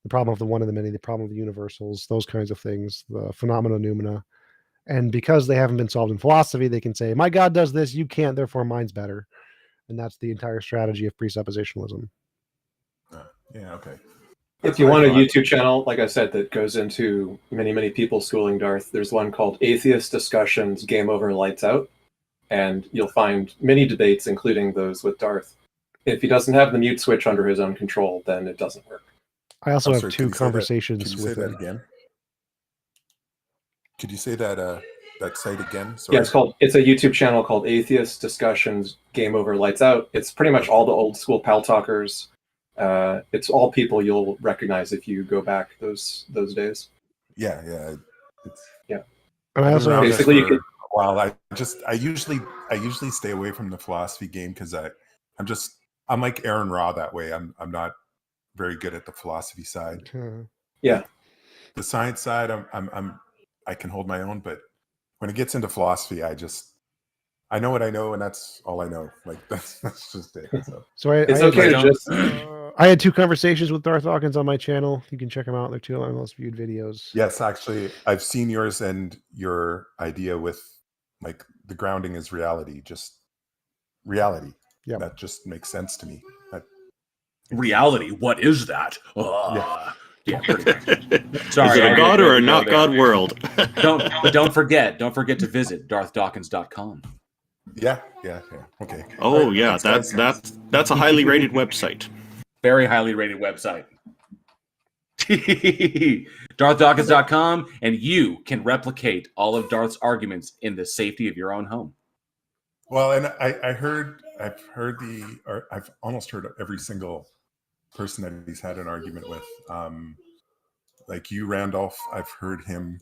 the problem of the one and the many, the problem of the universals, those kinds of things, the phenomena noumena. And because they haven't been solved in philosophy, they can say, my God does this, you can't, therefore mine's better. And that's the entire strategy of presuppositionalism. Yeah, okay. If you want a YouTube channel, like I said, that goes into many, many people schooling Darth, there's one called Atheist Discussions Game Over Lights Out. And you'll find many debates, including those with Darth. If he doesn't have the mute switch under his own control, then it doesn't work. I also have two conversations with him. Could you say that again? Could you say that that site again? Yeah, Sorry. it's a YouTube channel called Atheist Discussions Game Over Lights Out. It's pretty much all the old school pal talkers. It's all people you'll recognize if you go back those days. Yeah. It's, yeah. And I also have basically you could. Well, I usually stay away from the philosophy game because I'm like Aaron Ra that way. I'm not very good at the philosophy side. Yeah. The science side, I can hold my own, but when it gets into philosophy, I know what I know, and that's all I know. Like that's just it. So it's okay to just. I had 2 conversations with Darth Hawkins on my channel. You can check them out. They're 2 of my most viewed videos. Yes, actually, I've seen yours and your idea with like the grounding is reality, just reality. Yeah, that just makes sense to me. Reality, what is that? Yeah, pretty much. Sorry, is it a god or a not god world? don't forget to visit darthdawkins.com. Yeah. Okay. Oh yeah, that's a highly rated website. Very highly rated website. darthdawkins.com, and you can replicate all of Darth's arguments in the safety of your own home. Well, and I've almost heard every single person that he's had an argument with. Like you, Randolph, I've heard him.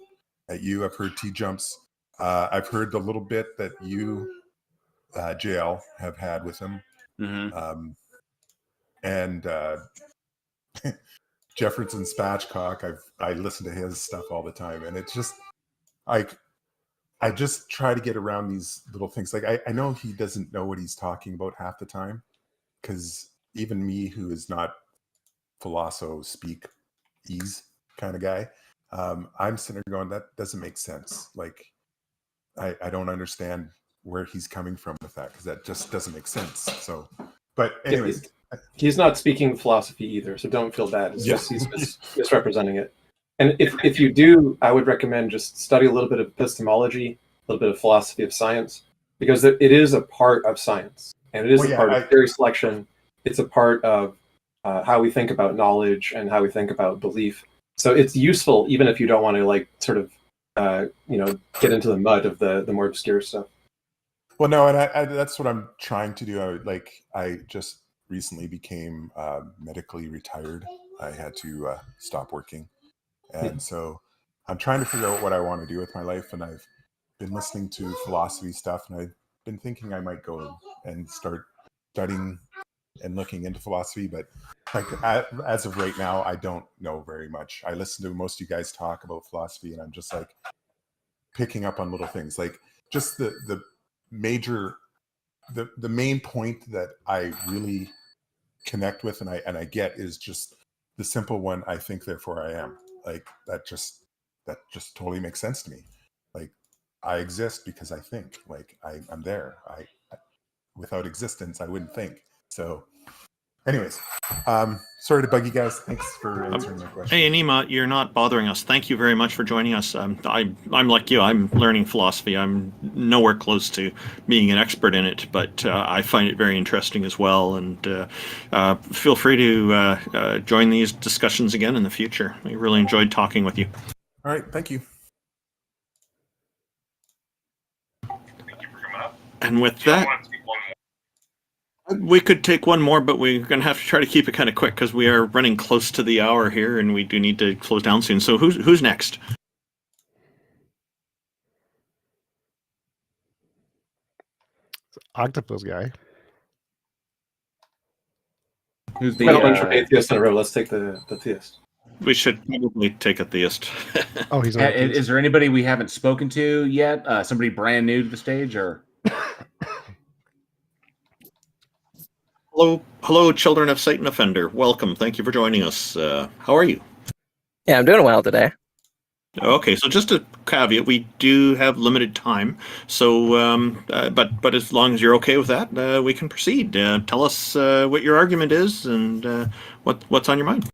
At you, I've heard TJump's. I've heard the little bit that you, JL, have had with him. Mm-hmm. And Jefferson Spatchcock, I listen to his stuff all the time, and it's just like I just try to get around these little things. Like I know he doesn't know what he's talking about half the time, because even me, who is not philosopho speak ease kind of guy, I'm sitting there going, that doesn't make sense. Like I don't understand where he's coming from with that, because that just doesn't make sense. So, but anyways. He's not speaking philosophy either, so don't feel bad. It's just he's misrepresenting it. And if you do, I would recommend just study a little bit of epistemology, a little bit of philosophy of science, because it is a part of science, and it is a part of theory selection. It's a part of how we think about knowledge and how we think about belief. So it's useful, even if you don't want to like sort of get into the mud of the more obscure stuff. Well, no, and I that's what I'm trying to do. I just recently became medically retired. I had to stop working, and so I'm trying to figure out what I want to do with my life. And I've been listening to philosophy stuff, and I've been thinking I might go and start studying and looking into philosophy. But like as of right now, I don't know very much. I listen to most of you guys talk about philosophy, and I'm just like picking up on little things, like just the major. The main point that I really connect with and I get is just the simple one, I think therefore I am. Like that just totally makes sense to me. Like I exist because I think. Like I'm there. I without existence I wouldn't think. So anyways, sorry to bug you guys. Thanks for answering my question. Hey, Anima, you're not bothering us. Thank you very much for joining us. I'm like you. I'm learning philosophy. I'm nowhere close to being an expert in it, but I find it very interesting as well. And feel free to join these discussions again in the future. I really enjoyed talking with you. All right. Thank you. And with that, we could take one more, but we're going to have to try to keep it kind of quick because we are running close to the hour here, and we do need to close down soon. So who's next? Octopus guy. Who's the bunch of atheists in a row? Let's take the theist. We should probably take a theist. Oh, he's. Is there anybody we haven't spoken to yet? Somebody brand new to the stage, or? Hello, children of Satan offender. Welcome. Thank you for joining us. How are you? Yeah, I'm doing well today. Okay, so just a caveat: we do have limited time. So, but as long as you're okay with that, we can proceed. Tell us what your argument is and what's on your mind.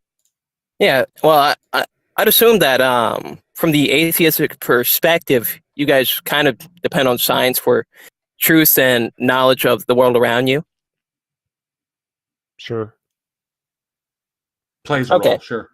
Yeah, well, I'd assume that from the atheistic perspective, you guys kind of depend on science for truth and knowledge of the world around you. Sure. Plays a role, sure.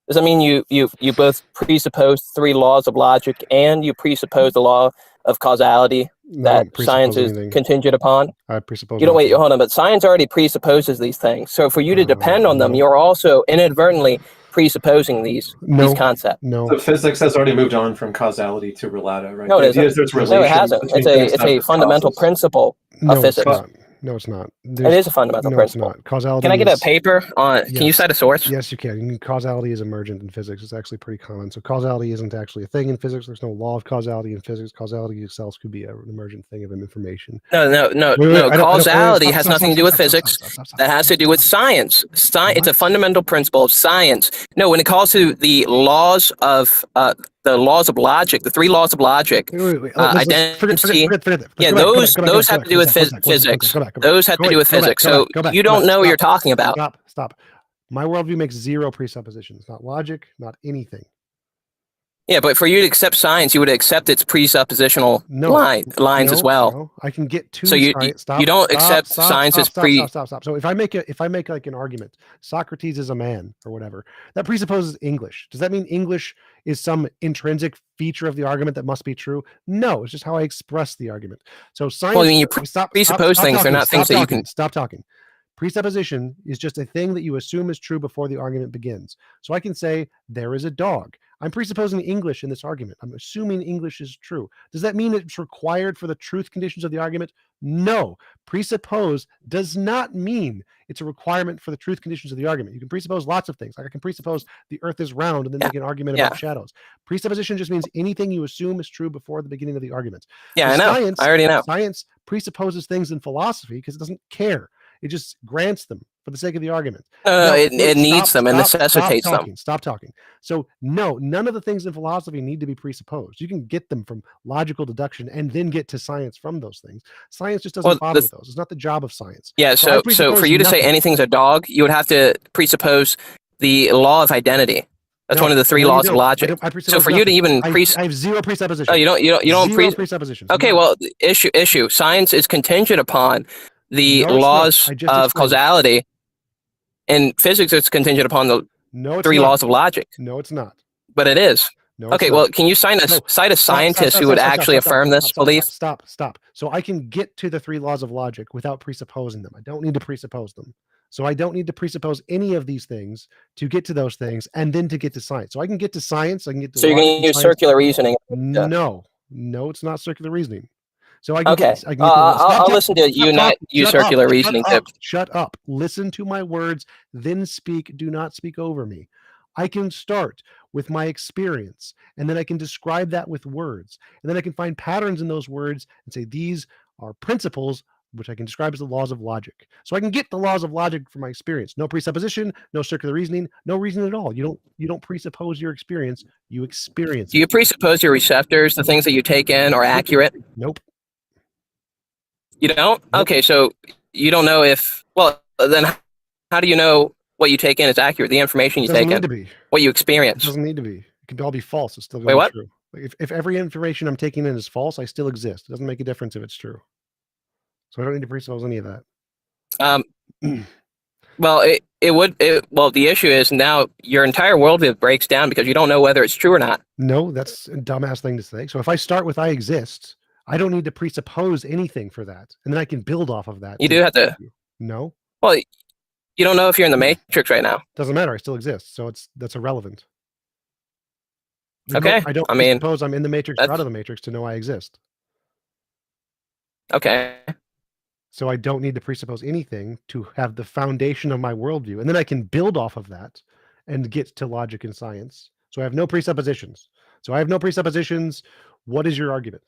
Does that mean you both presuppose 3 laws of logic and you presuppose the law of causality No, I that don't presuppose science is anything. contingent upon? I presuppose You don't wait, nothing. hold on, but science already presupposes these things. So for you to depend on them, No. you're also inadvertently presupposing these No. concepts. No. So physics has already moved on from causality to relata, right? No, The it idea is isn't. there's No, it relation hasn't. between It's things, not a just fundamental causes. principle of No, it's physics. not. No, it's not. It is a fundamental no, principle. it's not. Causality. Can I get a is- paper on? Can you Yes. cite a source? Yes, you can. Causality is emergent in physics. It's actually pretty common. So causality isn't actually a thing in physics. There's no law of causality in physics. Causality itself could be an emergent thing of information. No. Wait, Causality has nothing to do with physics. That has to do with science. It's a fundamental principle of science. No, when it calls to the laws of logic, the 3 laws of logic, identity. Yeah, those have to do with physics. Those have to do with physics. So you don't know what you're talking about. Stop. My worldview makes 0 presuppositions. Not logic, not anything. Yeah, but for you to accept science, you would accept its presuppositional lines as well. No, I can get to So you science. you don't accept science as Stop. So if I make like an argument, Socrates is a man or whatever, that presupposes English. Does that mean English is some intrinsic feature of the argument that must be true? No, it's just how I express the argument. So science. Well, I mean, you presuppose things. They're not things that you can. Stop talking. Presupposition is just a thing that you assume is true before the argument begins. So I can say there is a dog. I'm presupposing English in this argument. I'm assuming English is true. Does that mean it's required for the truth conditions of the argument? No. Presuppose does not mean it's a requirement for the truth conditions of the argument. You can presuppose lots of things. Like I can presuppose the earth is round and then make an argument about shadows. Presupposition just means anything you assume is true before the beginning of the argument. Yeah, I know. I already know. Science presupposes things in philosophy because it doesn't care. It just grants them for the sake of the argument. It needs them and necessitates them. Stop talking. So no, none of the things in philosophy need to be presupposed. You can get them from logical deduction and then get to science from those things. Science just doesn't bother with those. It's not the job of science. Yeah, so for you to say anything's a dog, you would have to presuppose the law of identity. That's one of the 3 laws of logic. So for you to even I have 0 presuppositions. Oh, you don't 0 presuppositions. Okay, well, issue. Science is contingent upon the laws of causality. In physics, it's contingent upon the 3 laws of logic. No, it's not. But it is. No, okay, well, can you cite a scientist who would actually affirm this belief? Stop. So I can get to the 3 laws of logic without presupposing them. I don't need to presuppose them. So I don't need to presuppose any of these things to get to those things and then to get to science. So I can get to science. I can get to. So you're going to use circular reasoning? No, it's not circular reasoning. So I can I'll listen to you not use circular reasoning. Shut up. Listen to my words, then speak. Do not speak over me. I can start with my experience, and then I can describe that with words, and then I can find patterns in those words and say these are principles, which I can describe as the laws of logic. So I can get the laws of logic from my experience. No presupposition, no circular reasoning, no reason at all. You don't presuppose your experience. You experience. Do you presuppose your receptors, the things that you take in, are accurate? Nope. You don't? Okay, so you don't know if. Well, then how do you know what you take in is accurate? The information you take in. Doesn't need to be. What you experience. It doesn't need to be. It can all be false. It's still going to be true. Like if every information I'm taking in is false, I still exist. It doesn't make a difference if it's true. So I don't need to presuppose any of that. Well, it would. Well, the issue is now your entire worldview breaks down because you don't know whether it's true or not. No, that's a dumbass thing to say. So if I start with I exist, I don't need to presuppose anything for that, and then I can build off of that. You do have to. No. Well, you don't know if you're in the matrix right now. Doesn't matter. I still exist, so that's irrelevant. Okay. I don't suppose I'm in the matrix or out of the matrix to know I exist. Okay. So I don't need to presuppose anything to have the foundation of my worldview, and then I can build off of that and get to logic and science. So I have no presuppositions. What is your argument?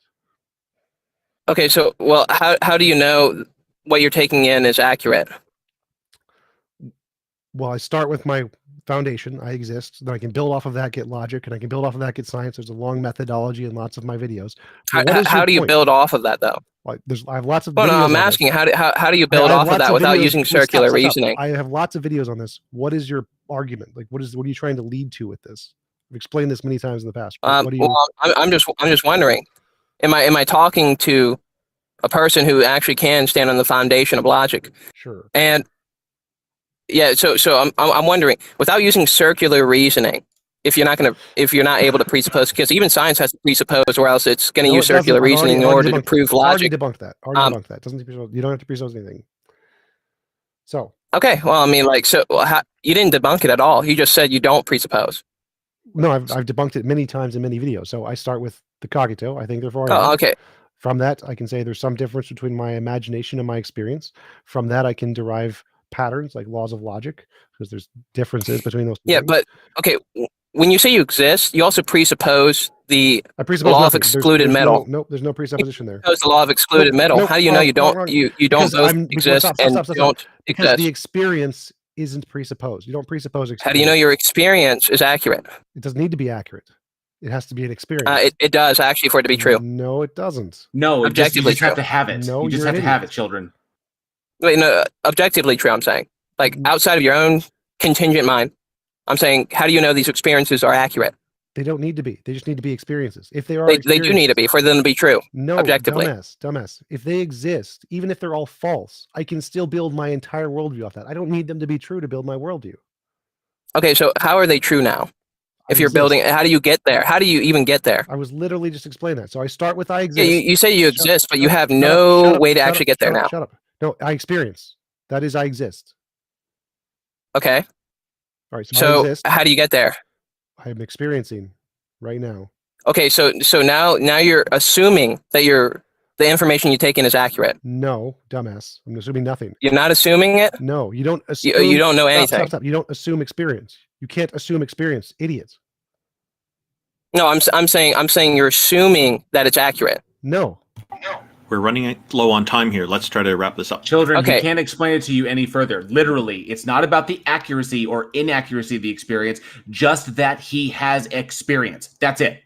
Okay, so well, how do you know what you're taking in is accurate? Well, I start with my foundation. I exist. Then I can build off of that, get logic, and I can build off of that, get science. There's a long methodology in lots of my videos. How do you build off of that, though? Like, I have lots of. Well, no, I'm asking how do you build off of that without using circular reasoning? I have lots of videos on this. What is your argument? Like, what are you trying to lead to with this? I've explained this many times in the past. Well, I'm just wondering. Am I talking to a person who actually can stand on the foundation of logic? Sure. And yeah. So I'm wondering, without using circular reasoning, if you're not able to presuppose, because even science has to presuppose, or else it's going to No, use it doesn't. circular I've reasoning in order to debunked prove that. Already logic. debunked that. Already debunked that. Doesn't you don't have to presuppose anything. So Okay, well, I mean, like, so you didn't debunk it at all. You just said you don't presuppose. no, I've debunked it many times in many videos. So I start with the cogito. I think therefore I Oh, am. okay. From that, I can say there's some difference between my imagination and my experience. From that, I can derive patterns like laws of logic because there's differences between those two Yeah, things. but okay, when you say you exist, you also presuppose the I presuppose law of nothing. excluded middle. Nope, there's no presupposition there. Presuppose the law of excluded middle. Nope, How do you know wrong, you don't wrong. you Because don't both because exist and don't because the exist? experience isn't presupposed. You don't presuppose experience. How do you know your experience is accurate? It doesn't need to be accurate. It has to be an experience. It does actually for it to be true. No, it doesn't. No, you Objectively just have true. to have it. No, You just you're have an to have idiot. it, children. Wait, no, objectively true. I'm saying, like, outside of your own contingent mind, I'm saying, how do you know these experiences are accurate? They don't need to be. They just need to be experiences. If they are They do need to be for them to be true. No, objectively. dumbass. If they exist, even if they're all false, I can still build my entire worldview off that. I don't need them to be true to build my worldview. Okay, so how are they true now? If you're building, how do you get there? How do you even get there? I was literally just explaining that. So I start with I Yeah, exist. you say you exist, but you have Shut no up, way to shut actually up, get there shut up, now. Shut up. No, I experience. That is I exist. Okay. All right. So, I So exist. how do you get there? I'm experiencing right now. Okay, so now you're assuming that the information you take in is accurate. No, dumbass. I'm assuming nothing. You're not assuming it? No, you don't assume. You don't know Stop, anything. Stop. You don't assume experience. You can't assume experience, idiots. No, I'm saying you're assuming that it's accurate. No. We're running low on time here. Let's try to wrap this up. Children, Okay. he can't explain it to you any further. Literally, it's not about the accuracy or inaccuracy of the experience, just that he has experience. That's it.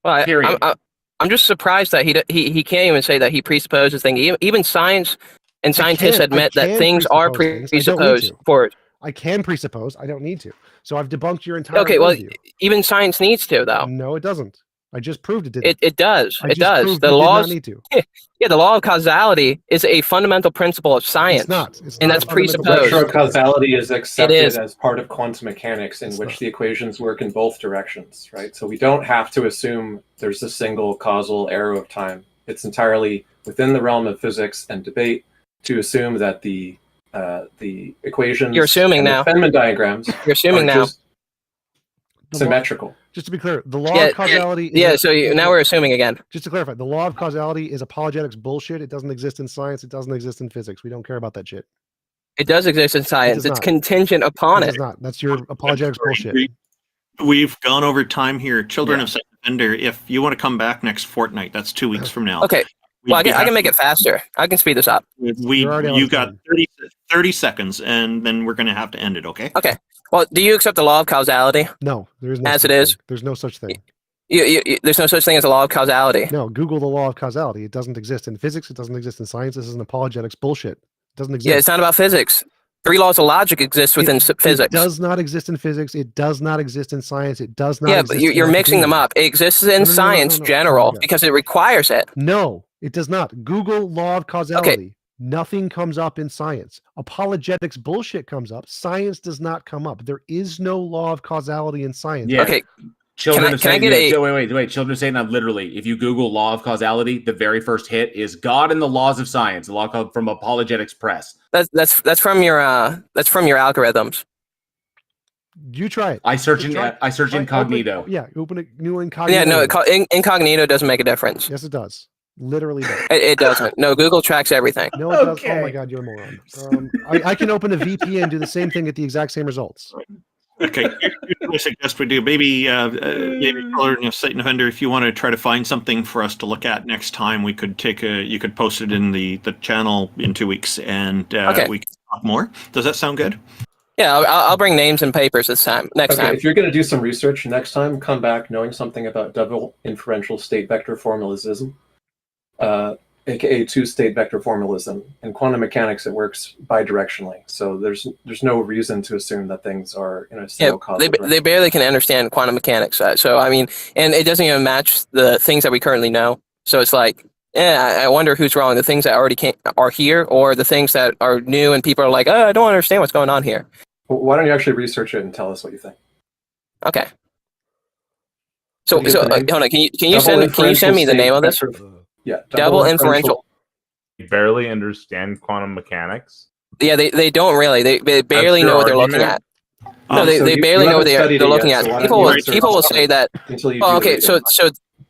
Well, Period. I'm just surprised that he can't even say that he presupposes things. Even science and scientists admit that things are presupposed for it. I can presuppose. I don't need to. So I've debunked your entire Okay, well, worldview. even science needs to, though. No, it doesn't. I just proved it didn't. It does. I It just does. proved The it did not laws. need to. Yeah, the law of causality is a fundamental principle of science. It's not. It's and not that's a fundamental presupposed. Retrocausality is accepted is. as part of quantum mechanics, in which the equations work in both directions, right? So we don't have to assume there's a single causal arrow of time. It's entirely within the realm of physics and debate to assume that the equations You're assuming and now. the Feynman diagrams You're assuming are now. just symmetrical. Just to be clear, the law of causality. Yeah. So now we're assuming again. Just to clarify, the law of causality is apologetics bullshit. It doesn't exist in science. It doesn't exist in physics. We don't care about that shit. It does exist in science. does It's not. contingent upon It it. does not. That's your apologetics bullshit. We've gone over time here. Children of Sex Offender, if you want to come back next fortnight, that's 2 weeks from now. Okay. Well, I can make it faster. I can speed this up. You got 30 seconds, and then we're going to have to end it, okay? Okay. Well, do you accept the law of causality? No, there is no as such it is. thing. There's no such thing. There's no such thing as a law of causality. No, Google the law of causality. It doesn't exist in physics. It doesn't exist in science. This is an apologetics bullshit. It doesn't exist. Yeah, it's not about physics. 3 laws of logic exist within physics. It does not exist in physics. It does not exist in science. It does not. Yeah, exist but you're in mixing them up. It exists in science general because it requires it. No, it does not. Google law of causality. Nothing comes up in science. Apologetics bullshit comes up. Science does not come up. There is no law of causality in science. Yeah. Okay. Children of Satan. Wait. Children of Satan. Literally, if you Google law of causality, the very first hit is God and the laws of science. A law called from Apologetics Press. That's from your algorithms. You try it. I search incognito. Open a new incognito. Yeah, no, incognito doesn't make a difference. Yes, it does. Literally does. It doesn't. No, Google tracks everything. No, it does. Oh my God, you're a moron. I can open a VPN and do the same thing, get the exact same results. Okay, here's what I suggest we do. Maybe Children of Satan Offender, if you want to try to find something for us to look at next time, we could you could post it in the channel in 2 weeks, and we can talk more. Does that sound good? Yeah, I'll bring names and papers next time. If you're going to do some research next time, come back knowing something about double inferential state vector formalism, aka two-state vector formalism. In quantum mechanics, it works bidirectionally, so there's no reason to assume that things are in a single causal direction. They barely can understand quantum mechanics. So I mean, and it doesn't even match the things that we currently know. So it's like I wonder who's wrong. The things that already are here, or the things that are new and people are like, oh, I don't understand what's going on here. Well, why don't you actually research it and tell us what you think? Okay. So Can you get the name? hold on. Can you Double send me the inferential name of this? state vector- Yeah, Double inferential. You barely understand quantum mechanics. Yeah, they don't really. They barely your know what they're looking argument? at. No, they barely know what they're looking at. so why don't People you research will say that. until you Well, do the okay,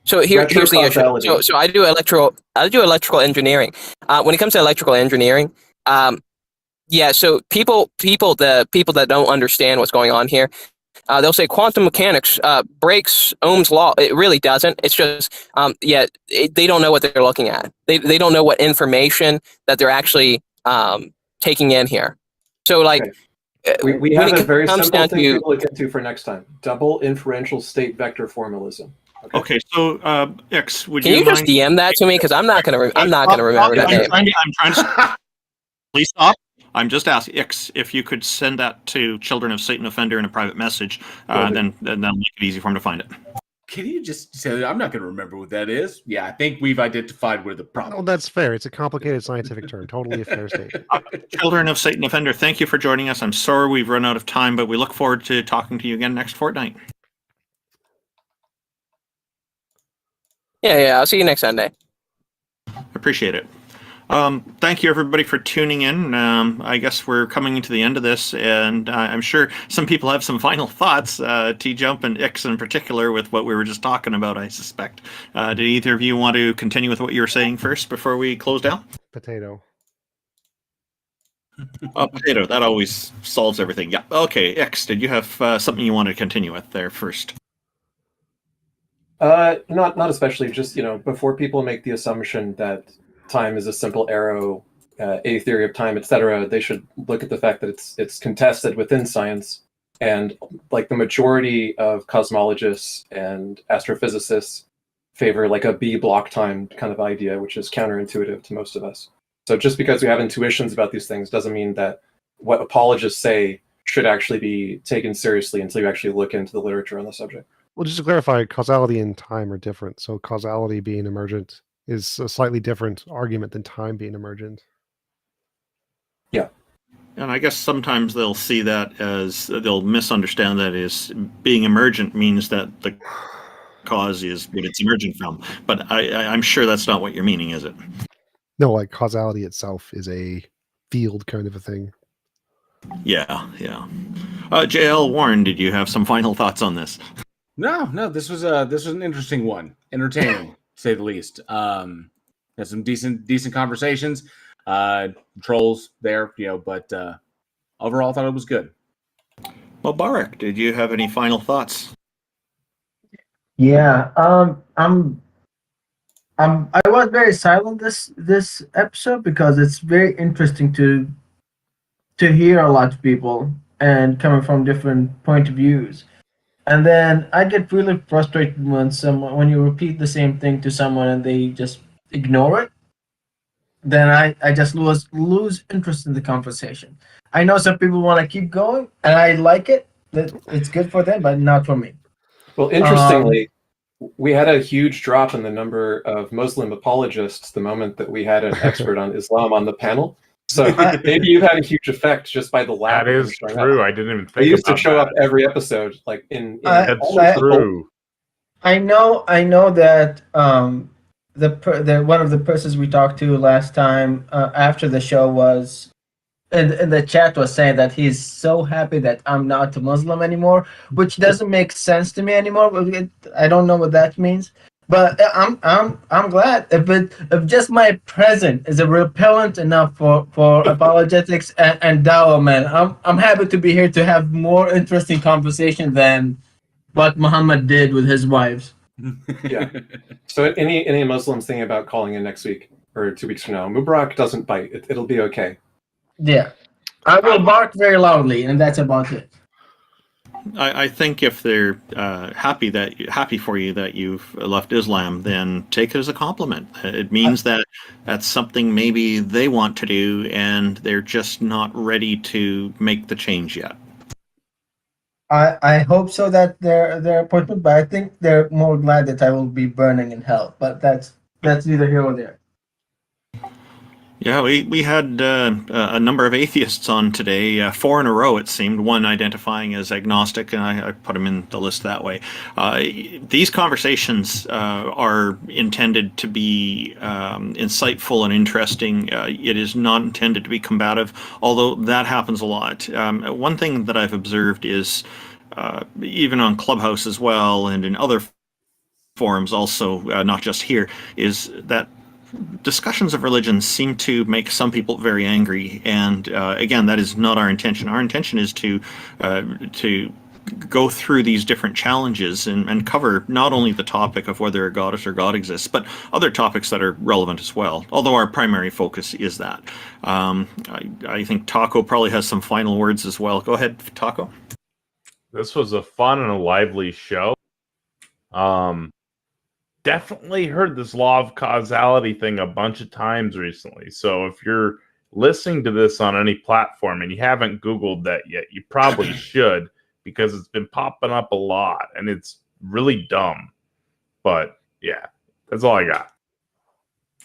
so here's the issue. Retrocausality. So I do electrical engineering. When it comes to electrical engineering, yeah. So the people that don't understand what's going on here, they'll say quantum mechanics breaks Ohm's law. It really doesn't. It's just they don't know what they're looking at. They don't know what information that they're actually taking in here. So like. Okay. We have a very simple thing to look into for next time. Double inferential state vector formalism. Okay, so X, would Can you just mind- DM that to me? Because I'm not gonna remember that name. I'm trying to. Please stop. I'm just asking X if you could send that to Children of Satan Offender in a private message. Then that'll make it easy for him to find it. Can you just say, I'm not going to remember what that is? Yeah, I think we've identified where the problem Oh, that's fair. It's a complicated scientific term. Totally a fair statement. Children of Satan Offender, thank you for joining us. I'm sorry we've run out of time, but we look forward to talking to you again next fortnight. Yeah. I'll see you next Sunday. Appreciate it. Thank you, everybody, for tuning in. I guess we're coming into the end of this, and I'm sure some people have some final thoughts, TJump and Ix in particular, with what we were just talking about, I suspect. Did either of you want to continue with what you were saying first before we close down? Potato. Potato, that always solves everything. Yeah. Okay, Ix, did you have something you want to continue with there first? Not especially. Just, before people make the assumption that time is a simple arrow, a theory of time, etc., they should look at the fact that it's contested within science, and like the majority of cosmologists and astrophysicists favor like a B block time kind of idea, which is counterintuitive to most of us. So just because we have intuitions about these things doesn't mean that what apologists say should actually be taken seriously until you actually look into the literature on the subject. Well, just to clarify, causality and time are different. So causality being emergent is a slightly different argument than time being emergent. Yeah. And I guess sometimes they'll see that as, they'll misunderstand that as being emergent means that the cause is what it's emerging from. But I'm sure that's not what you're meaning, is it? No, like causality itself is a field kind of a thing. Yeah. JL Warren, did you have some final thoughts on this? No, this was an interesting one. Entertaining, to say the least. Had some decent conversations. Trolls there, but overall I thought it was good. Well, Barak, did you have any final thoughts? Yeah, I was very silent this episode because it's very interesting to hear a lot of people and coming from different point of views. And then I get really frustrated when you repeat the same thing to someone and they just ignore it. Then I just lose interest in the conversation. I know some people want to keep going, and I like it. That it's good for them, but not for me. Well, interestingly, we had a huge drop in the number of Muslim apologists the moment that we had an expert on Islam on the panel. So maybe you've had a huge effect just by the lack. That is true. I didn't even think about that. They used to show up every episode, like in That's true. I know that the one of the persons we talked to last time after the show was in the chat was saying that he's so happy that I'm not a Muslim anymore, which doesn't make sense to me anymore. I don't know what that means. But I'm glad if just my presence is a repellent enough for apologetics and dawah, man. I'm happy to be here to have more interesting conversation than what Muhammad did with his wives. Yeah. So any Muslims thinking about calling in next week or 2 weeks from now, Mubarak doesn't bite. It'll be okay. Yeah, I will bark very loudly, and that's about it. I think if they're happy for you that you've left Islam, then take it as a compliment. It means that that's something maybe they want to do, and they're just not ready to make the change yet. I hope so that their appointment, but I think they're more glad that I will be burning in hell. But that's that's neither here nor there. Yeah, we had a number of atheists on today, 4 in a row it seemed, one identifying as agnostic, and I put him in the list that way. These conversations are intended to be insightful and interesting. It is not intended to be combative, although that happens a lot. One thing that I've observed is, even on Clubhouse as well, and in other forums also, not just here, is that discussions of religion seem to make some people very angry, and again, that is not our intention. Our intention is to go through these different challenges and cover not only the topic of whether a goddess or God exists, but other topics that are relevant as well, although our primary focus is that. I think Taco probably has some final words as well. Go ahead, Taco. This was a fun and a lively show. Definitely heard this law of causality thing a bunch of times recently. So if you're listening to this on any platform and you haven't Googled that yet, you probably should, because it's been popping up a lot and it's really dumb. But yeah, that's all I got.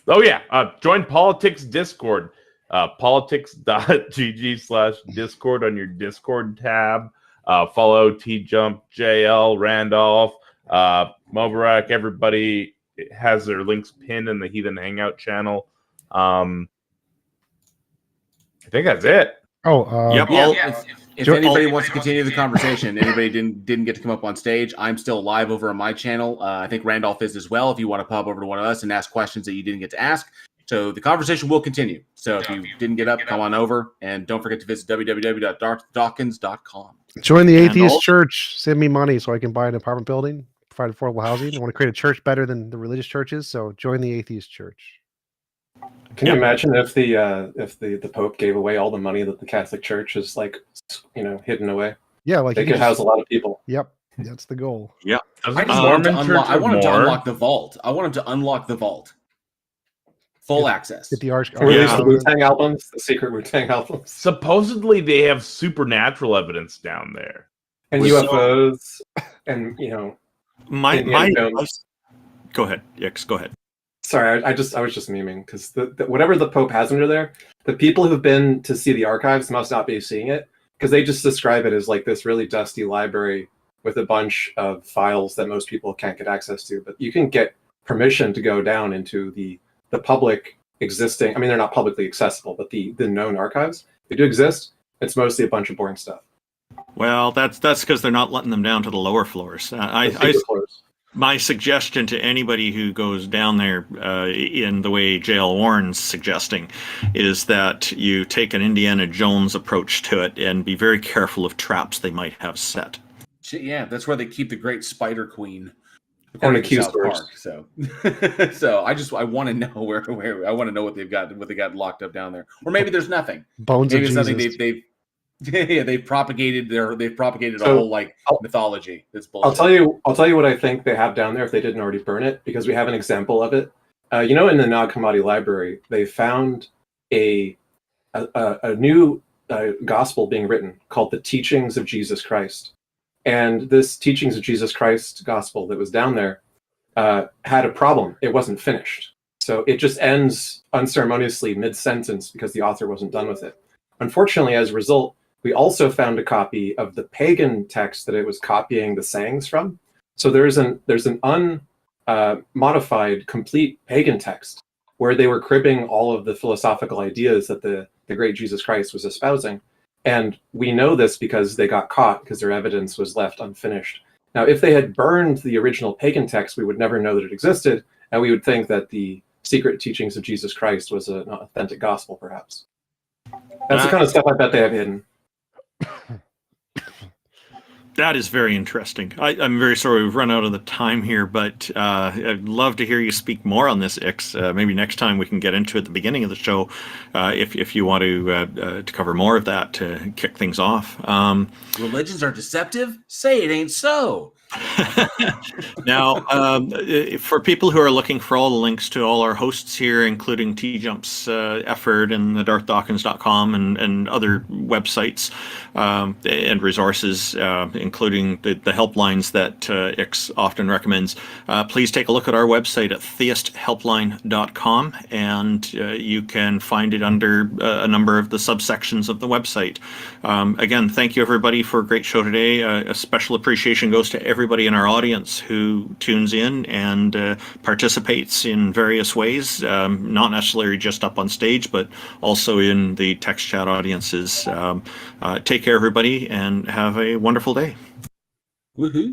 Oh yeah, join Politics Discord. Politics.gg/Discord on your Discord tab. Follow TJump, JL, Randolph, Mobarak. Everybody has their links pinned in the Heathen Hangout channel. I think that's it. Yep. If anybody wants to continue the conversation, anybody didn't get to come up on stage, I'm still live over on my channel. I think Randolph is as well. If you want to pop over to one of us and ask questions that you didn't get to ask, so the conversation will continue. So if you didn't get up, come on over, and don't forget to visit www.dawkins.com. Join the atheist church. Send me money so I can buy an apartment building, provide affordable housing. I want to create a church better than the religious churches. So join the atheist church. Can you imagine if the Pope gave away all the money that the Catholic Church is hidden away? Yeah, like they could house a lot of people. Yep, that's the goal. Yep. I want him to unlock the vault. I want him to unlock the vault. Full access. Get the arch. Release the Wu-Tang albums, the secret Wu-Tang albums. Supposedly they have supernatural evidence down there. And UFOs, and my go ahead. Yes, go ahead. Sorry, I was just memeing, because whatever the Pope has under there, the people who've been to see the archives must not be seeing it, because they just describe it as like this really dusty library with a bunch of files that most people can't get access to. But you can get permission to go down into the public existing. I mean, they're not publicly accessible, but the known archives, they do exist. It's mostly a bunch of boring stuff. Well, that's because they're not letting them down to the lower floors. My suggestion to anybody who goes down there in the way J.L. Warren's suggesting is that you take an Indiana Jones approach to it and be very careful of traps they might have set. Yeah, that's where they keep the Great Spider Queen. And the Q stores. So I want to know where I want to know what they got locked up down there, or maybe there's nothing. Bones maybe of it's Jesus. nothing they've propagated a whole mythology. That's bullshit. I'll tell you what I think they have down there if they didn't already burn it, because we have an example of it. In the Nag Hammadi library, they found a new gospel being written called the Teachings of Jesus Christ. And this Teachings of Jesus Christ gospel that was down there had a problem. It wasn't finished. So it just ends unceremoniously mid-sentence because the author wasn't done with it. Unfortunately, as a result, we also found a copy of the pagan text that it was copying the sayings from. So there's an unmodified, complete pagan text where they were cribbing all of the philosophical ideas that the great Jesus Christ was espousing. And we know this because they got caught, because their evidence was left unfinished. Now, if they had burned the original pagan text, we would never know that it existed, and we would think that the secret teachings of Jesus Christ was an authentic gospel, perhaps. That's the kind of stuff I bet they have hidden. That is very interesting. I'm very sorry we've run out of the time here, but I'd love to hear you speak more on this, Ix. Maybe next time we can get into it at the beginning of the show, if you want to cover more of that to kick things off. Religions are deceptive? Say it ain't so. Now, for people who are looking for all the links to all our hosts here, including TJump's effort and the darthdawkins.com and other websites and resources, including the helplines that Ix often recommends, please take a look at our website at theisthelpline.com, and you can find it under a number of the subsections of the website. Again, thank you everybody for a great show today. A special appreciation goes to everybody in our audience who tunes in and participates in various ways, not necessarily just up on stage, but also in the text chat audiences. Take care, everybody, and have a wonderful day. Woohoo.